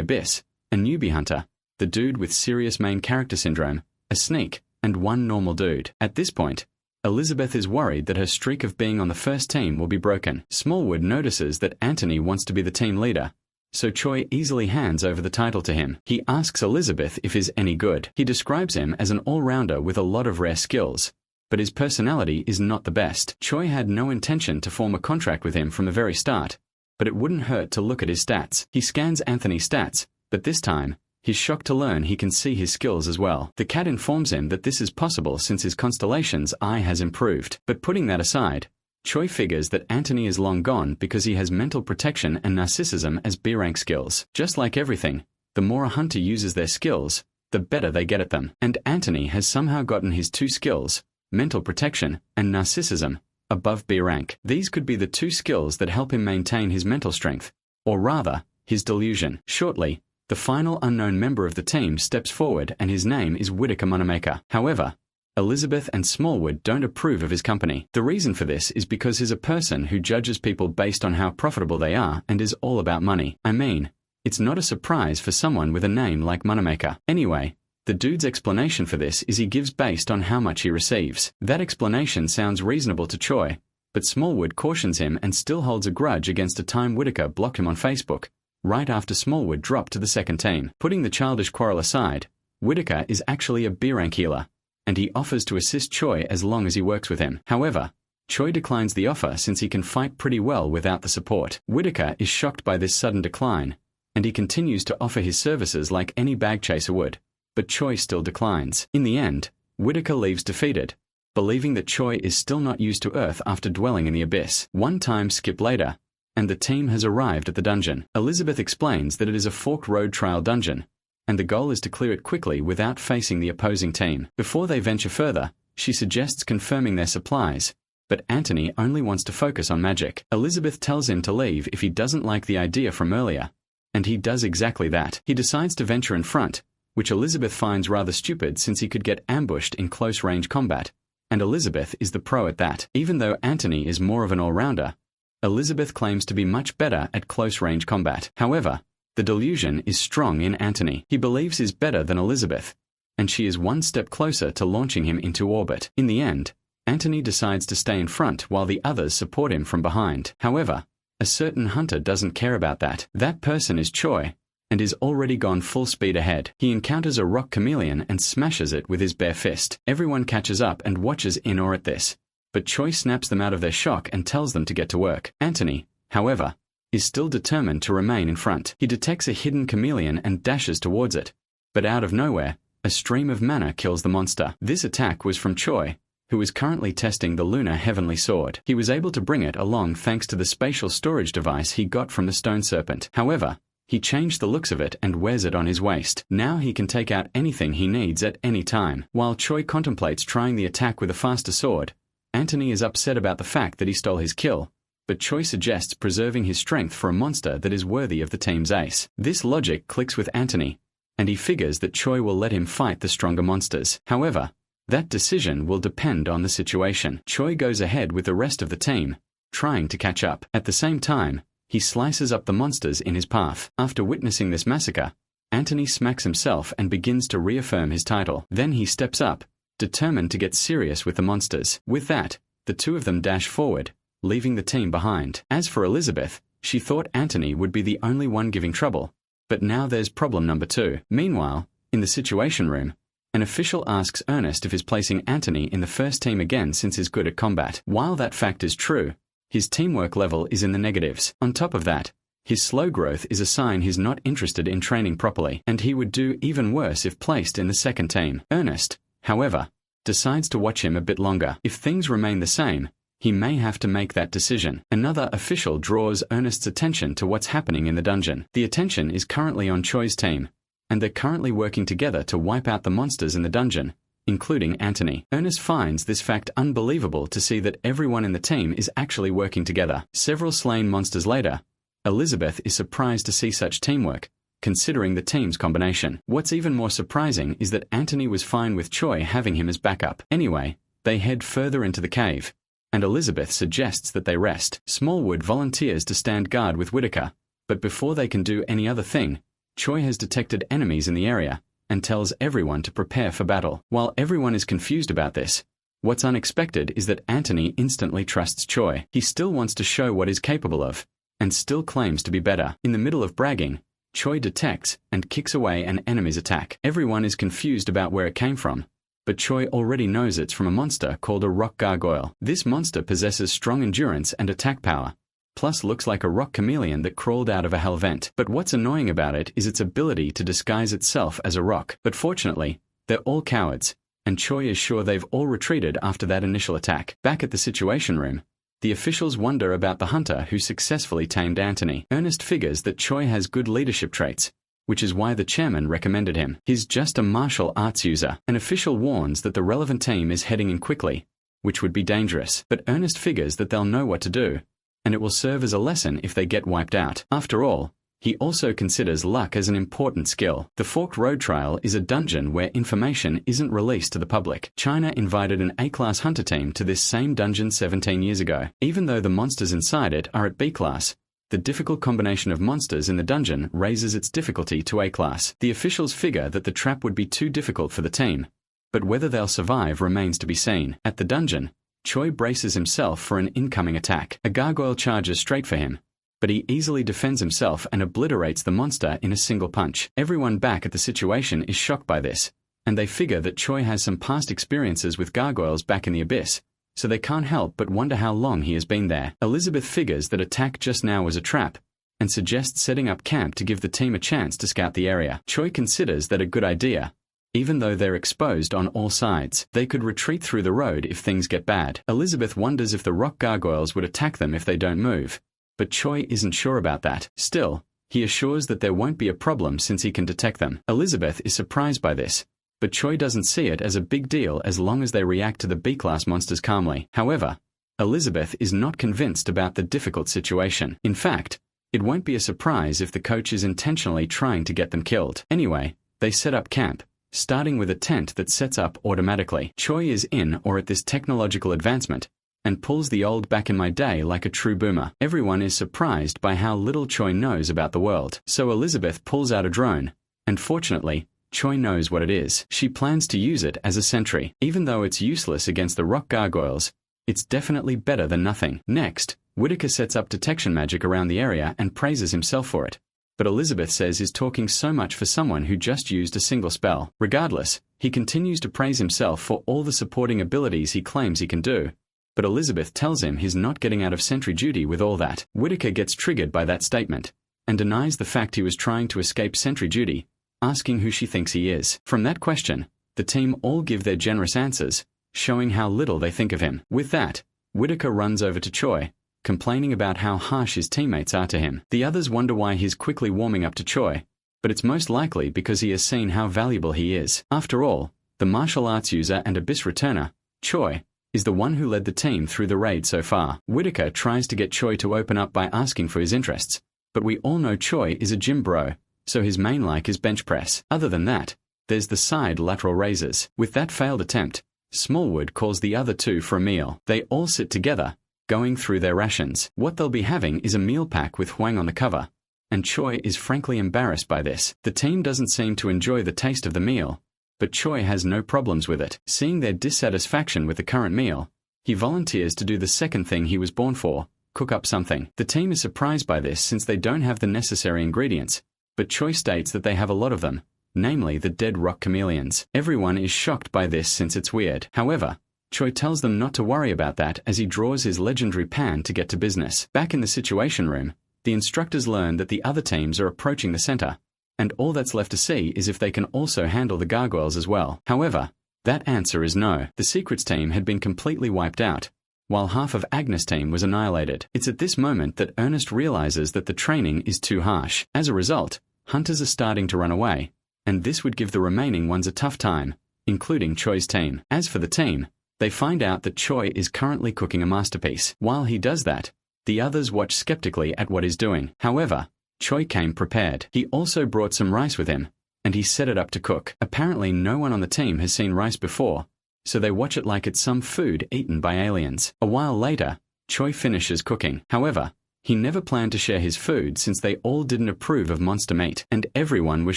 Abyss, a newbie hunter, the dude with serious main character syndrome, a sneak, and one normal dude. At this point, Elizabeth is worried that her streak of being on the first team will be broken. Smallwood notices that Anthony wants to be the team leader, so Choi easily hands over the title to him. He asks Elizabeth if he's any good. He describes him as an all-rounder with a lot of rare skills, but his personality is not the best. Choi had no intention to form a contract with him from the very start, but it wouldn't hurt to look at his stats. He scans Anthony's stats, but this time, he's shocked to learn he can see his skills as well. The cat informs him that this is possible since his constellation's eye has improved. But putting that aside, Choi figures that Anthony is long gone because he has mental protection and narcissism as B-rank skills. Just like everything, the more a hunter uses their skills, the better they get at them. And Anthony has somehow gotten his two skills, mental protection and narcissism, above B rank. These could be the two skills that help him maintain his mental strength, or rather, his delusion. Shortly, the final unknown member of the team steps forward and his name is Whittaker Moneymaker. However, Elizabeth and Smallwood don't approve of his company. The reason for this is because he's a person who judges people based on how profitable they are and is all about money. I mean, it's not a surprise for someone with a name like Moneymaker. Anyway, the dude's explanation for this is he gives based on how much he receives. That explanation sounds reasonable to Choi, but Smallwood cautions him and still holds a grudge against a time Whittaker blocked him on Facebook, right after Smallwood dropped to the second team. Putting the childish quarrel aside, Whittaker is actually a B-rank healer, and he offers to assist Choi as long as he works with him. However, Choi declines the offer since he can fight pretty well without the support. Whittaker is shocked by this sudden decline, and he continues to offer his services like any bag chaser would, but Choi still declines. In the end, Whittaker leaves defeated, believing that Choi is still not used to Earth after dwelling in the abyss. One time skip later, and the team has arrived at the dungeon. Elizabeth explains that it is a forked road trial dungeon, and the goal is to clear it quickly without facing the opposing team. Before they venture further, she suggests confirming their supplies, but Anthony only wants to focus on magic. Elizabeth tells him to leave if he doesn't like the idea from earlier, and he does exactly that. He decides to venture in front, which Elizabeth finds rather stupid since he could get ambushed in close-range combat, and Elizabeth is the pro at that. Even though Anthony is more of an all-rounder, Elizabeth claims to be much better at close-range combat. However, the delusion is strong in Anthony. He believes he's better than Elizabeth, and she is one step closer to launching him into orbit. In the end, Anthony decides to stay in front while the others support him from behind. However, a certain hunter doesn't care about that. That person is Choi, and is already gone full speed ahead. He encounters a rock chameleon and smashes it with his bare fist. Everyone catches up and watches in awe at this, but Choi snaps them out of their shock and tells them to get to work. Anthony, however, is still determined to remain in front. He detects a hidden chameleon and dashes towards it, but out of nowhere, a stream of mana kills the monster. This attack was from Choi, who is currently testing the Lunar Heavenly Sword. He was able to bring it along thanks to the spatial storage device he got from the Stone Serpent. However, he changed the looks of it and wears it on his waist. Now he can take out anything he needs at any time. While Choi contemplates trying the attack with a faster sword, Anthony is upset about the fact that he stole his kill, but Choi suggests preserving his strength for a monster that is worthy of the team's ace. This logic clicks with Anthony, and he figures that Choi will let him fight the stronger monsters. However, that decision will depend on the situation. Choi goes ahead with the rest of the team, trying to catch up. At the same time, he slices up the monsters in his path. After witnessing this massacre, Anthony smacks himself and begins to reaffirm his title. Then he steps up, determined to get serious with the monsters. With that, the two of them dash forward, leaving the team behind. As for Elizabeth, she thought Anthony would be the only one giving trouble, but now there's problem number 2. Meanwhile, in the Situation Room, an official asks Ernest if he's placing Anthony in the first team again since he's good at combat. While that fact is true, his teamwork level is in the negatives. On top of that, his slow growth is a sign he's not interested in training properly, and he would do even worse if placed in the second team. Ernest, however, decides to watch him a bit longer. If things remain the same, he may have to make that decision. Another official draws Ernest's attention to what's happening in the dungeon. The attention is currently on Choi's team, and they're currently working together to wipe out the monsters in the dungeon, including Anthony. Ernest finds this fact unbelievable to see that everyone in the team is actually working together. Several slain monsters later, Elizabeth is surprised to see such teamwork, considering the team's combination. What's even more surprising is that Anthony was fine with Choi having him as backup. Anyway, they head further into the cave, and Elizabeth suggests that they rest. Smallwood volunteers to stand guard with Whittaker, but before they can do any other thing, Choi has detected enemies in the area and tells everyone to prepare for battle. While everyone is confused about this, What's unexpected is that Anthony instantly trusts Choi. He still wants to show what he's capable of, and still claims to be better. In the middle of bragging, Choi detects and kicks away an enemy's attack. Everyone is confused about where it came from, but Choi already knows it's from a monster called a rock gargoyle. This monster possesses strong endurance and attack power, plus looks like a rock chameleon that crawled out of a hell vent. But what's annoying about it is its ability to disguise itself as a rock. But fortunately, they're all cowards, and Choi is sure they've all retreated after that initial attack. Back at the Situation Room, the officials wonder about the hunter who successfully tamed Anthony. Ernest figures that Choi has good leadership traits, which is why the chairman recommended him. He's just a martial arts user. An official warns that the relevant team is heading in quickly, which would be dangerous. But Ernest figures that they'll know what to do, and it will serve as a lesson if they get wiped out. After all, he also considers luck as an important skill. The Forked Road Trial is a dungeon where information isn't released to the public. China invited an A-class hunter team to this same dungeon 17 years ago. Even though the monsters inside it are at B-class, the difficult combination of monsters in the dungeon raises its difficulty to A-class. The officials figure that the trap would be too difficult for the team, but whether they'll survive remains to be seen. At the dungeon, Choi braces himself for an incoming attack. A gargoyle charges straight for him, but he easily defends himself and obliterates the monster in a single punch. Everyone back at the situation is shocked by this, and they figure that Choi has some past experiences with gargoyles back in the abyss, so they can't help but wonder how long he has been there. Elizabeth figures that attack just now was a trap, and suggests setting up camp to give the team a chance to scout the area. Choi considers that a good idea, even though they're exposed on all sides. They could retreat through the road if things get bad. Elizabeth wonders if the rock gargoyles would attack them if they don't move, but Choi isn't sure about that. Still, he assures that there won't be a problem since he can detect them. Elizabeth is surprised by this, but Choi doesn't see it as a big deal as long as they react to the B-class monsters calmly. However, Elizabeth is not convinced about the difficult situation. In fact, it won't be a surprise if the coach is intentionally trying to get them killed. Anyway, they set up camp, starting with a tent that sets up automatically. Choi is in or at this technological advancement, and pulls the old back in my day like a true boomer. Everyone is surprised by how little Choi knows about the world. So Elizabeth pulls out a drone, and fortunately, Choi knows what it is. She plans to use it as a sentry. Even though it's useless against the rock gargoyles, it's definitely better than nothing. Next, Whitaker sets up detection magic around the area and praises himself for it, but Elizabeth says he's talking so much for someone who just used a single spell. Regardless, he continues to praise himself for all the supporting abilities he claims he can do, but Elizabeth tells him he's not getting out of sentry duty with all that. Whitaker gets triggered by that statement, and denies the fact he was trying to escape sentry duty, asking who she thinks he is. From that question, the team all give their generous answers, showing how little they think of him. With that, Whitaker runs over to Choi, complaining about how harsh his teammates are to him. The others wonder why he's quickly warming up to Choi, but it's most likely because he has seen how valuable he is. After all, the martial arts user and abyss returner, Choi, is the one who led the team through the raid so far. Whitaker tries to get Choi to open up by asking for his interests, but we all know Choi is a gym bro, so his main like is bench press. Other than that, there's the side lateral raises. With that failed attempt, Smallwood calls the other two for a meal. They all sit together, going through their rations. What they'll be having is a meal pack with Huang on the cover, and Choi is frankly embarrassed by this. The team doesn't seem to enjoy the taste of the meal, but Choi has no problems with it. Seeing their dissatisfaction with the current meal, he volunteers to do the second thing he was born for, cook up something. The team is surprised by this since they don't have the necessary ingredients, but Choi states that they have a lot of them, namely the dead rock chameleons. Everyone is shocked by this since it's weird. However, Choi tells them not to worry about that as he draws his legendary pan to get to business. Back in the Situation Room, the instructors learn that the other teams are approaching the center, and all that's left to see is if they can also handle the gargoyles as well. However, that answer is no. The Secrets team had been completely wiped out, while half of Agnes' team was annihilated. It's at this moment that Ernest realizes that the training is too harsh. As a result, hunters are starting to run away, and this would give the remaining ones a tough time, including Choi's team. As for the team, they find out that Choi is currently cooking a masterpiece. While he does that, the others watch skeptically at what he's doing. However, Choi came prepared. He also brought some rice with him, and he set it up to cook. Apparently no one on the team has seen rice before, so they watch it like it's some food eaten by aliens. A while later, Choi finishes cooking. However, He never planned to share his food since they all didn't approve of monster meat, and everyone was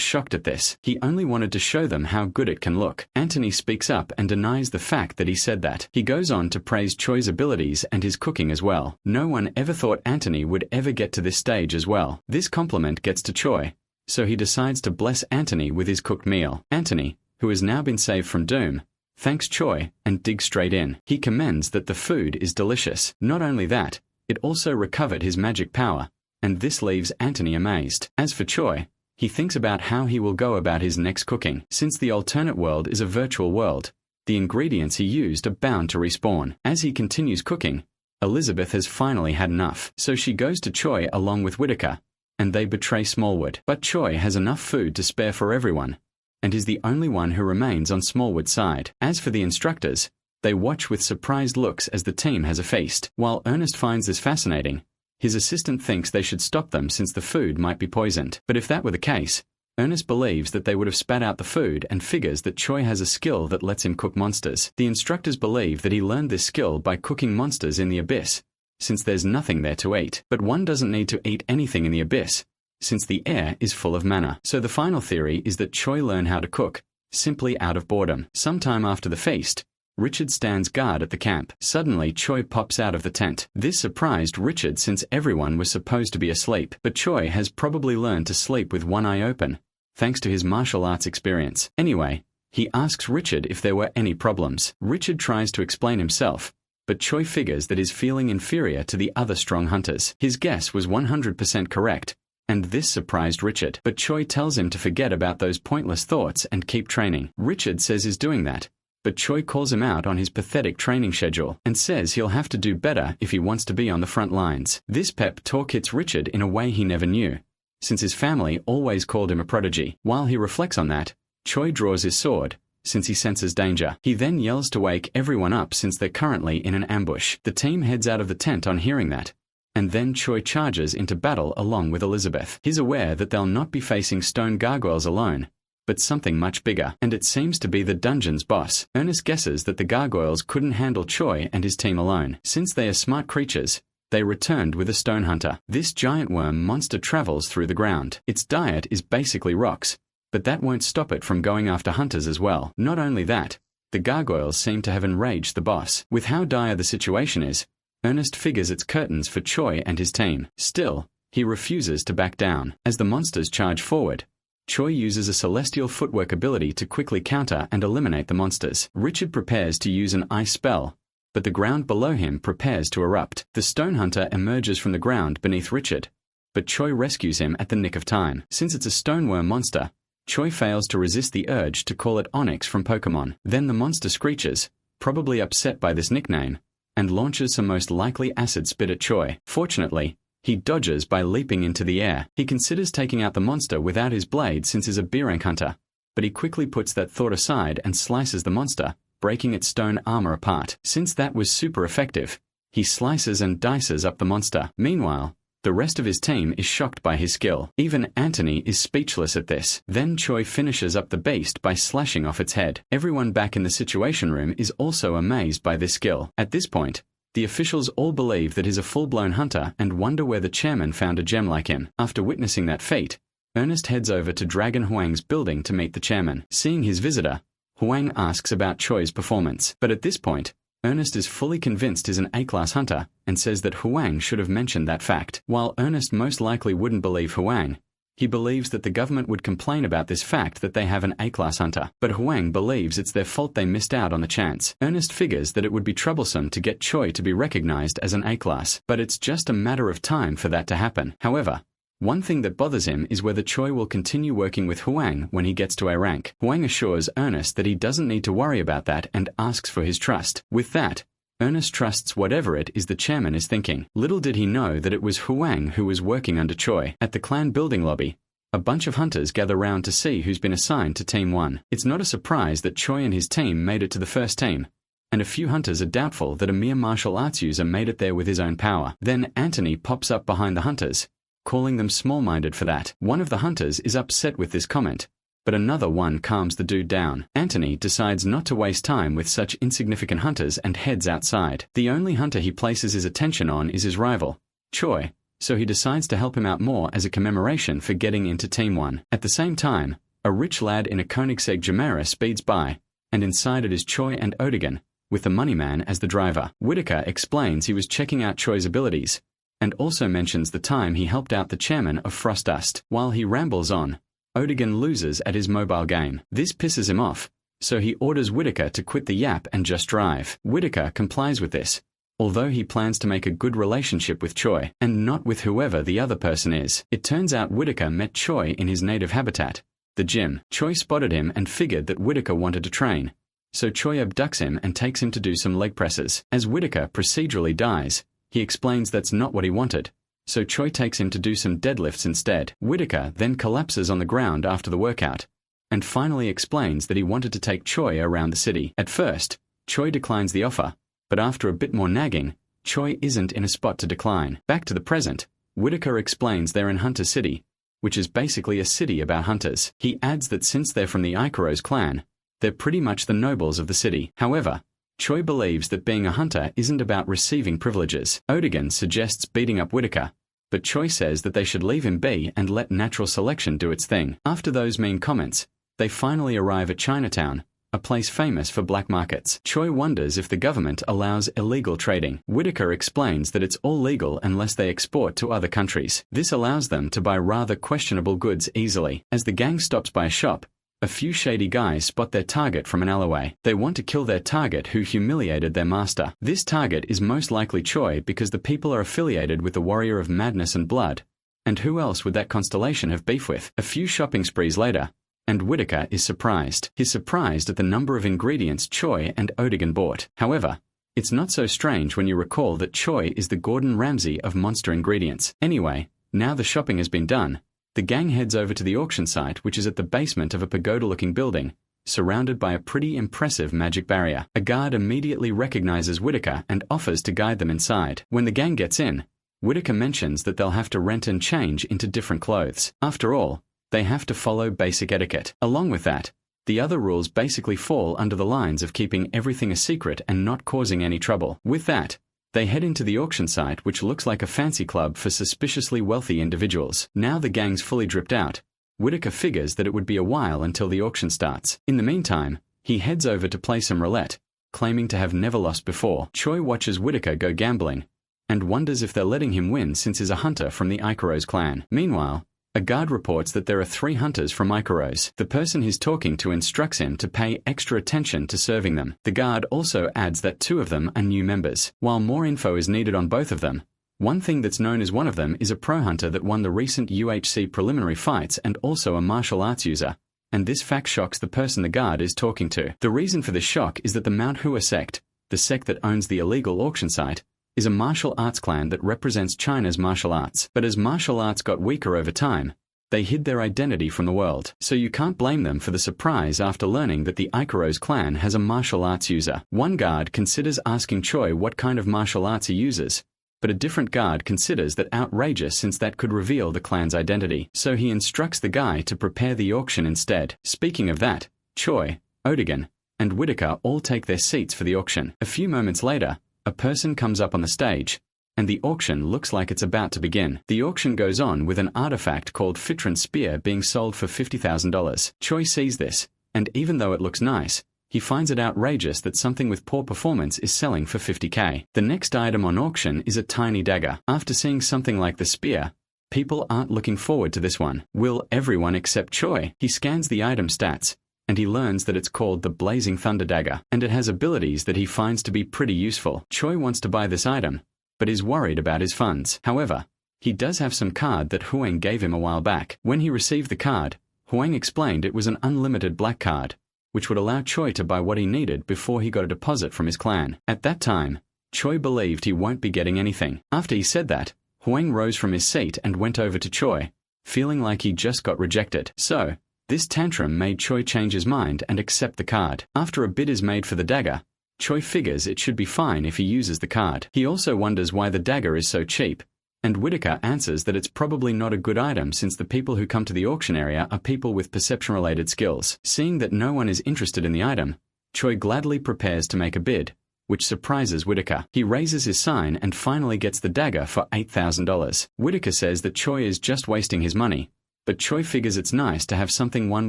shocked at this. He only wanted to show them how good it can look. Anthony speaks up and denies the fact that he said that. He goes on to praise Choi's abilities and his cooking as well. No one ever thought Anthony would ever get to this stage as well. This compliment gets to Choi, so he decides to bless Anthony with his cooked meal. Anthony, who has now been saved from doom, thanks Choi and digs straight in. He commends that the food is delicious. Not only that, it also recovered his magic power, and this leaves Anthony amazed. As for Choi, he thinks about how he will go about his next cooking. Since the alternate world is a virtual world, the ingredients he used are bound to respawn. As he continues cooking, Elizabeth has finally had enough, so she goes to Choi along with Whitaker, and they betray Smallwood. But Choi has enough food to spare for everyone, and is the only one who remains on Smallwood's side. As for the instructors, they watch with surprised looks as the team has a feast. While Ernest finds this fascinating, his assistant thinks they should stop them since the food might be poisoned. But if that were the case, Ernest believes that they would have spat out the food and figures that Choi has a skill that lets him cook monsters. The instructors believe that he learned this skill by cooking monsters in the abyss, since there's nothing there to eat. But one doesn't need to eat anything in the abyss, since the air is full of mana. So the final theory is that Choi learned how to cook, simply out of boredom. Sometime after the feast, Richard stands guard at the camp. Suddenly Choi pops out of the tent. This surprised Richard since everyone was supposed to be asleep, but Choi has probably learned to sleep with one eye open, thanks to his martial arts experience. Anyway, he asks Richard if there were any problems. Richard tries to explain himself, but Choi figures that he's feeling inferior to the other strong hunters. His guess was 100% correct, and this surprised Richard. But Choi tells him to forget about those pointless thoughts and keep training. Richard says he's doing that, but Choi calls him out on his pathetic training schedule and says he'll have to do better if he wants to be on the front lines. This pep talk hits Richard in a way he never knew, since his family always called him a prodigy. While he reflects on that, Choi draws his sword, since he senses danger. He then yells to wake everyone up since they're currently in an ambush. The team heads out of the tent on hearing that, and then Choi charges into battle along with Elizabeth. He's aware that they'll not be facing stone gargoyles alone, but something much bigger, and it seems to be the dungeon's boss. Ernest guesses that the gargoyles couldn't handle Choi and his team alone. Since they are smart creatures, they returned with a stone hunter. This giant worm monster travels through the ground. Its diet is basically rocks, but that won't stop it from going after hunters as well. Not only that, the gargoyles seem to have enraged the boss. With how dire the situation is, Ernest figures it's curtains for Choi and his team. Still, he refuses to back down. As the monsters charge forward, Choi uses a celestial footwork ability to quickly counter and eliminate the monsters. Richard prepares to use an ice spell, but the ground below him prepares to erupt. The stone hunter emerges from the ground beneath Richard, but Choi rescues him at the nick of time. Since it's a stoneworm monster, Choi fails to resist the urge to call it Onyx from Pokemon. Then the monster screeches, probably upset by this nickname, and launches some most likely acid spit at Choi. Fortunately, he dodges by leaping into the air. He considers taking out the monster without his blade since he's a B-rank hunter, but he quickly puts that thought aside and slices the monster, breaking its stone armor apart. Since that was super effective, he slices and dices up the monster. Meanwhile, the rest of his team is shocked by his skill. Even Anthony is speechless at this. Then Choi finishes up the beast by slashing off its head. Everyone back in the Situation Room is also amazed by this skill. At this point, the officials all believe that he's a full-blown hunter and wonder where the chairman found a gem like him. After witnessing that feat, Ernest heads over to Dragon Huang's building to meet the chairman. Seeing his visitor, Huang asks about Choi's performance. But at this point, Ernest is fully convinced he's an A-class hunter and says that Huang should have mentioned that fact. While Ernest most likely wouldn't believe Huang, he believes that the government would complain about this fact that they have an A-class hunter. But Huang believes it's their fault they missed out on the chance. Ernest figures that it would be troublesome to get Choi to be recognized as an A-class, but it's just a matter of time for that to happen. However, one thing that bothers him is whether Choi will continue working with Huang when he gets to A rank. Huang assures Ernest that he doesn't need to worry about that and asks for his trust. With that, Ernest trusts whatever it is the chairman is thinking. Little did he know that it was Huang who was working under Choi. At the clan building lobby, a bunch of hunters gather round to see who's been assigned to Team 1. It's not a surprise that Choi and his team made it to the first team, and a few hunters are doubtful that a mere martial arts user made it there with his own power. Then Anthony pops up behind the hunters, calling them small-minded for that. One of the hunters is upset with this comment, but another one calms the dude down. Anthony decides not to waste time with such insignificant hunters and heads outside. The only hunter he places his attention on is his rival, Choi, so he decides to help him out more as a commemoration for getting into Team 1. At the same time, a rich lad in a Koenigsegg Gemera speeds by, and inside it is Choi and Odigan, with the money man as the driver. Whitaker explains he was checking out Choi's abilities, and also mentions the time he helped out the chairman of Frostdust. While he rambles on, Odigan loses at his mobile game. This pisses him off, so he orders Whitaker to quit the yap and just drive. Whitaker complies with this, although he plans to make a good relationship with Choi, and not with whoever the other person is. It turns out Whitaker met Choi in his native habitat, the gym. Choi spotted him and figured that Whitaker wanted to train, so Choi abducts him and takes him to do some leg presses. As Whitaker procedurally dies, he explains that's not what he wanted, so Choi takes him to do some deadlifts instead. Whitaker then collapses on the ground after the workout, and finally explains that he wanted to take Choi around the city. At first, Choi declines the offer, but after a bit more nagging, Choi isn't in a spot to decline. Back to the present, Whitaker explains they're in Hunter City, which is basically a city about hunters. He adds that since they're from the Ikaros clan, they're pretty much the nobles of the city. However, Choi believes that being a hunter isn't about receiving privileges. Odigan suggests beating up Whitaker, but Choi says that they should leave him be and let natural selection do its thing. After those mean comments, they finally arrive at Chinatown, a place famous for black markets. Choi wonders if the government allows illegal trading. Whitaker explains that it's all legal unless they export to other countries. This allows them to buy rather questionable goods easily. As the gang stops by a shop, a few shady guys spot their target from an alleyway. They want to kill their target who humiliated their master. This target is most likely Choi because the people are affiliated with the Warrior of Madness and Blood, and who else would that constellation have beef with? A few shopping sprees later, and Whitaker is surprised. He's surprised at the number of ingredients Choi and Odigan bought. However, it's not so strange when you recall that Choi is the Gordon Ramsay of monster ingredients. Anyway, now the shopping has been done, the gang heads over to the auction site, which is at the basement of a pagoda-looking building, surrounded by a pretty impressive magic barrier. A guard immediately recognizes Whitaker and offers to guide them inside. When the gang gets in, Whitaker mentions that they'll have to rent and change into different clothes. After all, they have to follow basic etiquette. Along with that, the other rules basically fall under the lines of keeping everything a secret and not causing any trouble. With that, they head into the auction site, which looks like a fancy club for suspiciously wealthy individuals. Now the gang's fully dripped out, Whitaker figures that it would be a while until the auction starts. In the meantime, he heads over to play some roulette, claiming to have never lost before. Choi watches Whitaker go gambling, and wonders if they're letting him win since he's a hunter from the Ikaros clan. Meanwhile, a guard reports that there are 3 hunters from Ikaros. The person he's talking to instructs him to pay extra attention to serving them. The guard also adds that 2 of them are new members. While more info is needed on both of them, one thing that's known as one of them is a pro hunter that won the recent UHC preliminary fights and also a martial arts user, and this fact shocks the person the guard is talking to. The reason for this shock is that the Manhwa sect, the sect that owns the illegal auction site, is a martial arts clan that represents China's martial arts. But as martial arts got weaker over time, they hid their identity from the world. So you can't blame them for the surprise after learning that the Ikaros clan has a martial arts user. One guard considers asking Choi what kind of martial arts he uses, but a different guard considers that outrageous since that could reveal the clan's identity. So he instructs the guy to prepare the auction instead. Speaking of that, Choi, Odigan, and Whitaker all take their seats for the auction. A few moments later, a person comes up on the stage, and the auction looks like it's about to begin. The auction goes on with an artifact called Fitron's Spear being sold for $50,000. Choi sees this, and even though it looks nice, he finds it outrageous that something with poor performance is selling for $50K. The next item on auction is a tiny dagger. After seeing something like the spear, people aren't looking forward to this one. Will everyone except Choi? He scans the item stats, and he learns that it's called the Blazing Thunder Dagger, and it has abilities that he finds to be pretty useful. Choi wants to buy this item, but is worried about his funds. However, he does have some card that Huang gave him a while back. When he received the card, Huang explained it was an unlimited black card, which would allow Choi to buy what he needed before he got a deposit from his clan. At that time, Choi believed he won't be getting anything. After he said that, Huang rose from his seat and went over to Choi, feeling like he just got rejected. So, this tantrum made Choi change his mind and accept the card. After a bid is made for the dagger, Choi figures it should be fine if he uses the card. He also wonders why the dagger is so cheap, and Whitaker answers that it's probably not a good item since the people who come to the auction area are people with perception-related skills. Seeing that no one is interested in the item, Choi gladly prepares to make a bid, which surprises Whitaker. He raises his sign and finally gets the dagger for $8,000. Whitaker says that Choi is just wasting his money, but Choi figures it's nice to have something one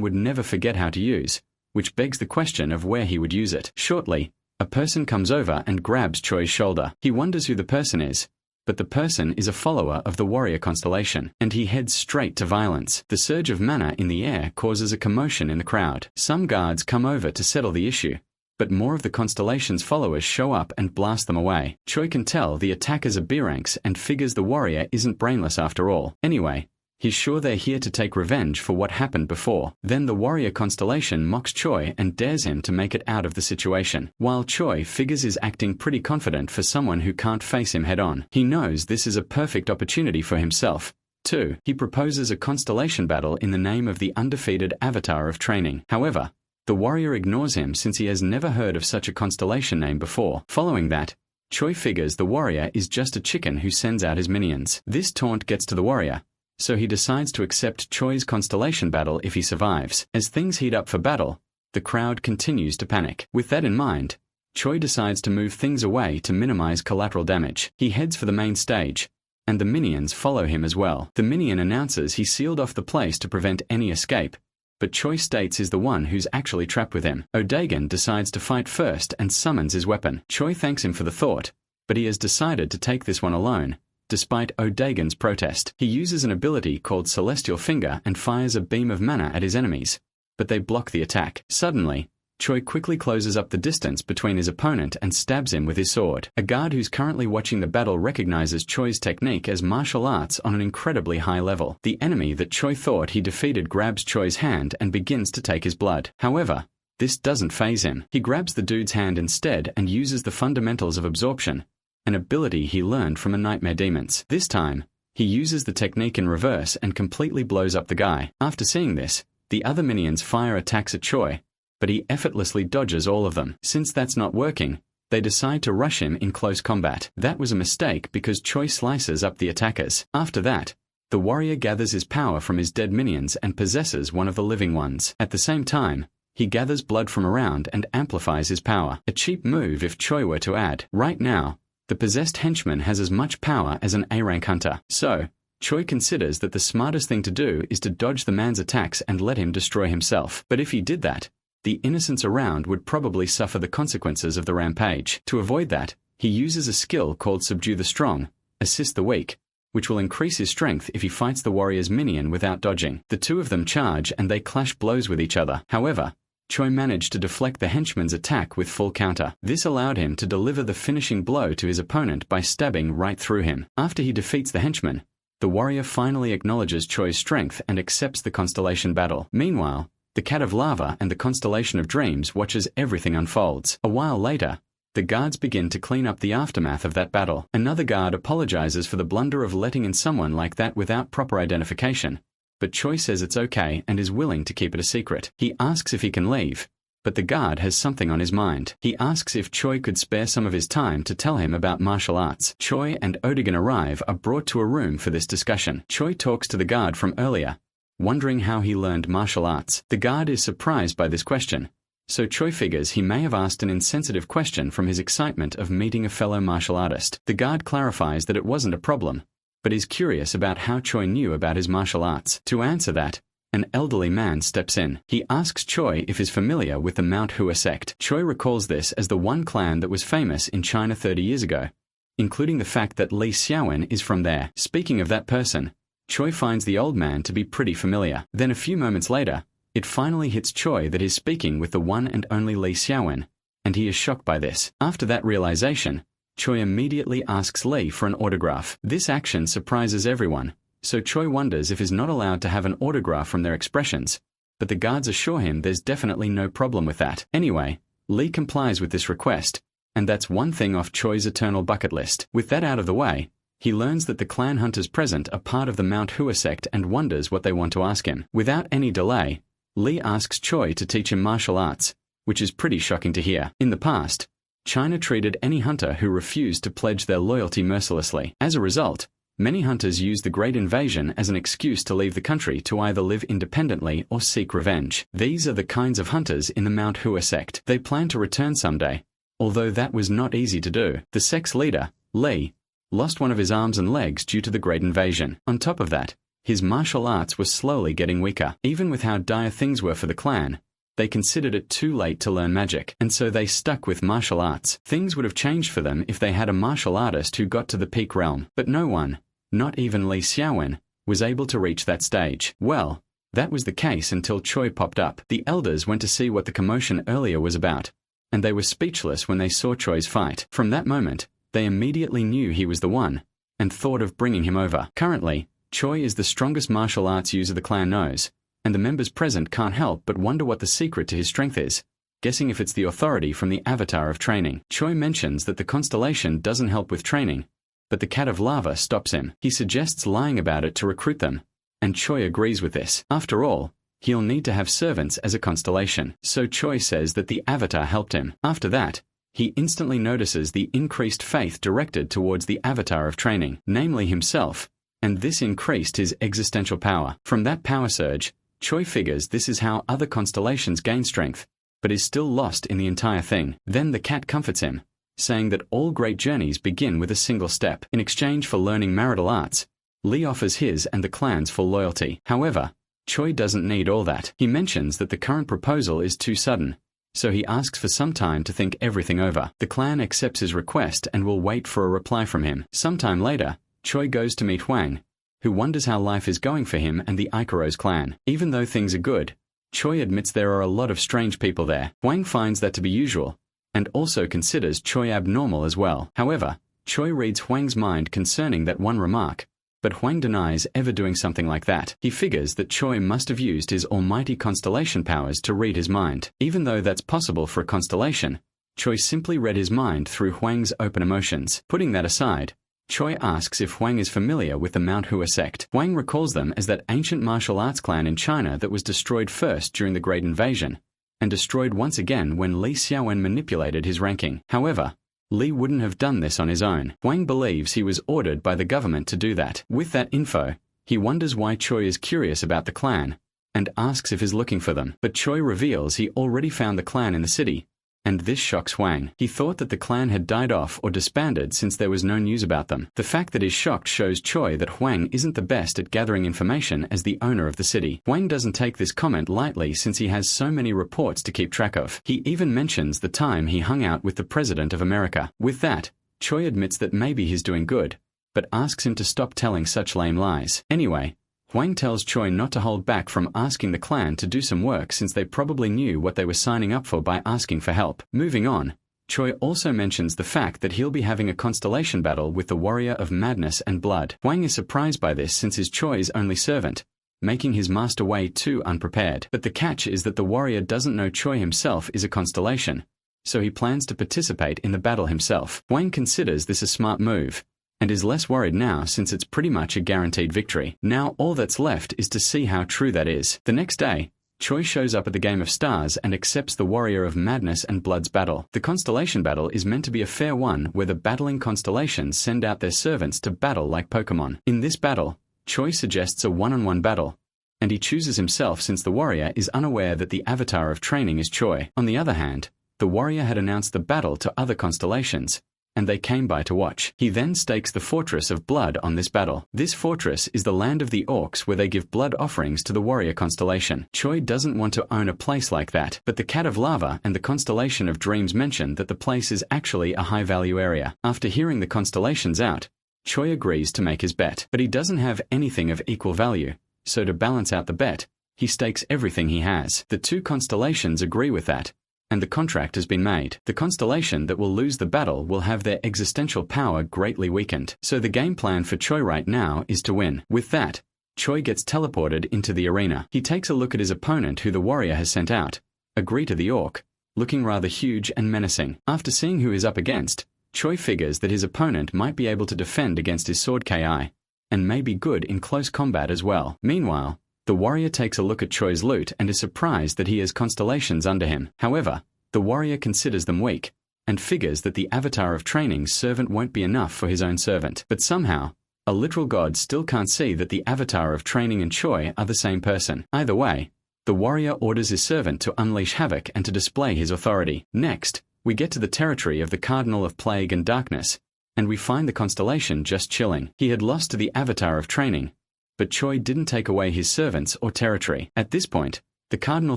would never forget how to use, which begs the question of where he would use it. Shortly, a person comes over and grabs Choi's shoulder. He wonders who the person is, but the person is a follower of the warrior constellation, and he heads straight to violence. The surge of mana in the air causes a commotion in the crowd. Some guards come over to settle the issue, but more of the constellation's followers show up and blast them away. Choi can tell the attackers are B-ranks and figures the warrior isn't brainless after all. Anyway, he's sure they're here to take revenge for what happened before. Then the warrior constellation mocks Choi and dares him to make it out of the situation. While Choi figures is acting pretty confident for someone who can't face him head-on, he knows this is a perfect opportunity for himself, too. He proposes a constellation battle in the name of the undefeated avatar of training. However, the warrior ignores him since he has never heard of such a constellation name before. Following that, Choi figures the warrior is just a chicken who sends out his minions. This taunt gets to the warrior, so he decides to accept Choi's constellation battle if he survives. As things heat up for battle, the crowd continues to panic. With that in mind, Choi decides to move things away to minimize collateral damage. He heads for the main stage, and the minions follow him as well. The minion announces he sealed off the place to prevent any escape, but Choi states he's the one who's actually trapped with him. O'Dagon decides to fight first and summons his weapon. Choi thanks him for the thought, but he has decided to take this one alone, despite O'Dagon's protest. He uses an ability called Celestial Finger and fires a beam of mana at his enemies, but they block the attack. Suddenly, Choi quickly closes up the distance between his opponent and stabs him with his sword. A guard who's currently watching the battle recognizes Choi's technique as martial arts on an incredibly high level. The enemy that Choi thought he defeated grabs Choi's hand and begins to take his blood. However, this doesn't faze him. He grabs the dude's hand instead and uses the fundamentals of absorption, an ability he learned from a Nightmare Demons. This time, he uses the technique in reverse and completely blows up the guy. After seeing this, the other minions fire attacks at Choi, but he effortlessly dodges all of them. Since that's not working, they decide to rush him in close combat. That was a mistake because Choi slices up the attackers. After that, the warrior gathers his power from his dead minions and possesses one of the living ones. At the same time, he gathers blood from around and amplifies his power. A cheap move if Choi were to add. Right now, the possessed henchman has as much power as an A-rank hunter. So, Choi considers that the smartest thing to do is to dodge the man's attacks and let him destroy himself. But if he did that, the innocents around would probably suffer the consequences of the rampage. To avoid that, he uses a skill called Subdue the Strong, Assist the Weak, which will increase his strength if he fights the warrior's minion without dodging. The two of them charge and they clash blows with each other. However, Choi managed to deflect the henchman's attack with full counter. This allowed him to deliver the finishing blow to his opponent by stabbing right through him. After he defeats the henchman, the warrior finally acknowledges Choi's strength and accepts the constellation battle. Meanwhile, the Cat of Lava and the Constellation of Dreams watches everything unfolds. A while later, the guards begin to clean up the aftermath of that battle. Another guard apologizes for the blunder of letting in someone like that without proper identification, but Choi says it's okay and is willing to keep it a secret. He asks if he can leave, but the guard has something on his mind. He asks if Choi could spare some of his time to tell him about martial arts. Choi and Odigan arrive are brought to a room for this discussion. Choi talks to the guard from earlier, wondering how he learned martial arts. The guard is surprised by this question, so Choi figures he may have asked an insensitive question from his excitement of meeting a fellow martial artist. The guard clarifies that it wasn't a problem, but is curious about how Choi knew about his martial arts. To answer that, an elderly man steps in. He asks Choi if he's familiar with the Manhwa sect. Choi recalls this as the one clan that was famous in China 30 years ago, including the fact that Li Xiaowen is from there. Speaking of that person, Choi finds the old man to be pretty familiar. Then a few moments later, it finally hits Choi that he's speaking with the one and only Li Xiaowen, and he is shocked by this. After that realization, Choi immediately asks Li for an autograph. This action surprises everyone, so Choi wonders if he's not allowed to have an autograph from their expressions, but the guards assure him there's definitely no problem with that. Anyway, Li complies with this request, and that's one thing off Choi's eternal bucket list. With that out of the way, he learns that the clan hunters present are part of the Manhwa sect and wonders what they want to ask him. Without any delay, Li asks Choi to teach him martial arts, which is pretty shocking to hear. In the past, China treated any hunter who refused to pledge their loyalty mercilessly. As a result, many hunters used the Great Invasion as an excuse to leave the country to either live independently or seek revenge. These are the kinds of hunters in the Manhwa sect. They plan to return someday, Although that was not easy to do, the sect's leader, Li, lost one of his arms and legs due to the Great Invasion. On top of that, his martial arts were slowly getting weaker. Even with how dire things were for the clan, they considered it too late to learn magic, and so they stuck with martial arts. Things would have changed for them if they had a martial artist who got to the peak realm, but no one, not even Li Xiaowen, was able to reach that stage. Well, that was the case until Choi popped up. The elders went to see what the commotion earlier was about, and they were speechless when they saw Choi's fight. From that moment, they immediately knew he was the one, and thought of bringing him over. Currently, Choi is the strongest martial arts user the clan knows, and the members present can't help but wonder what the secret to his strength is, guessing if it's the authority from the avatar of training. Choi mentions that the constellation doesn't help with training, but the cat of lava stops him. He suggests lying about it to recruit them, and Choi agrees with this. After all, he'll need to have servants as a constellation, so Choi says that the avatar helped him. After that, he instantly notices the increased faith directed towards the avatar of training, namely himself, and this increased his existential power. From that power surge, Choi figures this is how other constellations gain strength, but is still lost in the entire thing. Then the cat comforts him, saying that all great journeys begin with a single step. In exchange for learning marital arts, Li offers his and the clan's full loyalty. However, Choi doesn't need all that. He mentions that the current proposal is too sudden, so he asks for some time to think everything over. The clan accepts his request and will wait for a reply from him. Sometime later, Choi goes to meet Huang, who wonders how life is going for him and the Ikaros clan. Even though things are good, Choi admits there are a lot of strange people there. Huang finds that to be usual, and also considers Choi abnormal as well. However, Choi reads Huang's mind concerning that one remark, but Huang denies ever doing something like that. He figures that Choi must have used his almighty constellation powers to read his mind. Even though that's possible for a constellation, Choi simply read his mind through Huang's open emotions. Putting that aside, Choi asks if Huang is familiar with the Manhwa sect. Huang recalls them as that ancient martial arts clan in China that was destroyed first during the Great Invasion, and destroyed once again when Li Xiaowen manipulated his ranking. However, Li wouldn't have done this on his own. Huang believes he was ordered by the government to do that. With that info, he wonders why Choi is curious about the clan, and asks if he's looking for them. But Choi reveals he already found the clan in the city, and this shocks Huang. He thought that the clan had died off or disbanded since there was no news about them. The fact that he's shocked shows Choi that Huang isn't the best at gathering information as the owner of the city. Huang doesn't take this comment lightly since he has so many reports to keep track of. He even mentions the time he hung out with the President of America. With that, Choi admits that maybe he's doing good, but asks him to stop telling such lame lies. Anyway, Huang tells Choi not to hold back from asking the clan to do some work since they probably knew what they were signing up for by asking for help. Moving on, Choi also mentions the fact that he'll be having a constellation battle with the Warrior of Madness and Blood. Huang is surprised by this since he's Choi's only servant, making his master way too unprepared. But the catch is that the warrior doesn't know Choi himself is a constellation, so he plans to participate in the battle himself. Huang considers this a smart move, and is less worried now since it's pretty much a guaranteed victory. Now all that's left is to see how true that is. The next day, Choi shows up at the Game of Stars and accepts the Warrior of Madness and Blood's battle. The constellation battle is meant to be a fair one where the battling constellations send out their servants to battle like Pokemon. In this battle, Choi suggests a one-on-one battle, and he chooses himself since the warrior is unaware that the avatar of training is Choi. On the other hand, the warrior had announced the battle to other constellations, and they came by to watch. He then stakes the Fortress of Blood on this battle. This fortress is the land of the orcs where they give blood offerings to the warrior constellation. Choi doesn't want to own a place like that, but the Cat of Lava and the Constellation of Dreams mention that the place is actually a high-value area. After hearing the constellations out, Choi agrees to make his bet, but he doesn't have anything of equal value, so to balance out the bet, he stakes everything he has. The two constellations agree with that, and the contract has been made. The constellation that will lose the battle will have their existential power greatly weakened. So the game plan for Choi right now is to win. With that, Choi gets teleported into the arena. He takes a look at his opponent who the warrior has sent out, Agree to the orc, looking rather huge and menacing. After seeing who he's up against, Choi figures that his opponent might be able to defend against his sword KI, and may be good in close combat as well. Meanwhile, the warrior takes a look at Choi's loot and is surprised that he has constellations under him. However, the warrior considers them weak, and figures that the avatar of training's servant won't be enough for his own servant. But somehow, a literal god still can't see that the avatar of training and Choi are the same person. Either way, the warrior orders his servant to unleash havoc and to display his authority. Next, We get to the territory of the Cardinal of Plague and Darkness, and we find the constellation just chilling. He had lost to the Avatar of Training, but Choi didn't take away his servants or territory. At this point, the Cardinal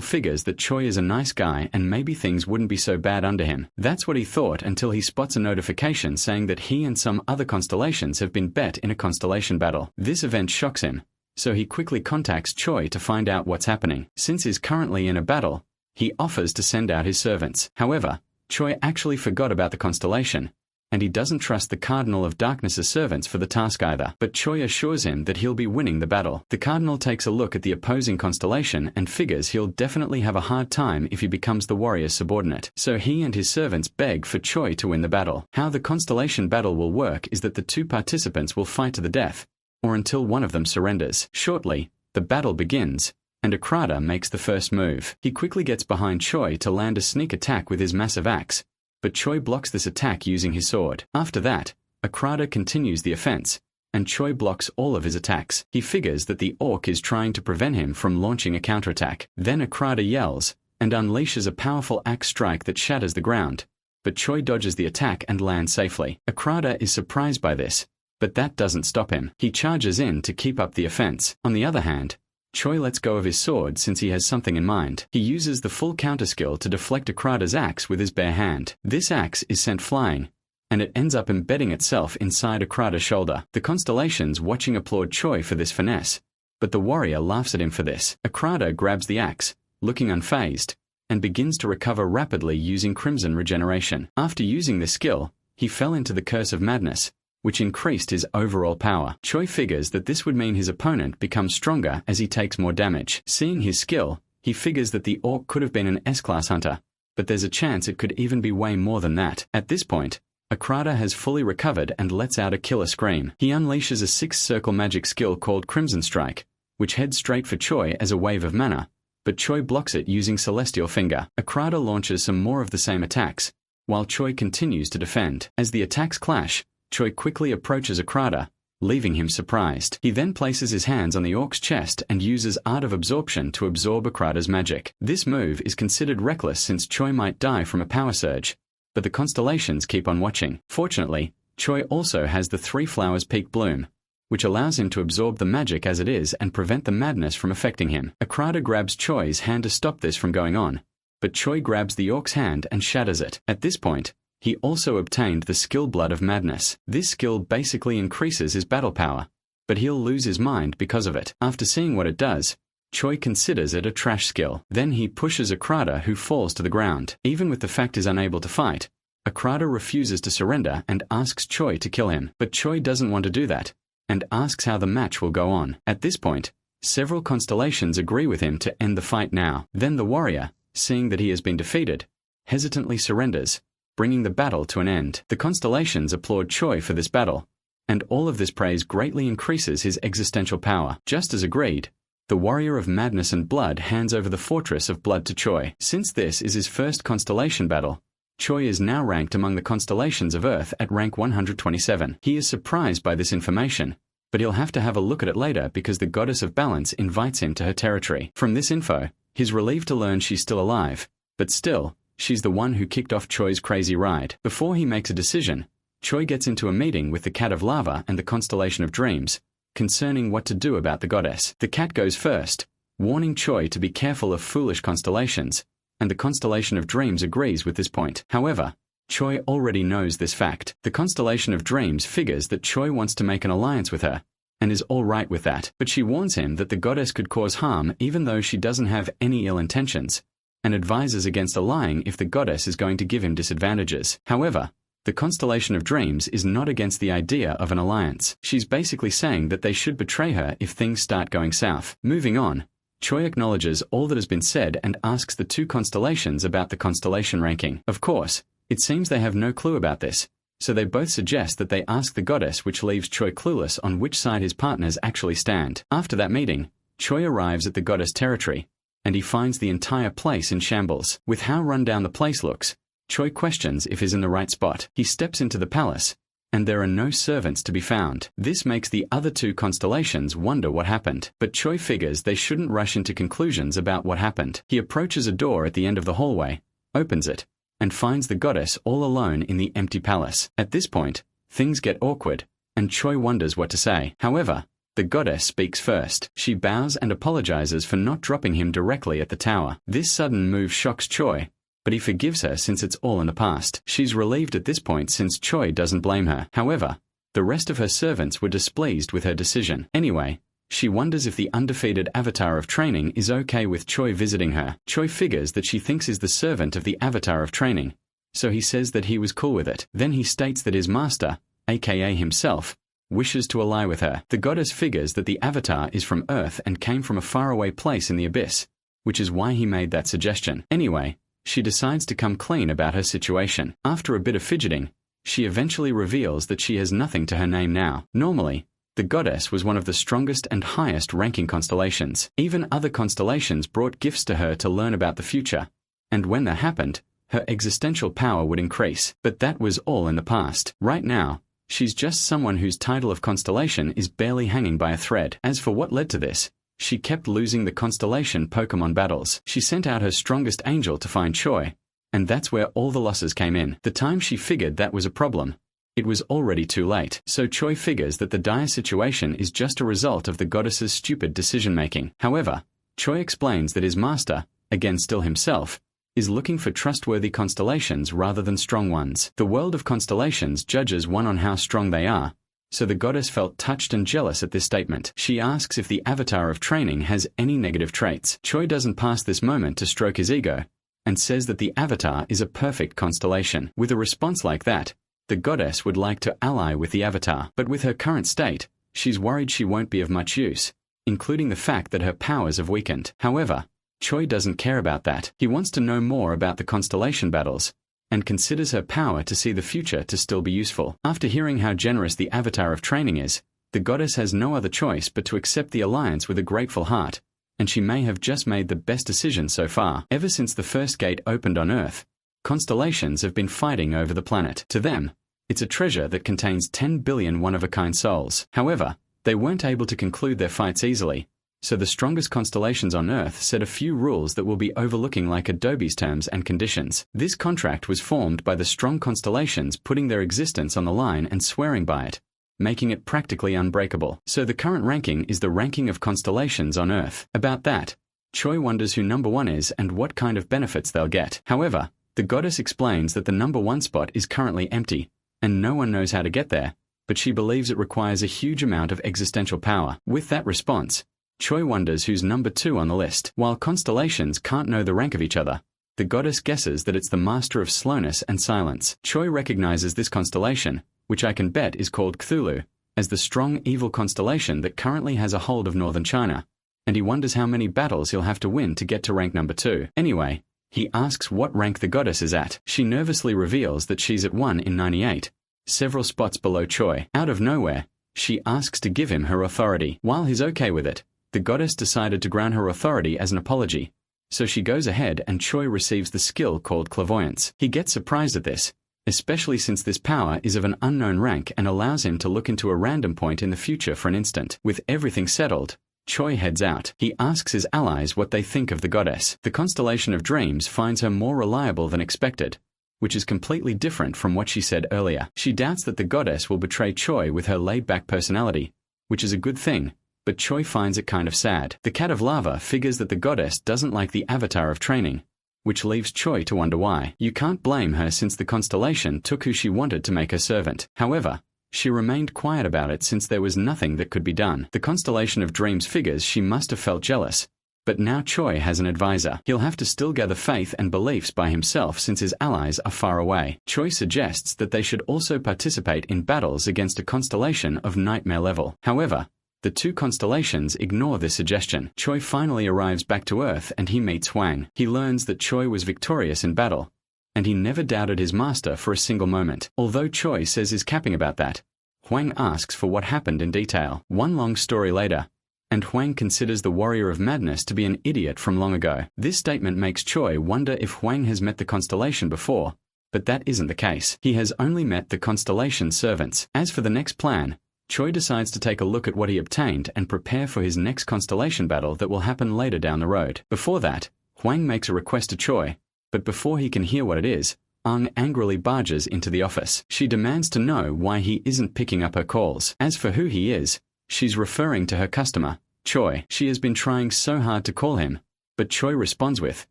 figures that Choi is a nice guy and maybe things wouldn't be so bad under him. That's what he thought until he spots a notification saying that he and some other constellations have been bet in a constellation battle. This event shocks him, so he quickly contacts Choi to find out what's happening. Since he's currently in a battle, he offers to send out his servants. However, Choi actually forgot about the constellation, and he doesn't trust the Cardinal of Darkness's servants for the task either. But Choi assures him that he'll be winning the battle. The Cardinal takes a look at the opposing constellation and figures he'll definitely have a hard time if he becomes the warrior's subordinate. So he and his servants beg for Choi to win the battle. How the constellation battle will work is that the two participants will fight to the death, or until one of them surrenders. Shortly, the battle begins, and Akrada makes the first move. He quickly gets behind Choi to land a sneak attack with his massive axe, but Choi blocks this attack using his sword. After that, Akrada continues the offense, and Choi blocks all of his attacks. He figures that the orc is trying to prevent him from launching a counterattack. Then Akrada yells and unleashes a powerful axe strike that shatters the ground, but Choi dodges the attack and lands safely. Akrada is surprised by this, but that doesn't stop him. He charges in to keep up the offense. On the other hand, Choi lets go of his sword since he has something in mind. He uses the full counter skill to deflect Akrada's axe with his bare hand. This axe is sent flying, and it ends up embedding itself inside Akrada's shoulder. The constellations watching applaud Choi for this finesse, but the warrior laughs at him for this. Akrada grabs the axe, looking unfazed, and begins to recover rapidly using Crimson Regeneration. After using this skill, he fell into the Curse of Madness, which increased his overall power. Choi figures that this would mean his opponent becomes stronger as he takes more damage. Seeing his skill, he figures that the orc could have been an S-class hunter, but there's a chance it could even be way more than that. At this point, Akrada has fully recovered and lets out a killer scream. He unleashes a 6-circle magic skill called Crimson Strike, which heads straight for Choi as a wave of mana, but Choi blocks it using Celestial Finger. Akrada launches some more of the same attacks, while Choi continues to defend. As the attacks clash, Choi quickly approaches Akrada, leaving him surprised. He then places his hands on the orc's chest and uses Art of Absorption to absorb Akrada's magic. This move is considered reckless since Choi might die from a power surge, but the constellations keep on watching. Fortunately, Choi also has the 3 Flowers Peak Bloom, which allows him to absorb the magic as it is and prevent the madness from affecting him. Akrada grabs Choi's hand to stop this from going on, but Choi grabs the orc's hand and shatters it. At this point, he also obtained the skill Blood of Madness. This skill basically increases his battle power, but he'll lose his mind because of it. After seeing what it does, Choi considers it a trash skill. Then he pushes Akrada, who falls to the ground. Even with the fact he's unable to fight, Akrada refuses to surrender and asks Choi to kill him. But Choi doesn't want to do that, and asks how the match will go on. At this point, several constellations agree with him to end the fight now. Then the warrior, seeing that he has been defeated, hesitantly surrenders, bringing the battle to an end. The constellations applaud Choi for this battle, and all of this praise greatly increases his existential power. Just as agreed, the warrior of madness and blood hands over the fortress of blood to Choi. Since this is his first constellation battle, Choi is now ranked among the constellations of Earth at rank 127. He is surprised by this information, but he'll have to have a look at it later because the goddess of balance invites him to her territory. From this info, he's relieved to learn she's still alive, but still, she's the one who kicked off Choi's crazy ride. Before he makes a decision, Choi gets into a meeting with the Cat of Lava and the Constellation of Dreams, concerning what to do about the goddess. The cat goes first, warning Choi to be careful of foolish constellations, and the Constellation of Dreams agrees with this point. However, Choi already knows this fact. The Constellation of Dreams figures that Choi wants to make an alliance with her, and is all right with that, but she warns him that the goddess could cause harm even though she doesn't have any ill intentions, and advises against allying if the goddess is going to give him disadvantages. However, the Constellation of Dreams is not against the idea of an alliance. She's basically saying that they should betray her if things start going south. Moving on, Choi acknowledges all that has been said and asks the two constellations about the constellation ranking. Of course, it seems they have no clue about this, so they both suggest that they ask the goddess, which leaves Choi clueless on which side his partners actually stand. After that meeting, Choi arrives at the goddess territory, and he finds the entire place in shambles. With how run down the place looks, Choi questions if he's in the right spot. He steps into the palace, and there are no servants to be found. This makes the other two constellations wonder what happened, but Choi figures they shouldn't rush into conclusions about what happened. He approaches a door at the end of the hallway, opens it, and finds the goddess all alone in the empty palace. At this point, things get awkward, and Choi wonders what to say. However, the goddess speaks first. She bows and apologizes for not dropping him directly at the tower. This sudden move shocks Choi, but he forgives her since it's all in the past. She's relieved at this point since Choi doesn't blame her. However, the rest of her servants were displeased with her decision. Anyway, she wonders if the undefeated avatar of training is okay with Choi visiting her. Choi figures that she thinks is the servant of the avatar of training, so he says that he was cool with it. Then he states that his master, aka himself, wishes to ally with her. The goddess figures that the avatar is from Earth and came from a faraway place in the abyss, which is why he made that suggestion. Anyway, she decides to come clean about her situation. After a bit of fidgeting, she eventually reveals that she has nothing to her name now. Normally, the goddess was one of the strongest and highest-ranking constellations. Even other constellations brought gifts to her to learn about the future, and when that happened, her existential power would increase. But that was all in the past. Right now, she's just someone whose title of constellation is barely hanging by a thread. As for what led to this, she kept losing the constellation Pokemon battles. She sent out her strongest angel to find Choi, and that's where all the losses came in. The time she figured that was a problem, it was already too late. So Choi figures that the dire situation is just a result of the goddess's stupid decision-making. However, Choi explains that his master, again still himself, is looking for trustworthy constellations rather than strong ones. The world of constellations judges one on how strong they are, so the goddess felt touched and jealous at this statement. She asks if the avatar of training has any negative traits. Choi doesn't pass this moment to stroke his ego, and says that the avatar is a perfect constellation. With a response like that, the goddess would like to ally with the avatar, but with her current state, she's worried she won't be of much use, including the fact that her powers have weakened. However, Choi doesn't care about that. He wants to know more about the constellation battles, and considers her power to see the future to still be useful. After hearing how generous the avatar of training is, the goddess has no other choice but to accept the alliance with a grateful heart, and she may have just made the best decision so far. Ever since the first gate opened on Earth, constellations have been fighting over the planet. To them, it's a treasure that contains 10 billion one-of-a-kind souls. However, they weren't able to conclude their fights easily, so the strongest constellations on Earth set a few rules that will be overlooking like Adobe's terms and conditions. This contract was formed by the strong constellations putting their existence on the line and swearing by it, making it practically unbreakable. So the current ranking is the ranking of constellations on Earth. About that, Choi wonders who number 1 is and what kind of benefits they'll get. However, the goddess explains that the number 1 spot is currently empty, and no one knows how to get there, but she believes it requires a huge amount of existential power. With that response, Choi wonders who's number 2 on the list. While constellations can't know the rank of each other, the goddess guesses that it's the master of slowness and silence. Choi recognizes this constellation, which I can bet is called Cthulhu, as the strong evil constellation that currently has a hold of northern China, and he wonders how many battles he'll have to win to get to rank number 2. Anyway, he asks what rank the goddess is at. She nervously reveals that she's at 1 in 98, several spots below Choi. Out of nowhere, she asks to give him her authority. While he's okay with it, the goddess decided to grant her authority as an apology, so she goes ahead and Choi receives the skill called clairvoyance. He gets surprised at this, especially since this power is of an unknown rank and allows him to look into a random point in the future for an instant. With everything settled, Choi heads out. He asks his allies what they think of the goddess. The constellation of dreams finds her more reliable than expected, which is completely different from what she said earlier. She doubts that the goddess will betray Choi with her laid-back personality, which is a good thing, but Choi finds it kind of sad. The cat of lava figures that the goddess doesn't like the avatar of training, which leaves Choi to wonder why. You can't blame her since the constellation took who she wanted to make her servant. However, she remained quiet about it since there was nothing that could be done. The constellation of dreams figures she must have felt jealous, but now Choi has an advisor. He'll have to still gather faith and beliefs by himself since his allies are far away. Choi suggests that they should also participate in battles against a constellation of nightmare level. However, the two constellations ignore this suggestion. Choi finally arrives back to Earth and he meets Hwang. He learns that Choi was victorious in battle, and he never doubted his master for a single moment. Although Choi says he's capping about that, Hwang asks for what happened in detail. One long story later, and Hwang considers the warrior of madness to be an idiot from long ago. This statement makes Choi wonder if Hwang has met the constellation before, but that isn't the case. He has only met the constellation servants. As for the next plan, Choi decides to take a look at what he obtained and prepare for his next constellation battle that will happen later down the road. Before that, Hwang makes a request to Choi, but before he can hear what it is, angrily barges into the office. She demands to know why he isn't picking up her calls. As for who he is, she's referring to her customer, Choi. She has been trying so hard to call him, but Choi responds with,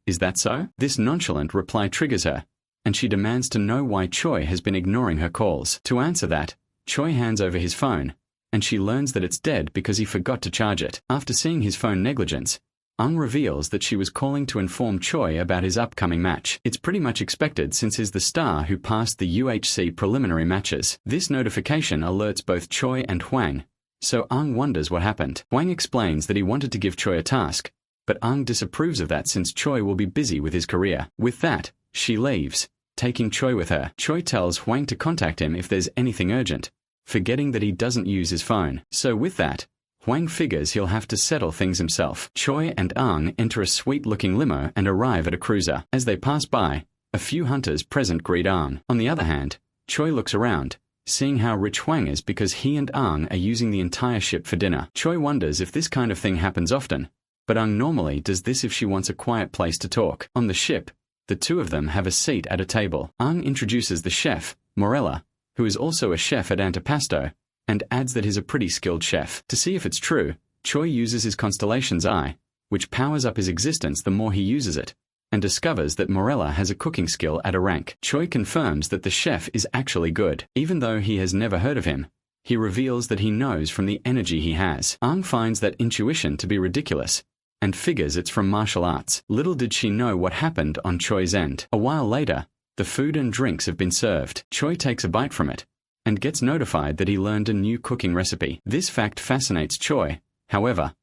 "Is that so?" This nonchalant reply triggers her, and she demands to know why Choi has been ignoring her calls. To answer that, Choi hands over his phone, and she learns that it's dead because he forgot to charge it. After seeing his phone negligence, reveals that she was calling to inform Choi about his upcoming match. It's pretty much expected since he's the star who passed the UHC preliminary matches. This notification alerts both Choi and Hwang, so wonders what happened. Hwang explains that he wanted to give Choi a task, but disapproves of that since Choi will be busy with his career. With that, she leaves, taking Choi with her. Choi tells Hwang to contact him if there's anything urgent, forgetting that he doesn't use his phone. So with that, Hwang figures he'll have to settle things himself. Choi and enter a sweet-looking limo and arrive at a cruiser. As they pass by, a few hunters present greet On the other hand, Choi looks around, seeing how rich Hwang is because he and are using the entire ship for dinner. Choi wonders if this kind of thing happens often, but normally does this if she wants a quiet place to talk. On the ship, the two of them have a seat at a table. Introduces the chef, Morella, who is also a chef at Antipasto, and adds that he's a pretty skilled chef. To see if it's true, Choi uses his constellation's eye, which powers up his existence the more he uses it, and discovers that Morella has a cooking skill at a rank. Choi confirms that the chef is actually good. Even though he has never heard of him, he reveals that he knows from the energy he has. Finds that intuition to be ridiculous, and figures it's from martial arts. Little did she know what happened on Choi's end. A while later, the food and drinks have been served. Choi takes a bite from it, and gets notified that he learned a new cooking recipe. This fact fascinates Choi. However,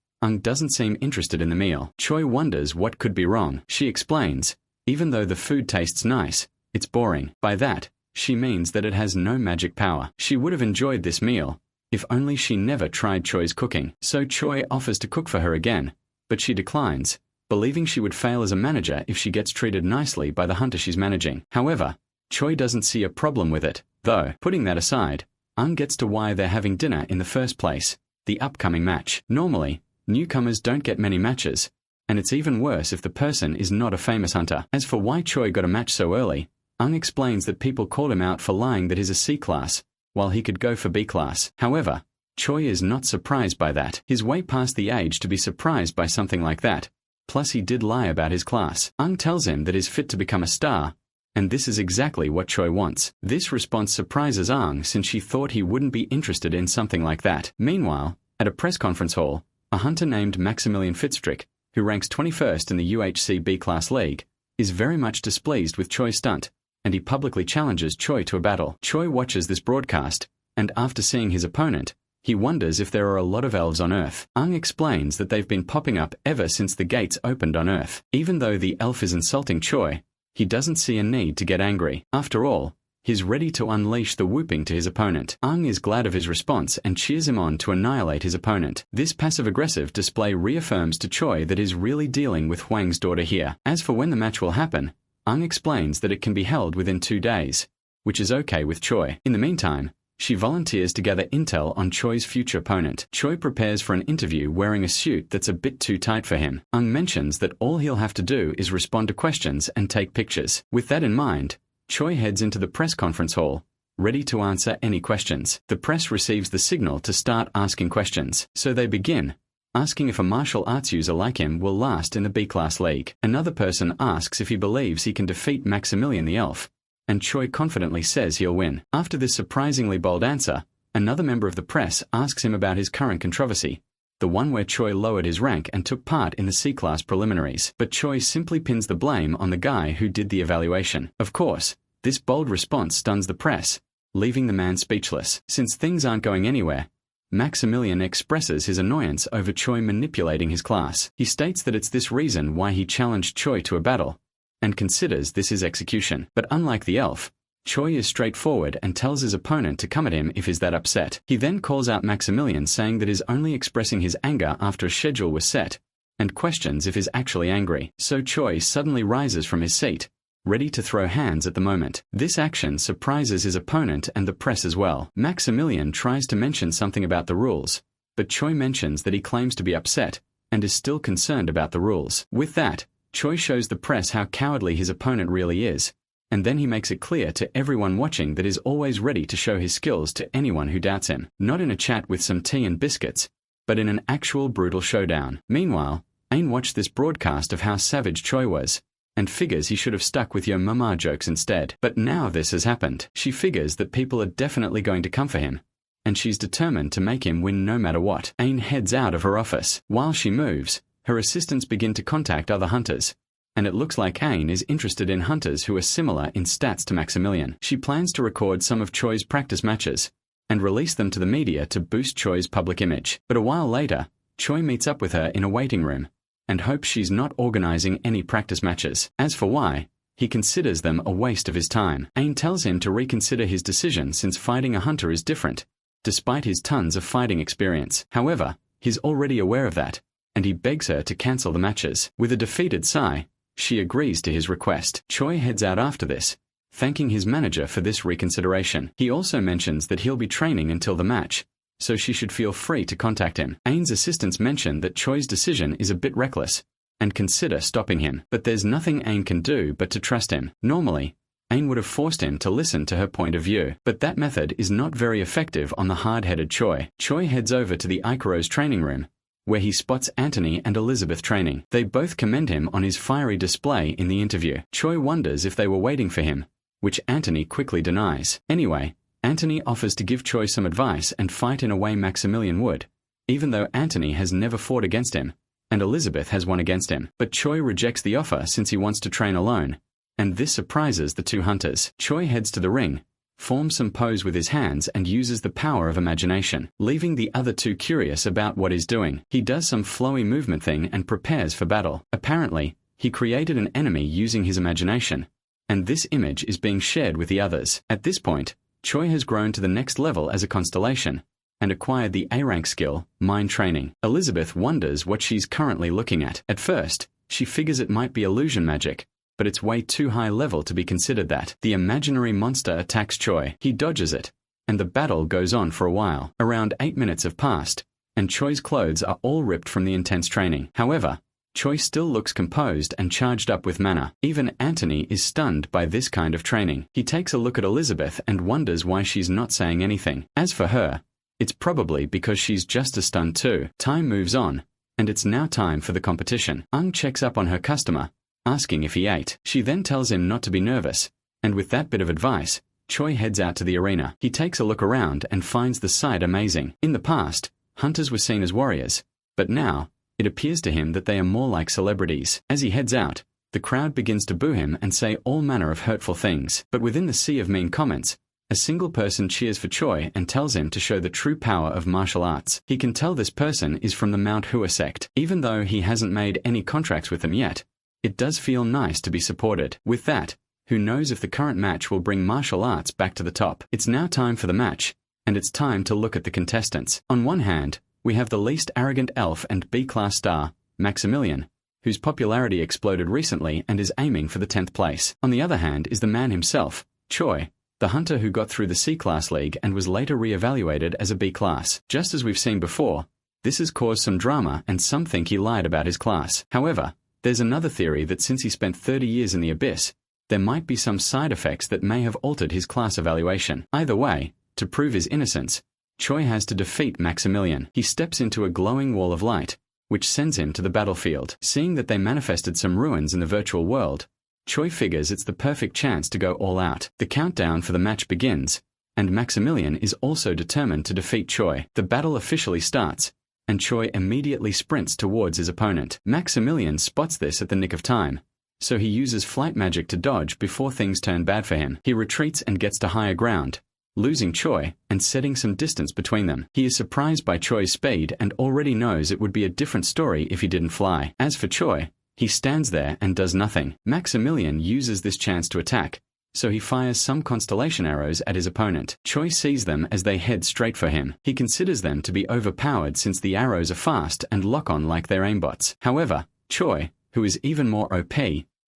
doesn't seem interested in the meal. Choi wonders what could be wrong. She explains, even though the food tastes nice, it's boring. By that, she means that it has no magic power. She would have enjoyed this meal, if only she never tried Choi's cooking. So Choi offers to cook for her again, but she declines, believing she would fail as a manager if she gets treated nicely by the hunter she's managing. However, Choi doesn't see a problem with it, though. Putting that aside, gets to why they're having dinner in the first place, the upcoming match. Normally, newcomers don't get many matches, and it's even worse if the person is not a famous hunter. As for why Choi got a match so early, explains that people called him out for lying that he's a C class, while he could go for B class. However, Choi is not surprised by that. He's way past the age to be surprised by something like that. Plus he did lie about his class. Tells him that he's fit to become a star, and this is exactly what Choi wants. This response surprises since she thought he wouldn't be interested in something like that. Meanwhile, at a press conference hall, a hunter named Maximilian Fitzstrick, who ranks 21st in the UHC B-Class League, is very much displeased with Choi's stunt, and he publicly challenges Choi to a battle. Choi watches this broadcast, and after seeing his opponent, he wonders if there are a lot of elves on Earth. Explains that they've been popping up ever since the gates opened on Earth. Even though the elf is insulting Choi, he doesn't see a need to get angry. After all, he's ready to unleash the whooping to his opponent. Is glad of his response and cheers him on to annihilate his opponent. This passive-aggressive display reaffirms to Choi that he's really dealing with Hwang's daughter here. As for when the match will happen, explains that it can be held within 2 days, which is okay with Choi. In the meantime, she volunteers to gather intel on Choi's future opponent. Choi prepares for an interview wearing a suit that's a bit too tight for him. Mentions that all he'll have to do is respond to questions and take pictures. With that in mind, Choi heads into the press conference hall, ready to answer any questions. The press receives the signal to start asking questions, so they begin, asking if a martial arts user like him will last in the B-Class League. Another person asks if he believes he can defeat Maximilian the Elf, and Choi confidently says he'll win. After this surprisingly bold answer, another member of the press asks him about his current controversy, the one where Choi lowered his rank and took part in the C-Class preliminaries. But Choi simply pins the blame on the guy who did the evaluation. Of course, this bold response stuns the press, leaving the man speechless. Since things aren't going anywhere, Maximilian expresses his annoyance over Choi manipulating his class. He states that it's this reason why he challenged Choi to a battle, and considers this his execution. But unlike the elf, Choi is straightforward and tells his opponent to come at him if he's that upset. He then calls out Maximilian, saying that he's only expressing his anger after a schedule was set, and questions if he's actually angry. So Choi suddenly rises from his seat, ready to throw hands at the moment. This action surprises his opponent and the press as well. Maximilian tries to mention something about the rules, but Choi mentions that he claims to be upset and is still concerned about the rules. With that, Choi shows the press how cowardly his opponent really is, and then he makes it clear to everyone watching that he's always ready to show his skills to anyone who doubts him, not in a chat with some tea and biscuits, but in an actual brutal showdown. Meanwhile, Ain watched this broadcast of how savage Choi was, and figures he should have stuck with your mama jokes instead. But now this has happened. She figures that people are definitely going to come for him, and she's determined to make him win no matter what. Ain heads out of her office. While she moves, her assistants begin to contact other hunters, and it looks like Ain is interested in hunters who are similar in stats to Maximilian. She plans to record some of Choi's practice matches and release them to the media to boost Choi's public image. But a while later, Choi meets up with her in a waiting room and hopes she's not organizing any practice matches. As for why, he considers them a waste of his time. Ain tells him to reconsider his decision since fighting a hunter is different, despite his tons of fighting experience. However, he's already aware of that, and he begs her to cancel the matches. With a defeated sigh, she agrees to his request. Choi heads out after this, thanking his manager for this reconsideration. He also mentions that he'll be training until the match, so she should feel free to contact him. Ain's assistants mention that Choi's decision is a bit reckless and consider stopping him, but there's nothing Ain can do but to trust him. Normally, Ain would have forced him to listen to her point of view, but that method is not very effective on the hard-headed Choi. Choi heads over to the Ikero's training room, where he spots Anthony and Elizabeth training. They both commend him on his fiery display in the interview. Choi wonders if they were waiting for him, which Anthony quickly denies. Anyway, Anthony offers to give Choi some advice and fight in a way Maximilian would, even though Anthony has never fought against him, and Elizabeth has won against him. But Choi rejects the offer since he wants to train alone, and this surprises the two hunters. Choi heads to the ring, forms some pose with his hands and uses the power of imagination, leaving the other two curious about what he's doing. He does some flowy movement thing and prepares for battle. Apparently, he created an enemy using his imagination, and this image is being shared with the others. At this point, Choi has grown to the next level as a constellation, and acquired the A-rank skill, mind training. Elizabeth wonders what she's currently looking at. At first, she figures it might be illusion magic, but it's way too high level to be considered that. The imaginary monster attacks Choi. He dodges it, and the battle goes on for a while. Around 8 minutes have passed, and Choi's clothes are all ripped from the intense training. However, Choi still looks composed and charged up with mana. Even Anthony is stunned by this kind of training. He takes a look at Elizabeth and wonders why she's not saying anything. As for her, it's probably because she's just as stunned too. Time moves on, and it's now time for the competition. Ung checks up on her customer, asking if he ate. She then tells him not to be nervous, and with that bit of advice, Choi heads out to the arena. He takes a look around and finds the sight amazing. In the past, hunters were seen as warriors, but now, it appears to him that they are more like celebrities. As he heads out, the crowd begins to boo him and say all manner of hurtful things. But within the sea of mean comments, a single person cheers for Choi and tells him to show the true power of martial arts. He can tell this person is from the Manhwa sect. Even though he hasn't made any contracts with them yet, it does feel nice to be supported. With that, who knows if the current match will bring martial arts back to the top. It's now time for the match, and it's time to look at the contestants. On one hand, we have the least arrogant elf and B-class star, Maximilian, whose popularity exploded recently and is aiming for the 10th place. On the other hand is the man himself, Choi, the hunter who got through the C-class league and was later re-evaluated as a B-class. Just as we've seen before, this has caused some drama and some think he lied about his class. However, there's another theory that since he spent 30 years in the abyss, there might be some side effects that may have altered his class evaluation. Either way, to prove his innocence, Choi has to defeat Maximilian. He steps into a glowing wall of light, which sends him to the battlefield. Seeing that they manifested some ruins in the virtual world, Choi figures it's the perfect chance to go all out. The countdown for the match begins, and Maximilian is also determined to defeat Choi. The battle officially starts, and Choi immediately sprints towards his opponent. Maximilian spots this at the nick of time, so he uses flight magic to dodge before things turn bad for him. He retreats and gets to higher ground, losing Choi and setting some distance between them. He is surprised by Choi's speed and already knows it would be a different story if he didn't fly. As for Choi, he stands there and does nothing. Maximilian uses this chance to attack, so he fires some constellation arrows at his opponent. Choi sees them as they head straight for him. He considers them to be overpowered since the arrows are fast and lock on like their aimbots. However, Choi, who is even more OP,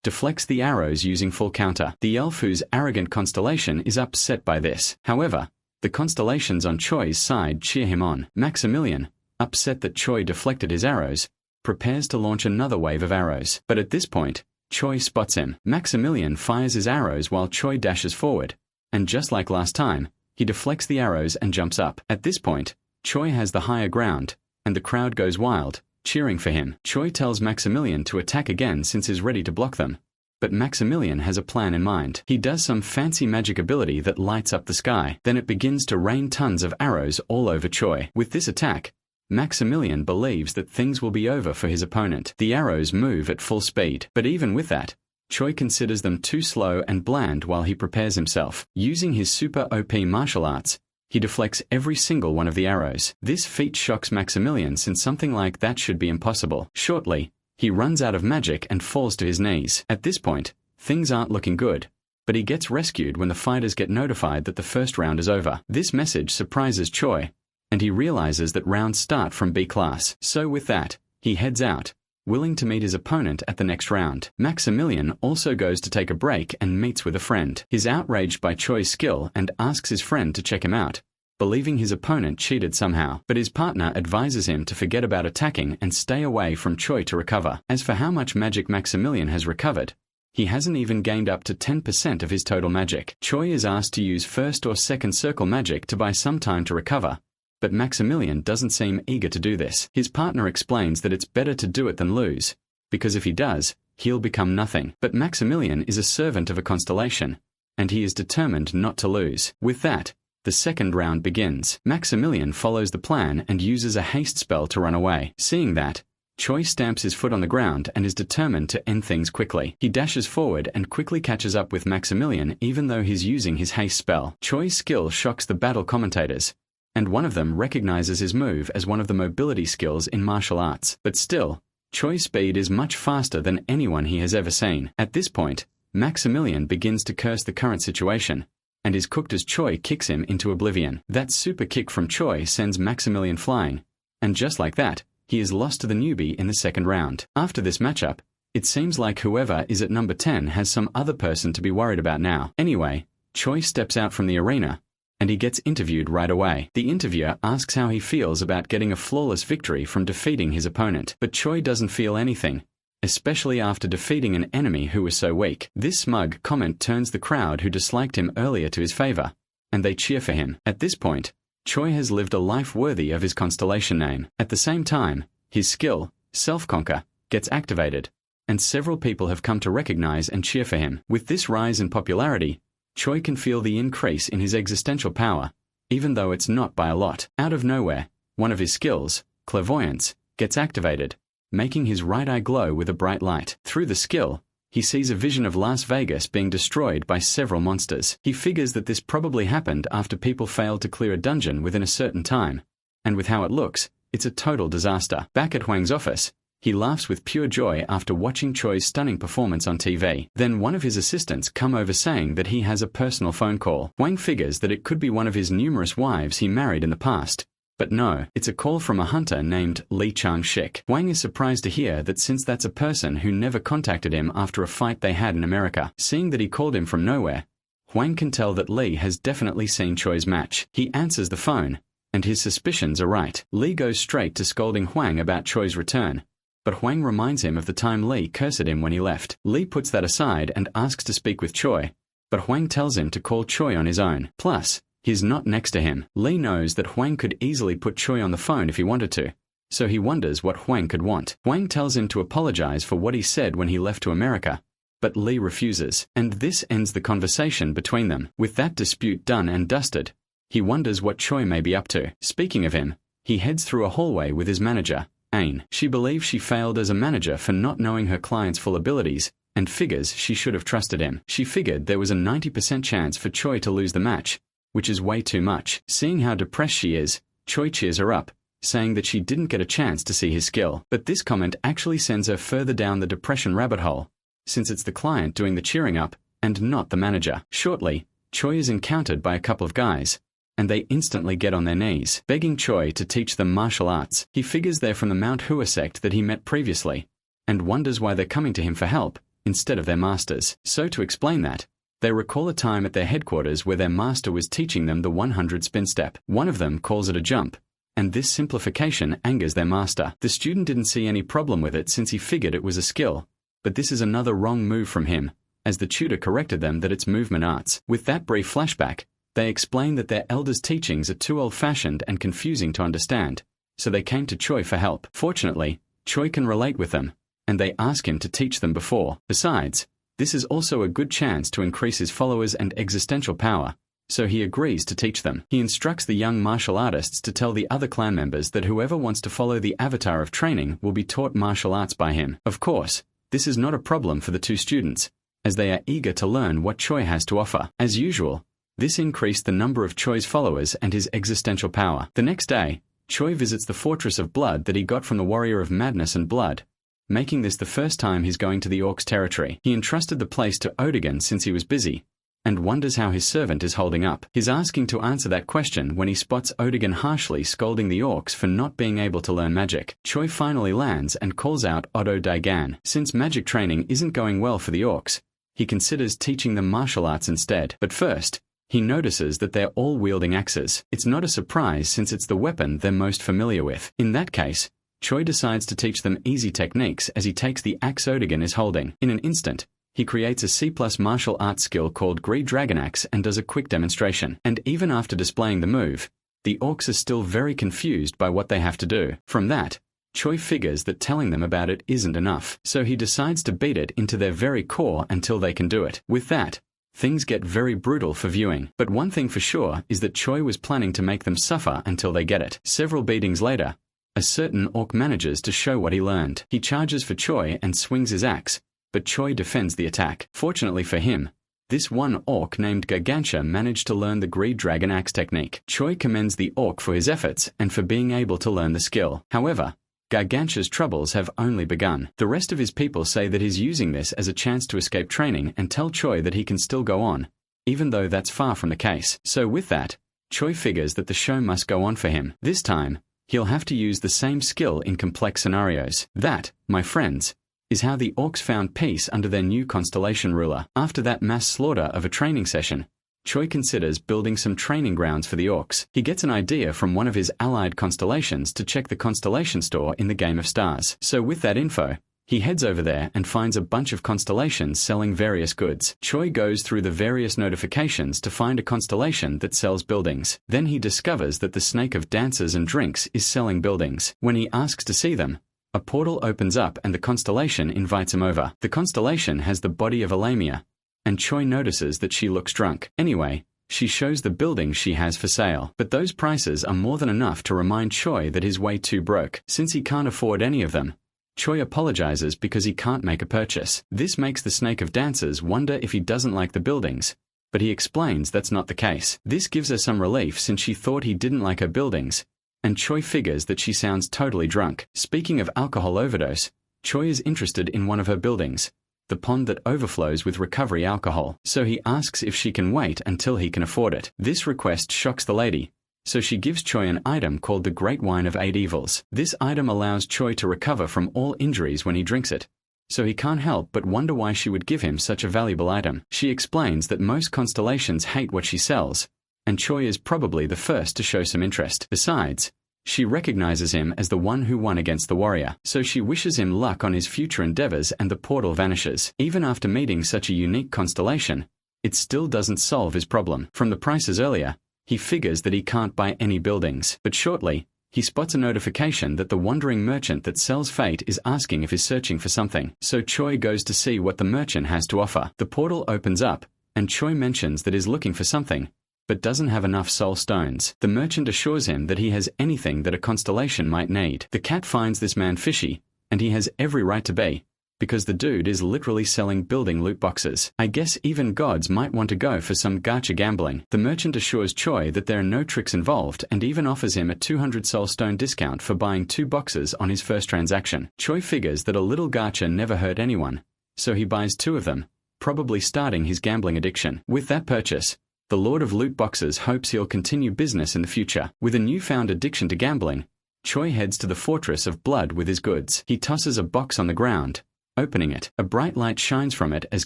deflects the arrows using full counter. The elf whose arrogant constellation is upset by this. However, the constellations on Choi's side cheer him on. Maximilian, upset that Choi deflected his arrows, prepares to launch another wave of arrows. But at this point, Choi spots him. Maximilian fires his arrows while Choi dashes forward, and just like last time, he deflects the arrows and jumps up. At this point, Choi has the higher ground, and the crowd goes wild, cheering for him. Choi tells Maximilian to attack again since he's ready to block them. But Maximilian has a plan in mind. He does some fancy magic ability that lights up the sky. Then it begins to rain tons of arrows all over Choi. With this attack, Maximilian believes that things will be over for his opponent. The arrows move at full speed, but even with that, Choi considers them too slow and bland while he prepares himself. Using his super OP martial arts, he deflects every single one of the arrows. This feat shocks Maximilian since something like that should be impossible. Shortly, he runs out of magic and falls to his knees. At this point, things aren't looking good, but he gets rescued when the fighters get notified that the first round is over. This message surprises Choi, and he realizes that rounds start from B class. So with that, he heads out, willing to meet his opponent at the next round. Maximilian also goes to take a break and meets with a friend. He's outraged by Choi's skill and asks his friend to check him out, believing his opponent cheated somehow. But his partner advises him to forget about attacking and stay away from Choi to recover. As for how much magic Maximilian has recovered, he hasn't even gained up to 10% of his total magic. Choi is asked to use first or second circle magic to buy some time to recover, but Maximilian doesn't seem eager to do this. His partner explains that it's better to do it than lose, because if he does, he'll become nothing. But Maximilian is a servant of a constellation, and he is determined not to lose. With that, the second round begins. Maximilian follows the plan and uses a haste spell to run away. Seeing that, Choi stamps his foot on the ground and is determined to end things quickly. He dashes forward and quickly catches up with Maximilian even though he's using his haste spell. Choi's skill shocks the battle commentators, and one of them recognizes his move as one of the mobility skills in martial arts. But still, Choi's speed is much faster than anyone he has ever seen. At this point, Maximilian begins to curse the current situation, and is cooked as Choi kicks him into oblivion. That super kick from Choi sends Maximilian flying, and just like that, he is lost to the newbie in the second round. After this matchup, it seems like whoever is at number 10 has some other person to be worried about now. Anyway, Choi steps out from the arena, and he gets interviewed right away. The interviewer asks how he feels about getting a flawless victory from defeating his opponent. But Choi doesn't feel anything, especially after defeating an enemy who was so weak. This smug comment turns the crowd who disliked him earlier to his favor, and they cheer for him. At this point, Choi has lived a life worthy of his constellation name. At the same time, his skill, Self-Conquer, gets activated, and several people have come to recognize and cheer for him. With this rise in popularity, Choi can feel the increase in his existential power, even though it's not by a lot. Out of nowhere, one of his skills, clairvoyance, gets activated, making his right eye glow with a bright light. Through the skill, he sees a vision of Las Vegas being destroyed by several monsters. He figures that this probably happened after people failed to clear a dungeon within a certain time, and with how it looks, it's a total disaster. Back at Hwang's office, he laughs with pure joy after watching Choi's stunning performance on TV. Then one of his assistants come over saying that he has a personal phone call. Hwang figures that it could be one of his numerous wives he married in the past. But no, it's a call from a hunter named Lee Chang-shik. Hwang is surprised to hear that since that's a person who never contacted him after a fight they had in America. Seeing that he called him from nowhere, Hwang can tell that Lee has definitely seen Choi's match. He answers the phone, and his suspicions are right. Lee goes straight to scolding Hwang about Choi's return, but Hwang reminds him of the time Lee cursed him when he left. Lee puts that aside and asks to speak with Choi, but Hwang tells him to call Choi on his own. Plus, he's not next to him. Lee knows that Hwang could easily put Choi on the phone if he wanted to, so he wonders what Hwang could want. Hwang tells him to apologize for what he said when he left to America, but Lee refuses, and this ends the conversation between them. With that dispute done and dusted, he wonders what Choi may be up to. Speaking of him, he heads through a hallway with his manager, Ain. She believes she failed as a manager for not knowing her client's full abilities, and figures she should have trusted him. She figured there was a 90% chance for Choi to lose the match, which is way too much. Seeing how depressed she is, Choi cheers her up, saying that she didn't get a chance to see his skill. But this comment actually sends her further down the depression rabbit hole, since it's the client doing the cheering up, and not the manager. Shortly, Choi is encountered by a couple of guys, and they instantly get on their knees, begging Choi to teach them martial arts. He figures they're from the Mount Hua sect that he met previously, and wonders why they're coming to him for help, instead of their masters. So to explain that, they recall a time at their headquarters where their master was teaching them the 100 spin step. One of them calls it a jump, and this simplification angers their master. The student didn't see any problem with it since he figured it was a skill, but this is another wrong move from him, as the tutor corrected them that it's movement arts. With that brief flashback, they explain that their elders' teachings are too old-fashioned and confusing to understand, so they came to Choi for help. Fortunately, Choi can relate with them, and they ask him to teach them before. Besides, this is also a good chance to increase his followers and existential power, so he agrees to teach them. He instructs the young martial artists to tell the other clan members that whoever wants to follow the avatar of training will be taught martial arts by him. Of course, this is not a problem for the two students, as they are eager to learn what Choi has to offer. As usual, this increased the number of Choi's followers and his existential power. The next day, Choi visits the Fortress of Blood that he got from the Warrior of Madness and Blood, making this the first time he's going to the Orcs' territory. He entrusted the place to Odigan since he was busy, and wonders how his servant is holding up. He's asking to answer that question when he spots Odigan harshly scolding the Orcs for not being able to learn magic. Choi finally lands and calls out Odo Daigan. Since magic training isn't going well for the Orcs, he considers teaching them martial arts instead. But first, he notices that they're all wielding axes. It's not a surprise since it's the weapon they're most familiar with. In that case, Choi decides to teach them easy techniques as he takes the axe Odigan is holding. In an instant, he creates a C+ martial arts skill called Greed Dragon Axe and does a quick demonstration. And even after displaying the move, the Orcs are still very confused by what they have to do. From that, Choi figures that telling them about it isn't enough, so he decides to beat it into their very core until they can do it. With that, things get very brutal for viewing. But one thing for sure is that Choi was planning to make them suffer until they get it. Several beatings later, a certain Orc manages to show what he learned. He charges for Choi and swings his axe, but Choi defends the attack. Fortunately for him, this one Orc named Gargantua managed to learn the Greed Dragon Axe technique. Choi commends the Orc for his efforts and for being able to learn the skill. However, Gargantua's troubles have only begun. The rest of his people say that he's using this as a chance to escape training and tell Choi that he can still go on, even though that's far from the case. So with that, Choi figures that the show must go on for him. This time, he'll have to use the same skill in complex scenarios. That, my friends, is how the Orcs found peace under their new constellation ruler. After that mass slaughter of a training session, Choi considers building some training grounds for the Orcs. He gets an idea from one of his allied constellations to check the constellation store in the Game of Stars. So with that info, he heads over there and finds a bunch of constellations selling various goods. Choi goes through the various notifications to find a constellation that sells buildings. Then he discovers that the Snake of Dancers and Drinks is selling buildings. When he asks to see them, a portal opens up and the constellation invites him over. The constellation has the body of a Lamia, and Choi notices that she looks drunk. Anyway, she shows the buildings she has for sale. But those prices are more than enough to remind Choi that he's way too broke. Since he can't afford any of them, Choi apologizes because he can't make a purchase. This makes the Snake of Dancers wonder if he doesn't like the buildings, but he explains that's not the case. This gives her some relief since she thought he didn't like her buildings, and Choi figures that she sounds totally drunk. Speaking of alcohol overdose, Choi is interested in one of her buildings, the pond that overflows with recovery alcohol, so he asks if she can wait until he can afford it. This request shocks the lady, so she gives Choi an item called the Great Wine of 8 Evils. This item allows Choi to recover from all injuries when he drinks it, so he can't help but wonder why she would give him such a valuable item. She explains that most constellations hate what she sells, and Choi is probably the first to show some interest. Besides, she recognizes him as the one who won against the warrior, so she wishes him luck on his future endeavors and the portal vanishes. Even after meeting such a unique constellation, it still doesn't solve his problem. From the prices earlier, he figures that he can't buy any buildings, but shortly, he spots a notification that the wandering merchant that sells fate is asking if he's searching for something. So Choi goes to see what the merchant has to offer. The portal opens up, and Choi mentions that he's looking for something, but doesn't have enough soul stones. The merchant assures him that he has anything that a constellation might need. The cat finds this man fishy, and he has every right to be, because the dude is literally selling building loot boxes. I guess even gods might want to go for some gacha gambling. The merchant assures Choi that there are no tricks involved and even offers him a 200 soul stone discount for buying 2 boxes on his first transaction. Choi figures that a little gacha never hurt anyone, so he buys 2 of them, probably starting his gambling addiction. With that purchase, the Lord of Loot Boxes hopes he'll continue business in the future. With a newfound addiction to gambling, Choi heads to the Fortress of Blood with his goods. He tosses a box on the ground, opening it. A bright light shines from it as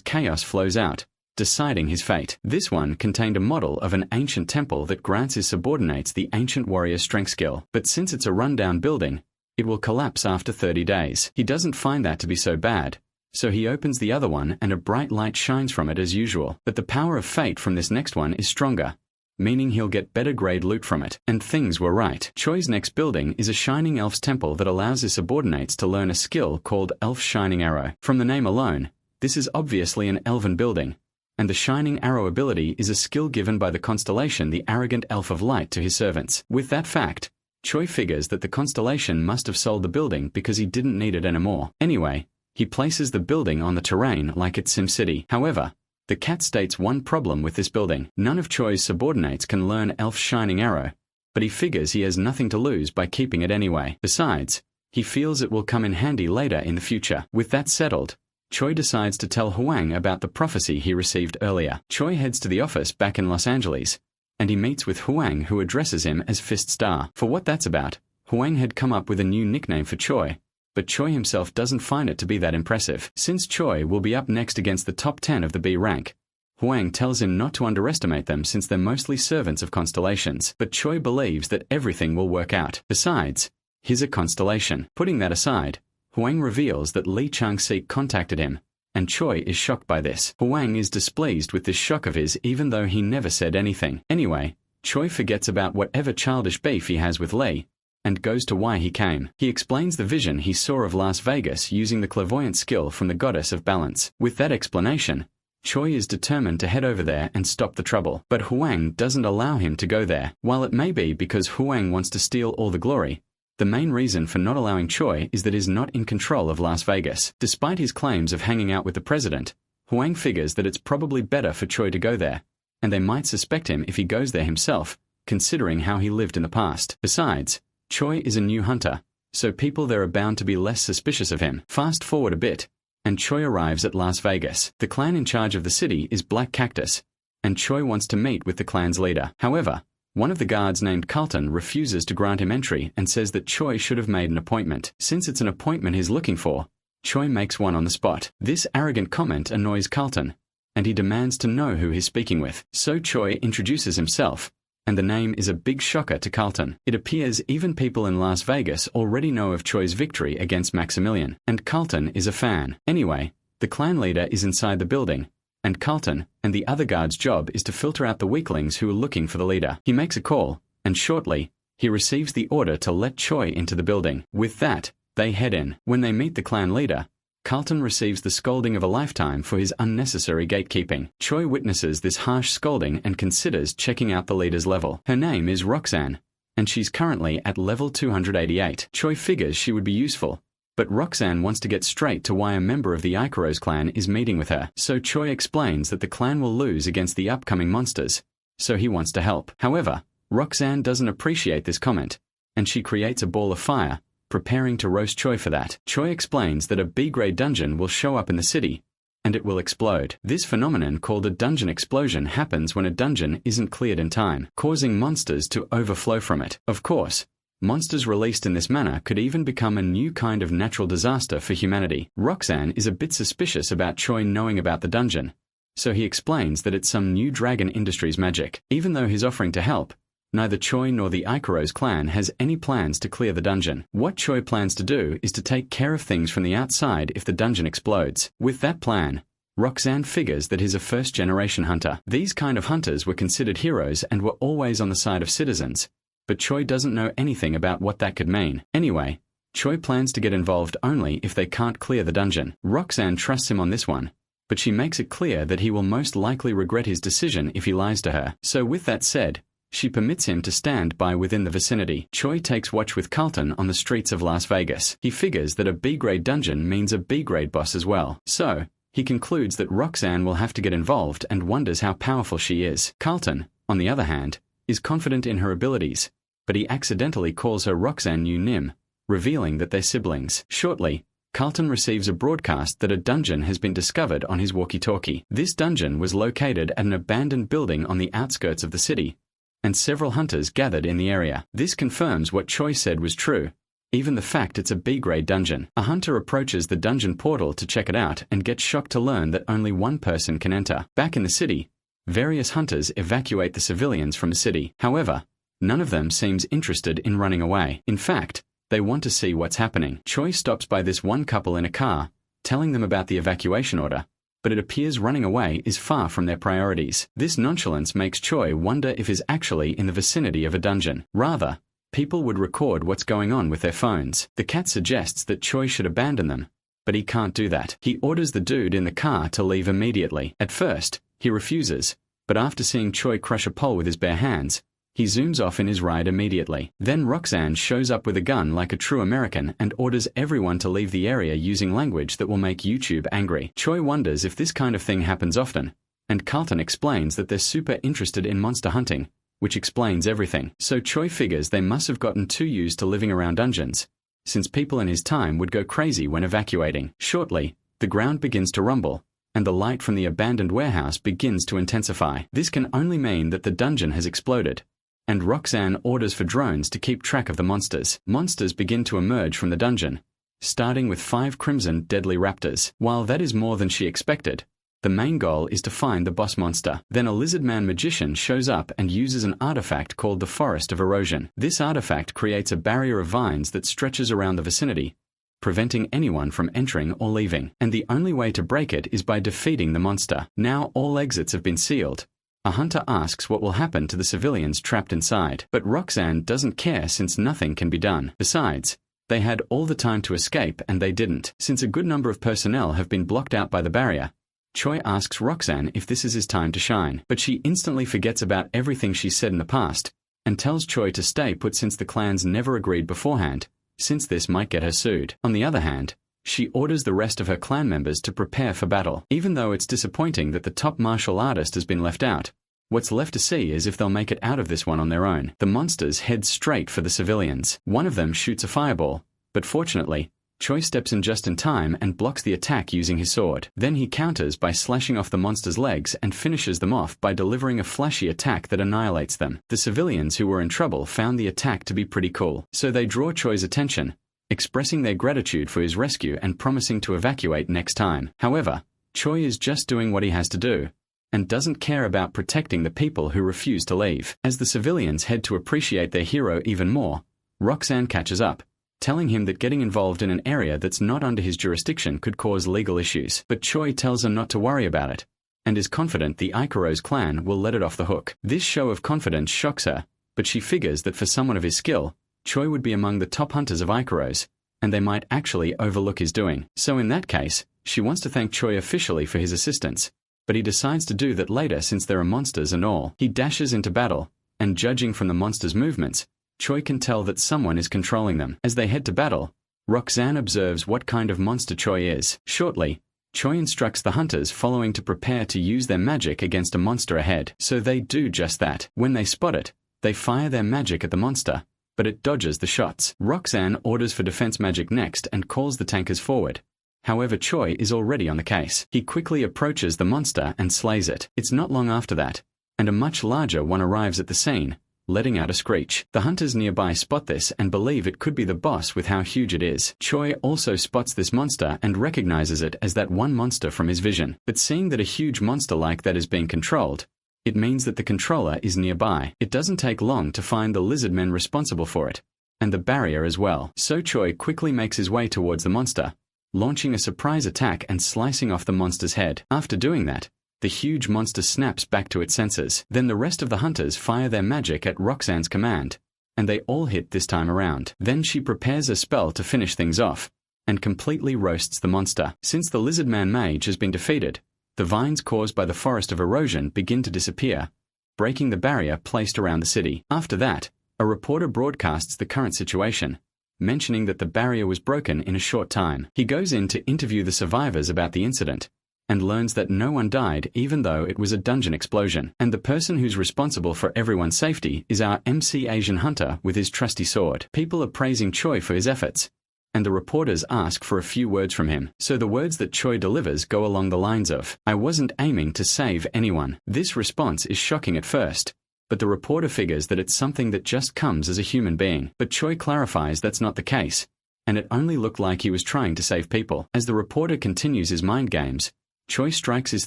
chaos flows out, deciding his fate. This one contained a model of an ancient temple that grants his subordinates the ancient warrior strength skill. But since it's a rundown building, it will collapse after 30 days. He doesn't find that to be so bad, So he opens the other one and a bright light shines from it as usual. But the power of fate from this next one is stronger, meaning he'll get better grade loot from it. And things were right. Choi's next building is a Shining Elf's temple that allows his subordinates to learn a skill called Elf Shining Arrow. From the name alone, this is obviously an elven building, and the Shining Arrow ability is a skill given by the constellation the Arrogant Elf of Light to his servants. With that fact, Choi figures that the constellation must have sold the building because he didn't need it anymore. Anyway, he places the building on the terrain like it's SimCity. However, the cat states one problem with this building. None of Choi's subordinates can learn Elf Shining Arrow, but he figures he has nothing to lose by keeping it anyway. Besides, he feels it will come in handy later in the future. With that settled, Choi decides to tell Huang about the prophecy he received earlier. Choi heads to the office back in Los Angeles, and he meets with Huang, who addresses him as Fist Star. For what that's about, Huang had come up with a new nickname for Choi, but Choi himself doesn't find it to be that impressive. Since Choi will be up next against the top 10 of the B rank, Huang tells him not to underestimate them since they're mostly servants of constellations. But Choi believes that everything will work out. Besides, he's a constellation. Putting that aside, Huang reveals that Lee Chang-sik contacted him, and Choi is shocked by this. Huang is displeased with this shock of his even though he never said anything. Anyway, Choi forgets about whatever childish beef he has with Lee, and goes to why he came. He explains the vision he saw of Las Vegas using the clairvoyant skill from the goddess of balance. With that explanation, Choi is determined to head over there and stop the trouble. But Huang doesn't allow him to go there. While it may be because Huang wants to steal all the glory, the main reason for not allowing Choi is that he's not in control of Las Vegas. Despite his claims of hanging out with the president, Huang figures that it's probably better for Choi to go there, and they might suspect him if he goes there himself, considering how he lived in the past. Besides, Choi is a new hunter, so people there are bound to be less suspicious of him. Fast forward a bit, and Choi arrives at Las Vegas. The clan in charge of the city is Black Cactus, and Choi wants to meet with the clan's leader. However, one of the guards named Carlton refuses to grant him entry and says that Choi should have made an appointment. Since it's an appointment he's looking for, Choi makes one on the spot. This arrogant comment annoys Carlton, and he demands to know who he's speaking with. So Choi introduces himself, and the name is a big shocker to Carlton. It appears even people in Las Vegas already know of Choi's victory against Maximilian, and Carlton is a fan. Anyway, the clan leader is inside the building, and Carlton and the other guard's job is to filter out the weaklings who are looking for the leader. He makes a call, and shortly, he receives the order to let Choi into the building. With that, they head in. When they meet the clan leader, Carlton receives the scolding of a lifetime for his unnecessary gatekeeping. Choi witnesses this harsh scolding and considers checking out the leader's level. Her name is Roxanne, and she's currently at level 288. Choi figures she would be useful, but Roxanne wants to get straight to why a member of the Ikaros clan is meeting with her. So Choi explains that the clan will lose against the upcoming monsters, so he wants to help. However, Roxanne doesn't appreciate this comment, and she creates a ball of fire, preparing to roast Choi for that. Choi explains that a B-grade dungeon will show up in the city, and it will explode. This phenomenon called a dungeon explosion happens when a dungeon isn't cleared in time, causing monsters to overflow from it. Of course, monsters released in this manner could even become a new kind of natural disaster for humanity. Roxanne is a bit suspicious about Choi knowing about the dungeon, so he explains that it's some new Dragon Industries magic. Even though he's offering to help, neither Choi nor the Ikaros clan has any plans to clear the dungeon. What Choi plans to do is to take care of things from the outside if the dungeon explodes. With that plan, Roxanne figures that he's a first-generation hunter. These kind of hunters were considered heroes and were always on the side of citizens, but Choi doesn't know anything about what that could mean. Anyway, Choi plans to get involved only if they can't clear the dungeon. Roxanne trusts him on this one, but she makes it clear that he will most likely regret his decision if he lies to her. So with that said, she permits him to stand by within the vicinity. Choi takes watch with Carlton on the streets of Las Vegas. He figures that a B-grade dungeon means a B-grade boss as well. So, he concludes that Roxanne will have to get involved and wonders how powerful she is. Carlton, on the other hand, is confident in her abilities, but he accidentally calls her Roxanne New Nim, revealing that they're siblings. Shortly, Carlton receives a broadcast that a dungeon has been discovered on his walkie-talkie. This dungeon was located at an abandoned building on the outskirts of the city, and several hunters gathered in the area. This confirms what Choi said was true, even the fact it's a B-grade dungeon. A hunter approaches the dungeon portal to check it out and gets shocked to learn that only one person can enter. Back in the city, various hunters evacuate the civilians from the city. However, none of them seems interested in running away. In fact, they want to see what's happening. Choi stops by this one couple in a car, telling them about the evacuation order, but it appears running away is far from their priorities. This nonchalance makes Choi wonder if he's actually in the vicinity of a dungeon. Rather, people would record what's going on with their phones. The cat suggests that Choi should abandon them, but he can't do that. He orders the dude in the car to leave immediately. At first, he refuses, but after seeing Choi crush a pole with his bare hands, he zooms off in his ride immediately. Then Roxanne shows up with a gun like a true American and orders everyone to leave the area using language that will make YouTube angry. Choi wonders if this kind of thing happens often, and Carlton explains that they're super interested in monster hunting, which explains everything. So Choi figures they must have gotten too used to living around dungeons, since people in his time would go crazy when evacuating. Shortly, the ground begins to rumble, and the light from the abandoned warehouse begins to intensify. This can only mean that the dungeon has exploded, and Roxanne orders for drones to keep track of the monsters. Monsters begin to emerge from the dungeon, starting with 5 crimson deadly raptors. While that is more than she expected, the main goal is to find the boss monster. Then a lizard man magician shows up and uses an artifact called the Forest of Erosion. This artifact creates a barrier of vines that stretches around the vicinity, preventing anyone from entering or leaving. And the only way to break it is by defeating the monster. Now all exits have been sealed. A hunter asks what will happen to the civilians trapped inside, but Roxanne doesn't care since nothing can be done. Besides, they had all the time to escape and they didn't. Since a good number of personnel have been blocked out by the barrier, Choi asks Roxanne if this is his time to shine, but she instantly forgets about everything she said in the past, and tells Choi to stay put since the clans never agreed beforehand, since this might get her sued. On the other hand, she orders the rest of her clan members to prepare for battle. Even though it's disappointing that the top martial artist has been left out, what's left to see is if they'll make it out of this one on their own. The monsters head straight for the civilians. One of them shoots a fireball, but fortunately, Choi steps in just in time and blocks the attack using his sword. Then he counters by slashing off the monster's legs and finishes them off by delivering a flashy attack that annihilates them. The civilians who were in trouble found the attack to be pretty cool, so they draw Choi's attention, expressing their gratitude for his rescue and promising to evacuate next time. However, Choi is just doing what he has to do, and doesn't care about protecting the people who refuse to leave. As the civilians head to appreciate their hero even more, Roxanne catches up, telling him that getting involved in an area that's not under his jurisdiction could cause legal issues. But Choi tells her not to worry about it, and is confident the Ikaros clan will let it off the hook. This show of confidence shocks her, but she figures that for someone of his skill, Choi would be among the top hunters of Ikaros, and they might actually overlook his doing. So in that case, she wants to thank Choi officially for his assistance, but he decides to do that later since there are monsters and all. He dashes into battle, and judging from the monsters' movements, Choi can tell that someone is controlling them. As they head to battle, Roxanne observes what kind of monster Choi is. Shortly, Choi instructs the hunters following to prepare to use their magic against a monster ahead. So they do just that. When they spot it, they fire their magic at the monster, but it dodges the shots. Roxanne orders for defense magic next and calls the tankers forward. However, Choi is already on the case. He quickly approaches the monster and slays it. It's not long after that, and a much larger one arrives at the scene, letting out a screech. The hunters nearby spot this and believe it could be the boss with how huge it is. Choi also spots this monster and recognizes it as that one monster from his vision. But seeing that a huge monster like that is being controlled, it means that the controller is nearby. It doesn't take long to find the lizard men responsible for it, and the barrier as well. So Choi quickly makes his way towards the monster, launching a surprise attack and slicing off the monster's head. After doing that, the huge monster snaps back to its senses. Then the rest of the hunters fire their magic at Roxanne's command, and they all hit this time around. Then she prepares a spell to finish things off, and completely roasts the monster. Since the lizard man mage has been defeated, the vines caused by the Forest of Erosion begin to disappear, breaking the barrier placed around the city. After that, a reporter broadcasts the current situation, mentioning that the barrier was broken in a short time. He goes in to interview the survivors about the incident, and learns that no one died even though it was a dungeon explosion. And the person who's responsible for everyone's safety is our MC Asian hunter with his trusty sword. People are praising Choi for his efforts, and the reporters ask for a few words from him. So the words that Choi delivers go along the lines of, "I wasn't aiming to save anyone." This response is shocking at first, but the reporter figures that it's something that just comes as a human being. But Choi clarifies that's not the case, and it only looked like he was trying to save people. As the reporter continues his mind games, Choi strikes his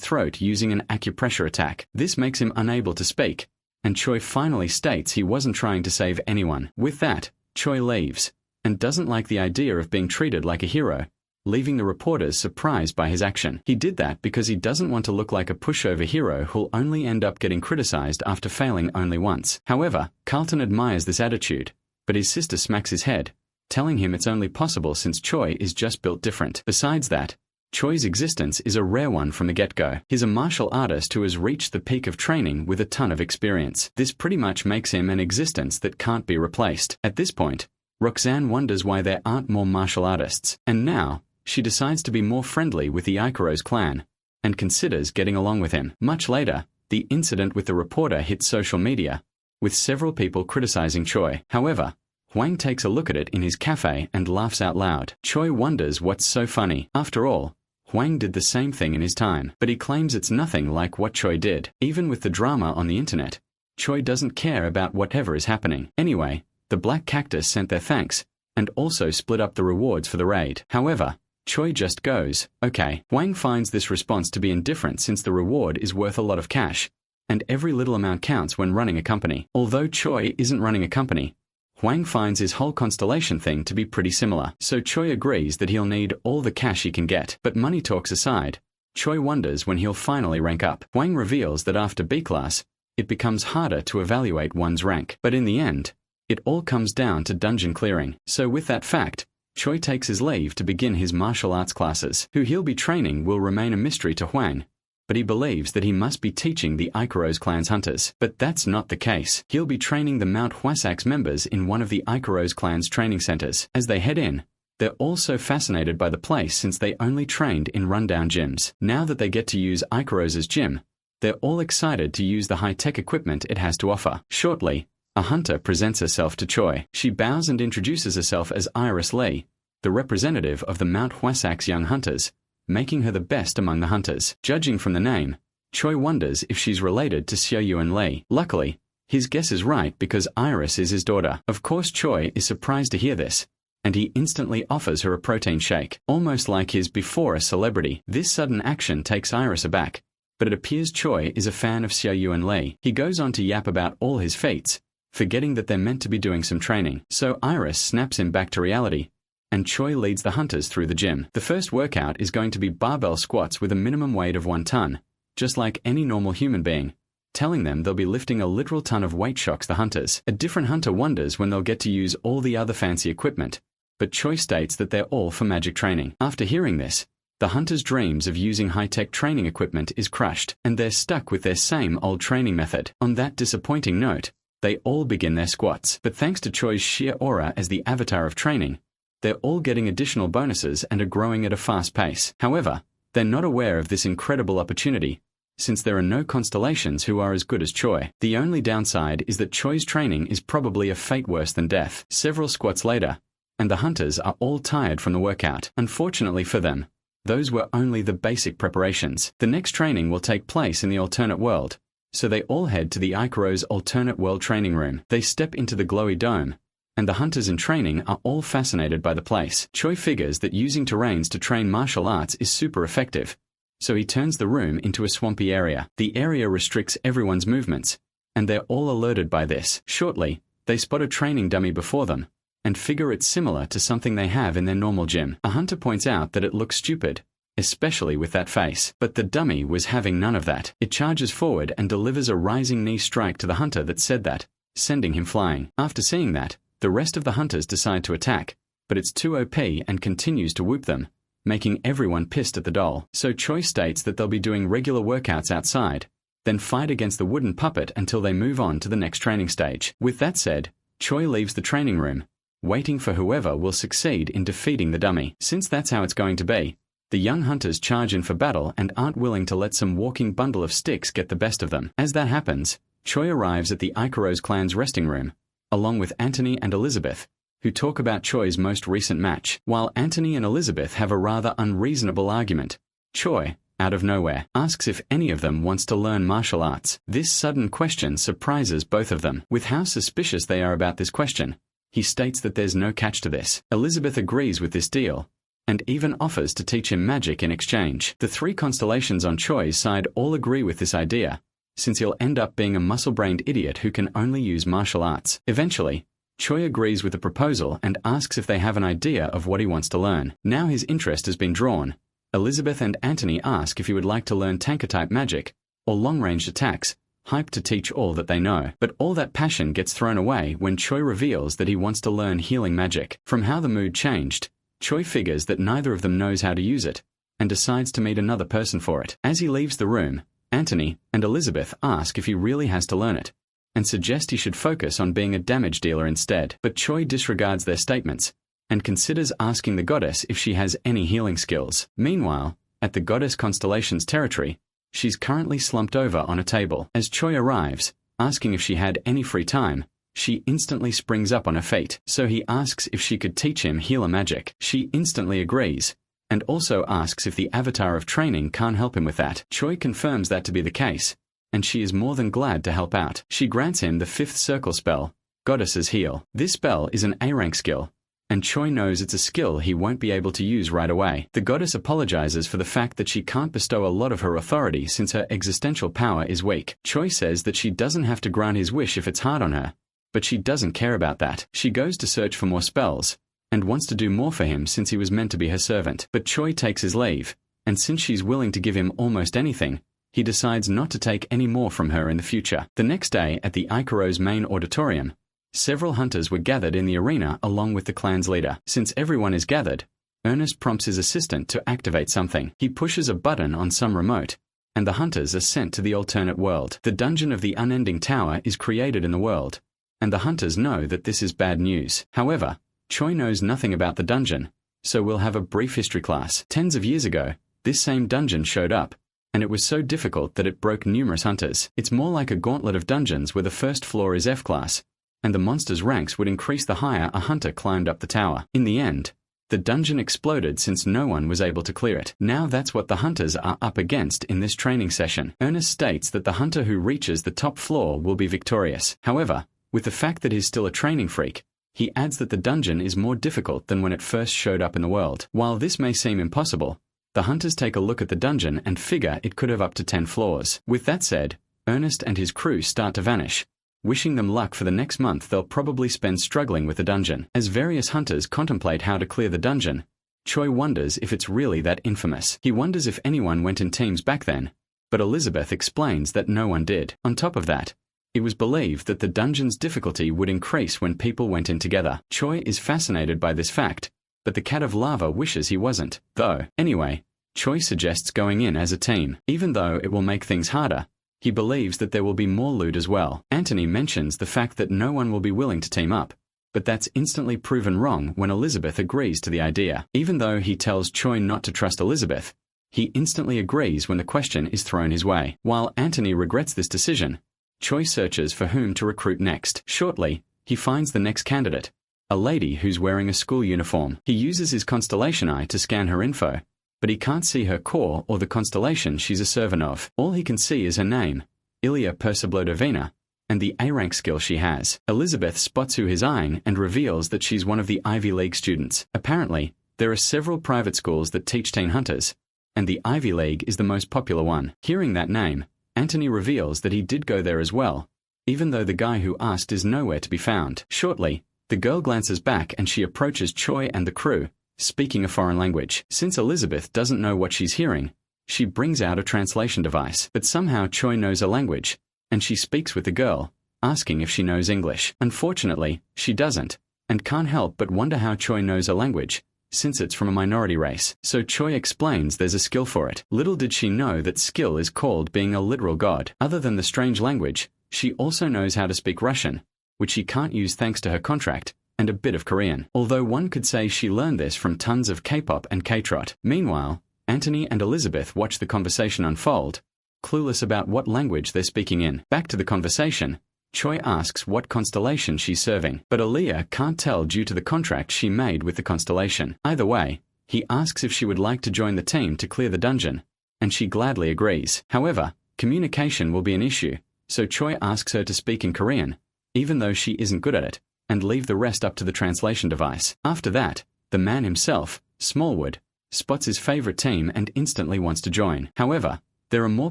throat using an acupressure attack. This makes him unable to speak, and Choi finally states he wasn't trying to save anyone. With that, Choi leaves, and doesn't like the idea of being treated like a hero, leaving the reporters surprised by his action. He did that because he doesn't want to look like a pushover hero who'll only end up getting criticized after failing only once. However, Carlton admires this attitude, but his sister smacks his head, telling him it's only possible since Choi is just built different. Besides that, Choi's existence is a rare one from the get-go. He's a martial artist who has reached the peak of training with a ton of experience. This pretty much makes him an existence that can't be replaced. At this point, Roxanne wonders why there aren't more martial artists, and now, she decides to be more friendly with the Ikero's clan, and considers getting along with him. Much later, the incident with the reporter hits social media, with several people criticizing Choi. However, Hwang takes a look at it in his cafe and laughs out loud. Choi wonders what's so funny. After all, Hwang did the same thing in his time, but he claims it's nothing like what Choi did. Even with the drama on the internet, Choi doesn't care about whatever is happening. Anyway, the Black Cactus sent their thanks, and also split up the rewards for the raid. However, Choi just goes, okay. Hwang finds this response to be indifferent since the reward is worth a lot of cash, and every little amount counts when running a company. Although Choi isn't running a company, Hwang finds his whole constellation thing to be pretty similar, so Choi agrees that he'll need all the cash he can get. But money talks aside, Choi wonders when he'll finally rank up. Hwang reveals that after B-class, it becomes harder to evaluate one's rank. But in the end, it all comes down to dungeon clearing. So with that fact, Choi takes his leave to begin his martial arts classes. Who he'll be training will remain a mystery to Hwang, but he believes that he must be teaching the Ikero's clan's hunters. But that's not the case. He'll be training the Mount Hwasax members in one of the Ikero's clan's training centers. As they head in, they're all so fascinated by the place since they only trained in rundown gyms. Now that they get to use Ikero's gym, they're all excited to use the high-tech equipment it has to offer. Shortly, a hunter presents herself to Choi. She bows and introduces herself as Iris Lee, the representative of the Mount Hwasax young hunters, making her the best among the hunters. Judging from the name, Choi wonders if she's related to Xiaoyuan Lee. Luckily, his guess is right because Iris is his daughter. Of course, Choi is surprised to hear this, and he instantly offers her a protein shake, almost like his before a celebrity. This sudden action takes Iris aback, but it appears Choi is a fan of Xiaoyuan Lee. He goes on to yap about all his feats, forgetting that they're meant to be doing some training. So Iris snaps him back to reality, and Choi leads the hunters through the gym. The first workout is going to be barbell squats with a minimum weight of 1 ton, just like any normal human being, telling them they'll be lifting a literal ton of weight shocks the hunters. A different hunter wonders when they'll get to use all the other fancy equipment, but Choi states that they're all for magic training. After hearing this, the hunters' dreams of using high-tech training equipment is crushed, and they're stuck with their same old training method. On that disappointing note, they all begin their squats, but thanks to Choi's sheer aura as the avatar of training, they're all getting additional bonuses and are growing at a fast pace. However, they're not aware of this incredible opportunity, since there are no constellations who are as good as Choi. The only downside is that Choi's training is probably a fate worse than death. Several squats later, and the hunters are all tired from the workout. Unfortunately for them, those were only the basic preparations. The next training will take place in the alternate world, so they all head to the Ikero's alternate world training room. They step into the glowy dome, and the hunters in training are all fascinated by the place. Choi figures that using terrains to train martial arts is super effective, so he turns the room into a swampy area. The area restricts everyone's movements, and they're all alerted by this. Shortly, they spot a training dummy before them, and figure it's similar to something they have in their normal gym. A hunter points out that it looks stupid, especially with that face. But the dummy was having none of that. It charges forward and delivers a rising knee strike to the hunter that said that, sending him flying. After seeing that, the rest of the hunters decide to attack, but it's too OP and continues to whoop them, making everyone pissed at the doll. So Choi states that they'll be doing regular workouts outside, then fight against the wooden puppet until they move on to the next training stage. With that said, Choi leaves the training room, waiting for whoever will succeed in defeating the dummy. Since that's how it's going to be, the young hunters charge in for battle and aren't willing to let some walking bundle of sticks get the best of them. As that happens, Choi arrives at the Ikero's clan's resting room, along with Anthony and Elizabeth, who talk about Choi's most recent match. While Anthony and Elizabeth have a rather unreasonable argument, Choi, out of nowhere, asks if any of them wants to learn martial arts. This sudden question surprises both of them. With how suspicious they are about this question, he states that there's no catch to this. Elizabeth agrees with this deal, and even offers to teach him magic in exchange. The 3 constellations on Choi's side all agree with this idea, since he'll end up being a muscle-brained idiot who can only use martial arts. Eventually, Choi agrees with the proposal and asks if they have an idea of what he wants to learn. Now his interest has been drawn. Elizabeth and Anthony ask if he would like to learn tanker-type magic, or long-range attacks, hyped to teach all that they know. But all that passion gets thrown away when Choi reveals that he wants to learn healing magic. From how the mood changed, Choi figures that neither of them knows how to use it, and decides to meet another person for it. As he leaves the room, Anthony and Elizabeth ask if he really has to learn it, and suggest he should focus on being a damage dealer instead. But Choi disregards their statements, and considers asking the goddess if she has any healing skills. Meanwhile, at the goddess Constellation's territory, she's currently slumped over on a table. As Choi arrives, asking if she had any free time, she instantly springs up on her feet. So he asks if she could teach him healer magic. She instantly agrees, and also asks if the avatar of training can't help him with that. Choi confirms that to be the case, and she is more than glad to help out. She grants him the 5th circle spell, Goddess's Heal. This spell is an A-rank skill, and Choi knows it's a skill he won't be able to use right away. The goddess apologizes for the fact that she can't bestow a lot of her authority since her existential power is weak. Choi says that she doesn't have to grant his wish if it's hard on her, but she doesn't care about that. She goes to search for more spells, and wants to do more for him since he was meant to be her servant. But Choi takes his leave, and since she's willing to give him almost anything, he decides not to take any more from her in the future. The next day at the Ikaro's main auditorium, several hunters were gathered in the arena along with the clan's leader. Since everyone is gathered, Ernest prompts his assistant to activate something. He pushes a button on some remote, and the hunters are sent to the alternate world. The dungeon of the unending tower is created in the world, and the hunters know that this is bad news. However, Choi knows nothing about the dungeon, so we'll have a brief history class. Tens of years ago, this same dungeon showed up, and it was so difficult that it broke numerous hunters. It's more like a gauntlet of dungeons where the first floor is F-class, and the monster's ranks would increase the higher a hunter climbed up the tower. In the end, the dungeon exploded since no one was able to clear it. Now that's what the hunters are up against in this training session. Ernest states that the hunter who reaches the top floor will be victorious. However, with the fact that he's still a training freak, he adds that the dungeon is more difficult than when it first showed up in the world. While this may seem impossible, the hunters take a look at the dungeon and figure it could have up to 10 floors. With that said, Ernest and his crew start to vanish, wishing them luck for the next month they'll probably spend struggling with the dungeon. As various hunters contemplate how to clear the dungeon, Choi wonders if it's really that infamous. He wonders if anyone went in teams back then, but Elizabeth explains that no one did. On top of that, it was believed that the dungeon's difficulty would increase when people went in together. Choi is fascinated by this fact, but the cat of lava wishes he wasn't, though. Anyway, Choi suggests going in as a team. Even though it will make things harder, he believes that there will be more loot as well. Anthony mentions the fact that no one will be willing to team up, but that's instantly proven wrong when Elizabeth agrees to the idea. Even though he tells Choi not to trust Elizabeth, he instantly agrees when the question is thrown his way. While Anthony regrets this decision, Choi searches for whom to recruit next. Shortly, he finds the next candidate, a lady who's wearing a school uniform. He uses his constellation eye to scan her info, but he can't see her core or the constellation she's a servant of. All he can see is her name, Ilya Perseblodovina, and the A-rank skill she has. Elizabeth spots who he's eyeing and reveals that she's one of the Ivy League students. Apparently, there are several private schools that teach teen hunters, and the Ivy League is the most popular one. Hearing that name, Anthony reveals that he did go there as well, even though the guy who asked is nowhere to be found. Shortly, the girl glances back and she approaches Choi and the crew, speaking a foreign language. Since Elizabeth doesn't know what she's hearing, she brings out a translation device. But somehow Choi knows a language, and she speaks with the girl, asking if she knows English. Unfortunately, she doesn't, and can't help but wonder how Choi knows a language, since it's from a minority race. So Choi explains there's a skill for it. Little did she know that skill is called being a literal god. Other than the strange language, she also knows how to speak Russian, which she can't use thanks to her contract, and a bit of Korean. Although one could say she learned this from tons of K-pop and K-trot. Meanwhile, Anthony and Elizabeth watch the conversation unfold, clueless about what language they're speaking in. Back to the conversation, Choi asks what constellation she's serving, but Aaliyah can't tell due to the contract she made with the constellation. Either way, he asks if she would like to join the team to clear the dungeon, and she gladly agrees. However, communication will be an issue, so Choi asks her to speak in Korean, even though she isn't good at it, and leave the rest up to the translation device. After that, the man himself, Smallwood, spots his favorite team and instantly wants to join. However, there are more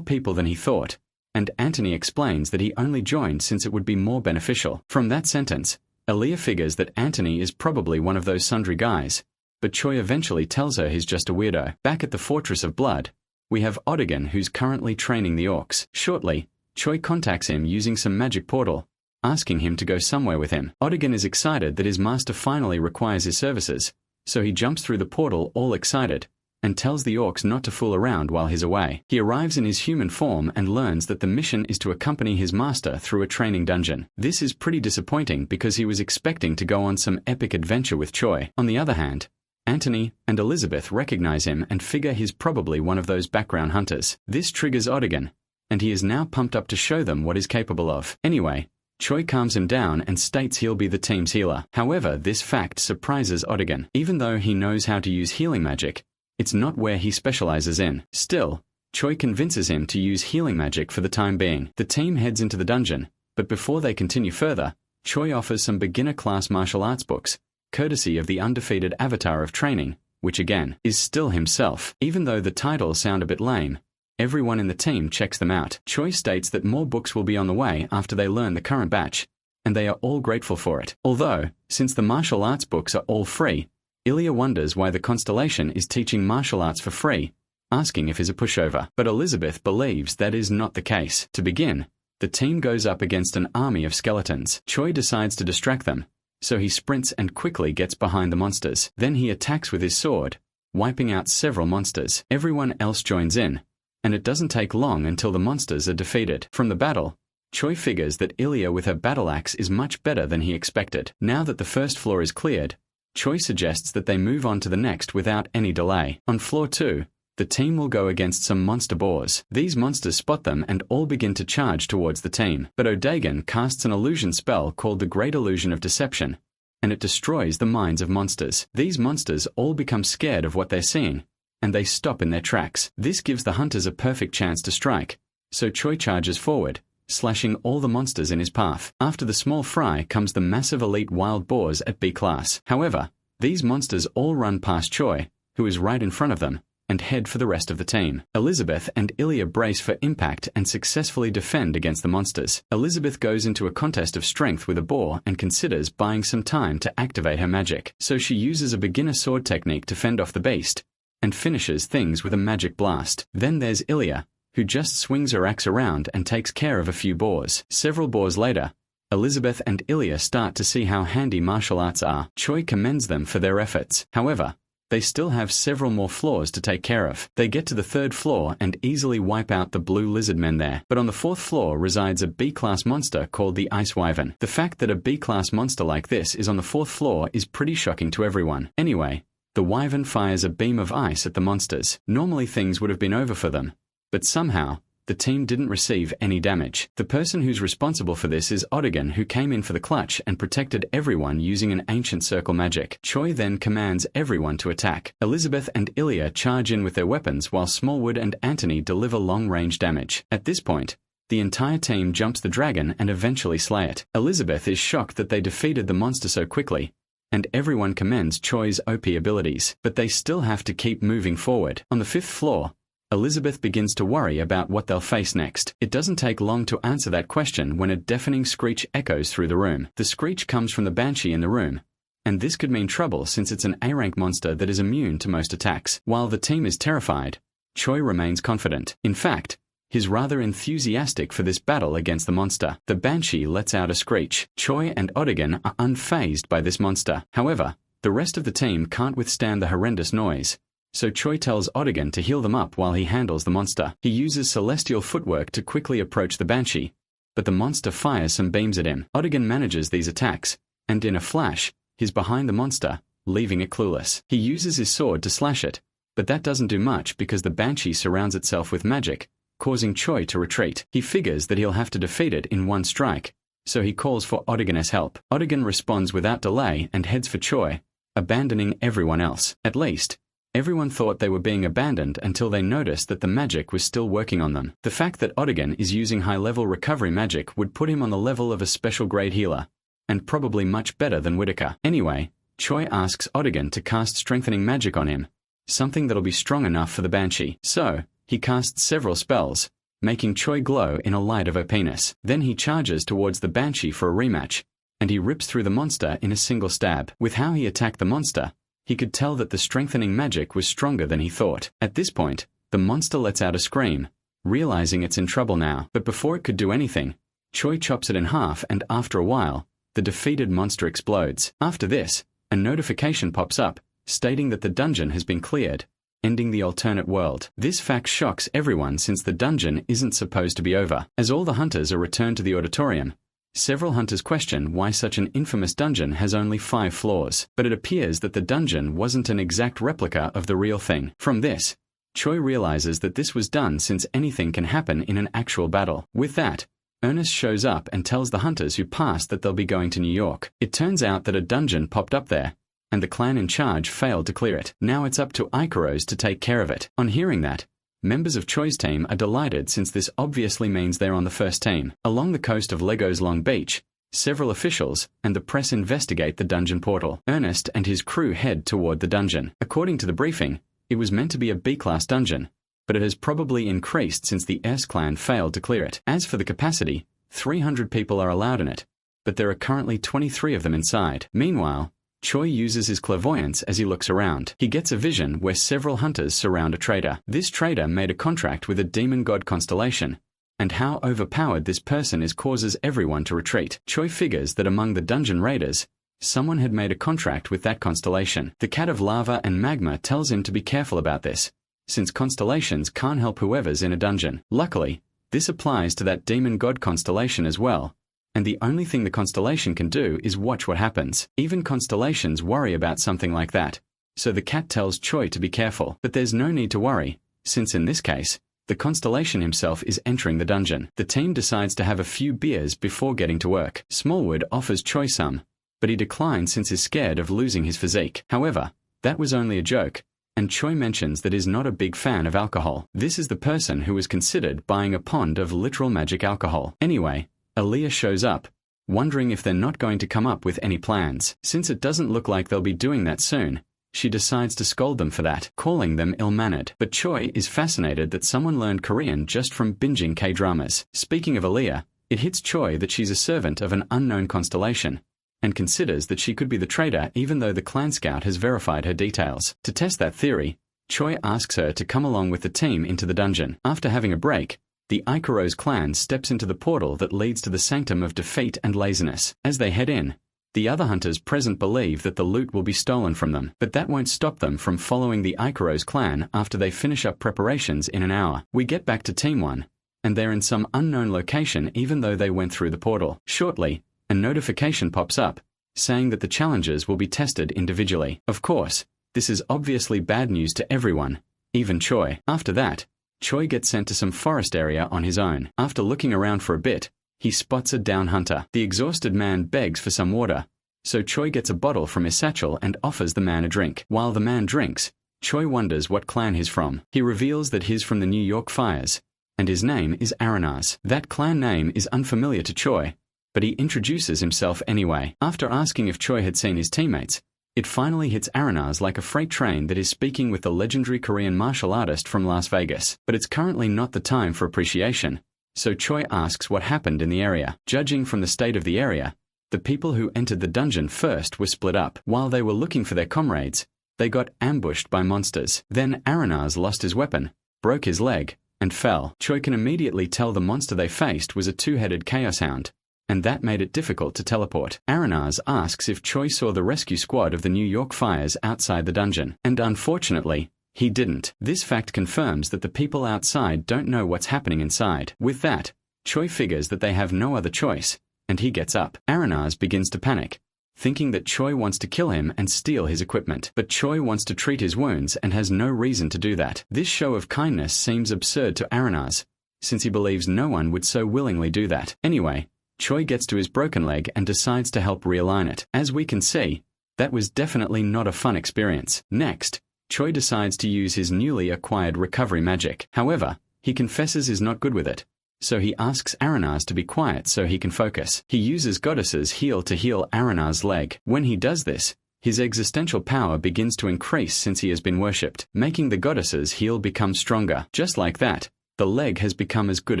people than he thought, and Anthony explains that he only joined since it would be more beneficial. From that sentence, Aaliyah figures that Anthony is probably one of those sundry guys, but Choi eventually tells her he's just a weirdo. Back at the Fortress of Blood, we have Odigan, who's currently training the orcs. Shortly, Choi contacts him using some magic portal, asking him to go somewhere with him. Odigan is excited that his master finally requires his services, so he jumps through the portal all excited, and tells the orcs not to fool around while he's away. He arrives in his human form and learns that the mission is to accompany his master through a training dungeon. This is pretty disappointing because he was expecting to go on some epic adventure with Choi. On the other hand, Anthony and Elizabeth recognize him and figure he's probably one of those background hunters. This triggers Odigan, and he is now pumped up to show them what he's capable of. Anyway, Choi calms him down and states he'll be the team's healer. However, this fact surprises Odigan. Even though he knows how to use healing magic, it's not where he specializes in. Still, Choi convinces him to use healing magic for the time being. The team heads into the dungeon, but before they continue further, Choi offers some beginner-class martial arts books, courtesy of the undefeated avatar of training, which again, is still himself. Even though the titles sound a bit lame, everyone in the team checks them out. Choi states that more books will be on the way after they learn the current batch, and they are all grateful for it. Although, since the martial arts books are all free, Ilya wonders why the Constellation is teaching martial arts for free, asking if he's a pushover. But Elizabeth believes that is not the case. To begin, the team goes up against an army of skeletons. Choi decides to distract them, so he sprints and quickly gets behind the monsters. Then he attacks with his sword, wiping out several monsters. Everyone else joins in, and it doesn't take long until the monsters are defeated. From the battle, Choi figures that Ilya with her battle axe is much better than he expected. Now that the first floor is cleared, Choi suggests that they move on to the next without any delay. On floor 2, the team will go against some monster boars. These monsters spot them and all begin to charge towards the team. But Odagan casts an illusion spell called the Great Illusion of Deception, and it destroys the minds of monsters. These monsters all become scared of what they're seeing, and they stop in their tracks. This gives the hunters a perfect chance to strike, so Choi charges forward, slashing all the monsters in his path. After the small fry comes the massive elite wild boars at B class. However, these monsters all run past Choi, who is right in front of them, and head for the rest of the team. Elizabeth and Ilya brace for impact and successfully defend against the monsters. Elizabeth goes into a contest of strength with a boar and considers buying some time to activate her magic. So she uses a beginner sword technique to fend off the beast, and finishes things with a magic blast. Then there's Ilya, who just swings her axe around and takes care of a few boars. Several boars later, Elizabeth and Ilya start to see how handy martial arts are. Choi commends them for their efforts. However, they still have several more floors to take care of. They get to the 3rd floor and easily wipe out the blue lizard men there. But on the 4th floor resides a B-class monster called the Ice Wyvern. The fact that a B-class monster like this is on the 4th floor is pretty shocking to everyone. Anyway, the Wyvern fires a beam of ice at the monsters. Normally things would have been over for them, but somehow, the team didn't receive any damage. The person who's responsible for this is Odigan, who came in for the clutch and protected everyone using an ancient circle magic. Choi then commands everyone to attack. Elizabeth and Ilya charge in with their weapons while Smallwood and Anthony deliver long-range damage. At this point, the entire team jumps the dragon and eventually slay it. Elizabeth is shocked that they defeated the monster so quickly, and everyone commends Choi's OP abilities. But they still have to keep moving forward. On the 5th floor, Elizabeth begins to worry about what they'll face next. It doesn't take long to answer that question when a deafening screech echoes through the room. The screech comes from the banshee in the room, and this could mean trouble since it's an A-rank monster that is immune to most attacks. While the team is terrified, Choi remains confident. In fact, he's rather enthusiastic for this battle against the monster. The banshee lets out a screech. Choi and Odigan are unfazed by this monster. However, the rest of the team can't withstand the horrendous noise, so Choi tells Odigan to heal them up while he handles the monster. He uses celestial footwork to quickly approach the banshee, but the monster fires some beams at him. Odigan manages these attacks, and in a flash, he's behind the monster, leaving it clueless. He uses his sword to slash it, but that doesn't do much because the banshee surrounds itself with magic, causing Choi to retreat. He figures that he'll have to defeat it in one strike, so he calls for Odigan's help. Odigan responds without delay and heads for Choi, abandoning everyone else. At least, everyone thought they were being abandoned until they noticed that the magic was still working on them. The fact that Odigan is using high-level recovery magic would put him on the level of a special-grade healer, and probably much better than Whitaker. Anyway, Choi asks Odigan to cast strengthening magic on him, something that'll be strong enough for the banshee. So, he casts several spells, making Choi glow in a light of her penis. Then he charges towards the banshee for a rematch, and he rips through the monster in a single stab. With how he attacked the monster, he could tell that the strengthening magic was stronger than he thought. At this point, the monster lets out a scream, realizing it's in trouble now. But before it could do anything, Choi chops it in half, and after a while, the defeated monster explodes. After this, a notification pops up, stating that the dungeon has been cleared, ending the alternate world. This fact shocks everyone since the dungeon isn't supposed to be over. As all the hunters are returned to the auditorium, several hunters question why such an infamous dungeon has only 5 floors, but it appears that the dungeon wasn't an exact replica of the real thing. From this, Choi realizes that this was done since anything can happen in an actual battle. With that, Ernest shows up and tells the hunters who passed that they'll be going to New York. It turns out that a dungeon popped up there, and the clan in charge failed to clear it. Now it's up to Icaros to take care of it. On hearing that, members of Choi's team are delighted since this obviously means they're on the first team. Along the coast of Lego's Long Beach, several officials and the press investigate the dungeon portal. Ernest and his crew head toward the dungeon. According to the briefing, it was meant to be a B-class dungeon, but it has probably increased since the S clan failed to clear it. As for the capacity, 300 people are allowed in it, but there are currently 23 of them inside. Meanwhile, Choi uses his clairvoyance as he looks around. He gets a vision where several hunters surround a trader. This trader made a contract with a demon god constellation, and how overpowered this person is causes everyone to retreat. Choi figures that among the dungeon raiders, someone had made a contract with that constellation. The cat of lava and magma tells him to be careful about this, since constellations can't help whoever's in a dungeon. Luckily, this applies to that demon god constellation as well, and the only thing the constellation can do is watch what happens. Even constellations worry about something like that, so the cat tells Choi to be careful. But there's no need to worry, since in this case, the constellation himself is entering the dungeon. The team decides to have a few beers before getting to work. Smallwood offers Choi some, but he declines since he's scared of losing his physique. However, that was only a joke, and Choi mentions that he's not a big fan of alcohol. This is the person who was considered buying a pond of literal magic alcohol. Anyway, Aaliyah shows up, wondering if they're not going to come up with any plans. Since it doesn't look like they'll be doing that soon, she decides to scold them for that, calling them ill-mannered. But Choi is fascinated that someone learned Korean just from binging K-dramas. Speaking of Aaliyah, it hits Choi that she's a servant of an unknown constellation, and considers that she could be the traitor even though the clan scout has verified her details. To test that theory, Choi asks her to come along with the team into the dungeon. After having a break, the Icaros clan steps into the portal that leads to the sanctum of defeat and laziness. As they head in, the other hunters present believe that the loot will be stolen from them, but that won't stop them from following the Icaros clan after they finish up preparations in an hour. We get back to Team 1, and they're in some unknown location even though they went through the portal. Shortly, a notification pops up, saying that the challengers will be tested individually. Of course, this is obviously bad news to everyone, even Choi. After that, Choi gets sent to some forest area on his own. After looking around for a bit, he spots a down hunter. The exhausted man begs for some water, so Choi gets a bottle from his satchel and offers the man a drink. While the man drinks, Choi wonders what clan he's from. He reveals that he's from the New York Fires, and his name is Aranaz. That clan name is unfamiliar to Choi, but he introduces himself anyway. After asking if Choi had seen his teammates, it finally hits Aranaz like a freight train that is speaking with the legendary Korean martial artist from Las Vegas. But it's currently not the time for appreciation, so Choi asks what happened in the area. Judging from the state of the area, the people who entered the dungeon first were split up. While they were looking for their comrades, they got ambushed by monsters. Then Aranaz lost his weapon, broke his leg, and fell. Choi can immediately tell the monster they faced was a two-headed chaos hound, and that made it difficult to teleport. Aranaz asks if Choi saw the rescue squad of the New York Fires outside the dungeon, and unfortunately, he didn't. This fact confirms that the people outside don't know what's happening inside. With that, Choi figures that they have no other choice, and he gets up. Aranaz begins to panic, thinking that Choi wants to kill him and steal his equipment. But Choi wants to treat his wounds and has no reason to do that. This show of kindness seems absurd to Aranaz, since he believes no one would so willingly do that. Anyway, Choi gets to his broken leg and decides to help realign it. As we can see, that was definitely not a fun experience. Next, Choi decides to use his newly acquired recovery magic. However, he confesses he's not good with it, so he asks Aranaz to be quiet so he can focus. He uses Goddess's heal to heal Aranaz's leg. When he does this, his existential power begins to increase since he has been worshipped, making the Goddess's heal become stronger. Just like that, the leg has become as good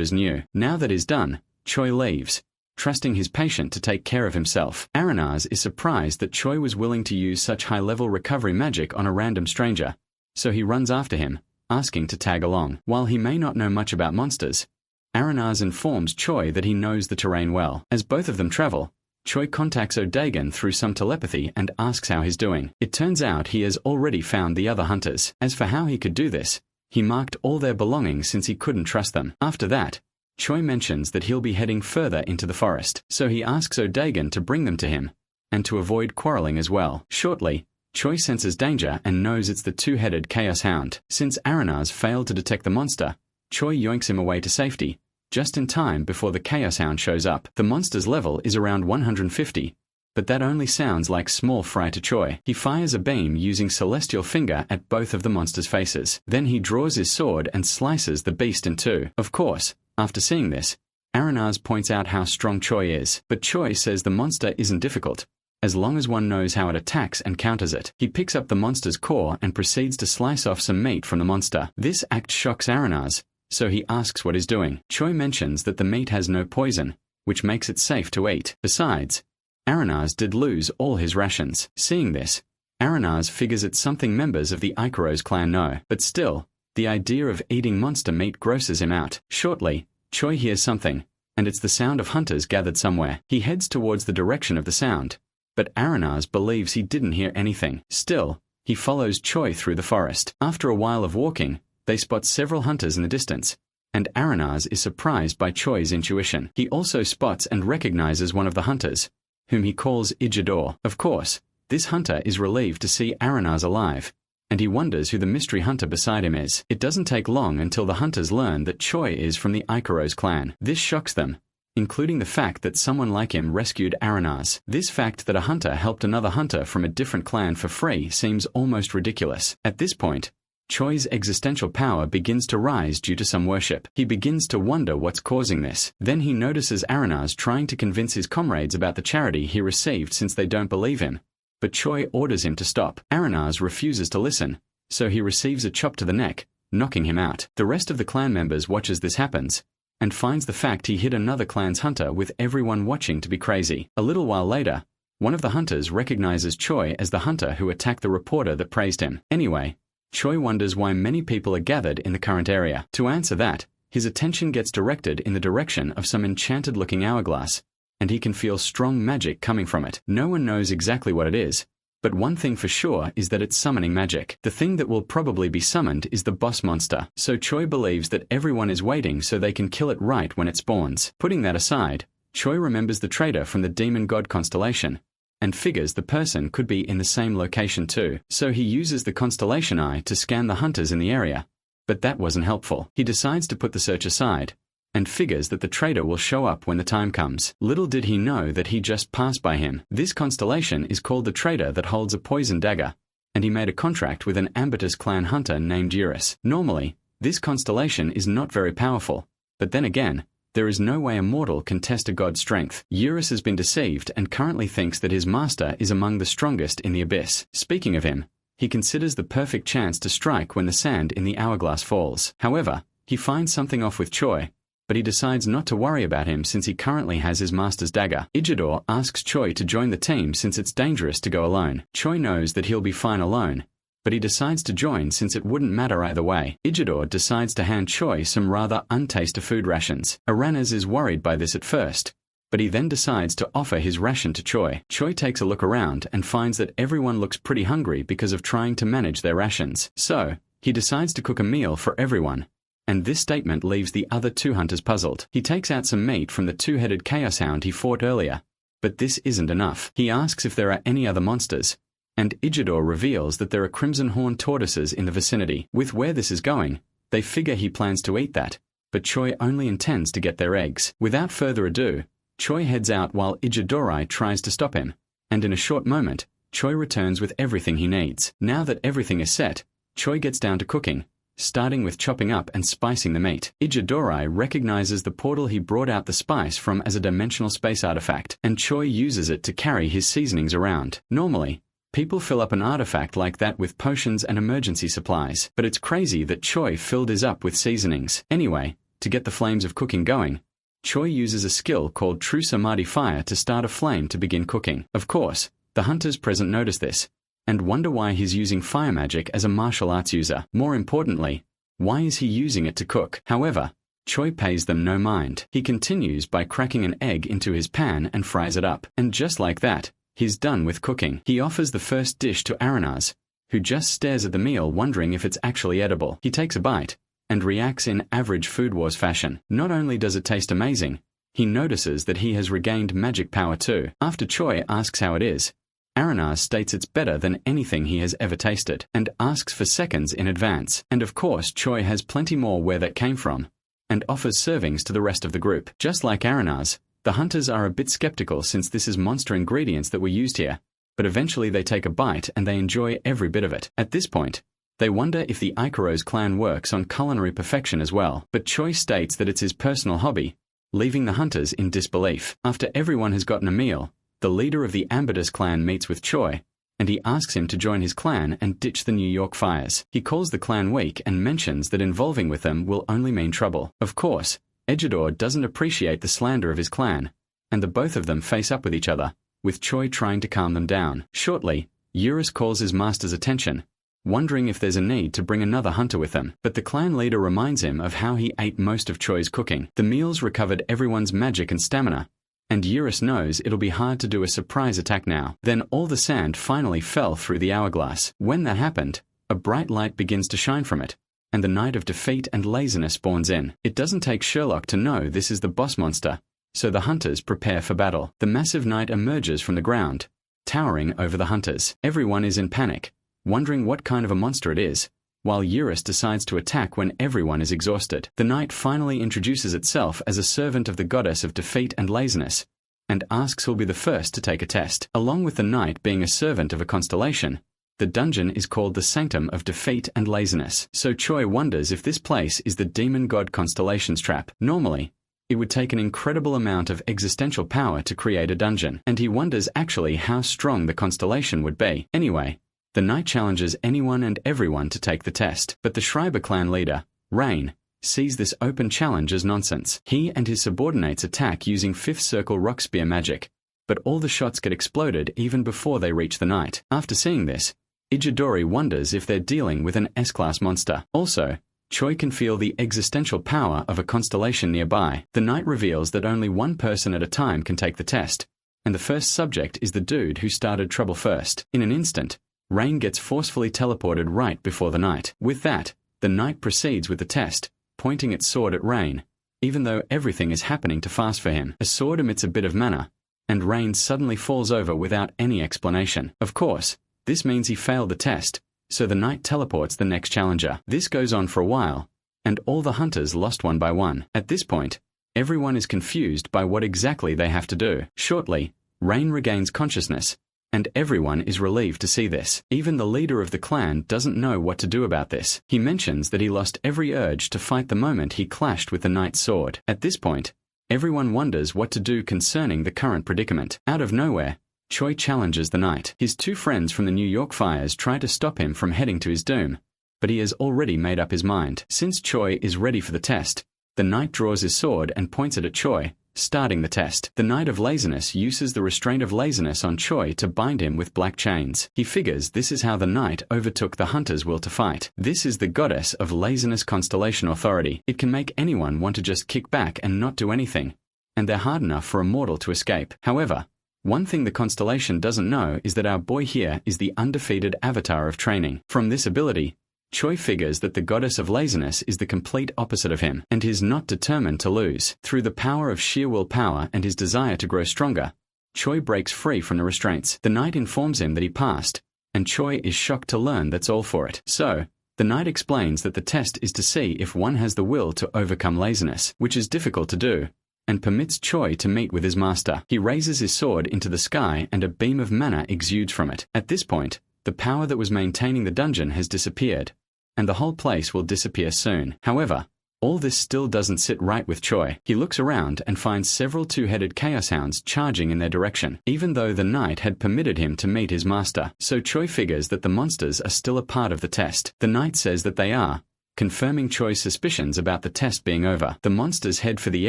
as new. Now that is done, Choi leaves, trusting his patient to take care of himself. Aranaz is surprised that Choi was willing to use such high-level recovery magic on a random stranger, so he runs after him, asking to tag along. While he may not know much about monsters, Aranaz informs Choi that he knows the terrain well. As both of them travel, Choi contacts O'Dagon through some telepathy and asks how he's doing. It turns out he has already found the other hunters. As for how he could do this, he marked all their belongings since he couldn't trust them. After that, Choi mentions that he'll be heading further into the forest, so he asks O'Dagon to bring them to him, and to avoid quarreling as well. Shortly, Choi senses danger and knows it's the two-headed Chaos Hound. Since Aranaz failed to detect the monster, Choi yoinks him away to safety, just in time before the Chaos Hound shows up. The monster's level is around 150, but that only sounds like small fry to Choi. He fires a beam using Celestial Finger at both of the monster's faces. Then he draws his sword and slices the beast in two. Of course, after seeing this, Aranaz points out how strong Choi is, but Choi says the monster isn't difficult, as long as one knows how it attacks and counters it. He picks up the monster's core and proceeds to slice off some meat from the monster. This act shocks Aranaz, so he asks what he's doing. Choi mentions that the meat has no poison, which makes it safe to eat. Besides, Aranaz did lose all his rations. Seeing this, Aranaz figures it's something members of the Ikaros clan know, but still, the idea of eating monster meat grosses him out. Shortly, Choi hears something, and it's the sound of hunters gathered somewhere. He heads towards the direction of the sound, but Aranaz believes he didn't hear anything. Still, he follows Choi through the forest. After a while of walking, they spot several hunters in the distance, and Aranaz is surprised by Choi's intuition. He also spots and recognizes one of the hunters, whom he calls Ijidor. Of course, this hunter is relieved to see Aranaz alive, and he wonders who the mystery hunter beside him is. It doesn't take long until the hunters learn that Choi is from the Ikaros clan. This shocks them, including the fact that someone like him rescued Aranaz. This fact that a hunter helped another hunter from a different clan for free seems almost ridiculous. At this point, Choi's existential power begins to rise due to some worship. He begins to wonder what's causing this. Then he notices Aranaz trying to convince his comrades about the charity he received since they don't believe him, but Choi orders him to stop. Aranaz refuses to listen, so he receives a chop to the neck, knocking him out. The rest of the clan members watches this happens, and finds the fact he hit another clan's hunter with everyone watching to be crazy. A little while later, one of the hunters recognizes Choi as the hunter who attacked the reporter that praised him. Anyway, Choi wonders why many people are gathered in the current area. To answer that, his attention gets directed in the direction of some enchanted-looking hourglass, and he can feel strong magic coming from it. No one knows exactly what it is, but one thing for sure is that it's summoning magic. The thing that will probably be summoned is the boss monster, so Choi believes that everyone is waiting so they can kill it right when it spawns. Putting that aside, Choi remembers the trader from the demon god constellation, and figures the person could be in the same location too. So he uses the constellation eye to scan the hunters in the area, but that wasn't helpful. He decides to put the search aside, and figures that the trader will show up when the time comes. Little did he know that he just passed by him. This constellation is called the trader that holds a poison dagger, and he made a contract with an Ambitus clan hunter named Eurus. Normally, this constellation is not very powerful, but then again, there is no way a mortal can test a god's strength. Eurus has been deceived and currently thinks that his master is among the strongest in the abyss. Speaking of him, he considers the perfect chance to strike when the sand in the hourglass falls. However, he finds something off with Choi, but he decides not to worry about him since he currently has his master's dagger. Ijidor asks Choi to join the team since it's dangerous to go alone. Choi knows that he'll be fine alone, but he decides to join since it wouldn't matter either way. Ijidor decides to hand Choi some rather untasty food rations. Aranaz is worried by this at first, but he then decides to offer his ration to Choi. Choi takes a look around and finds that everyone looks pretty hungry because of trying to manage their rations. So, he decides to cook a meal for everyone, and this statement leaves the other two hunters puzzled. He takes out some meat from the two-headed Chaos Hound he fought earlier, but this isn't enough. He asks if there are any other monsters, and Ijidor reveals that there are crimson-horned tortoises in the vicinity. With where this is going, they figure he plans to eat that, but Choi only intends to get their eggs. Without further ado, Choi heads out while Ijidori tries to stop him, and in a short moment, Choi returns with everything he needs. Now that everything is set, Choi gets down to cooking, starting with chopping up and spicing the meat. Ijidori recognizes the portal he brought out the spice from as a dimensional space artifact, and Choi uses it to carry his seasonings around. Normally, people fill up an artifact like that with potions and emergency supplies, but it's crazy that Choi filled his up with seasonings. Anyway, to get the flames of cooking going, Choi uses a skill called True Samadhi Fire to start a flame to begin cooking. Of course, the hunters present notice this, and wonder why he's using fire magic as a martial arts user. More importantly, why is he using it to cook? However, Choi pays them no mind. He continues by cracking an egg into his pan and fries it up. And just like that, he's done with cooking. He offers the first dish to Aranaz, who just stares at the meal wondering if it's actually edible. He takes a bite and reacts in average Food Wars fashion. Not only does it taste amazing, he notices that he has regained magic power too. After Choi asks how it is, Aranaz states it's better than anything he has ever tasted, and asks for seconds in advance. And of course Choi has plenty more where that came from, and offers servings to the rest of the group. Just like Aranaz, the hunters are a bit skeptical since this is monster ingredients that were used here, but eventually they take a bite and they enjoy every bit of it. At this point, they wonder if the Ikaro's clan works on culinary perfection as well, but Choi states that it's his personal hobby, leaving the hunters in disbelief. After everyone has gotten a meal, the leader of the Ambidus clan meets with Choi, and he asks him to join his clan and ditch the New York fires. He calls the clan weak and mentions that involving with them will only mean trouble. Of course, Ejidor doesn't appreciate the slander of his clan, and the both of them face up with each other, with Choi trying to calm them down. Shortly, Eurus calls his master's attention, wondering if there's a need to bring another hunter with him, but the clan leader reminds him of how he ate most of Choi's cooking. The meals recovered everyone's magic and stamina, and Eurus knows it'll be hard to do a surprise attack now. Then all the sand finally fell through the hourglass. When that happened, a bright light begins to shine from it, and the night of defeat and laziness spawns in. It doesn't take Sherlock to know this is the boss monster, so the hunters prepare for battle. The massive knight emerges from the ground, towering over the hunters. Everyone is in panic, wondering what kind of a monster it is, while Eurus decides to attack when everyone is exhausted. The knight finally introduces itself as a servant of the goddess of defeat and laziness, and asks who'll be the first to take a test. Along with the knight being a servant of a constellation, the dungeon is called the Sanctum of Defeat and Laziness. So Choi wonders if this place is the demon god constellation's trap. Normally, it would take an incredible amount of existential power to create a dungeon, and he wonders actually how strong the constellation would be. Anyway, the knight challenges anyone and everyone to take the test, but the Schreiber clan leader, Rain, sees this open challenge as nonsense. He and his subordinates attack using fifth circle rock spear magic, but all the shots get exploded even before they reach the knight. After seeing this, Ijidori wonders if they're dealing with an S-class monster. Also, Choi can feel the existential power of a constellation nearby. The knight reveals that only one person at a time can take the test, and the first subject is the dude who started trouble first. In an instant, Rain gets forcefully teleported right before the knight. With that, the knight proceeds with the test, pointing its sword at Rain, even though everything is happening too fast for him. A sword emits a bit of mana, and Rain suddenly falls over without any explanation. Of course, this means he failed the test, so the knight teleports the next challenger. This goes on for a while, and all the hunters lost one by one. At this point, everyone is confused by what exactly they have to do. Shortly, Rain regains consciousness, and everyone is relieved to see this. Even the leader of the clan doesn't know what to do about this. He mentions that he lost every urge to fight the moment he clashed with the knight's sword. At this point, everyone wonders what to do concerning the current predicament. Out of nowhere, Choi challenges the knight. His two friends from the New York fires try to stop him from heading to his doom, but he has already made up his mind. Since Choi is ready for the test, the knight draws his sword and points it at Choi, starting the test. The Knight of Laziness uses the restraint of laziness on Choi to bind him with black chains. He figures this is how the knight overtook the hunter's will to fight. This is the goddess of laziness constellation authority. It can make anyone want to just kick back and not do anything, and they're hard enough for a mortal to escape. However, one thing the constellation doesn't know is that our boy here is the undefeated avatar of training. From this ability, Choi figures that the goddess of laziness is the complete opposite of him, and is not determined to lose. Through the power of sheer willpower and his desire to grow stronger, Choi breaks free from the restraints. The knight informs him that he passed, and Choi is shocked to learn that's all for it. So, the knight explains that the test is to see if one has the will to overcome laziness, which is difficult to do, and permits Choi to meet with his master. He raises his sword into the sky and a beam of mana exudes from it. At this point, the power that was maintaining the dungeon has disappeared, and the whole place will disappear soon. However, all this still doesn't sit right with Choi. He looks around and finds several two-headed chaos hounds charging in their direction, even though the knight had permitted him to meet his master. So Choi figures that the monsters are still a part of the test. The knight says that they are, confirming Choi's suspicions about the test being over. The monsters head for the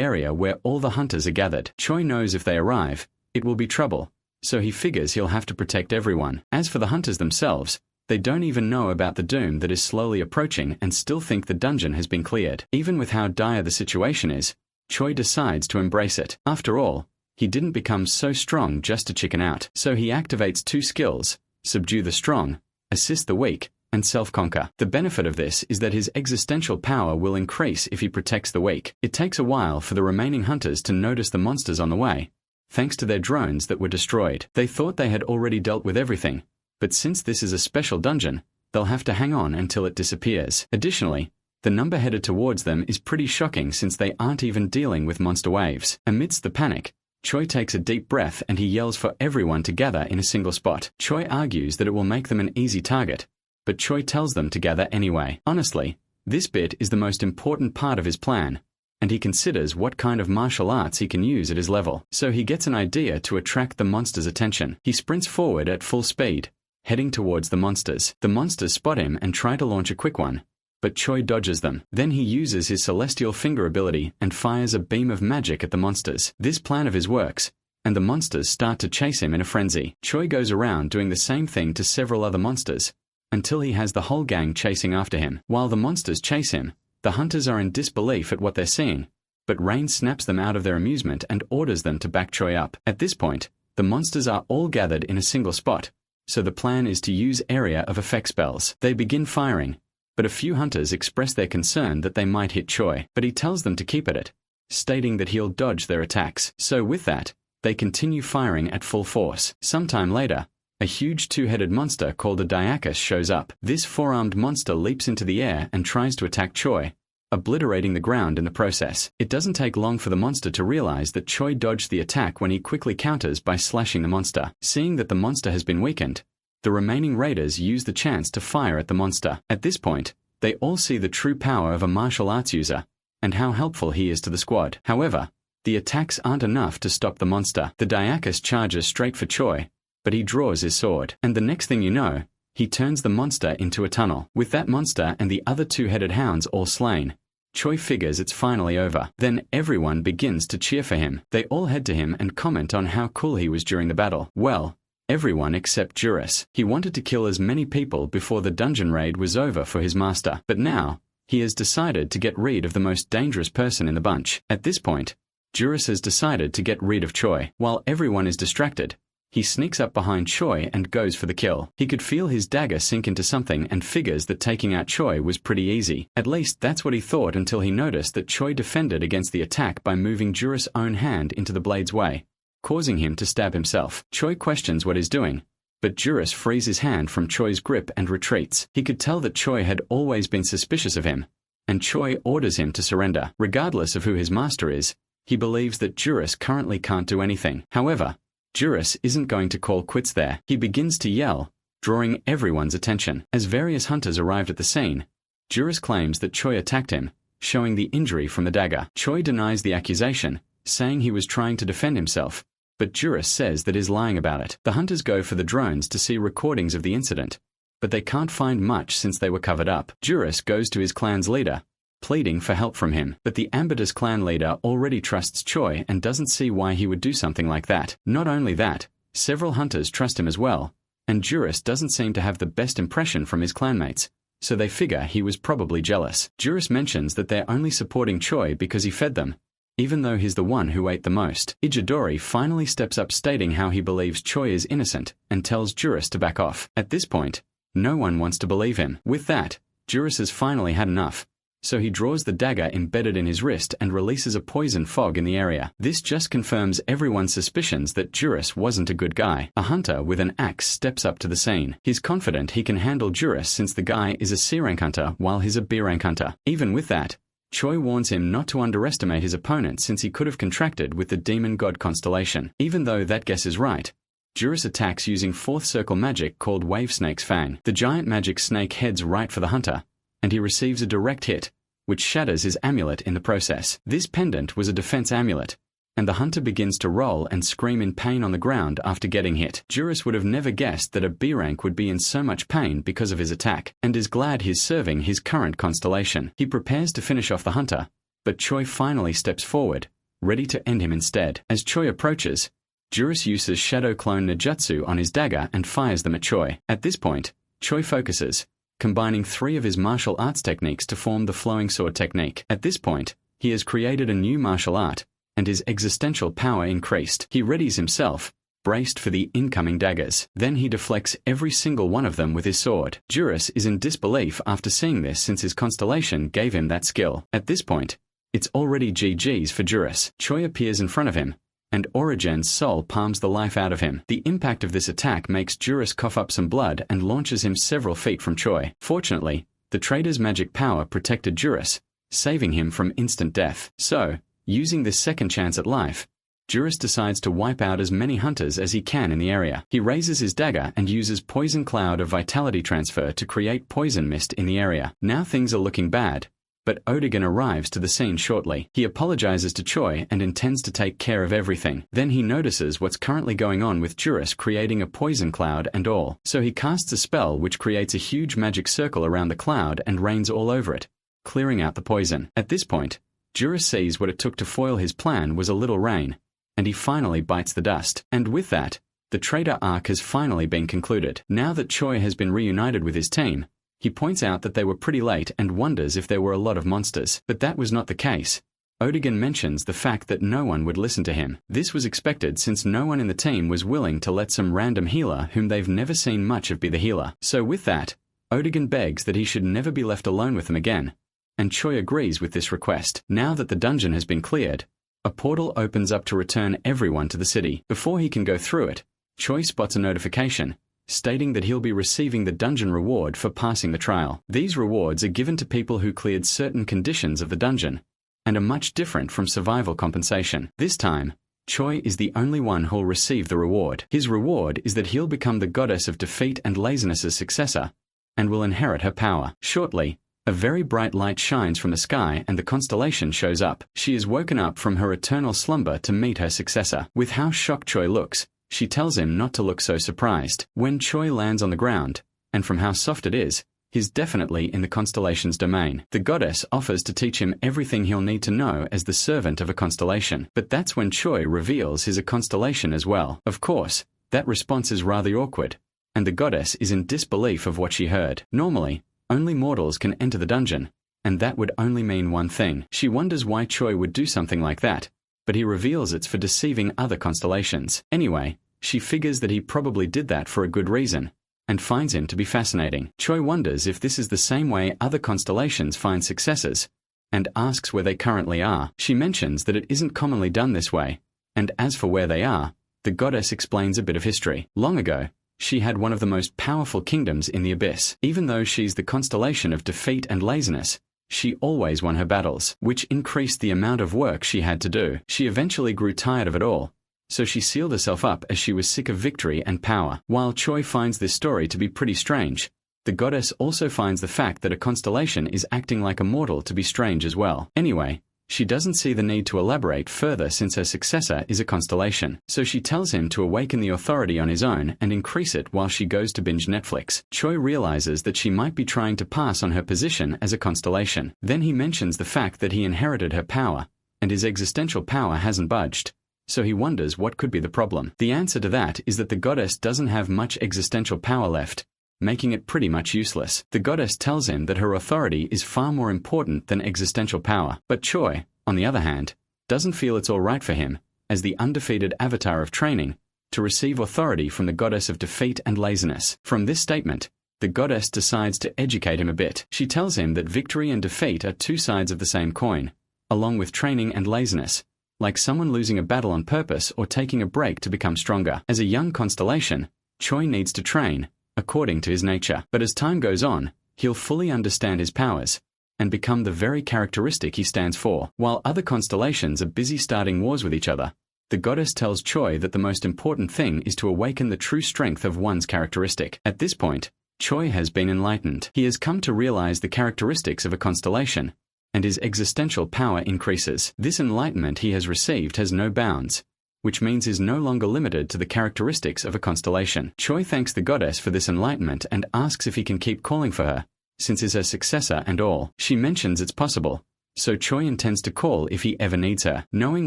area where all the hunters are gathered. Choi knows if they arrive, it will be trouble, so he figures he'll have to protect everyone. As for the hunters themselves, they don't even know about the doom that is slowly approaching and still think the dungeon has been cleared. Even with how dire the situation is, Choi decides to embrace it. After all, he didn't become so strong just to chicken out. So he activates 2 skills: subdue the strong, assist the weak, and self-conquer. The benefit of this is that his existential power will increase if he protects the weak. It takes a while for the remaining hunters to notice the monsters on the way, thanks to their drones that were destroyed. They thought they had already dealt with everything, but since this is a special dungeon, they'll have to hang on until it disappears. Additionally, the number headed towards them is pretty shocking since they aren't even dealing with monster waves. Amidst the panic, Choi takes a deep breath and he yells for everyone to gather in a single spot. Choi argues that it will make them an easy target, but Choi tells them to gather anyway. Honestly, this bit is the most important part of his plan, and he considers what kind of martial arts he can use at his level. So he gets an idea to attract the monsters' attention. He sprints forward at full speed, heading towards the monsters. The monsters spot him and try to launch a quick one, but Choi dodges them. Then he uses his celestial finger ability and fires a beam of magic at the monsters. This plan of his works, and the monsters start to chase him in a frenzy. Choi goes around doing the same thing to several other monsters, until he has the whole gang chasing after him. While the monsters chase him, the hunters are in disbelief at what they're seeing, but Rain snaps them out of their amusement and orders them to back Choi up. At this point, the monsters are all gathered in a single spot, so the plan is to use area of effect spells. They begin firing, but a few hunters express their concern that they might hit Choi, but he tells them to keep at it, stating that he'll dodge their attacks. So with that, they continue firing at full force. Sometime later, a huge 2-headed monster called a Diacus shows up. This 4-armed monster leaps into the air and tries to attack Choi, obliterating the ground in the process. It doesn't take long for the monster to realize that Choi dodged the attack when he quickly counters by slashing the monster. Seeing that the monster has been weakened, the remaining raiders use the chance to fire at the monster. At this point, they all see the true power of a martial arts user, and how helpful he is to the squad. However, the attacks aren't enough to stop the monster. The Diacus charges straight for Choi, but he draws his sword, and the next thing you know, he turns the monster into a tunnel. With that monster and the other 2-headed hounds all slain, Choi figures it's finally over. Then everyone begins to cheer for him. They all head to him and comment on how cool he was during the battle. Well, everyone except Juris. He wanted to kill as many people before the dungeon raid was over for his master, but now, he has decided to get rid of the most dangerous person in the bunch. At this point, Juris has decided to get rid of Choi. While everyone is distracted, he sneaks up behind Choi and goes for the kill. He could feel his dagger sink into something and figures that taking out Choi was pretty easy. At least that's what he thought until he noticed that Choi defended against the attack by moving Juris' own hand into the blade's way, causing him to stab himself. Choi questions what he's doing, but Juris frees his hand from Choi's grip and retreats. He could tell that Choi had always been suspicious of him, and Choi orders him to surrender. Regardless of who his master is, he believes that Juris currently can't do anything. However, Juris isn't going to call quits there. He begins to yell, drawing everyone's attention. As various hunters arrived at the scene, Juris claims that Choi attacked him, showing the injury from the dagger. Choi denies the accusation, saying he was trying to defend himself, but Juris says that he's lying about it. The hunters go for the drones to see recordings of the incident, but they can't find much since they were covered up. Juris goes to his clan's leader, pleading for help from him, but the Ambitus clan leader already trusts Choi and doesn't see why he would do something like that. Not only that, several hunters trust him as well, and Juris doesn't seem to have the best impression from his clanmates, so they figure he was probably jealous. Juris mentions that they're only supporting Choi because he fed them, even though he's the one who ate the most. Itadori finally steps up stating how he believes Choi is innocent and tells Juris to back off. At this point, no one wants to believe him. With that, Juris has finally had enough, so he draws the dagger embedded in his wrist and releases a poison fog in the area. This just confirms everyone's suspicions that Juris wasn't a good guy. A hunter with an axe steps up to the scene. He's confident he can handle Juris since the guy is a C-rank hunter while he's a B-rank hunter. Even with that, Choi warns him not to underestimate his opponent since he could have contracted with the demon god constellation. Even though that guess is right, Juris attacks using 4th circle magic called Wave Snake's Fang. The giant magic snake heads right for the hunter, and he receives a direct hit, which shatters his amulet in the process. This pendant was a defense amulet, and the hunter begins to roll and scream in pain on the ground after getting hit. Juris would have never guessed that a B rank would be in so much pain because of his attack, and is glad he's serving his current constellation. He prepares to finish off the hunter, but Choi finally steps forward, ready to end him instead. As Choi approaches, Juris uses Shadow Clone Ninjutsu on his dagger and fires them at Choi. At this point, Choi focuses, combining 3 of his martial arts techniques to form the flowing sword technique. At this point, he has created a new martial art, and his existential power increased. He readies himself, braced for the incoming daggers. Then he deflects every single one of them with his sword. Juris is in disbelief after seeing this since his constellation gave him that skill. At this point, it's already GG's for Juris. Choi appears in front of him, and Origen's soul palms the life out of him. The impact of this attack makes Juris cough up some blood and launches him several feet from Choi. Fortunately, the trader's magic power protected Juris, saving him from instant death. So, using this second chance at life, Juris decides to wipe out as many hunters as he can in the area. He raises his dagger and uses Poison Cloud of Vitality Transfer to create poison mist in the area. Now things are looking bad, but Odigan arrives to the scene shortly. He apologizes to Choi and intends to take care of everything. Then he notices what's currently going on with Juris creating a poison cloud and all. So he casts a spell which creates a huge magic circle around the cloud and rains all over it, clearing out the poison. At this point, Juris sees what it took to foil his plan was a little rain, and he finally bites the dust. And with that, the trader arc has finally been concluded. Now that Choi has been reunited with his team, he points out that they were pretty late and wonders if there were a lot of monsters. But that was not the case. Odigan mentions the fact that no one would listen to him. This was expected since no one in the team was willing to let some random healer whom they've never seen much of be the healer. So with that, Odigan begs that he should never be left alone with them again, and Choi agrees with this request. Now that the dungeon has been cleared, a portal opens up to return everyone to the city. Before he can go through it, Choi spots a notification stating that he'll be receiving the dungeon reward for passing the trial. These rewards are given to people who cleared certain conditions of the dungeon, and are much different from survival compensation. This time, Choi is the only one who'll receive the reward. His reward is that he'll become the goddess of defeat and laziness's successor, and will inherit her power. Shortly, a very bright light shines from the sky and the constellation shows up. She is woken up from her eternal slumber to meet her successor. With how shocked Choi looks, she tells him not to look so surprised. When Choi lands on the ground, and from how soft it is, he's definitely in the constellation's domain. The goddess offers to teach him everything he'll need to know as the servant of a constellation. But that's when Choi reveals he's a constellation as well. Of course, that response is rather awkward, and the goddess is in disbelief of what she heard. Normally, only mortals can enter the dungeon, and that would only mean one thing. She wonders why Choi would do something like that, but he reveals it's for deceiving other constellations. Anyway, she figures that he probably did that for a good reason, and finds him to be fascinating. Choi wonders if this is the same way other constellations find successors, and asks where they currently are. She mentions that it isn't commonly done this way, and as for where they are, the goddess explains a bit of history. Long ago, she had one of the most powerful kingdoms in the abyss. Even though she's the constellation of defeat and laziness, she always won her battles, which increased the amount of work she had to do. She eventually grew tired of it all, so she sealed herself up as she was sick of victory and power. While Choi finds this story to be pretty strange, the goddess also finds the fact that a constellation is acting like a mortal to be strange as well. Anyway, she doesn't see the need to elaborate further since her successor is a constellation, so she tells him to awaken the authority on his own and increase it while she goes to binge Netflix. Choi realizes that she might be trying to pass on her position as a constellation. Then he mentions the fact that he inherited her power, and his existential power hasn't budged, so he wonders what could be the problem. The answer to that is that the goddess doesn't have much existential power left, making it pretty much useless. The goddess tells him that her authority is far more important than existential power. But Choi, on the other hand, doesn't feel it's alright for him, as the undefeated avatar of training, to receive authority from the goddess of defeat and laziness. From this statement, the goddess decides to educate him a bit. She tells him that victory and defeat are two sides of the same coin, along with training and laziness, like someone losing a battle on purpose or taking a break to become stronger. As a young constellation, Choi needs to train, according to his nature. But as time goes on, he'll fully understand his powers, and become the very characteristic he stands for. While other constellations are busy starting wars with each other, the goddess tells Choi that the most important thing is to awaken the true strength of one's characteristic. At this point, Choi has been enlightened. He has come to realize the characteristics of a constellation, and his existential power increases. This enlightenment he has received has no bounds, which means is no longer limited to the characteristics of a constellation. Choi thanks the goddess for this enlightenment and asks if he can keep calling for her, since he's her successor and all. She mentions it's possible, so Choi intends to call if he ever needs her. Knowing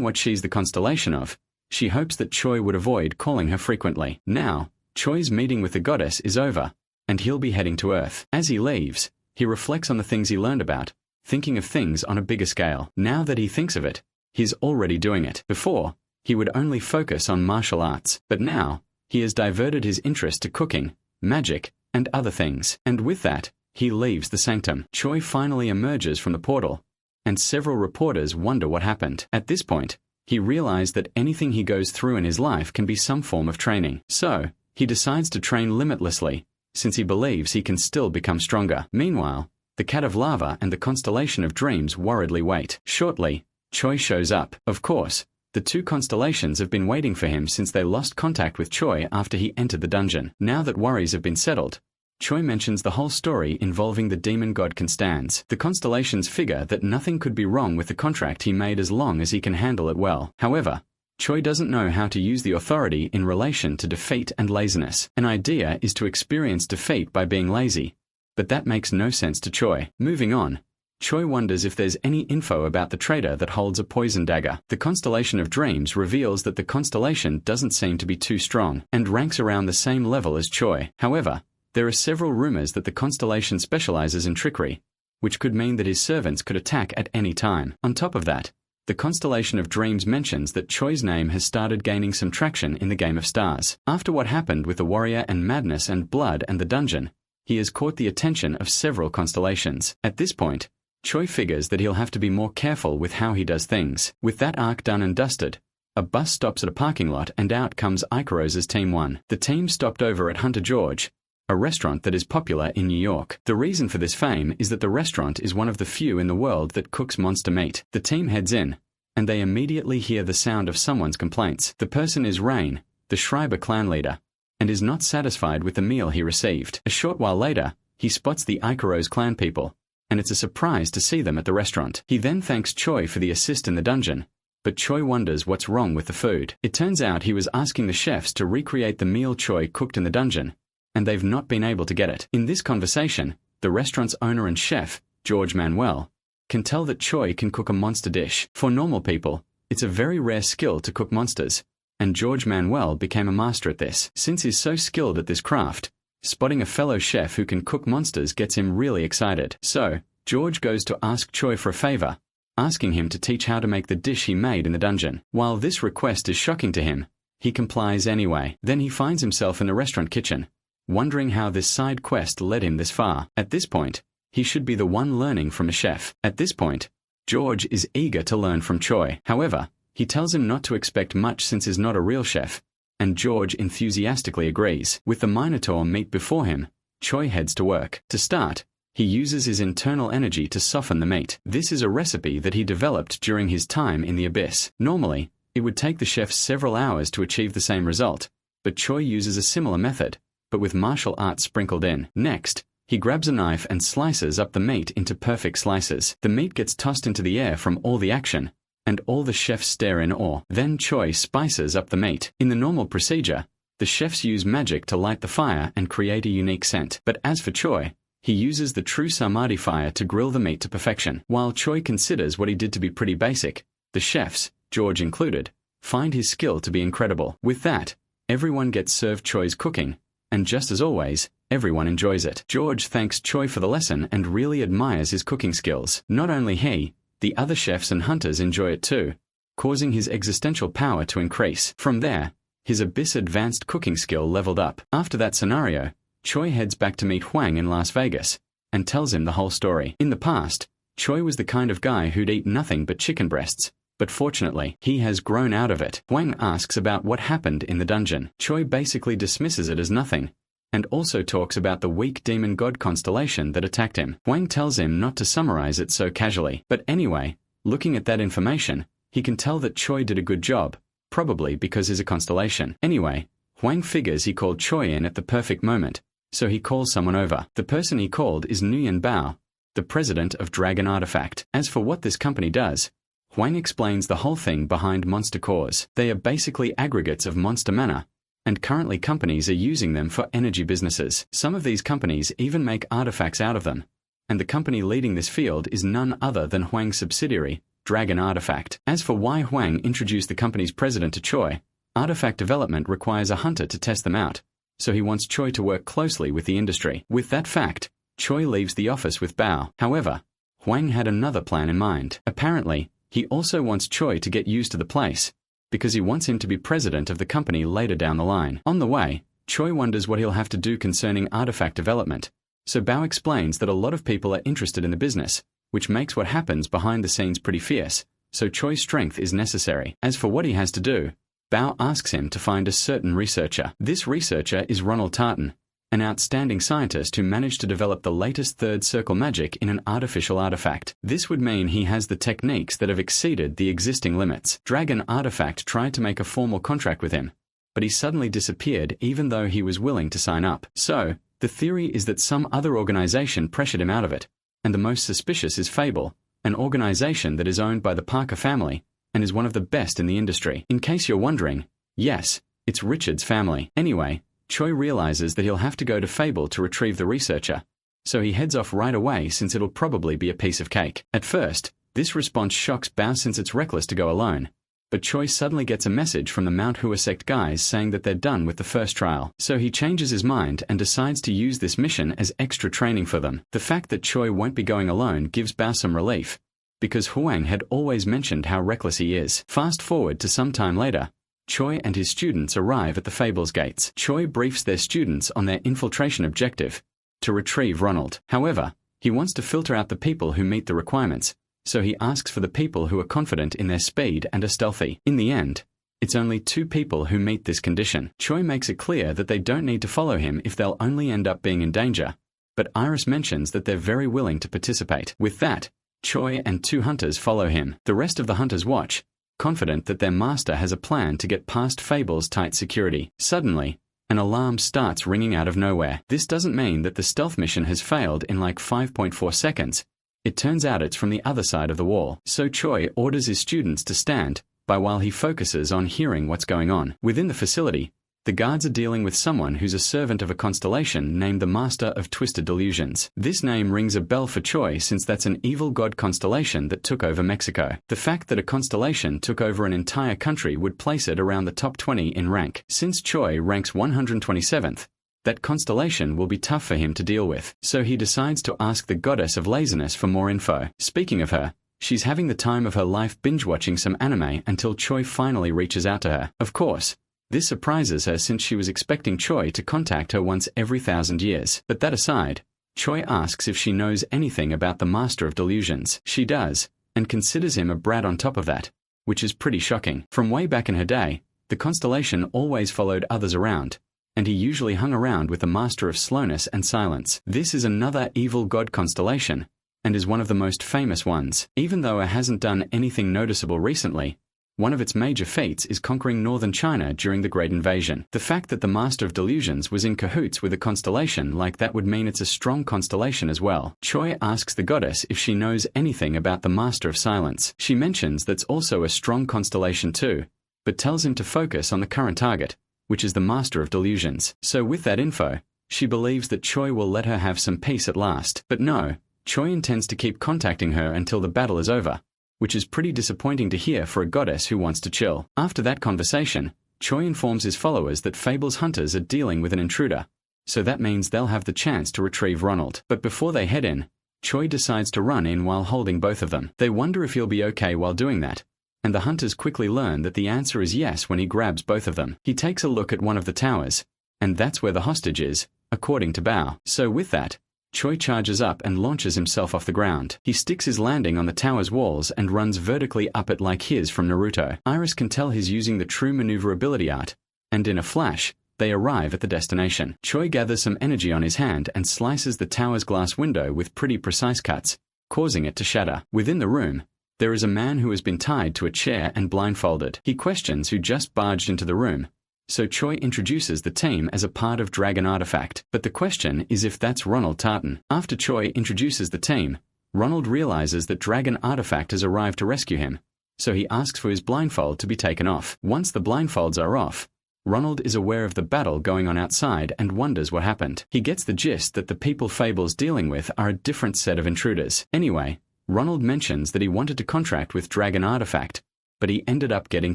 what she's the constellation of, she hopes that Choi would avoid calling her frequently. Now, Choi's meeting with the goddess is over, and he'll be heading to Earth. As he leaves, he reflects on the things he learned about, thinking of things on a bigger scale. Now that he thinks of it, he's already doing it. Before, he would only focus on martial arts, but now, he has diverted his interest to cooking, magic, and other things. And with that, he leaves the sanctum. Choi finally emerges from the portal, and several reporters wonder what happened. At this point, he realized that anything he goes through in his life can be some form of training. So, he decides to train limitlessly, since he believes he can still become stronger. Meanwhile, the Cat of Lava and the Constellation of Dreams worriedly wait. Shortly, Choi shows up. Of course, the two constellations have been waiting for him since they lost contact with Choi after he entered the dungeon. Now that worries have been settled, Choi mentions the whole story involving the demon god Constans. The constellations figure that nothing could be wrong with the contract he made as long as he can handle it well. However, Choi doesn't know how to use the authority in relation to defeat and laziness. An idea is to experience defeat by being lazy, but that makes no sense to Choi. Moving on, Choi wonders if there's any info about the trader that holds a poison dagger. The Constellation of Dreams reveals that the constellation doesn't seem to be too strong, and ranks around the same level as Choi. However, there are several rumors that the constellation specializes in trickery, which could mean that his servants could attack at any time. On top of that, the Constellation of Dreams mentions that Choi's name has started gaining some traction in the Game of Stars. After what happened with the warrior and madness and blood and the dungeon, he has caught the attention of several constellations. At this point, Choi figures that he'll have to be more careful with how he does things. With that arc done and dusted, a bus stops at a parking lot and out comes Ikerose's Team 1. The team stopped over at Hunter George, a restaurant that is popular in New York. The reason for this fame is that the restaurant is one of the few in the world that cooks monster meat. The team heads in, and they immediately hear the sound of someone's complaints. The person is Rain, the Schreiber clan leader, and is not satisfied with the meal he received. A short while later, he spots the Ikerose clan people, and it's a surprise to see them at the restaurant. He then thanks Choi for the assist in the dungeon, but Choi wonders what's wrong with the food. It turns out he was asking the chefs to recreate the meal Choi cooked in the dungeon, and they've not been able to get it. In this conversation, the restaurant's owner and chef, George Manuel, can tell that Choi can cook a monster dish. For normal people, it's a very rare skill to cook monsters, and George Manuel became a master at this. Since he's so skilled at this craft, spotting a fellow chef who can cook monsters gets him really excited. So, George goes to ask Choi for a favor, asking him to teach how to make the dish he made in the dungeon. While this request is shocking to him, he complies anyway. Then he finds himself in the restaurant kitchen, wondering how this side quest led him this far. At this point, he should be the one learning from a chef. At this point, George is eager to learn from Choi. However, he tells him not to expect much since he's not a real chef, and George enthusiastically agrees. With the Minotaur meat before him, Choi heads to work. To start, he uses his internal energy to soften the meat. This is a recipe that he developed during his time in the Abyss. Normally, it would take the chef several hours to achieve the same result, but Choi uses a similar method, but with martial arts sprinkled in. Next, he grabs a knife and slices up the meat into perfect slices. The meat gets tossed into the air from all the action, and all the chefs stare in awe. Then Choi spices up the meat. In the normal procedure, the chefs use magic to light the fire and create a unique scent. But as for Choi, he uses the true Samadhi fire to grill the meat to perfection. While Choi considers what he did to be pretty basic, the chefs, George included, find his skill to be incredible. With that, everyone gets served Choi's cooking, and just as always, everyone enjoys it. George thanks Choi for the lesson and really admires his cooking skills. Not only he, the other chefs and hunters enjoy it too, causing his existential power to increase. From there, his Abyss advanced cooking skill leveled up. After that scenario, Choi heads back to meet Hwang in Las Vegas, and tells him the whole story. In the past, Choi was the kind of guy who'd eat nothing but chicken breasts, but fortunately, he has grown out of it. Hwang asks about what happened in the dungeon. Choi basically dismisses it as nothing, and also talks about the weak demon god constellation that attacked him. Hwang tells him not to summarize it so casually. But anyway, looking at that information, he can tell that Choi did a good job, probably because he's a constellation. Anyway, Hwang figures he called Choi in at the perfect moment, so he calls someone over. The person he called is Nguyen Bao, the the president of Dragon Artifact. As for what this company does, Huang explains the whole thing behind monster cores. They are basically aggregates of monster mana, and currently companies are using them for energy businesses. Some of these companies even make artifacts out of them, and the company leading this field is none other than Huang's subsidiary, Dragon Artifact. As for why Huang introduced the company's president to Choi, artifact development requires a hunter to test them out, so he wants Choi to work closely with the industry. With that fact, Choi leaves the office with Bao. However, Huang had another plan in mind. Apparently, he also wants Choi to get used to the place, because he wants him to be president of the company later down the line. On the way, Choi wonders what he'll have to do concerning artifact development, so Bao explains that a lot of people are interested in the business, which makes what happens behind the scenes pretty fierce, so Choi's strength is necessary. As for what he has to do, Bao asks him to find a certain researcher. This researcher is Ronald Tartan, an outstanding scientist who managed to develop the latest third circle magic in an artificial artifact. This would mean he has the techniques that have exceeded the existing limits. Dragon Artifact tried to make a formal contract with him, but he suddenly disappeared even though he was willing to sign up. So, the theory is that some other organization pressured him out of it, and the most suspicious is Fable, an organization that is owned by the Parker family and is one of the best in the industry. In case you're wondering, yes, it's Richard's family. Anyway, Choi realizes that he'll have to go to Fable to retrieve the researcher, so he heads off right away since it'll probably be a piece of cake. At first, this response shocks Bao since it's reckless to go alone, but Choi suddenly gets a message from the Manhwa sect guys saying that they're done with the first trial, so he changes his mind and decides to use this mission as extra training for them. The fact that Choi won't be going alone gives Bao some relief, because Huang had always mentioned how reckless he is. Fast forward to some time later, Choi and his students arrive at the Fables gates. Choi briefs their students on their infiltration objective, to retrieve Ronald. However, he wants to filter out the people who meet the requirements, so he asks for the people who are confident in their speed and are stealthy. In the end, it's only 2 people who meet this condition. Choi makes it clear that they don't need to follow him if they'll only end up being in danger, but Iris mentions that they're very willing to participate. With that, Choi and 2 hunters follow him. The rest of the hunters watch, confident that their master has a plan to get past Fable's tight security. Suddenly, an alarm starts ringing out of nowhere. This doesn't mean that the stealth mission has failed in like 5.4 seconds. It turns out it's from the other side of the wall. So Choi orders his students to stand by while he focuses on hearing what's going on. Within the facility, the guards are dealing with someone who's a servant of a constellation named the Master of Twisted Delusions. This name rings a bell for Choi since that's an evil god constellation that took over Mexico. The fact that a constellation took over an entire country would place it around the top 20 in rank. Since Choi ranks 127th, that constellation will be tough for him to deal with, so he decides to ask the goddess of laziness for more info. Speaking of her, she's having the time of her life binge-watching some anime until Choi finally reaches out to her. Of course, this surprises her since she was expecting Choi to contact her once every 1,000 years. But that aside, Choi asks if she knows anything about the Master of Delusions. She does, and considers him a brat on top of that, which is pretty shocking. From way back in her day, the constellation always followed others around, and he usually hung around with the Master of Slowness and Silence. This is another evil god constellation, and is one of the most famous ones. Even though it hasn't done anything noticeable recently, one of its major feats is conquering northern China during the Great Invasion. The fact that the Master of Delusions was in cahoots with a constellation like that would mean it's a strong constellation as well. Choi asks the goddess if she knows anything about the Master of Silence. She mentions that's also a strong constellation too, but tells him to focus on the current target, which is the Master of Delusions. So with that info, she believes that Choi will let her have some peace at last. But no, Choi intends to keep contacting her until the battle is over, which is pretty disappointing to hear for a goddess who wants to chill. After that conversation, Choi informs his followers that Fable's hunters are dealing with an intruder, so that means they'll have the chance to retrieve Ronald. But before they head in, Choi decides to run in while holding both of them. They wonder if he'll be okay while doing that, and the hunters quickly learn that the answer is yes when he grabs both of them. He takes a look at one of the towers, and that's where the hostage is, according to Bao. So with that, Choi charges up and launches himself off the ground. He sticks his landing on the tower's walls and runs vertically up it like his from Naruto. Iris can tell he's using the true maneuverability art, and in a flash, they arrive at the destination. Choi gathers some energy on his hand and slices the tower's glass window with pretty precise cuts, causing it to shatter. Within the room, there is a man who has been tied to a chair and blindfolded. He questions who just barged into the room, so Choi introduces the team as a part of Dragon Artifact. But the question is if that's Ronald Tartan. After Choi introduces the team, Ronald realizes that Dragon Artifact has arrived to rescue him, so he asks for his blindfold to be taken off. Once the blindfolds are off, Ronald is aware of the battle going on outside and wonders what happened. He gets the gist that the people Fable's dealing with are a different set of intruders. Anyway, Ronald mentions that he wanted to contract with Dragon Artifact, but he ended up getting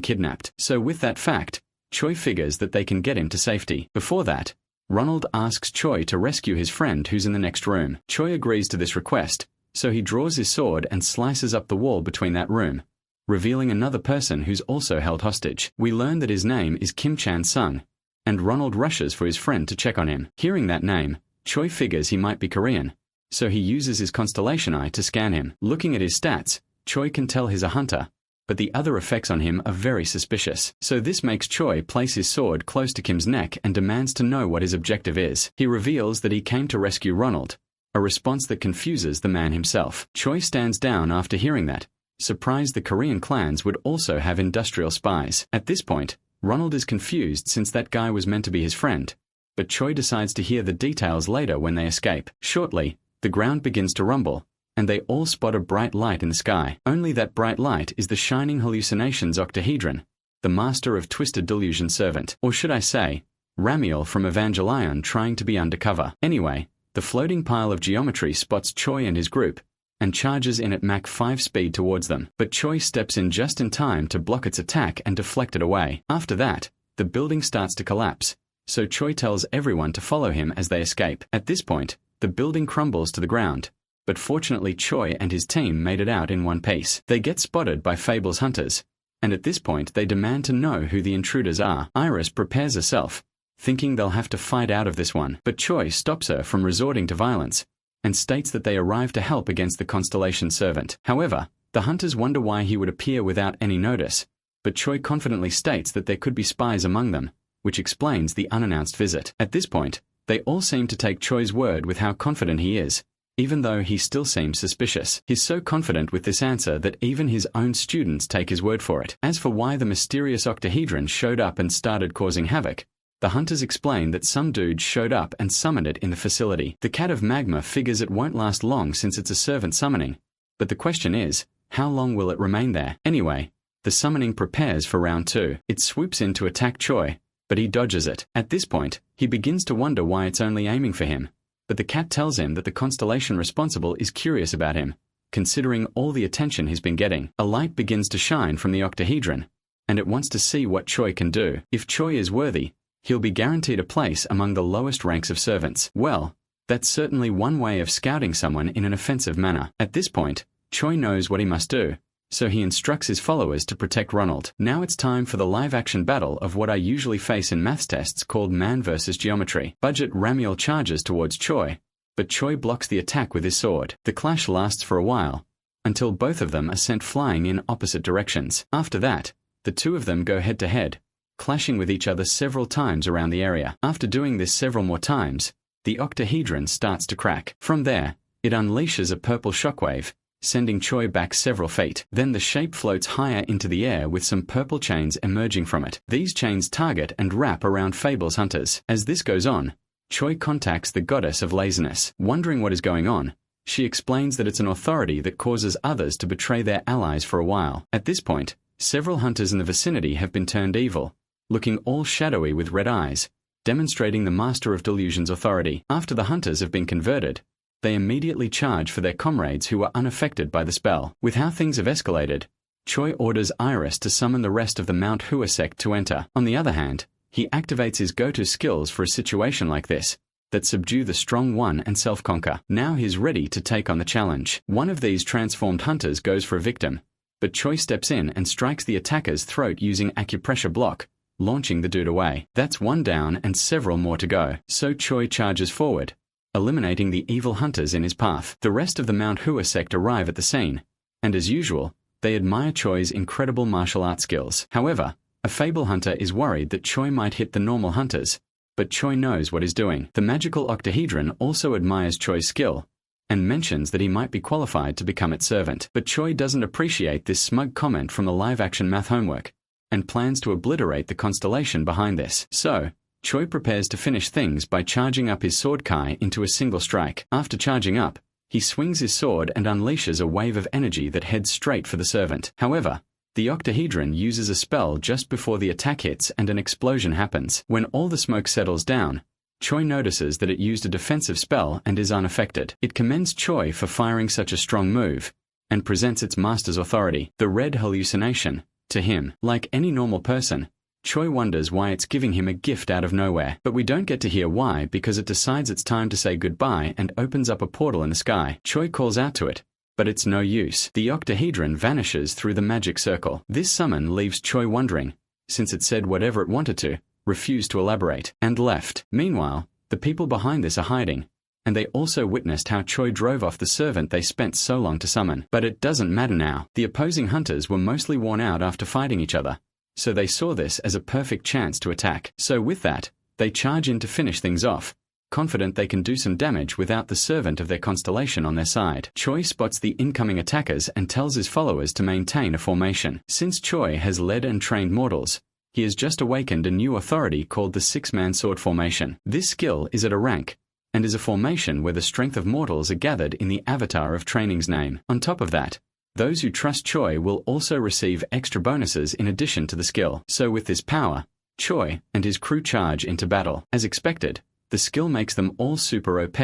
kidnapped. So with that fact, Choi figures that they can get him to safety. Before that, Ronald asks Choi to rescue his friend who's in the next room. Choi agrees to this request, so he draws his sword and slices up the wall between that room, revealing another person who's also held hostage. We learn that his name is Kim Chan-sung, and Ronald rushes for his friend to check on him. Hearing that name, Choi figures he might be Korean, so he uses his constellation eye to scan him. Looking at his stats, Choi can tell he's a hunter, but the other effects on him are very suspicious. So this makes Choi place his sword close to Kim's neck and demands to know what his objective is. He reveals that he came to rescue Ronald, a response that confuses the man himself. Choi stands down after hearing that, surprised the Korean clans would also have industrial spies. At this point, Ronald is confused since that guy was meant to be his friend, but Choi decides to hear the details later when they escape. Shortly, the ground begins to rumble, and they all spot a bright light in the sky. Only that bright light is the Shining Hallucinations octahedron, the master of Twisted Delusion servant. Or should I say, Ramiel from Evangelion trying to be undercover. Anyway, the floating pile of geometry spots Choi and his group, and charges in at Mach 5 speed towards them. But Choi steps in just in time to block its attack and deflect it away. After that, the building starts to collapse, so Choi tells everyone to follow him as they escape. At this point, the building crumbles to the ground, but fortunately Choi and his team made it out in one piece. They get spotted by Fable's hunters, and at this point they demand to know who the intruders are. Iris prepares herself, thinking they'll have to fight out of this one, but Choi stops her from resorting to violence, and states that they arrived to help against the Constellation Servant. However, the hunters wonder why he would appear without any notice, but Choi confidently states that there could be spies among them, which explains the unannounced visit. At this point, they all seem to take Choi's word with how confident he is, even though he still seems suspicious. He's so confident with this answer that even his own students take his word for it. As for why the mysterious octahedron showed up and started causing havoc, the hunters explain that some dude showed up and summoned it in the facility. The Cat of Magma figures it won't last long since it's a servant summoning, but the question is, how long will it remain there? Anyway, the summoning prepares for round 2. It swoops in to attack Choi, but he dodges it. At this point, he begins to wonder why it's only aiming for him, but the cat tells him that the constellation responsible is curious about him, considering all the attention he's been getting. A light begins to shine from the octahedron, and it wants to see what Choi can do. If Choi is worthy, he'll be guaranteed a place among the lowest ranks of servants. Well, that's certainly one way of scouting someone in an offensive manner. At this point, Choi knows what he must do, so he instructs his followers to protect Ronald. Now it's time for the live-action battle of what I usually face in maths tests called man versus geometry. Budget Ramiel charges towards Choi, but Choi blocks the attack with his sword. The clash lasts for a while, until both of them are sent flying in opposite directions. After that, the two of them go head-to-head, clashing with each other several times around the area. After doing this several more times, the octahedron starts to crack. From there, it unleashes a purple shockwave, sending Choi back several feet. Then the shape floats higher into the air with some purple chains emerging from it. These chains target and wrap around Fable's hunters. As this goes on, Choi contacts the goddess of laziness. Wondering what is going on, she explains that it's an authority that causes others to betray their allies for a while. At this point, several hunters in the vicinity have been turned evil, looking all shadowy with red eyes, demonstrating the Master of Delusion's authority. After the hunters have been converted, they immediately charge for their comrades who were unaffected by the spell. With how things have escalated, Choi orders Iris to summon the rest of the Mount Hua sect to enter. On the other hand, he activates his go-to skills for a situation like this, that subdue the strong one and self-conquer. Now he's ready to take on the challenge. One of these transformed hunters goes for a victim, but Choi steps in and strikes the attacker's throat using acupressure block, launching the dude away. That's one down and several more to go. So Choi charges forward, eliminating the evil hunters in his path. The rest of the Mount Hua sect arrive at the scene, and as usual, they admire Choi's incredible martial arts skills. However, a Fable hunter is worried that Choi might hit the normal hunters, but Choi knows what he's doing. The magical octahedron also admires Choi's skill, and mentions that he might be qualified to become its servant. But Choi doesn't appreciate this smug comment from the live-action math homework, and plans to obliterate the constellation behind this. So, Choi prepares to finish things by charging up his sword kai into a single strike. After charging up, He swings his sword and unleashes a wave of energy that heads straight for the servant. However, the octahedron uses a spell just before the attack hits and an explosion happens. When all the smoke settles down, Choi notices that it used a defensive spell and is unaffected. It commends Choi for firing such a strong move, and presents its master's authority, the red hallucination, to him. Like any normal person, Choi wonders why it's giving him a gift out of nowhere, but we don't get to hear why because it decides it's time to say goodbye and opens up a portal in the sky. Choi calls out to it, but it's no use. The octahedron vanishes through the magic circle. This summon leaves Choi wondering, since it said whatever it wanted to, refused to elaborate, and left. Meanwhile, the people behind this are hiding, and they also witnessed how Choi drove off the servant they spent so long to summon. But it doesn't matter now. The opposing hunters were mostly worn out after fighting each other, so they saw this as a perfect chance to attack. So with that, they charge in to finish things off, confident they can do some damage without the servant of their constellation on their side. Choi spots the incoming attackers and tells his followers to maintain a formation. Since Choi has led and trained mortals, he has just awakened a new authority called the six-man sword formation. This skill is at a rank, and is a formation where the strength of mortals are gathered in the avatar of training's name. On top of that, those who trust Choi will also receive extra bonuses in addition to the skill. So with this power, Choi and his crew charge into battle. As expected, the skill makes them all super OP,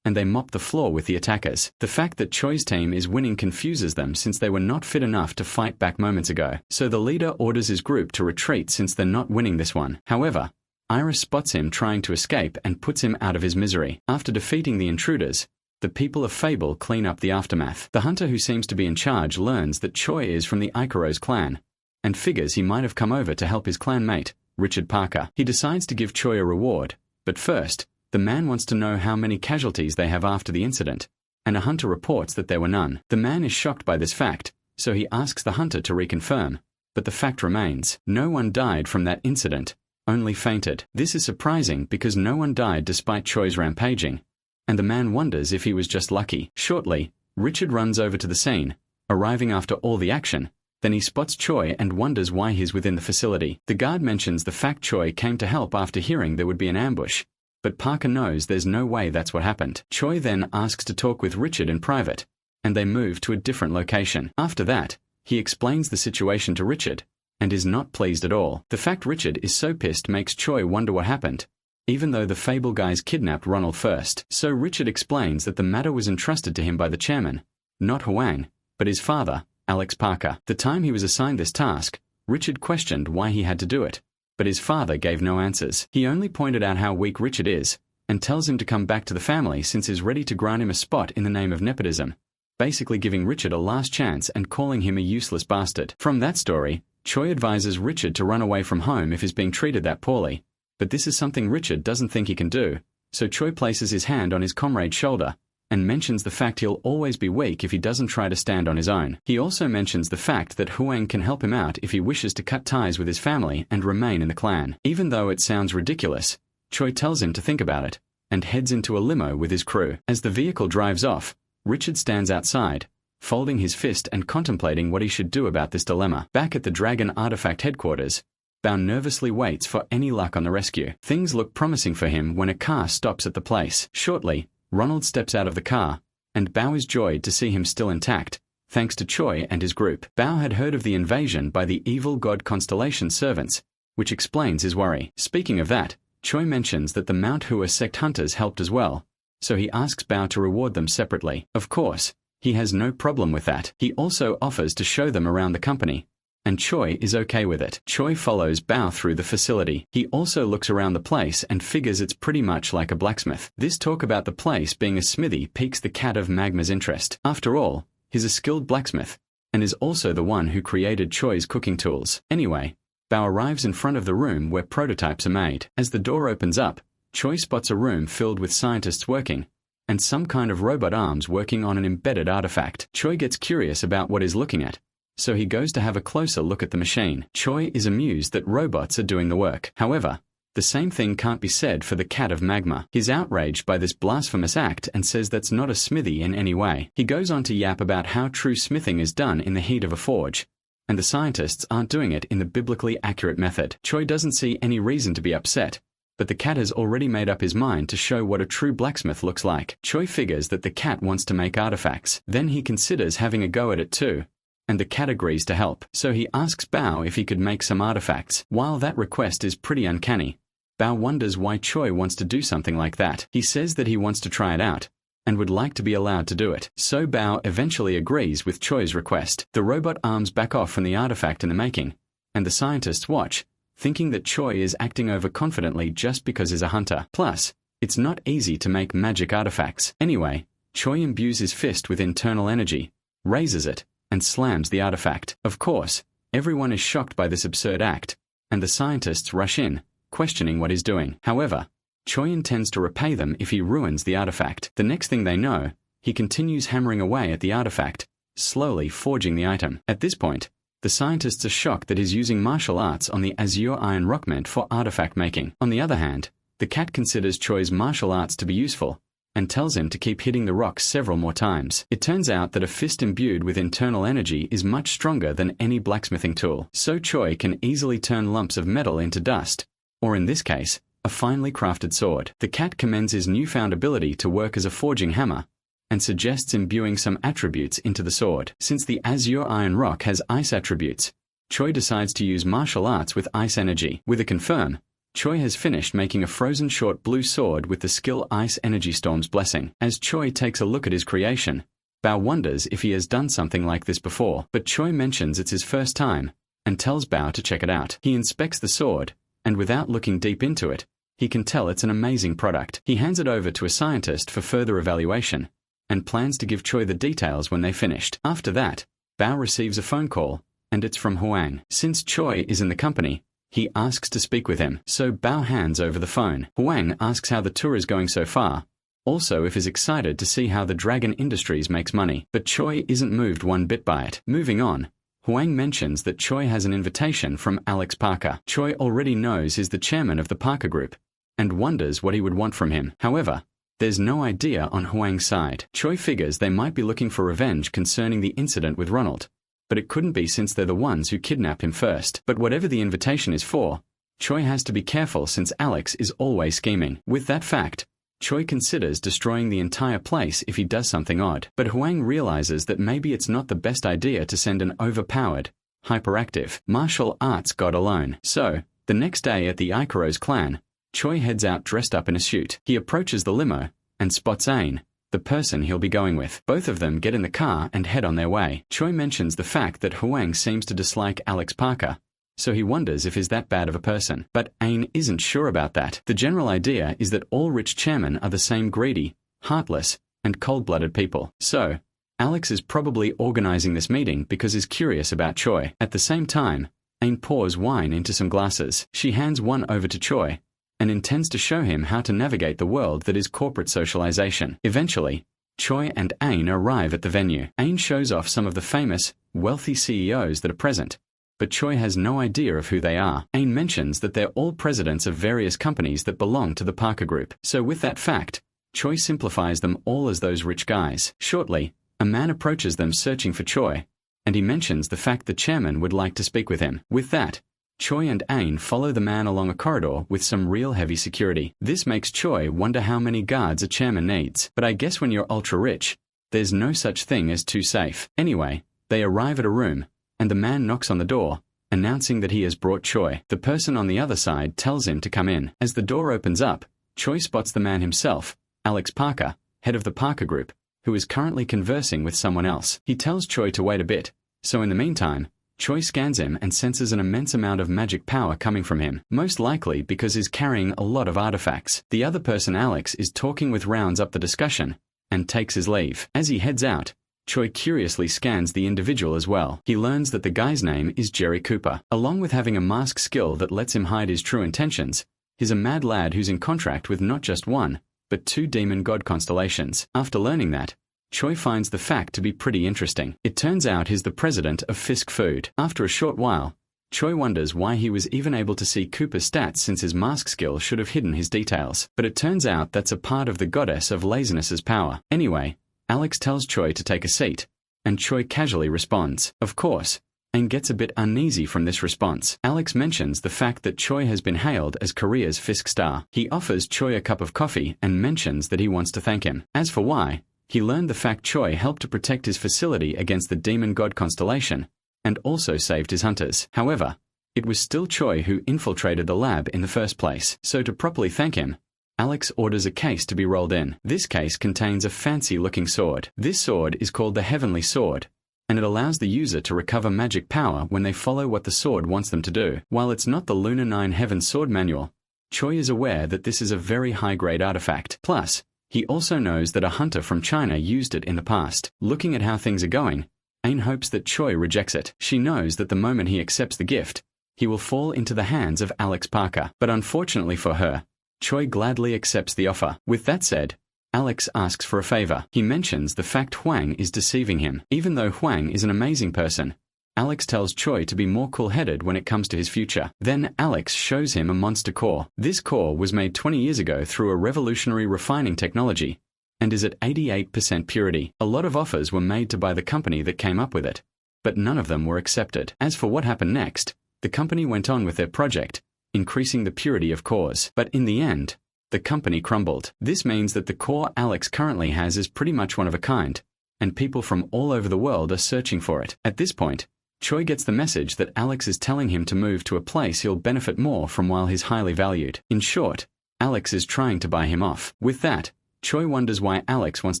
and they mop the floor with the attackers. The fact that Choi's team is winning confuses them since they were not fit enough to fight back moments ago. So the leader orders his group to retreat since they're not winning this one. However, Iris spots him trying to escape and puts him out of his misery. After defeating the intruders, the people of Fable clean up the aftermath. The hunter who seems to be in charge learns that Choi is from the Ikaros clan, and figures he might have come over to help his clanmate, Richard Parker. He decides to give Choi a reward, but first, the man wants to know how many casualties they have after the incident, and a hunter reports that there were none. The man is shocked by this fact, so he asks the hunter to reconfirm, but the fact remains. No one died from that incident, only fainted. This is surprising because no one died despite Choi's rampaging, and the man wonders if he was just lucky. Shortly, Richard runs over to the scene, arriving after all the action. Then he spots Choi and wonders why he's within the facility. The guard mentions the fact Choi came to help after hearing there would be an ambush, but Parker knows there's no way that's what happened. Choi then asks to talk with Richard in private, and they move to a different location. After that, he explains the situation to Richard, and is not pleased at all. The fact Richard is so pissed makes Choi wonder what happened, even though the Fable guys kidnapped Ronald first. So Richard explains that the matter was entrusted to him by the chairman, not Huang, but his father, Alex Parker. The time he was assigned this task, Richard questioned why he had to do it, but his father gave no answers. He only pointed out how weak Richard is, and tells him to come back to the family since he's ready to grant him a spot in the name of nepotism, basically giving Richard a last chance and calling him a useless bastard. From that story, Choi advises Richard to run away from home if he's being treated that poorly, but this is something Richard doesn't think he can do, so Choi places his hand on his comrade's shoulder, and mentions the fact he'll always be weak if he doesn't try to stand on his own. He also mentions the fact that Huang can help him out if he wishes to cut ties with his family and remain in the clan. Even though it sounds ridiculous, Choi tells him to think about it, and heads into a limo with his crew. As the vehicle drives off, Richard stands outside, folding his fist and contemplating what he should do about this dilemma. Back at the Dragon Artifact headquarters, Bao nervously waits for any luck on the rescue. Things look promising for him when a car stops at the place. Shortly, Ronald steps out of the car, and Bao is joyed to see him still intact, thanks to Choi and his group. Bao had heard of the invasion by the evil god Constellation servants, which explains his worry. Speaking of that, Choi mentions that the Mount Hua sect hunters helped as well, so he asks Bao to reward them separately. Of course, he has no problem with that. He also offers to show them around the company, and Choi is okay with it. Choi follows Bao through the facility. He also looks around the place and figures it's pretty much like a blacksmith. This talk about the place being a smithy piques the cat of Magma's interest. After all, he's a skilled blacksmith, and is also the one who created Choi's cooking tools. Anyway, Bao arrives in front of the room where prototypes are made. As the door opens up, Choi spots a room filled with scientists working, and some kind of robot arms working on an embedded artifact. Choi gets curious about what he's looking at, so he goes to have a closer look at the machine. Choi is amused that robots are doing the work. However, the same thing can't be said for the cat of Magma. He's outraged by this blasphemous act and says that's not a smithy in any way. He goes on to yap about how true smithing is done in the heat of a forge, and the scientists aren't doing it in the biblically accurate method. Choi doesn't see any reason to be upset, but the cat has already made up his mind to show what a true blacksmith looks like. Choi figures that the cat wants to make artifacts. Then he considers having a go at it too, and the cat agrees to help. So he asks Bao if he could make some artifacts. While that request is pretty uncanny, Bao wonders why Choi wants to do something like that. He says that he wants to try it out, and would like to be allowed to do it. So Bao eventually agrees with Choi's request. The robot arms back off from the artifact in the making, and the scientists watch, thinking that Choi is acting overconfidently just because he's a hunter. Plus, it's not easy to make magic artifacts. Anyway, Choi imbues his fist with internal energy, raises it, and slams the artifact. Of course, everyone is shocked by this absurd act, and the scientists rush in, questioning what he's doing. However, Choi intends to repay them if he ruins the artifact. The next thing they know, he continues hammering away at the artifact, slowly forging the item. At this point, the scientists are shocked that he's using martial arts on the azure iron rockment for artifact making. On the other hand, the cat considers Choi's martial arts to be useful, and tells him to keep hitting the rock several more times. It turns out that a fist imbued with internal energy is much stronger than any blacksmithing tool, so Choi can easily turn lumps of metal into dust, or in this case, a finely crafted sword. The cat commends his newfound ability to work as a forging hammer, and suggests imbuing some attributes into the sword. Since the azure iron rock has ice attributes, Choi decides to use martial arts with ice energy. With a confirm, Choi has finished making a frozen short blue sword with the skill Ice Energy Storm's blessing. As Choi takes a look at his creation, Bao wonders if he has done something like this before, but Choi mentions it's his first time, and tells Bao to check it out. He inspects the sword, and without looking deep into it, he can tell it's an amazing product. He hands it over to a scientist for further evaluation, and plans to give Choi the details when they finished. After that, Bao receives a phone call, and it's from Huang. Since Choi is in the company, he asks to speak with him, so Bao hands over the phone. Huang asks how the tour is going so far, also if he's excited to see how the Dragon Industries makes money, but Choi isn't moved one bit by it. Moving on, Huang mentions that Choi has an invitation from Alex Parker. Choi already knows he's the chairman of the Parker Group, and wonders what he would want from him. However, there's no idea on Huang's side. Choi figures they might be looking for revenge concerning the incident with Ronald, but it couldn't be since they're the ones who kidnapped him first. But whatever the invitation is for, Choi has to be careful since Alex is always scheming. With that fact, Choi considers destroying the entire place if he does something odd. But Huang realizes that maybe it's not the best idea to send an overpowered, hyperactive, martial arts god alone. So, the next day at the Ikaro's clan, Choi heads out dressed up in a suit. He approaches the limo, and spots Ain, the person he'll be going with. Both of them get in the car and head on their way. Choi mentions the fact that Huang seems to dislike Alex Parker, so he wonders if he's that bad of a person. But Ain isn't sure about that. The general idea is that all rich chairmen are the same greedy, heartless, and cold-blooded people. So, Alex is probably organizing this meeting because he's curious about Choi. At the same time, Ain pours wine into some glasses. She hands one over to Choi, and intends to show him how to navigate the world that is corporate socialization. Eventually, Choi and Ain arrive at the venue. Ain shows off some of the famous, wealthy CEOs that are present, but Choi has no idea of who they are. Ain mentions that they're all presidents of various companies that belong to the Parker Group. So with that fact, Choi simplifies them all as those rich guys. Shortly, a man approaches them searching for Choi, and he mentions the fact the chairman would like to speak with him. With that, Choi and Ain follow the man along a corridor with some real heavy security. This makes Choi wonder how many guards a chairman needs. But I guess when you're ultra-rich, there's no such thing as too safe. Anyway, they arrive at a room, and the man knocks on the door, announcing that he has brought Choi. The person on the other side tells him to come in. As the door opens up, Choi spots the man himself, Alex Parker, head of the Parker Group, who is currently conversing with someone else. He tells Choi to wait a bit, so in the meantime, Choi scans him and senses an immense amount of magic power coming from him, most likely because he's carrying a lot of artifacts. The other person, Alex, is talking with rounds up the discussion, and takes his leave. As he heads out, Choi curiously scans the individual as well. He learns that the guy's name is Jerry Cooper. Along with having a mask skill that lets him hide his true intentions, he's a mad lad who's in contract with not just one, but two demon god constellations. After learning that, Choi finds the fact to be pretty interesting. It turns out he's the president of Fisk Food. After a short while, Choi wonders why he was even able to see Cooper's stats since his mask skill should have hidden his details. But it turns out that's a part of the goddess of laziness's power. Anyway, Alex tells Choi to take a seat, and Choi casually responds. Of course, and gets a bit uneasy from this response. Alex mentions the fact that Choi has been hailed as Korea's Fisk star. He offers Choi a cup of coffee and mentions that he wants to thank him. As for why, he learned the fact Choi helped to protect his facility against the demon god constellation, and also saved his hunters. However, it was still Choi who infiltrated the lab in the first place, so to properly thank him, Alex orders a case to be rolled in. This case contains a fancy-looking sword. This sword is called the Heavenly Sword, and it allows the user to recover magic power when they follow what the sword wants them to do. While it's not the Lunar 9 Heaven Sword Manual, Choi is aware that this is a very high-grade artifact. Plus, he also knows that a hunter from China used it in the past. Looking at how things are going, Ain hopes that Choi rejects it. She knows that the moment he accepts the gift, he will fall into the hands of Alex Parker. But unfortunately for her, Choi gladly accepts the offer. With that said, Alex asks for a favor. He mentions the fact Huang is deceiving him. Even though Huang is an amazing person, Alex tells Choi to be more cool-headed when it comes to his future. Then Alex shows him a monster core. This core was made 20 years ago through a revolutionary refining technology and is at 88% purity. A lot of offers were made to buy the company that came up with it, but none of them were accepted. As for what happened next, the company went on with their project, increasing the purity of cores. But in the end, the company crumbled. This means that the core Alex currently has is pretty much one of a kind, and people from all over the world are searching for it. At this point, Choi gets the message that Alex is telling him to move to a place he'll benefit more from while he's highly valued. In short, Alex is trying to buy him off. With that, Choi wonders why Alex wants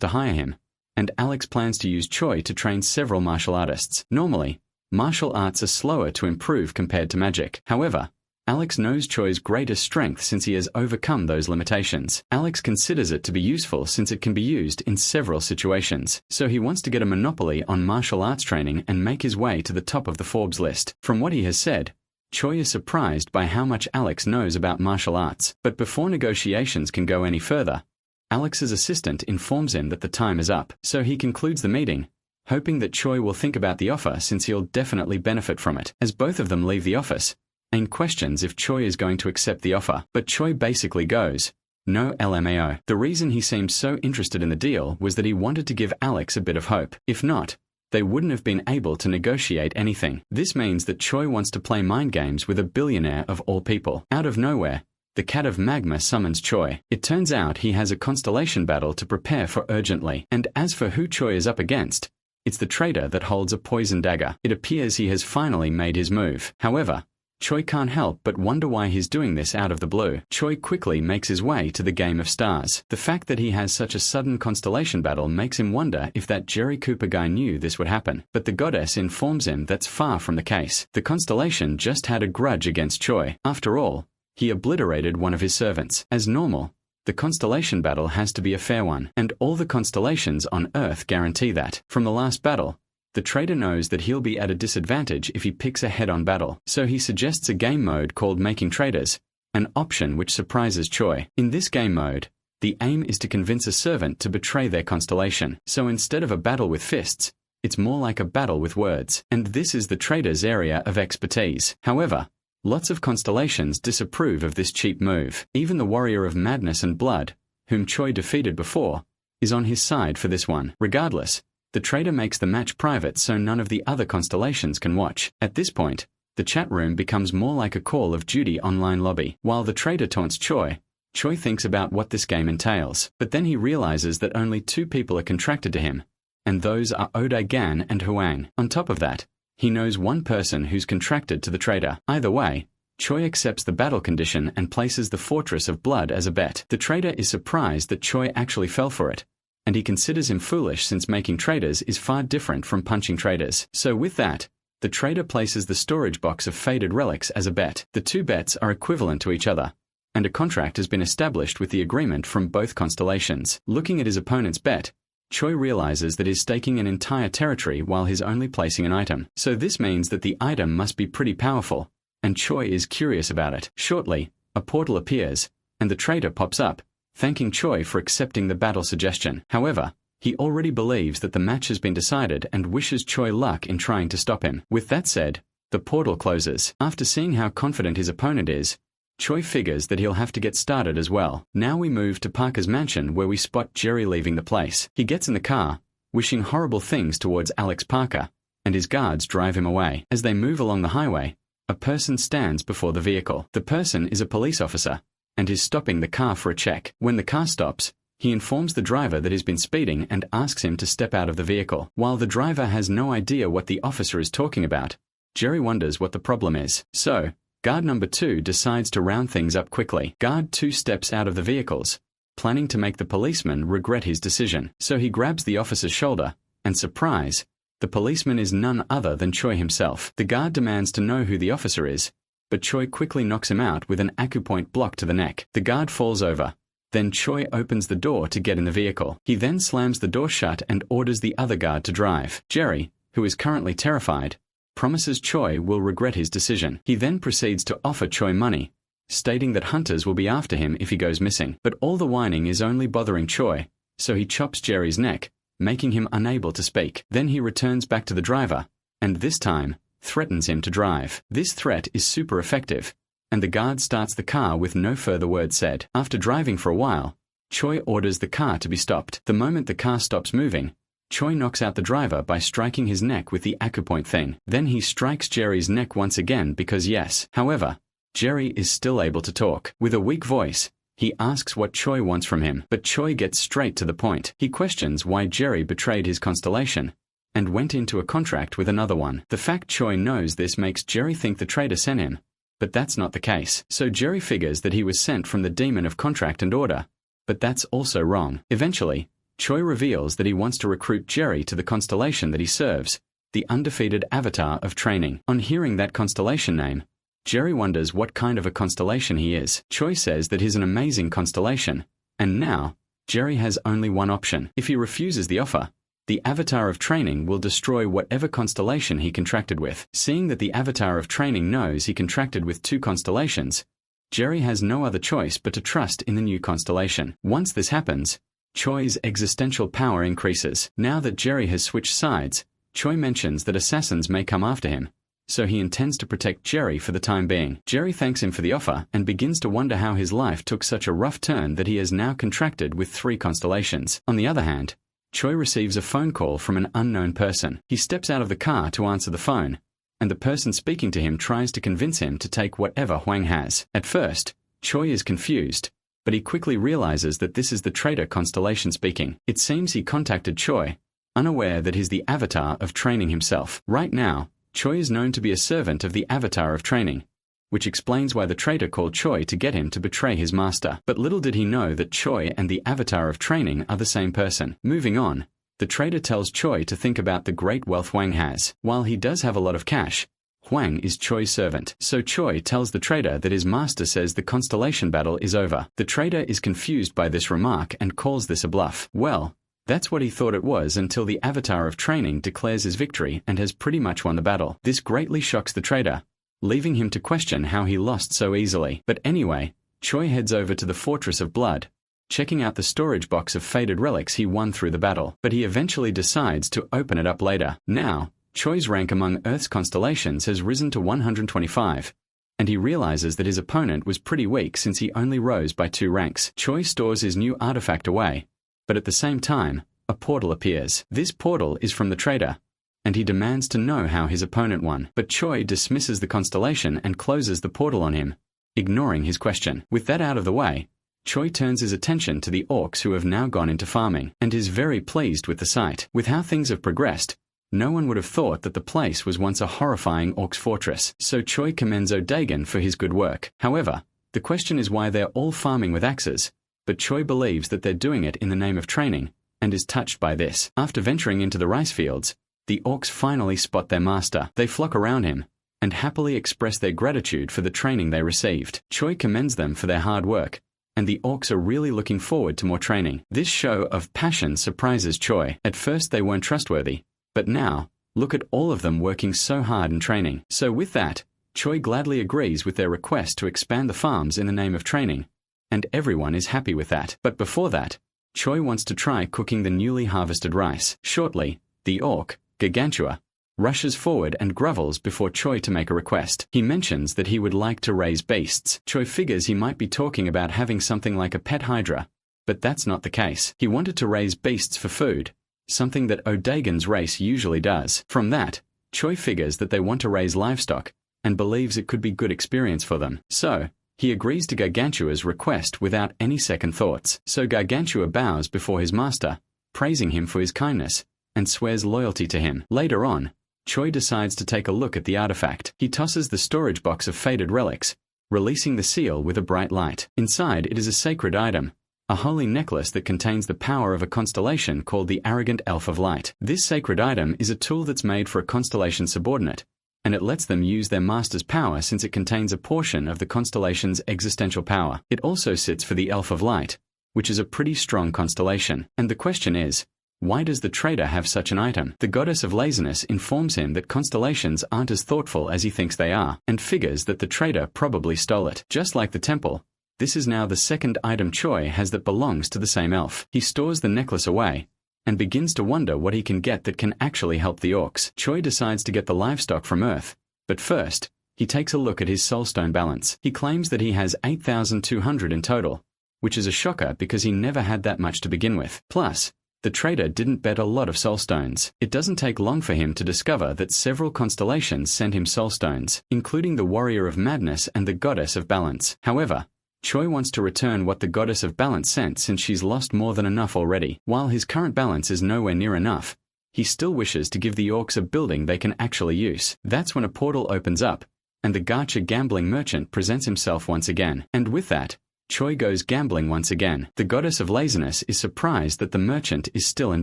to hire him, and Alex plans to use Choi to train several martial artists. Normally, martial arts are slower to improve compared to magic. However, Alex knows Choi's greatest strength since he has overcome those limitations. Alex considers it to be useful since it can be used in several situations, so he wants to get a monopoly on martial arts training and make his way to the top of the Forbes list. From what he has said, Choi is surprised by how much Alex knows about martial arts. But before negotiations can go any further, Alex's assistant informs him that the time is up, so he concludes the meeting, hoping that Choi will think about the offer since he'll definitely benefit from it. As both of them leave the office, Ain questions if Choi is going to accept the offer, but Choi basically goes, "No LMAO." The reason he seemed so interested in the deal was that he wanted to give Alex a bit of hope. If not, they wouldn't have been able to negotiate anything. This means that Choi wants to play mind games with a billionaire of all people. Out of nowhere, the cat of magma summons Choi. It turns out he has a constellation battle to prepare for urgently. And as for who Choi is up against, it's the traitor that holds a poison dagger. It appears he has finally made his move. However, Choi can't help but wonder why he's doing this out of the blue. Choi quickly makes his way to the Game of Stars. The fact that he has such a sudden constellation battle makes him wonder if that Jerry Cooper guy knew this would happen. But the goddess informs him that's far from the case. The constellation just had a grudge against Choi. After all, he obliterated one of his servants. As normal, the constellation battle has to be a fair one, and all the constellations on Earth guarantee that. From the last battle, the traitor knows that he'll be at a disadvantage if he picks a head-on battle, so he suggests a game mode called Making Traitors, an option which surprises Choi. In this game mode, the aim is to convince a servant to betray their constellation, so instead of a battle with fists, it's more like a battle with words, and this is the traitor's area of expertise. However, lots of constellations disapprove of this cheap move. Even the Warrior of Madness and Blood, whom Choi defeated before, is on his side for this one. Regardless, the traitor makes the match private so none of the other constellations can watch. At this point, the chat room becomes more like a Call of Duty online lobby. While the traitor taunts Choi, Choi thinks about what this game entails, but then he realizes that only 2 people are contracted to him, and those are Odai Gan and Huang. On top of that, he knows one person who's contracted to the traitor. Either way, Choi accepts the battle condition and places the Fortress of Blood as a bet. The traitor is surprised that Choi actually fell for it, and he considers him foolish since making traitors is far different from punching traitors. So with that, the traitor places the storage box of faded relics as a bet. The 2 bets are equivalent to each other, and a contract has been established with the agreement from both constellations. Looking at his opponent's bet, Choi realizes that he's staking an entire territory while he's only placing an item. So this means that the item must be pretty powerful, and Choi is curious about it. Shortly, a portal appears, and the traitor pops up, thanking Choi for accepting the battle suggestion. However, he already believes that the match has been decided and wishes Choi luck in trying to stop him. With that said, the portal closes. After seeing how confident his opponent is, Choi figures that he'll have to get started as well. Now we move to Parker's mansion where we spot Jerry leaving the place. He gets in the car, wishing horrible things towards Alex Parker, and his guards drive him away. As they move along the highway, a person stands before the vehicle. The person is a police officer and is stopping the car for a check. When the car stops, he informs the driver that he's been speeding and asks him to step out of the vehicle. While the driver has no idea what the officer is talking about, Jerry wonders what the problem is. So, guard number 2 decides to round things up quickly. Guard 2 steps out of the vehicles, planning to make the policeman regret his decision. So he grabs the officer's shoulder, and surprise, the policeman is none other than Choi himself. The guard demands to know who the officer is, but Choi quickly knocks him out with an acupoint block to the neck. The guard falls over. Then Choi opens the door to get in the vehicle. He then slams the door shut and orders the other guard to drive. Jerry, who is currently terrified, promises Choi will regret his decision. He then proceeds to offer Choi money, stating that hunters will be after him if he goes missing. But all the whining is only bothering Choi, so he chops Jerry's neck, making him unable to speak. Then he returns back to the driver, and this time, threatens him to drive. This threat is super effective, and the guard starts the car with no further word said. After driving for a while, Choi orders the car to be stopped. The moment the car stops moving, Choi knocks out the driver by striking his neck with the acupoint thing. Then he strikes Jerry's neck once again because yes. However, Jerry is still able to talk. With a weak voice, he asks what Choi wants from him, but Choi gets straight to the point. He questions why Jerry betrayed his constellation and went into a contract with another one. The fact Choi knows this makes Jerry think the traitor sent him, but that's not the case. So Jerry figures that he was sent from the demon of contract and order, but that's also wrong. Eventually, Choi reveals that he wants to recruit Jerry to the constellation that he serves, the undefeated avatar of training. On hearing that constellation name, Jerry wonders what kind of a constellation he is. Choi says that he's an amazing constellation, and now, Jerry has only one option. If he refuses the offer, the avatar of training will destroy whatever constellation he contracted with. Seeing that the avatar of training knows he contracted with 2 constellations, Jerry has no other choice but to trust in the new constellation. Once this happens, Choi's existential power increases. Now that Jerry has switched sides, Choi mentions that assassins may come after him, so he intends to protect Jerry for the time being. Jerry thanks him for the offer and begins to wonder how his life took such a rough turn that he has now contracted with 3 constellations. On the other hand, Choi receives a phone call from an unknown person. He steps out of the car to answer the phone, and the person speaking to him tries to convince him to take whatever Hwang has. At first, Choi is confused, but he quickly realizes that this is the traitor constellation speaking. It seems he contacted Choi, unaware that he's the avatar of training himself. Right now, Choi is known to be a servant of the avatar of training, which explains why the traitor called Choi to get him to betray his master. But little did he know that Choi and the avatar of training are the same person. Moving on, the traitor tells Choi to think about the great wealth Hwang has. While he does have a lot of cash, Hwang is Choi's servant. So Choi tells the traitor that his master says the constellation battle is over. The traitor is confused by this remark and calls this a bluff. Well, that's what he thought it was until the avatar of training declares his victory and has pretty much won the battle. This greatly shocks the traitor, leaving him to question how he lost so easily. But anyway, Choi heads over to the Fortress of Blood, checking out the storage box of faded relics he won through the battle. But he eventually decides to open it up later. Now, Choi's rank among Earth's constellations has risen to 125, and he realizes that his opponent was pretty weak since he only rose by 2 ranks. Choi stores his new artifact away, but at the same time, a portal appears. This portal is from the traitor, and he demands to know how his opponent won. But Choi dismisses the constellation and closes the portal on him, ignoring his question. With that out of the way, Choi turns his attention to the orcs who have now gone into farming, and is very pleased with the sight. With how things have progressed, no one would have thought that the place was once a horrifying orcs fortress, so Choi commends O'Dagon for his good work. However, the question is why they're all farming with axes, but Choi believes that they're doing it in the name of training, and is touched by this. After venturing into the rice fields, the orcs finally spot their master. They flock around him, and happily express their gratitude for the training they received. Choi commends them for their hard work, and the orcs are really looking forward to more training. This show of passion surprises Choi. At first they weren't trustworthy, but now, look at all of them working so hard in training. So with that, Choi gladly agrees with their request to expand the farms in the name of training, and everyone is happy with that. But before that, Choi wants to try cooking the newly harvested rice. Shortly, the orc, Gargantua, rushes forward and grovels before Choi to make a request. He mentions that he would like to raise beasts. Choi figures he might be talking about having something like a pet hydra, but that's not the case. He wanted to raise beasts for food, something that O'Dagon's race usually does. From that, Choi figures that they want to raise livestock and believes it could be good experience for them. So, he agrees to Gargantua's request without any second thoughts. So Gargantua bows before his master, praising him for his kindness, and swears loyalty to him. Later on, Choi decides to take a look at the artifact. He tosses the storage box of faded relics, releasing the seal with a bright light. Inside, it is a sacred item, a holy necklace that contains the power of a constellation called the Arrogant Elf of Light. This sacred item is a tool that's made for a constellation subordinate, and it lets them use their master's power since it contains a portion of the constellation's existential power. It also sits for the Elf of Light, which is a pretty strong constellation. And the question is, why does the trader have such an item? The goddess of laziness informs him that constellations aren't as thoughtful as he thinks they are, and figures that the trader probably stole it. Just like the temple, this is now the second item Choi has that belongs to the same elf. He stores the necklace away, and begins to wonder what he can get that can actually help the orcs. Choi decides to get the livestock from Earth, but first, he takes a look at his soulstone balance. He claims that he has 8,200 in total, which is a shocker because he never had that much to begin with. Plus, the trader didn't bet a lot of soulstones. It doesn't take long for him to discover that several constellations send him soulstones, including the Warrior of Madness and the Goddess of Balance. However, Choi wants to return what the Goddess of Balance sent since she's lost more than enough already. While his current balance is nowhere near enough, he still wishes to give the orcs a building they can actually use. That's when a portal opens up, and the gacha gambling merchant presents himself once again. And with that, Choi goes gambling once again. The Goddess of Laziness is surprised that the merchant is still in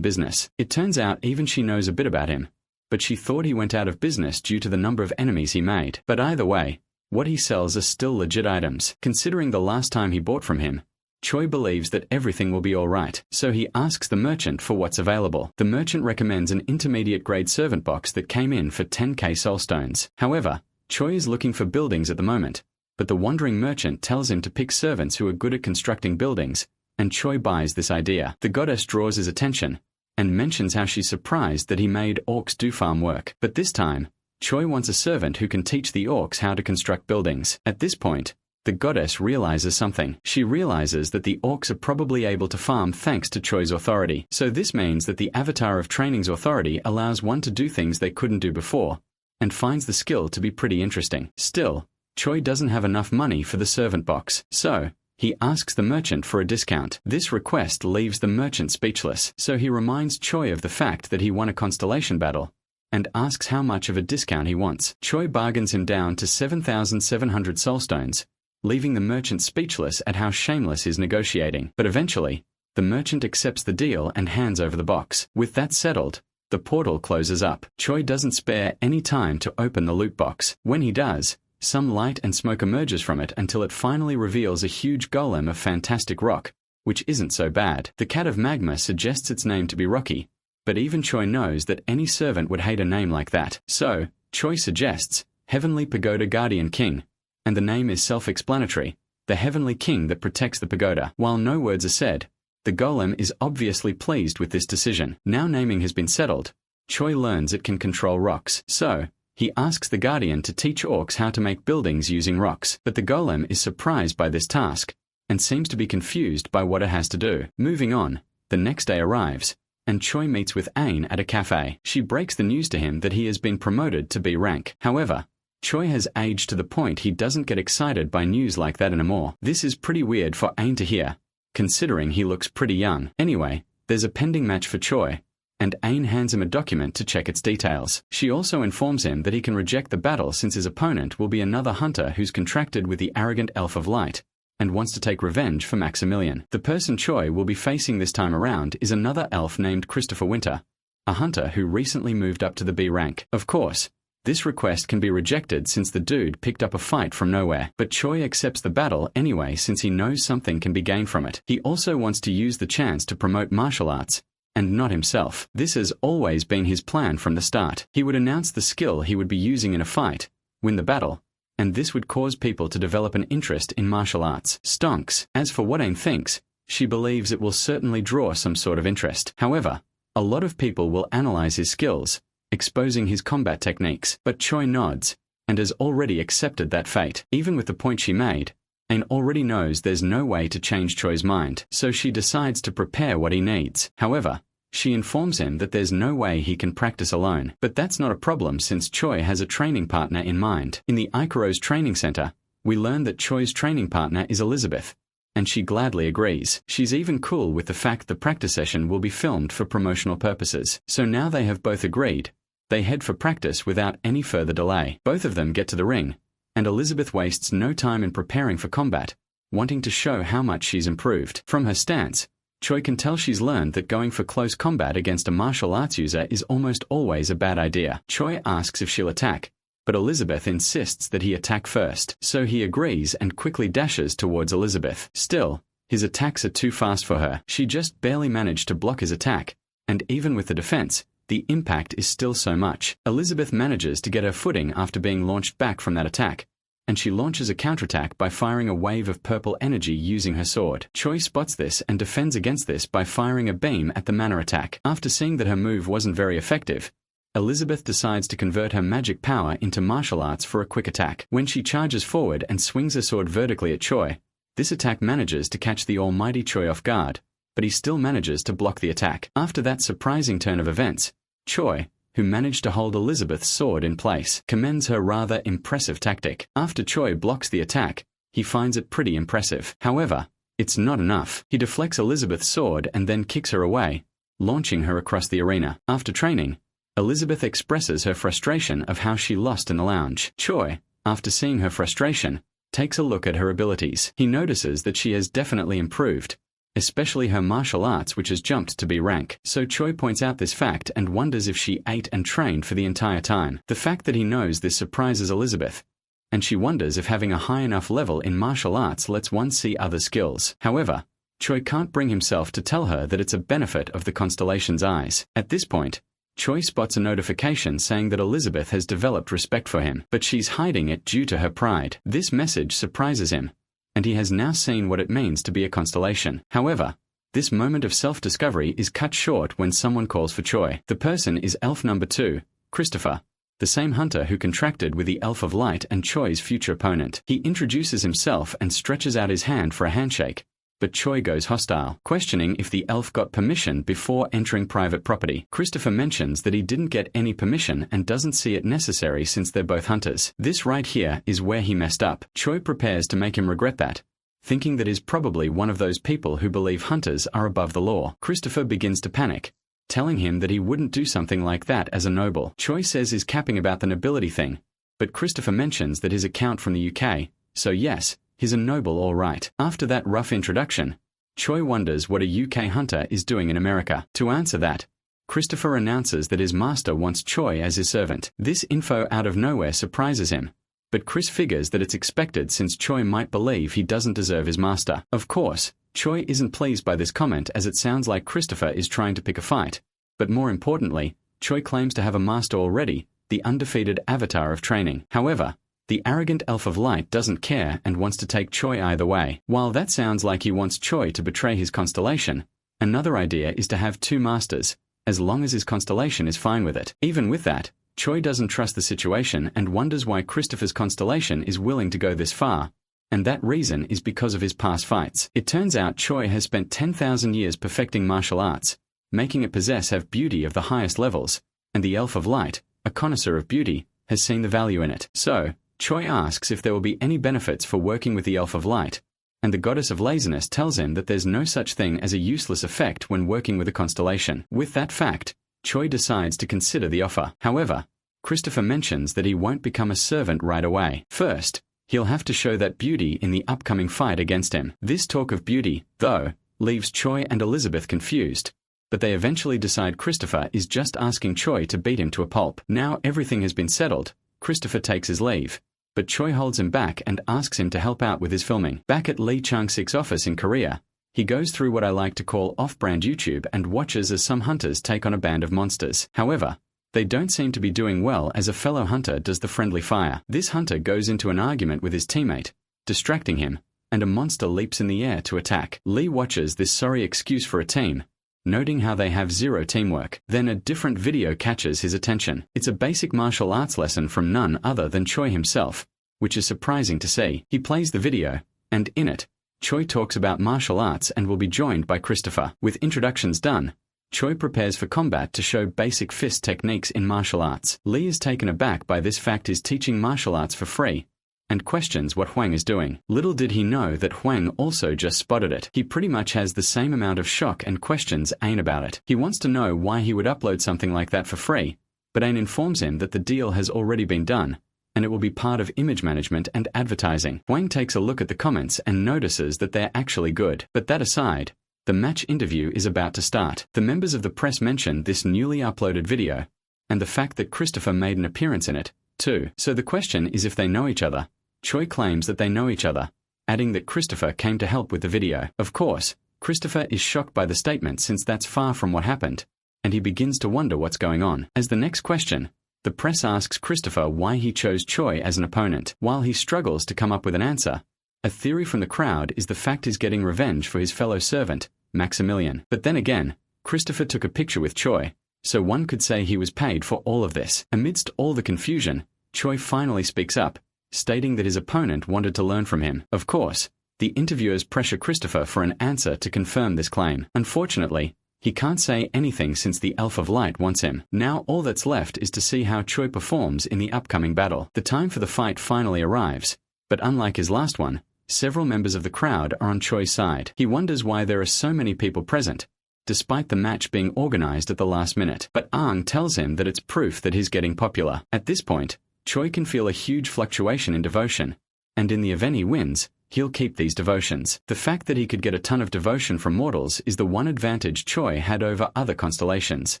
business. It turns out even she knows a bit about him, but she thought he went out of business due to the number of enemies he made. But either way, what he sells are still legit items. Considering the last time he bought from him, Choi believes that everything will be alright, so he asks the merchant for what's available. The merchant recommends an intermediate-grade servant box that came in for 10k soulstones. However, Choi is looking for buildings at the moment, but the wandering merchant tells him to pick servants who are good at constructing buildings, and Choi buys this idea. The goddess draws his attention, and mentions how she's surprised that he made orcs do farm work. But this time, Choi wants a servant who can teach the orcs how to construct buildings. At this point, the goddess realizes something. She realizes that the orcs are probably able to farm thanks to Choi's authority. So this means that the Avatar of Training's authority allows one to do things they couldn't do before, and finds the skill to be pretty interesting. Still, Choi doesn't have enough money for the servant box, so he asks the merchant for a discount. This request leaves the merchant speechless, so he reminds Choi of the fact that he won a constellation battle, and asks how much of a discount he wants. Choi bargains him down to 7,700 soulstones, leaving the merchant speechless at how shameless his negotiating. But eventually, the merchant accepts the deal and hands over the box. With that settled, the portal closes up. Choi doesn't spare any time to open the loot box. When he does, some light and smoke emerges from it until it finally reveals a huge golem of fantastic rock, which isn't so bad. The cat of magma suggests its name to be Rocky, but even Choi knows that any servant would hate a name like that. So, Choi suggests Heavenly Pagoda Guardian King, and the name is self-explanatory, the Heavenly King that protects the pagoda. While no words are said, the golem is obviously pleased with this decision. Now naming has been settled, Choi learns it can control rocks. So, he asks the Guardian to teach orcs how to make buildings using rocks. But the golem is surprised by this task, and seems to be confused by what it has to do. Moving on, the next day arrives, and Choi meets with Ain at a cafe. She breaks the news to him that he has been promoted to B rank. However, Choi has aged to the point he doesn't get excited by news like that anymore. This is pretty weird for Ain to hear, considering he looks pretty young. Anyway, there's a pending match for Choi, and Ain hands him a document to check its details. She also informs him that he can reject the battle since his opponent will be another hunter who's contracted with the Arrogant Elf of Light, and wants to take revenge for Maximilian. The person Choi will be facing this time around is another elf named Christopher Winter, a hunter who recently moved up to the B rank. Of course, this request can be rejected since the dude picked up a fight from nowhere, but Choi accepts the battle anyway since he knows something can be gained from it. He also wants to use the chance to promote martial arts, and not himself. This has always been his plan from the start. He would announce the skill he would be using in a fight, win the battle, and this would cause people to develop an interest in martial arts. Stonks. As for what Ain thinks, she believes it will certainly draw some sort of interest. However, a lot of people will analyze his skills, exposing his combat techniques. But Choi nods, and has already accepted that fate. Even with the point she made, Ain already knows there's no way to change Choi's mind, so she decides to prepare what he needs. However, She informs him that there's no way he can practice alone. But that's not a problem since Choi has a training partner in mind. In the Ikero's training center, we learn that Choi's training partner is Elizabeth, and she gladly agrees. She's even cool with the fact the practice session will be filmed for promotional purposes. So now they have both agreed. They head for practice without any further delay. Both of them get to the ring, and Elizabeth wastes no time in preparing for combat, wanting to show how much she's improved. From her stance, Choi can tell she's learned that going for close combat against a martial arts user is almost always a bad idea. Choi asks if she'll attack, but Elizabeth insists that he attack first, so he agrees and quickly dashes towards Elizabeth. Still, his attacks are too fast for her. She just barely managed to block his attack, and even with the defense, the impact is still so much. Elizabeth manages to get her footing after being launched back from that attack, and she launches a counterattack by firing a wave of purple energy using her sword. Choi spots this and defends against this by firing a beam at the mana attack. After seeing that her move wasn't very effective, Elizabeth decides to convert her magic power into martial arts for a quick attack. When she charges forward and swings her sword vertically at Choi, this attack manages to catch the almighty Choi off guard, but he still manages to block the attack. After that surprising turn of events, Choi, who managed to hold Elizabeth's sword in place, commends her rather impressive tactic. After Choi blocks the attack, he finds it pretty impressive. However, it's not enough. He deflects Elizabeth's sword and then kicks her away, launching her across the arena. After training, Elizabeth expresses her frustration of how she lost in the lounge. Choi, after seeing her frustration, takes a look at her abilities. He notices that she has definitely improved, especially her martial arts, which has jumped to B rank. So Choi points out this fact and wonders if she ate and trained for the entire time. The fact that he knows this surprises Elizabeth, and she wonders if having a high enough level in martial arts lets one see other skills. However, Choi can't bring himself to tell her that it's a benefit of the constellation's eyes. At this point, Choi spots a notification saying that Elizabeth has developed respect for him, but she's hiding it due to her pride. This message surprises him, and he has now seen what it means to be a constellation. However, this moment of self-discovery is cut short when someone calls for Choi. The person is elf number 2, Christopher, the same hunter who contracted with the Elf of Light and Choi's future opponent. He introduces himself and stretches out his hand for a handshake, but Choi goes hostile, questioning if the elf got permission before entering private property. Christopher mentions that he didn't get any permission and doesn't see it necessary since they're both hunters. This right here is where he messed up. Choi prepares to make him regret that, thinking that he's probably one of those people who believe hunters are above the law. Christopher begins to panic, telling him that he wouldn't do something like that as a noble. Choi says he's capping about the nobility thing, but Christopher mentions that his account from the UK, so yes, he's a noble all right. After that rough introduction, Choi wonders what a UK hunter is doing in America. To answer that, Christopher announces that his master wants Choi as his servant. This info out of nowhere surprises him, but Chris figures that it's expected since Choi might believe he doesn't deserve his master. Of course, Choi isn't pleased by this comment as it sounds like Christopher is trying to pick a fight, but more importantly, Choi claims to have a master already, the undefeated avatar of training. However, the arrogant Elf of Light doesn't care and wants to take Choi either way. While that sounds like he wants Choi to betray his constellation, another idea is to have 2 masters, as long as his constellation is fine with it. Even with that, Choi doesn't trust the situation and wonders why Christopher's constellation is willing to go this far, and that reason is because of his past fights. It turns out Choi has spent 10,000 years perfecting martial arts, making it have beauty of the highest levels, and the Elf of Light, a connoisseur of beauty, has seen the value in it. So, Choi asks if there will be any benefits for working with the Elf of Light, and the goddess of laziness tells him that there's no such thing as a useless effect when working with a constellation. With that fact, Choi decides to consider the offer. However, Christopher mentions that he won't become a servant right away. First, he'll have to show that beauty in the upcoming fight against him. This talk of beauty, though, leaves Choi and Elizabeth confused, but they eventually decide Christopher is just asking Choi to beat him to a pulp. Now everything has been settled, Christopher takes his leave, but Choi holds him back and asks him to help out with his filming. Back at Lee Chang-sik's office in Korea, he goes through what I like to call off-brand YouTube and watches as some hunters take on a band of monsters. However, they don't seem to be doing well as a fellow hunter does the friendly fire. This hunter goes into an argument with his teammate, distracting him, and a monster leaps in the air to attack. Lee watches this sorry excuse for a team, noting how they have 0 teamwork. Then a different video catches his attention. It's a basic martial arts lesson from none other than Choi himself, which is surprising to see. He plays the video, and in it, Choi talks about martial arts and will be joined by Christopher. With introductions done, Choi prepares for combat to show basic fist techniques in martial arts. Lee is taken aback by this fact he's teaching martial arts for free, and questions what Hwang is doing. Little did he know that Hwang also just spotted it. He pretty much has the same amount of shock and questions Ain about it. He wants to know why he would upload something like that for free, but Ain informs him that the deal has already been done, and it will be part of image management and advertising. Hwang takes a look at the comments and notices that they're actually good. But that aside, the match interview is about to start. The members of the press mention this newly uploaded video, and the fact that Christopher made an appearance in it, too. So the question is if they know each other. Choi claims that they know each other, adding that Christopher came to help with the video. Of course, Christopher is shocked by the statement since that's far from what happened, and he begins to wonder what's going on. As the next question, the press asks Christopher why he chose Choi as an opponent. While he struggles to come up with an answer, a theory from the crowd is the fact he's getting revenge for his fellow servant, Maximilian. But then again, Christopher took a picture with Choi, so one could say he was paid for all of this. Amidst all the confusion, Choi finally speaks up, stating that his opponent wanted to learn from him. Of course, the interviewers pressure Christopher for an answer to confirm this claim. Unfortunately, he can't say anything since the Elf of Light wants him. Now all that's left is to see how Choi performs in the upcoming battle. The time for the fight finally arrives, but unlike his last one, several members of the crowd are on Choi's side. He wonders why there are so many people present, despite the match being organized at the last minute. But Aang tells him that it's proof that he's getting popular. At this point, Choi can feel a huge fluctuation in devotion, and in the event he wins, he'll keep these devotions. The fact that he could get a ton of devotion from mortals is the one advantage Choi had over other constellations.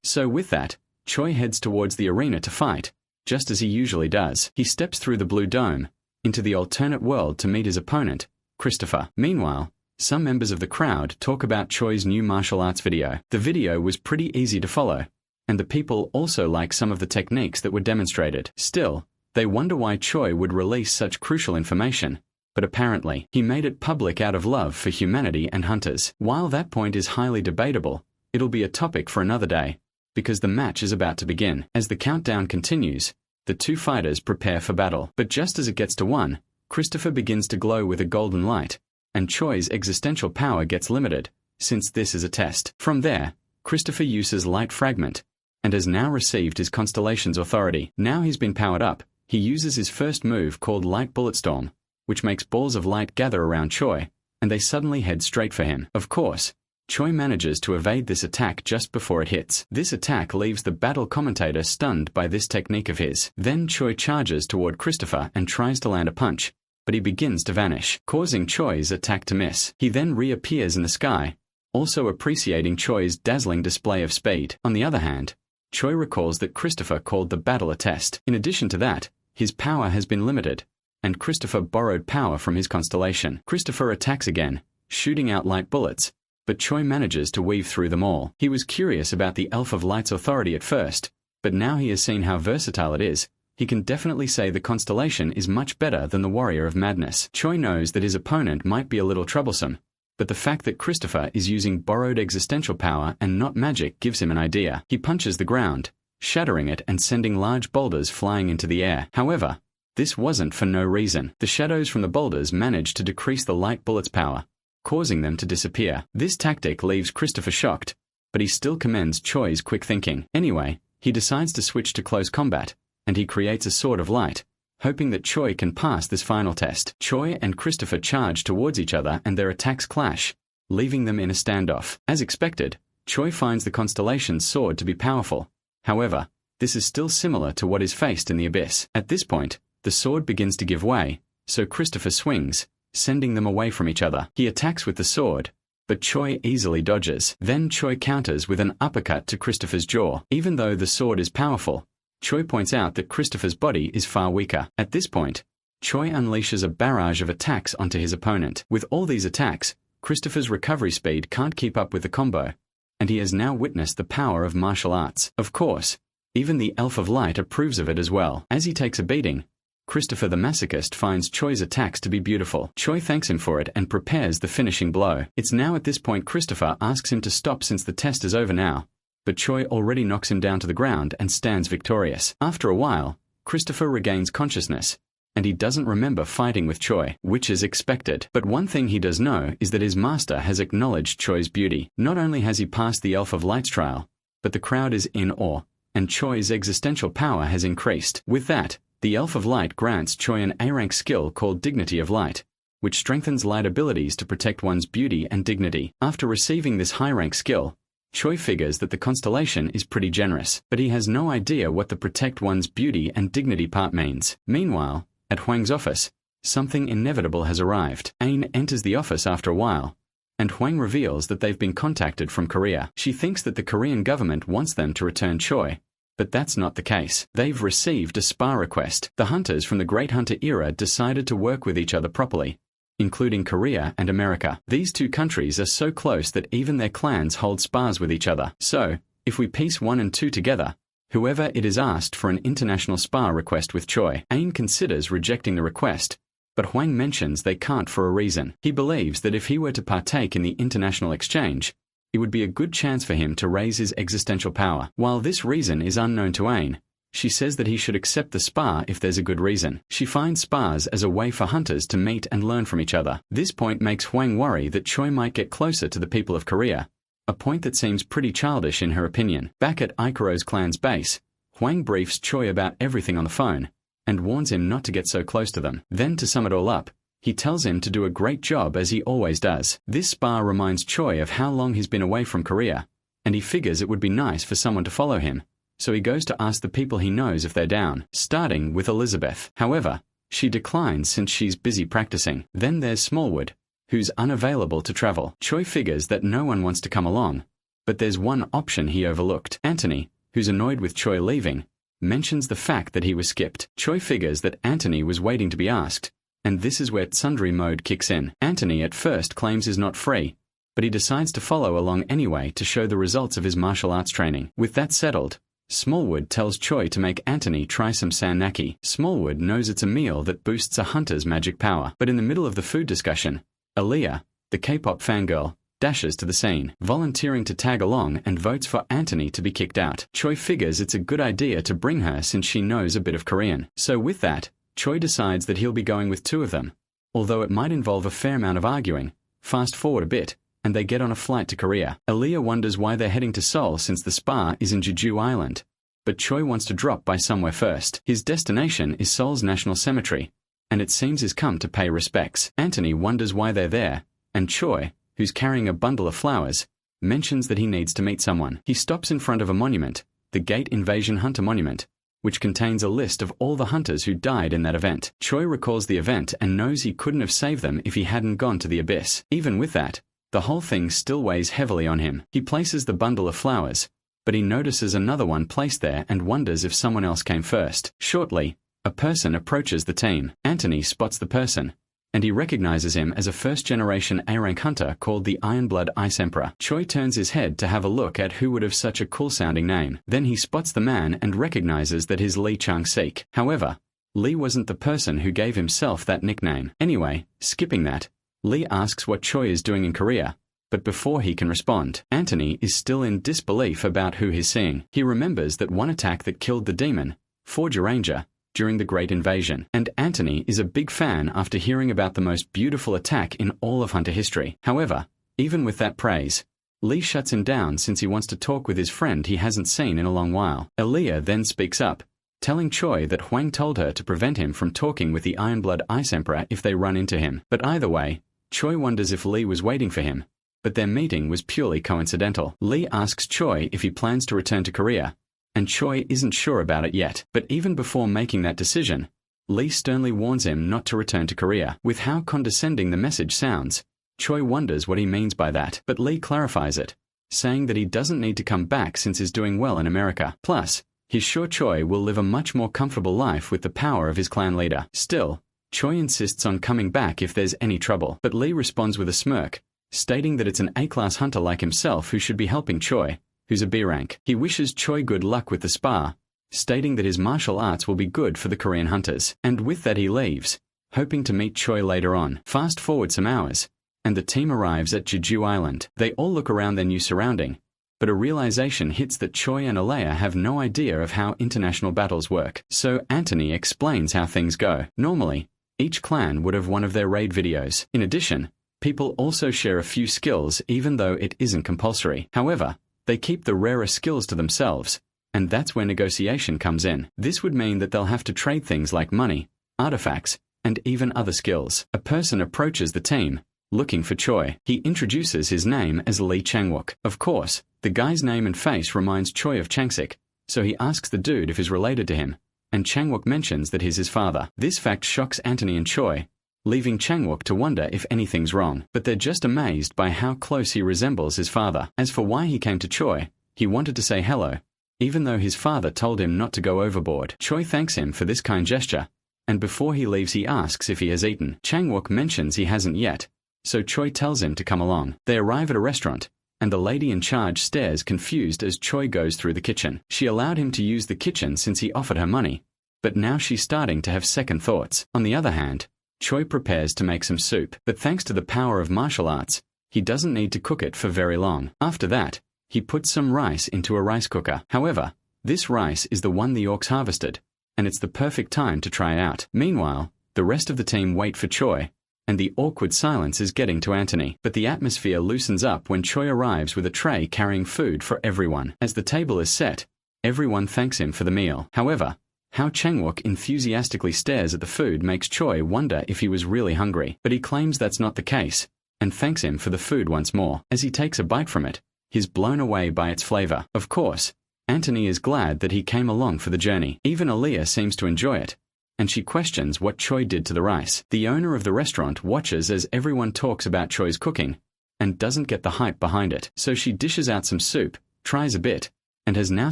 So with that, Choi heads towards the arena to fight, just as he usually does. He steps through the blue dome, into the alternate world to meet his opponent, Christopher. Meanwhile, some members of the crowd talk about Choi's new martial arts video. The video was pretty easy to follow, and the people also like some of the techniques that were demonstrated. Still, they wonder why Choi would release such crucial information, but apparently, he made it public out of love for humanity and hunters. While that point is highly debatable, it'll be a topic for another day, because the match is about to begin. As the countdown continues, the two fighters prepare for battle. But just as it gets to one, Christopher begins to glow with a golden light, and Choi's existential power gets limited, since this is a test. From there, Christopher uses Light Fragment, and has now received his constellation's authority. Now he's been powered up, he uses his first move called Light Bulletstorm, which makes balls of light gather around Choi, and they suddenly head straight for him. Of course, Choi manages to evade this attack just before it hits. This attack leaves the battle commentator stunned by this technique of his. Then Choi charges toward Christopher and tries to land a punch, but he begins to vanish, causing Choi's attack to miss. He then reappears in the sky, also appreciating Choi's dazzling display of speed. On the other hand, Choi recalls that Christopher called the battle a test. In addition to that, his power has been limited, and Christopher borrowed power from his constellation. Christopher attacks again, shooting out light bullets, but Choi manages to weave through them all. He was curious about the Elf of Light's authority at first, but now he has seen how versatile it is. He can definitely say the constellation is much better than the Warrior of Madness. Choi knows that his opponent might be a little troublesome, but the fact that Christopher is using borrowed existential power and not magic gives him an idea. He punches the ground, shattering it and sending large boulders flying into the air. However, this wasn't for no reason. The shadows from the boulders managed to decrease the light bullet's power, causing them to disappear. This tactic leaves Christopher shocked, but he still commends Choi's quick thinking. Anyway, he decides to switch to close combat, and he creates a sword of light, hoping that Choi can pass this final test. Choi and Christopher charge towards each other and their attacks clash, leaving them in a standoff. As expected, Choi finds the constellation's sword to be powerful. However, this is still similar to what is faced in the abyss. At this point, the sword begins to give way, so Christopher swings, sending them away from each other. He attacks with the sword, but Choi easily dodges. Then Choi counters with an uppercut to Christopher's jaw. Even though the sword is powerful, Choi points out that Christopher's body is far weaker. At this point, Choi unleashes a barrage of attacks onto his opponent. With all these attacks, Christopher's recovery speed can't keep up with the combo, and he has now witnessed the power of martial arts. Of course, even the Elf of Light approves of it as well. As he takes a beating, Christopher the Masochist finds Choi's attacks to be beautiful. Choi thanks him for it and prepares the finishing blow. It's now at this point Christopher asks him to stop since the test is over now, but Choi already knocks him down to the ground and stands victorious. After a while, Christopher regains consciousness, and he doesn't remember fighting with Choi, which is expected. But one thing he does know is that his master has acknowledged Choi's beauty. Not only has he passed the Elf of Light's trial, but the crowd is in awe, and Choi's existential power has increased. With that, the Elf of Light grants Choi an A-rank skill called Dignity of Light, which strengthens light abilities to protect one's beauty and dignity. After receiving this high-rank skill, Choi figures that the constellation is pretty generous, but he has no idea what the protect one's beauty and dignity part means. Meanwhile, at Hwang's office, something inevitable has arrived. Ain enters the office after a while, and Hwang reveals that they've been contacted from Korea. She thinks that the Korean government wants them to return Choi, but that's not the case. They've received a spa request. The hunters from the Great Hunter era decided to work with each other properly, including Korea and America. These two countries are so close that even their clans hold spas with each other. So, if we piece 1 and 2 together, whoever it is asked for an international spa request with Choi. Ain considers rejecting the request, but Hwang mentions they can't for a reason. He believes that if he were to partake in the international exchange, it would be a good chance for him to raise his existential power. While this reason is unknown to Ain, she says that he should accept the spa if there's a good reason. She finds spas as a way for hunters to meet and learn from each other. This point makes Hwang worry that Choi might get closer to the people of Korea, a point that seems pretty childish in her opinion. Back at Ikero's clan's base, Hwang briefs Choi about everything on the phone, and warns him not to get so close to them. Then, to sum it all up, he tells him to do a great job as he always does. This spa reminds Choi of how long he's been away from Korea, and he figures it would be nice for someone to follow him. So he goes to ask the people he knows if they're down, starting with Elizabeth. However, she declines since she's busy practicing. Then there's Smallwood, who's unavailable to travel. Choi figures that no one wants to come along, but there's one option he overlooked. Anthony, who's annoyed with Choi leaving, mentions the fact that he was skipped. Choi figures that Anthony was waiting to be asked, and this is where tsundere mode kicks in. Anthony at first claims he's not free, but he decides to follow along anyway to show the results of his martial arts training. With that settled, Smallwood tells Choi to make Anthony try some sannaki. Smallwood knows it's a meal that boosts a hunter's magic power. But in the middle of the food discussion, Aaliyah, the K-pop fangirl, dashes to the scene, volunteering to tag along and votes for Anthony to be kicked out. Choi figures it's a good idea to bring her since she knows a bit of Korean. So with that, Choi decides that he'll be going with 2 of them. Although it might involve a fair amount of arguing, fast forward a bit, and they get on a flight to Korea. Aaliyah wonders why they're heading to Seoul since the spa is in Jeju Island, but Choi wants to drop by somewhere first. His destination is Seoul's National Cemetery, and it seems he's come to pay respects. Anthony wonders why they're there, and Choi, who's carrying a bundle of flowers, mentions that he needs to meet someone. He stops in front of a monument, the Gate Invasion Hunter Monument, which contains a list of all the hunters who died in that event. Choi recalls the event and knows he couldn't have saved them if he hadn't gone to the abyss. Even with that, the whole thing still weighs heavily on him. He places the bundle of flowers, but he notices another one placed there and wonders if someone else came first. Shortly, a person approaches the team. Anthony spots the person, and he recognizes him as a first-generation A-rank hunter called the Ironblood Ice Emperor. Choi turns his head to have a look at who would have such a cool-sounding name. Then he spots the man and recognizes that he's Lee Chang-sik. However, Lee wasn't the person who gave himself that nickname. Anyway, skipping that, Lee asks what Choi is doing in Korea, but before he can respond, Anthony is still in disbelief about who he's seeing. He remembers that one attack that killed the demon, Forger Ranger, during the Great Invasion, and Anthony is a big fan after hearing about the most beautiful attack in all of Hunter history. However, even with that praise, Lee shuts him down since he wants to talk with his friend he hasn't seen in a long while. Aaliyah then speaks up, telling Choi that Hwang told her to prevent him from talking with the Ironblood Ice Emperor if they run into him. But either way, Choi wonders if Lee was waiting for him, but their meeting was purely coincidental. Lee asks Choi if he plans to return to Korea, and Choi isn't sure about it yet. But even before making that decision, Lee sternly warns him not to return to Korea. With how condescending the message sounds, Choi wonders what he means by that, but Lee clarifies it, saying that he doesn't need to come back since he's doing well in America. Plus, he's sure Choi will live a much more comfortable life with the power of his clan leader. Still, Choi insists on coming back if there's any trouble, but Lee responds with a smirk, stating that it's an A-class hunter like himself who should be helping Choi, who's a B rank. He wishes Choi good luck with the spa, stating that his martial arts will be good for the Korean hunters. And with that he leaves, hoping to meet Choi later on. Fast forward some hours, and the team arrives at Jeju Island. They all look around their new surrounding, But a realization hits that Choi and Alea have no idea of how international battles work. So Anthony explains how things go. Normally, each clan would have one of their raid videos. In addition, people also share a few skills even though it isn't compulsory. However, they keep the rarer skills to themselves, and that's where negotiation comes in. This would mean that they'll have to trade things like money, artifacts, and even other skills. A person approaches the team, looking for Choi. He introduces his name as Lee Changwook. Of course, the guy's name and face reminds Choi of Changsik, so he asks the dude if he's related to him, and Changwook mentions that he's his father. This fact shocks Anthony and Choi, leaving Changwook to wonder if anything's wrong, but they're just amazed by how close he resembles his father. As for why he came to Choi, he wanted to say hello, even though his father told him not to go overboard. Choi thanks him for this kind gesture, and before he leaves he asks if he has eaten. Changwook mentions he hasn't yet, so Choi tells him to come along. They arrive at a restaurant, and the lady in charge stares confused as Choi goes through the kitchen. She allowed him to use the kitchen since he offered her money, but now she's starting to have second thoughts. On the other hand, Choi prepares to make some soup, but thanks to the power of martial arts, he doesn't need to cook it for very long. After that, he puts some rice into a rice cooker. However, this rice is the one the orcs harvested, and it's the perfect time to try out. Meanwhile, the rest of the team wait for Choi, and the awkward silence is getting to Anthony. But the atmosphere loosens up when Choi arrives with a tray carrying food for everyone. As the table is set, everyone thanks him for the meal. However, how Changwook enthusiastically stares at the food makes Choi wonder if he was really hungry, but he claims that's not the case, and thanks him for the food once more. As he takes a bite from it, he's blown away by its flavor. Of course, Anthony is glad that he came along for the journey. Even Alea seems to enjoy it, and she questions what Choi did to the rice. The owner of the restaurant watches as everyone talks about Choi's cooking, and doesn't get the hype behind it. So she dishes out some soup, tries a bit, and has now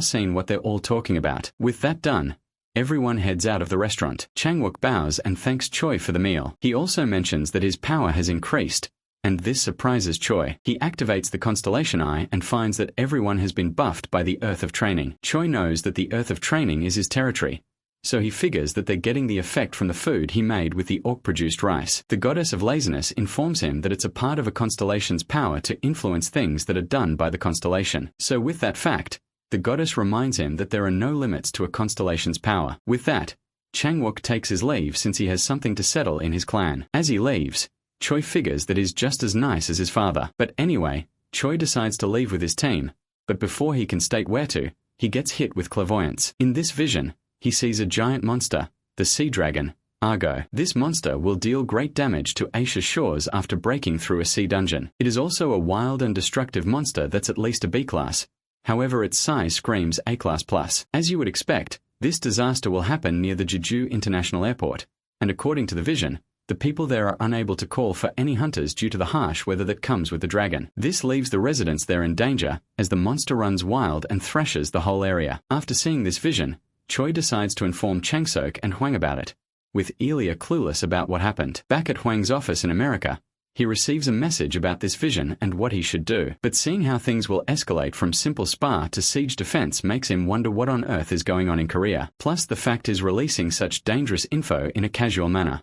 seen what they're all talking about. With that done, everyone heads out of the restaurant. Changwook bows and thanks Choi for the meal. He also mentions that his power has increased, and this surprises Choi. He activates the constellation eye and finds that everyone has been buffed by the Earth of Training. Choi knows that the Earth of Training is his territory, so he figures that they're getting the effect from the food he made with the orc-produced rice. The goddess of laziness informs him that it's a part of a constellation's power to influence things that are done by the constellation. So with that fact, the goddess reminds him that there are no limits to a constellation's power. With that, Changwook takes his leave since he has something to settle in his clan. As he leaves, Choi figures that he's just as nice as his father. But anyway, Choi decides to leave with his team, but before he can state where to, he gets hit with clairvoyance. In this vision, he sees a giant monster, the sea dragon, Argo. This monster will deal great damage to Asia's shores after breaking through a sea dungeon. It is also a wild and destructive monster that's at least a B-class. However, its size screams A-class plus. As you would expect, this disaster will happen near the Jeju International Airport, and according to the vision, the people there are unable to call for any hunters due to the harsh weather that comes with the dragon. This leaves the residents there in danger, as the monster runs wild and thrashes the whole area. After seeing this vision, Choi decides to inform Changsok and Hwang about it, with Elia clueless about what happened. Back at Hwang's office in America, he receives a message about this vision and what he should do. But seeing how things will escalate from simple spar to siege defense makes him wonder what on earth is going on in Korea. Plus the fact is releasing such dangerous info in a casual manner.